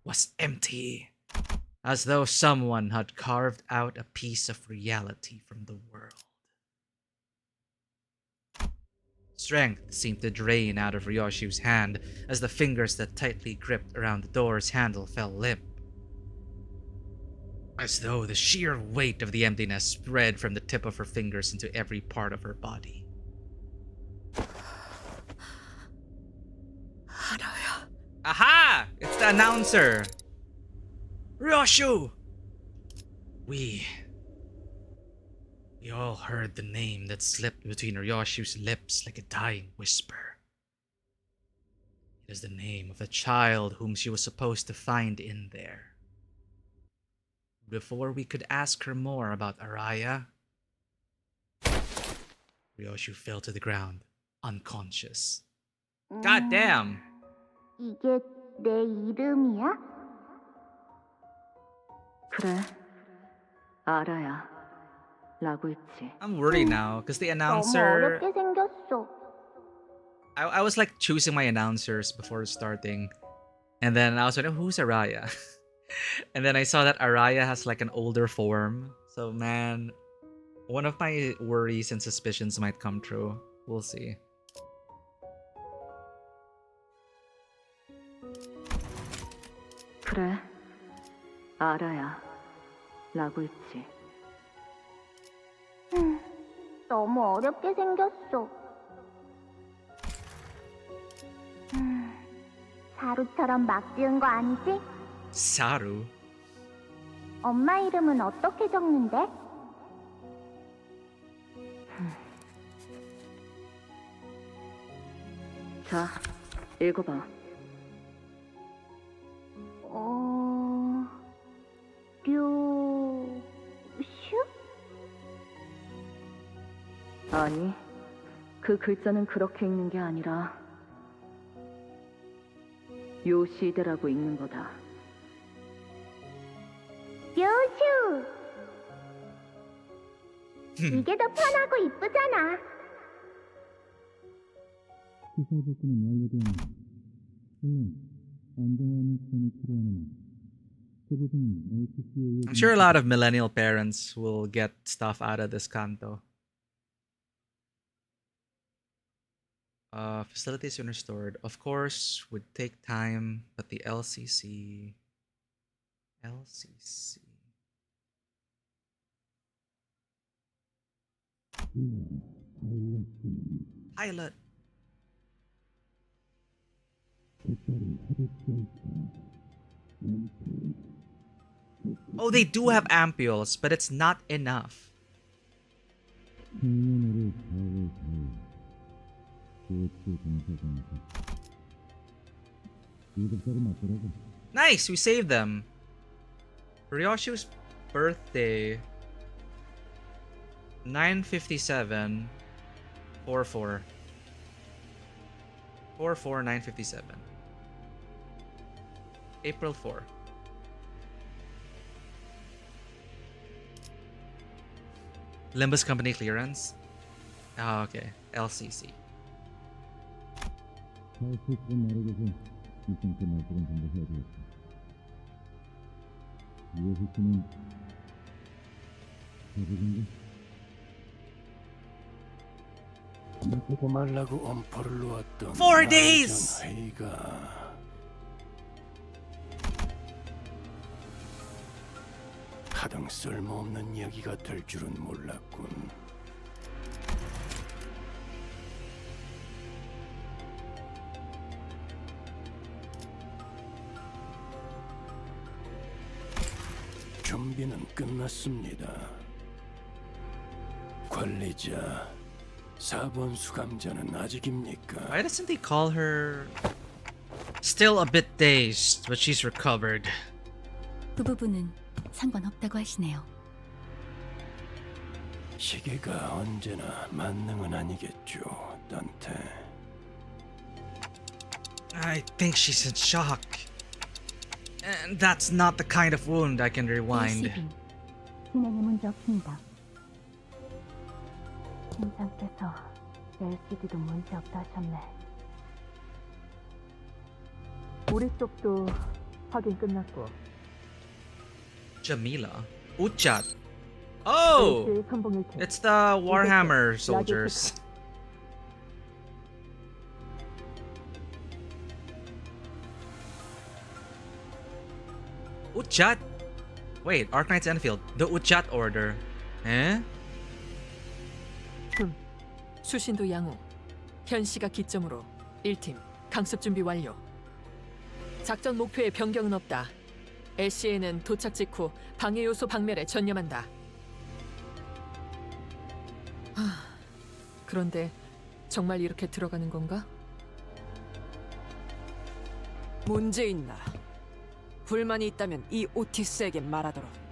was empty, as though someone had carved out a piece of reality from the world. Strength seemed to drain out of Ryoshu's hand as the fingers that tightly gripped around the door's handle fell limp, as though the sheer weight of the emptiness spread from the tip of her fingers into every part of her body. Aha! It's the announcer! Ryoshu! We all heard the name that slipped between Ryoshu's lips like a dying whisper. It is the name of a child whom she was supposed to find in there. Before we could ask her more about Araya, Ryoshu fell to the ground, unconscious. God damn! 이게 내 이름이야? 그래, 알아야. 라고 했지. I'm worried now because the 너무 announcer. 어렵게 생겼어. I was like choosing my announcers before starting, and then I was like, oh, who's Araya? And then I saw that Araya has like an older form. So man, one of my worries and suspicions might come true. We'll see. 그래, 알아야. 라고 했지. 너무 어렵게 생겼어. 사루처럼 막 지은 거 아니지? Saru? 엄마 이름은 어떻게 적는데? 자, 읽어봐. 류슈? 아니, 그 글자는 그렇게 읽는 게 아니라 요시대라고 읽는 거다. 류슈! 이게 더 편하고 이쁘잖아. I'm sure a lot of millennial parents will get stuff out of this Canto. Facilities when restored, of course, would take time, but the LCC. Pilot. Oh, they do have ampules, but it's not enough. Nice, we saved them. Ryoshu's birthday. 957 44 957. April 4. Limbus company clearance. Oh, okay. LCC. 보고 말라고 엄포를 놓았던 4 days. 회의가 하등 쓸모없는 이야기가 될 줄은 몰랐군. 준비는 끝났습니다. 관리자 4번 수감자는 아직입니까? Why doesn't he call her? Still a bit dazed, but she's recovered. 그 부분은 상관없다고 하시네요. 시계가 언제나 만능은 아니겠죠, 단테. I think she's in shock. And that's not the kind of wound I can rewind. 진행에 문제 없습니다. 팀장께서 LCD도 문제 없다 하셨네. 우리 쪽도 확인 끝났고. Jamila. Uchat. Oh! It's the Warhammer soldiers. Uchat? Wait, Arknights Enfield. The Uchat Order. Eh? 수신도 양호. 현 시각 기점으로 1팀 강습 준비 완료. 작전 목표에 변경은 없다. LCA는 도착 직후 방해 요소 박멸에 전념한다. 그런데 정말 이렇게 들어가는 건가? 문제 있나? 불만이 있다면 이 오티스에게 말하도록.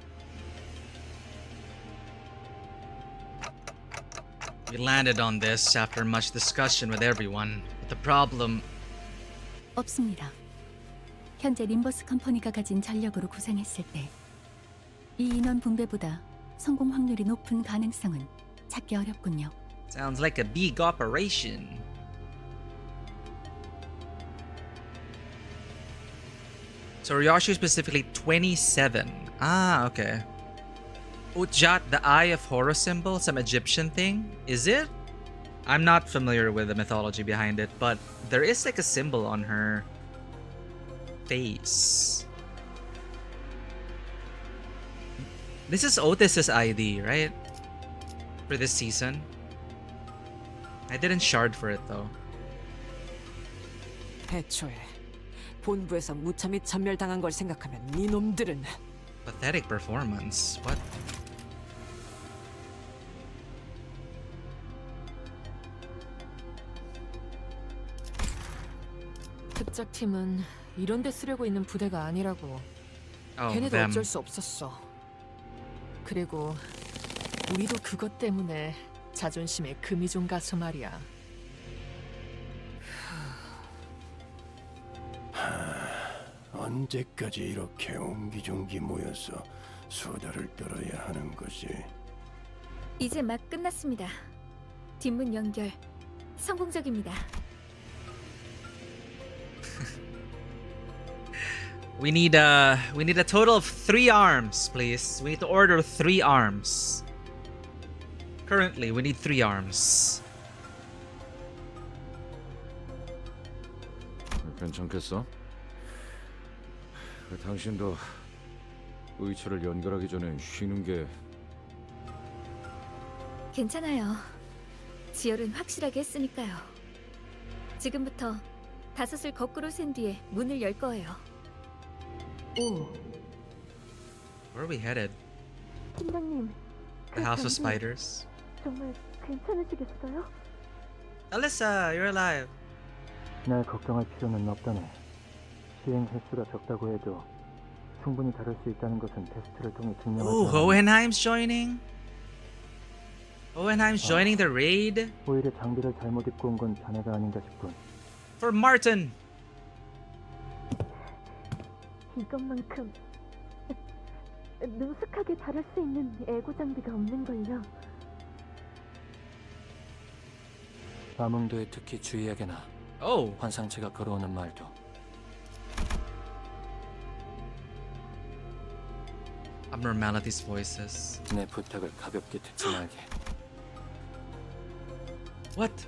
We landed on this after much discussion with everyone. But the problem... 없습니다. 현재 림버스 컴퍼니가 가진 전력으로 구상했을 때 이 인원 분배보다 성공 확률이 높은 가능성은 찾기 어렵군요. Sounds like a big operation. So Ryoshu specifically 27. Ah, okay. Ujat, the Eye of Horus symbol, some Egyptian thing? Is it? I'm not familiar with the mythology behind it, but there is like a symbol on her face. This is Otis's ID, right? For this season. I didn't shard for it though. 애초에 본부에서 무참히 전멸당한 걸 생각하면 이놈들은 Pathetic performance. What? 특작팀은 이런 데 쓰려고 있는 부대가 아니라고. 걔네도 them. 어쩔 수 없었어. 그리고 우리도 그것 때문에 자존심에 금이 좀 가서 말이야. 언제까지 이렇게 옹기종기 모여서 수다를 떨어야 하는 것이? 이제 막 끝났습니다. 뒷문 연결 성공적입니다. We need a total of 3 arms, please. We need to order 3 arms. Currently, we need 3 arms. 괜찮겠어? 당신도 의처를 연결하기 전에 쉬는 게 괜찮아요. 지열은 확실하게 했으니까요. 지금부터 5을 거꾸로 센 뒤에 문을 열 거예요. 오. Where are we headed? 팀장님. The House of Spiders. 정말 괜찮으시겠어요? Alyssa, you're alive. 날 걱정할 필요는 없다네. 시행 횟수가 적다고 해도 충분히 다룰 수 있다는 것은 테스트를 통해 증명하지 Ooh, 않았나. Hohenheim's joining? Hohenheim's joining the raid? 오히려 장비를 잘못 입고 온 건 자네가 아닌가 싶군. For Martin! 이것만큼 능숙하게 다룰 수 있는 에고 장비가 없는걸요. 암흥도에 특히 주의하게나. Oh. 환상체가 걸어오는 말도. Abnormalities voices. 내 부탁을 가볍게 듣지 말게. What?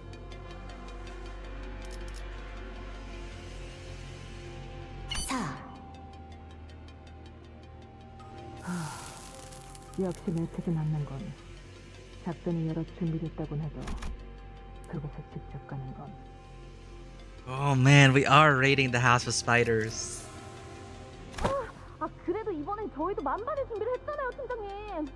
역시 매트지 않는 건 작전이 여러 준비됐다곤 해도 그곳에 직접 가는 건 Oh man, we are raiding the House of Spiders. 그래도 이번엔 저희도 만반의 준비를 했잖아요, 팀장님.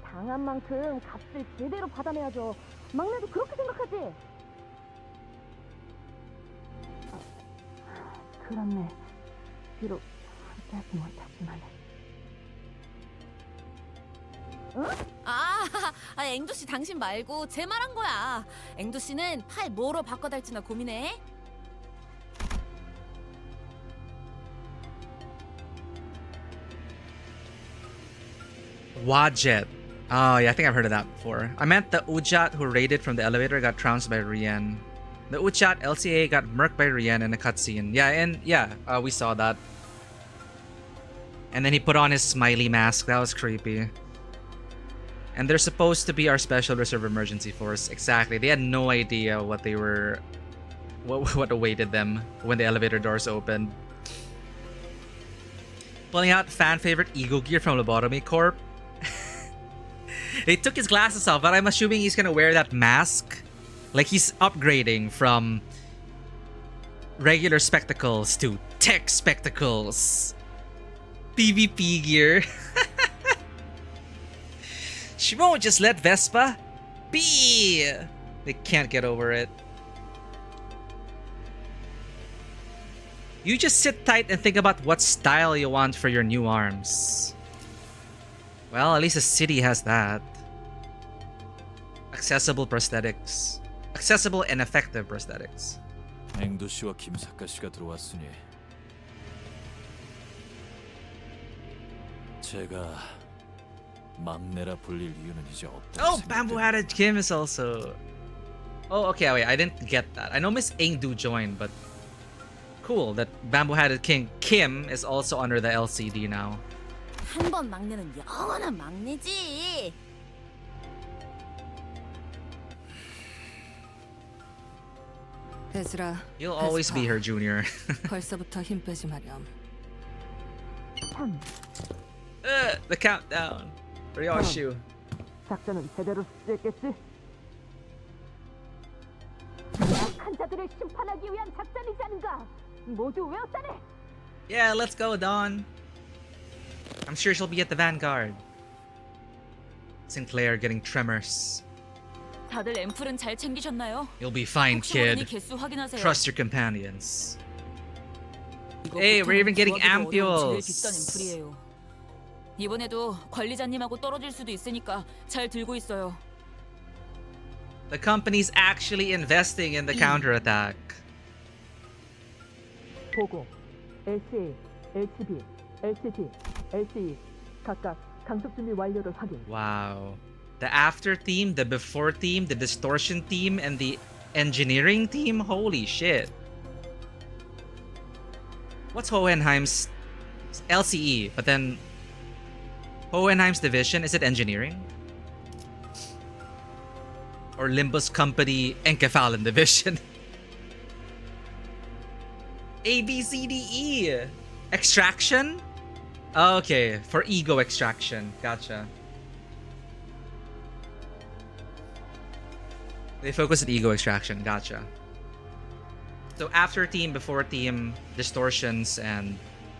당한 만큼 값을 제대로 받아내야죠. 막내도 그렇게 생각하지? 그렇네. 비록 함께하지 못했지만 앵두 씨 당신 말고 제 말한 거야. 앵두 씨는 팔 뭐로 바꿔달지나 고민해. Wajet. Oh yeah, I think I've heard of that before. I meant the Ujat who raided from the elevator got trounced by Rian. The Ujat LCA got murked by Rian in a cutscene. We saw that. And then he put on his smiley mask. That was creepy. And they're supposed to be our Special Reserve Emergency Force. Exactly. They had no idea what they were... What awaited them when the elevator doors opened. Pulling out fan favorite Ego gear from Lobotomy Corp. They took his glasses off, but I'm assuming he's gonna wear that mask. Like he's upgrading from regular spectacles to tech spectacles. PvP gear. She won't just let Vespa be. They can't get over it. You just sit tight and think about what style you want for your new arms. Well, at least the city has that. Accessible prosthetics. Accessible and effective prosthetics. 앵두 씨와 김사카 씨가 들어왔으니 제가 막내라 불릴 이유는 이제 없다. Oh, Bamboo-Hatted Kim is also... Oh, okay, wait, I didn't get that. I know Miss Ingdu joined, but... Cool that Bamboo-Hatted King Kim is also under the LCD now. 한 번 막내는 영원한 막내지. 베즈라. You'll always be her junior. 벌써부터 힘 빼지 마렴. 3. The countdown. Ryoshu. 작전은 제대로 수행했겠지? 약한 자들을 심판하기 위한 작전이지 않은가? 모두 외웠다네. Yeah, let's go, Dawn. I'm sure she'll be at the vanguard. Sinclair getting tremors. 다들 앰플은 잘 챙기셨나요? You'll be fine, 혹시 모르니 kid. 개수 확인하세요. Trust your companions. Hey, we're even getting ampules. 비싼 앰플이에요. 이번에도 관리자님하고 떨어질 수도 있으니까 잘 들고 있어요. The company's actually investing in the counterattack. 보고 LCA, LCB, LCD, LCE 각각 강습 준비 완료를 확인. Wow. The after team, the before team, the distortion team, and the engineering team? Holy shit. What's Hohenheim's LCE? But then Hohenheim's division, is it engineering? Or Limbus Company Encephalen division? A, B, C, D, E. Extraction? Okay, for ego extraction. Gotcha. They focus on ego extraction. Gotcha. So after team, before team, distortions and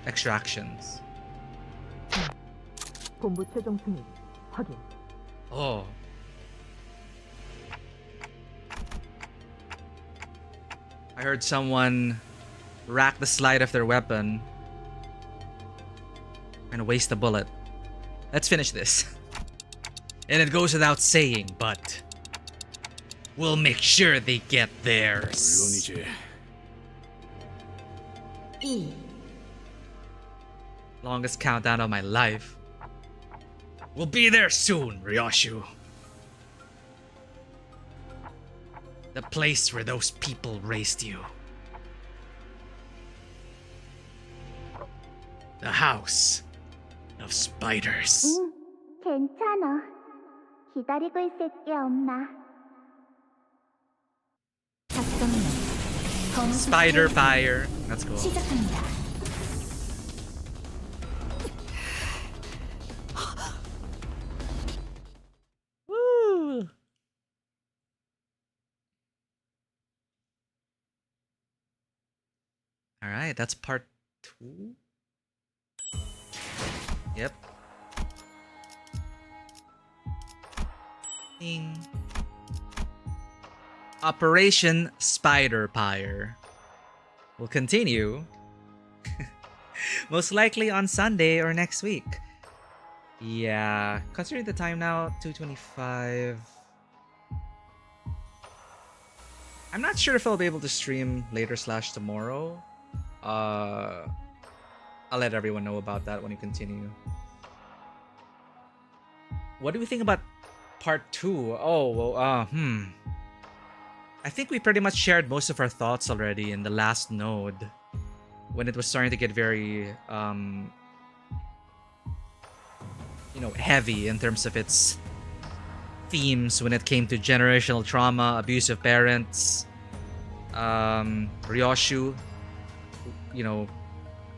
extractions. 본부 최종 승인 확인. Oh. I heard someone rack the slide of their weapon and waste a bullet. Let's finish this. And it goes without saying, but we'll make sure they get theirs. 물론이지. Longest countdown of my life. We'll be there soon, Ryoshu. The place where those people raised you. The house of spiders. 괜찮아. 기다리고 있을게, 엄마. Spider fire. Let's go. 시작합니다. Woo! All right, that's part 2. Yep. Ding. Operation Spider Pyre will continue most likely on Sunday or next week. Yeah, considering the time now, 2:25. I'm not sure if I'll be able to stream later / tomorrow. I'll let everyone know about that when you continue. What do we think about part 2? Oh, well, I think we pretty much shared most of our thoughts already in the last node when it was starting to get very, heavy in terms of its themes when it came to generational trauma, abusive parents, Ryoshu,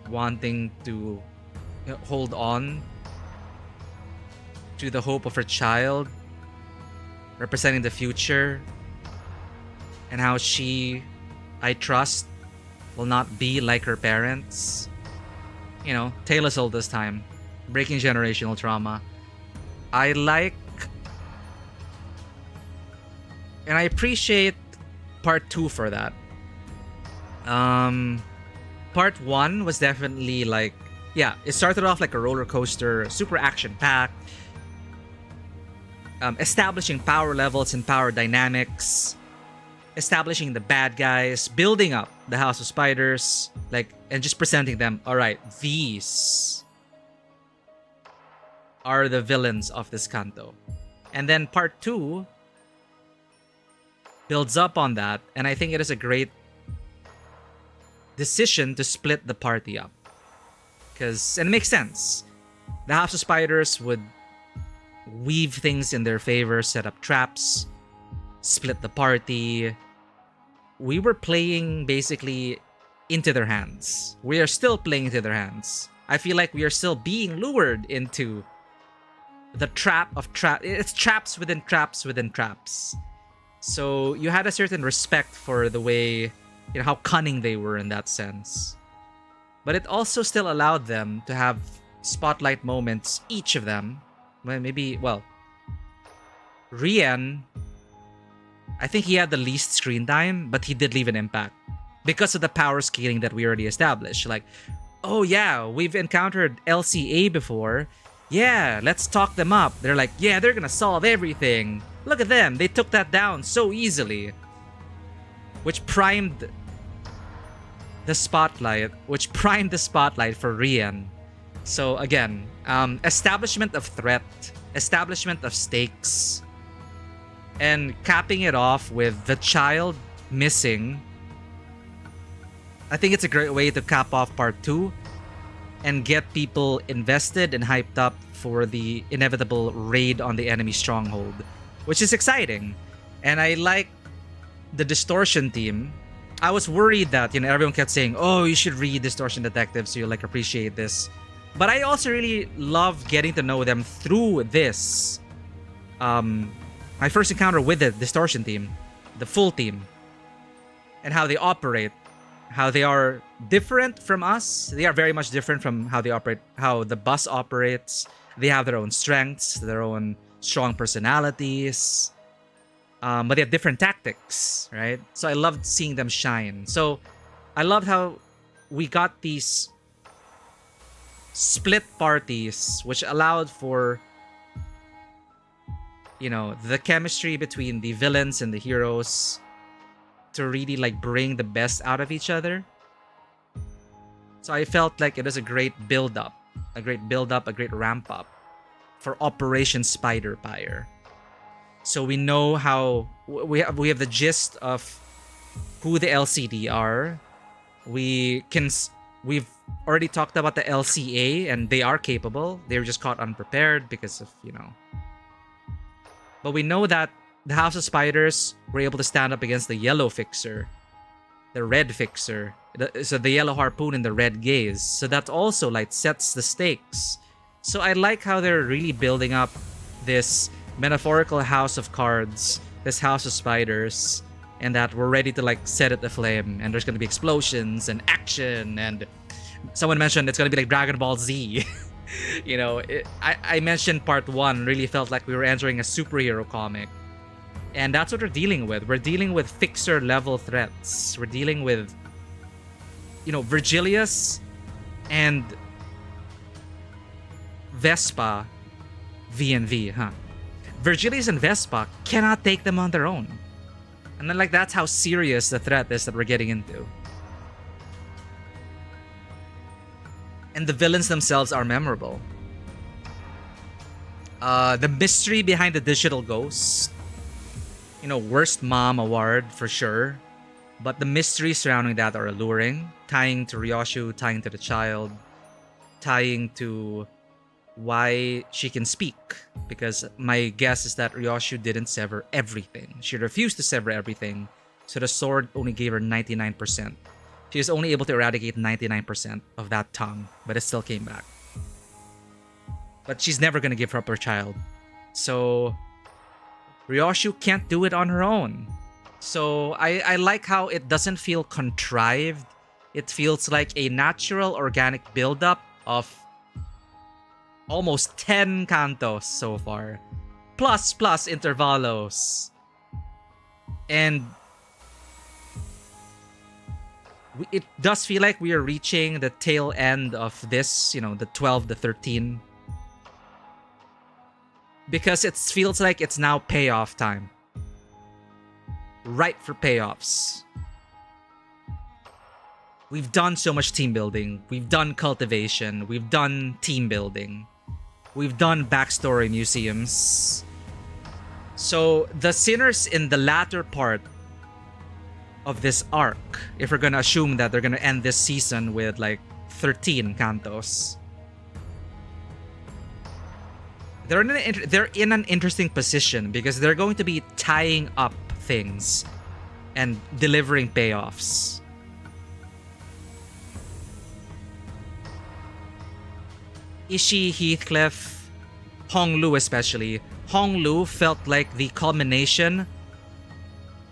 wanting to hold on to the hope of her child, representing the future, and how she, I trust, will not be like her parents. Tale us all this time. Breaking generational trauma. I like and I appreciate part 2 for that. Part 1 was definitely it started off like a roller coaster, super action-packed, establishing power levels and power dynamics, establishing the bad guys, building up the House of Spiders, and just presenting them, alright, these are the villains of this Canto. And then part 2 builds up on that, and I think it is a great decision to split the party up. And it makes sense. The House of Spiders would weave things in their favor, set up traps, split the party. We were playing basically into their hands. We are still playing into their hands. I feel like we are still being lured into the trap of traps. It's traps within traps within traps. So you had a certain respect for the way, how cunning they were in that sense. But it also still allowed them to have spotlight moments, each of them. Rian, I think he had the least screen time, but he did leave an impact because of the power scaling that we already established. Oh yeah, we've encountered LCA before. Yeah, let's talk them up. They're like, yeah, they're gonna solve everything. Look at them, they took that down so easily. Which primed the spotlight for Rian. So again, establishment of threat, establishment of stakes, and capping it off with the child missing. I think it's a great way to cap off part 2 and get people invested and hyped up for the inevitable raid on the enemy stronghold, which is exciting. And I like the Distortion team. I was worried that, everyone kept saying, oh, you should read Distortion Detective so you'll like appreciate this. But I also really love getting to know them through this. My first encounter with the Distortion team, the full team, and how they operate, how they are different from us. They are very much different from how they operate, how the bus operates. They have their own strengths, their own strong personalities, but they have different tactics, right? So I loved seeing them shine. So I loved how we got these split parties, which allowed for, the chemistry between the villains and the heroes to really like bring the best out of each other. So I felt like it was a great build-up, a great ramp-up for Operation Spider-Pyre. So we know how we have the gist of who the LCD are. We've already talked about the LCA, and they are capable. They were just caught unprepared because of, But we know that the House of Spiders were able to stand up against the Yellow Fixer, the Red Fixer, so the Yellow Harpoon and the Red Gaze. So that also like sets the stakes. So I like how they're really building up this metaphorical house of cards, this House of Spiders, and that we're ready to like set it aflame, and there's gonna be explosions and action, and someone mentioned it's gonna be like Dragon Ball Z. I mentioned part 1 really felt like we were entering a superhero comic, and that's what we're dealing with. We're dealing with fixer level threats. We're dealing with, Virgilius and Vespa V&V, huh? Virgilius and Vespa cannot take them on their own. And then that's how serious the threat is that we're getting into. And the villains themselves are memorable. The mystery behind the digital ghost. Worst mom award for sure. But the mysteries surrounding that are alluring. Tying to Ryoshu, tying to the child, tying to why she can speak. Because my guess is that Ryoshu didn't sever everything. She refused to sever everything. So the sword only gave her 99%. She was only able to eradicate 99% of that tongue, but it still came back. But she's never going to give up her child. So Ryoshu can't do it on her own. So I like how it doesn't feel contrived. It feels like a natural, organic build-up of almost 10 cantos so far. Plus intervalos. And it does feel like we are reaching the tail end of this, the 12, the 13. Because it feels like it's now payoff time. Right for payoffs. We've done so much team building. We've done cultivation. We've done team building. We've done backstory museums. So the sinners in the latter part of this arc, if we're gonna assume that they're gonna end this season with 13 cantos, they're in an interesting position because they're going to be tying up things and delivering payoffs. Ishii, Heathcliff, Honglu especially. Honglu felt like the culmination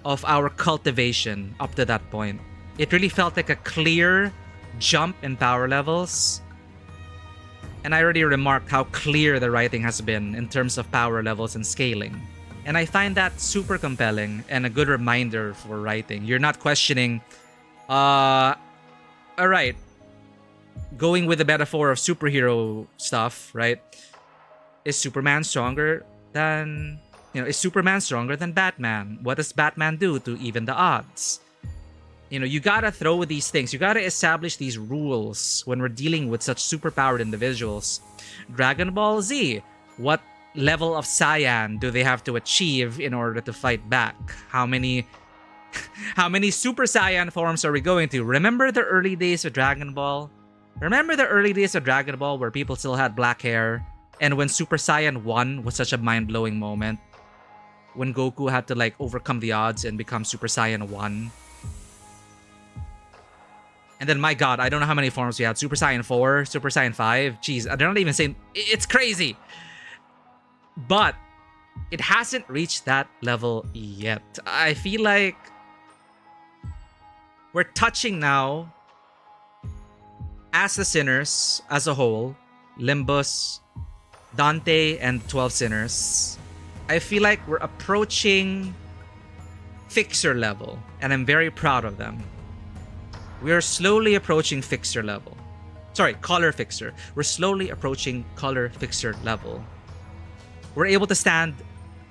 of our cultivation up to that point. It really felt like a clear jump in power levels. And I already remarked how clear the writing has been in terms of power levels and scaling. And I find that super compelling and a good reminder for writing. You're not questioning, alright, going with the metaphor of superhero stuff, right? Is Superman stronger than Batman? What does Batman do to even the odds? You gotta throw these things. You gotta establish these rules when we're dealing with such superpowered individuals. Dragon Ball Z. What level of Saiyan do they have to achieve in order to fight back? How many How many Super Saiyan forms are we going to? Remember the early days of Dragon Ball? Remember the early days of Dragon Ball where people still had black hair? And when Super Saiyan 1 was such a mind-blowing moment? When Goku had to like overcome the odds and become Super Saiyan 1? And then, my god, I don't know how many forms we had. Super Saiyan 4, Super Saiyan 5. Jeez, they're not even saying... It's crazy! But it hasn't reached that level yet. I feel like we're touching now, as the sinners as a whole, Limbus, Dante, and 12 sinners. I feel like we're approaching Fixer level, and I'm very proud of them. We are slowly approaching Fixer level. Sorry, Color Fixer. We're slowly approaching Color Fixer level. We're able to stand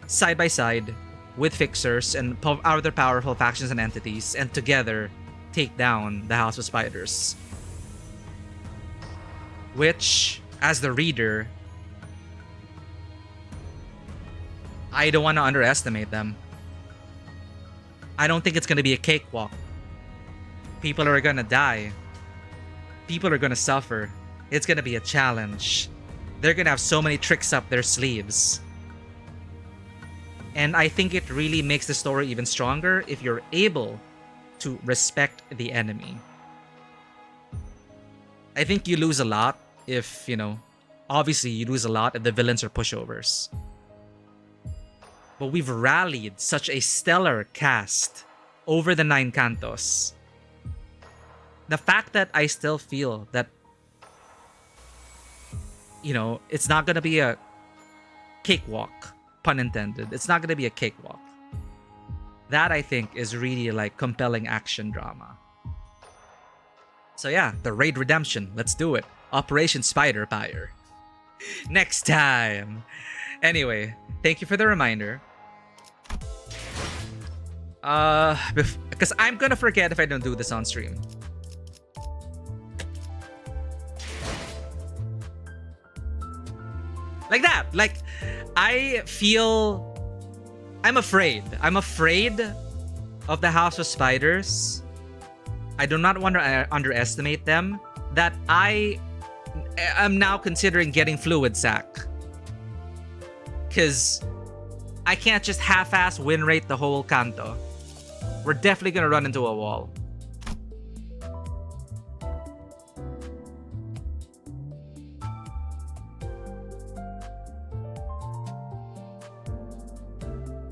side by side with Fixers and other powerful factions and entities, and together take down the House of Spiders. Which, as the reader, I don't want to underestimate them. I don't think it's going to be a cakewalk. People are going to die. People are going to suffer. It's going to be a challenge. They're going to have so many tricks up their sleeves. And I think it really makes the story even stronger if you're able to respect the enemy. I think you lose a lot if, you know, obviously you lose a lot if the villains are pushovers. But we've rallied such a stellar cast over the 9 cantos. The fact that I still feel that, you know, it's not going to be a cakewalk, pun intended. It's not going to be a cakewalk. That, I think, is really like compelling action drama. So yeah, the Raid Redemption. Let's do it. Operation Spider Pyre. Next time. Anyway, thank you for the reminder. Because I'm gonna forget if I don't do this on stream. Like that. Like, I feel... I'm afraid. I'm afraid of the House of Spiders. I do not want to underestimate them. That I am now considering getting Fluid Sack. Because I can't just half-ass win rate the whole Canto. We're definitely going to run into a wall.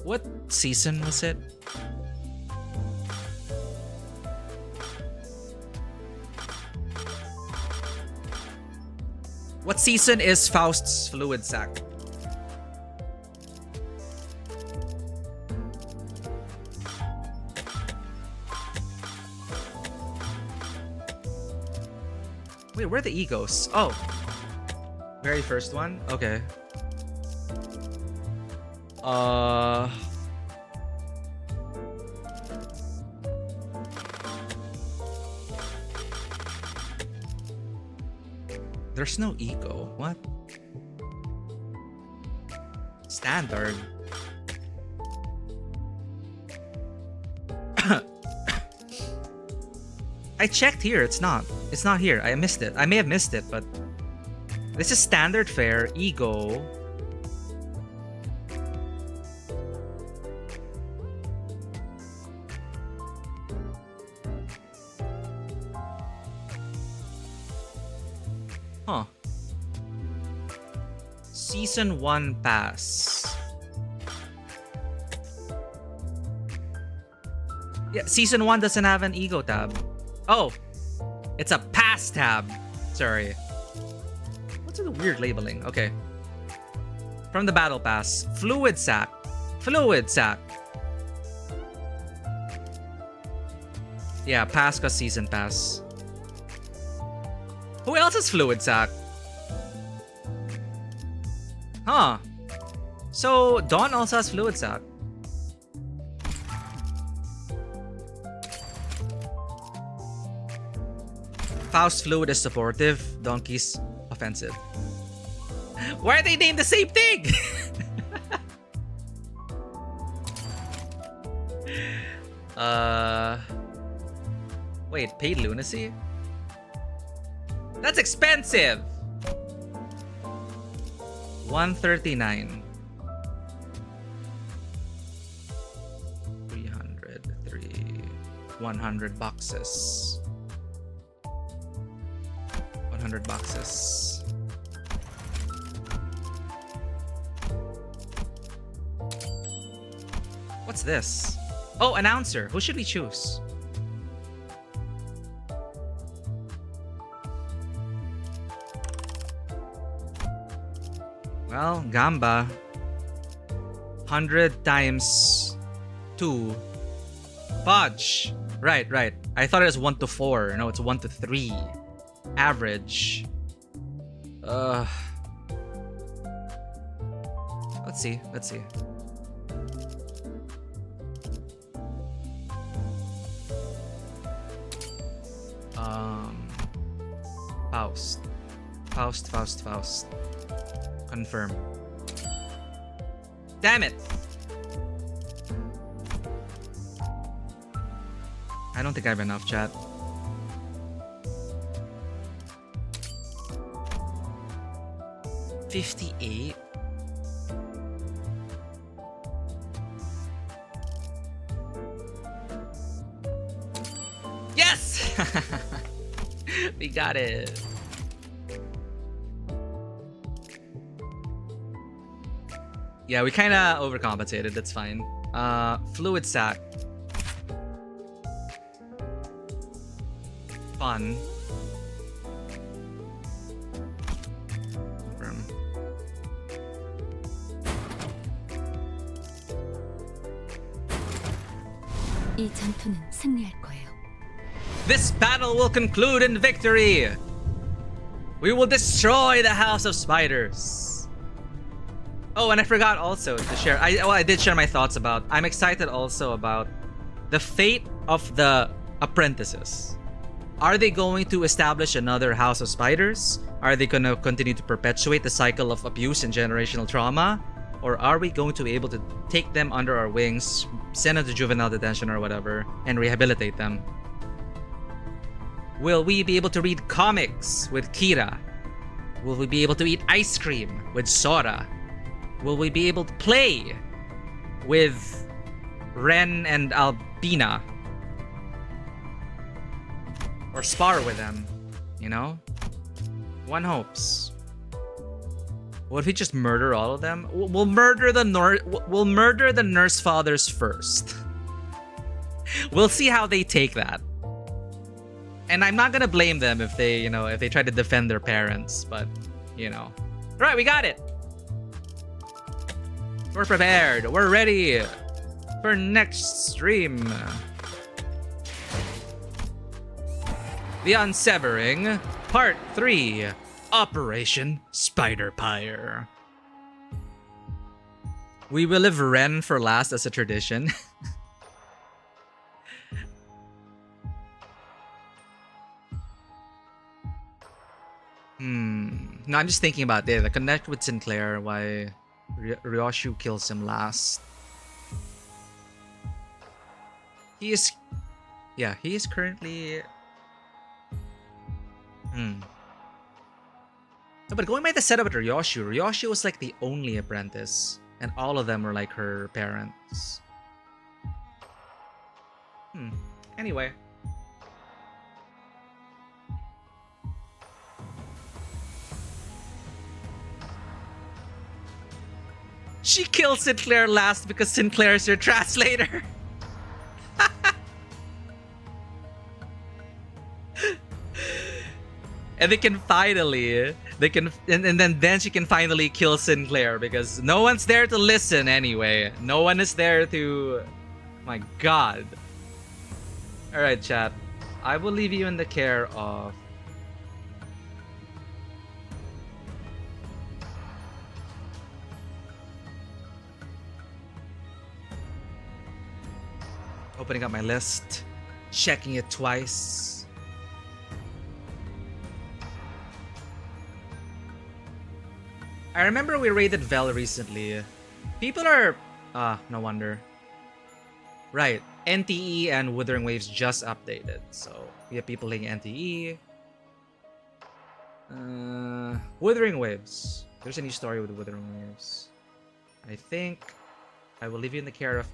What season was it? What season is Faust's Fluid Sack? Wait, where are the egos? Oh. Very first one? Okay. There's no ego. What? Standard. I checked here. It's not. It's not here. I missed it. I may have missed it, but this is standard fare, ego. Huh. Season 1 pass. Yeah, Season 1 doesn't have an ego tab. Oh, it's a pass tab. Sorry. What's the weird labeling? Okay. From the battle pass. Fluid Sack. Fluid Sack. Yeah, pass cause season pass. Who else has Fluid Sack? Huh. So, Dawn also has Fluid Sack. Faust Fluid is supportive, Donkey's offensive. Why are they named the same thing? Wait, paid lunacy? That's expensive! 139. 100 boxes. 100 boxes. What's this? Oh, announcer. Who should we choose? Well, Gamba. 100 times 2. Fudge. Right. I thought it was 1 to 4. No, it's 1 to 3. Average. Let's see. Faust. Confirm. Damn it! I don't think I have enough, chat. $58. Yes! We got it. Yeah, we kind of overcompensated. That's fine. Fluid sac. Fun. Confirm. 이 전투는 승리할 거예요. This battle will conclude in victory. We will destroy the House of Spiders. Oh, and I forgot also to share. I did share my thoughts about. I'm excited also about the fate of the apprentices. Are they going to establish another House of Spiders? Are they going to continue to perpetuate the cycle of abuse and generational trauma? Or are we going to be able to take them under our wings, send them to juvenile detention or whatever, and rehabilitate them? Will we be able to read comics with Kira? Will we be able to eat ice cream with Sora? Will we be able to play with Ren and Albina? Or spar with them, you know? One hopes. What if we just murder all of them? We'll murder the nurse fathers first. We'll see how they take that. And I'm not gonna blame them if they, if they try to defend their parents, but, Right, we got it! We're prepared. We're ready for next stream. The Unsevering, Part 3, Operation Spider-Pyre. We will leave Ren for last as a tradition. No, I'm just thinking about the connect with Sinclair, why Ryoshu kills him last. He is currently... No, but going by the setup at Ryoshu was like the only apprentice, and all of them were like her parents. Anyway. She kills Sinclair last because Sinclair is your translator. And then she can finally kill Sinclair because no one's there to listen anyway. No one is there to... My god. Alright, chat. I will leave you in the care of... Opening up my list. Checking it twice. I remember we raided Vel recently. People are... no wonder. Right. NTE and Wuthering Waves just updated, so we have people playing NTE. Wuthering Waves. There's a new story with Wuthering Waves. I think I will leave you in the care of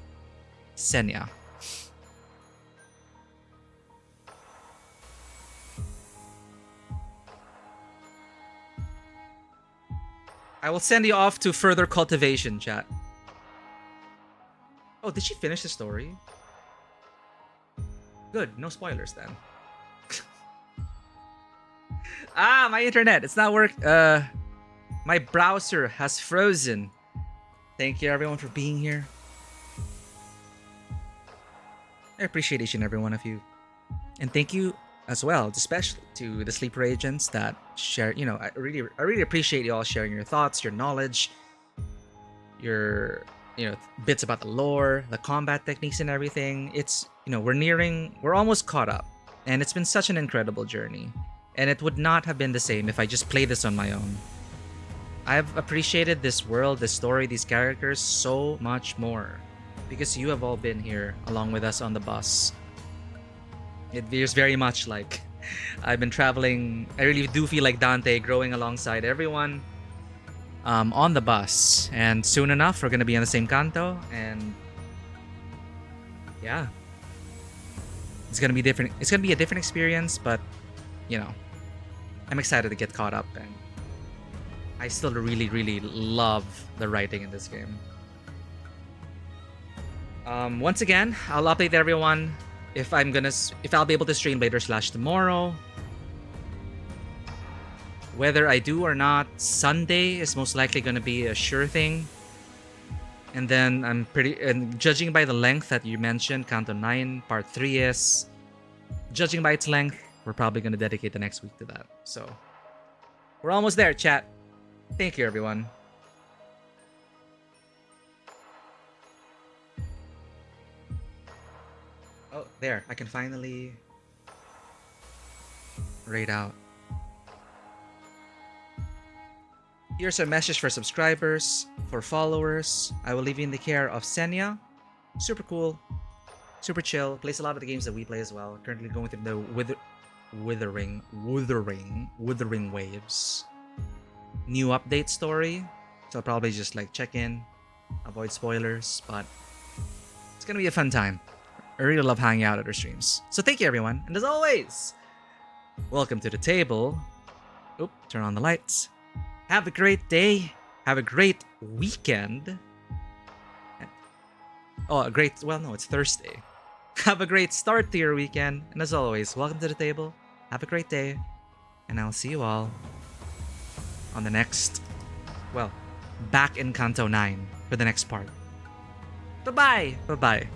Senya. I will send you off to further cultivation, chat. Oh, did she finish the story? Good, no spoilers then. Ah, my internet, it's not work. My browser has frozen. Thank you everyone for being here. I appreciate each and every one of you. And thank you as well, especially to the sleeper agents that share, you know, I really appreciate you all sharing your thoughts, your knowledge, your, you know, bits about the lore, the combat techniques and everything. It's, you know, we're almost caught up, and it's been such an incredible journey. And it would not have been the same if I just played this on my own. I've appreciated this world, this story, these characters so much more because you have all been here along with us on the bus. It feels very much like I've been traveling. I really do feel like Dante growing alongside everyone on the bus. And soon enough, we're going to be on the same Canto. And yeah, it's going to be different. It's going to be a different experience, but you know, I'm excited to get caught up. And I still really, really love the writing in this game. Once again, I'll update everyone if I'll be able to stream later / tomorrow. Whether I do or not, Sunday is most likely going to be a sure thing. And then and judging by the length that you mentioned, Canto 9 Part 3 is, judging by its length, we're probably going to dedicate the next week to that. So, we're almost there, chat. Thank you, everyone. Oh, there. I can finally raid out. Here's a message for subscribers, for followers. I will leave you in the care of Senya. Super cool. Super chill. Plays a lot of the games that we play as well. Currently going through the Wuthering Waves new update story. So I'll probably just like check in, avoid spoilers, but it's gonna be a fun time. I really love hanging out at our streams. So thank you everyone, and as always, welcome to the table. Oop, turn on the lights. Have a great day. Have a great weekend. Oh, it's Thursday. Have a great start to your weekend. And as always, welcome to the table. Have a great day. And I'll see you all on the next, back in Canto 9 for the next part. Bye-bye. Bye-bye.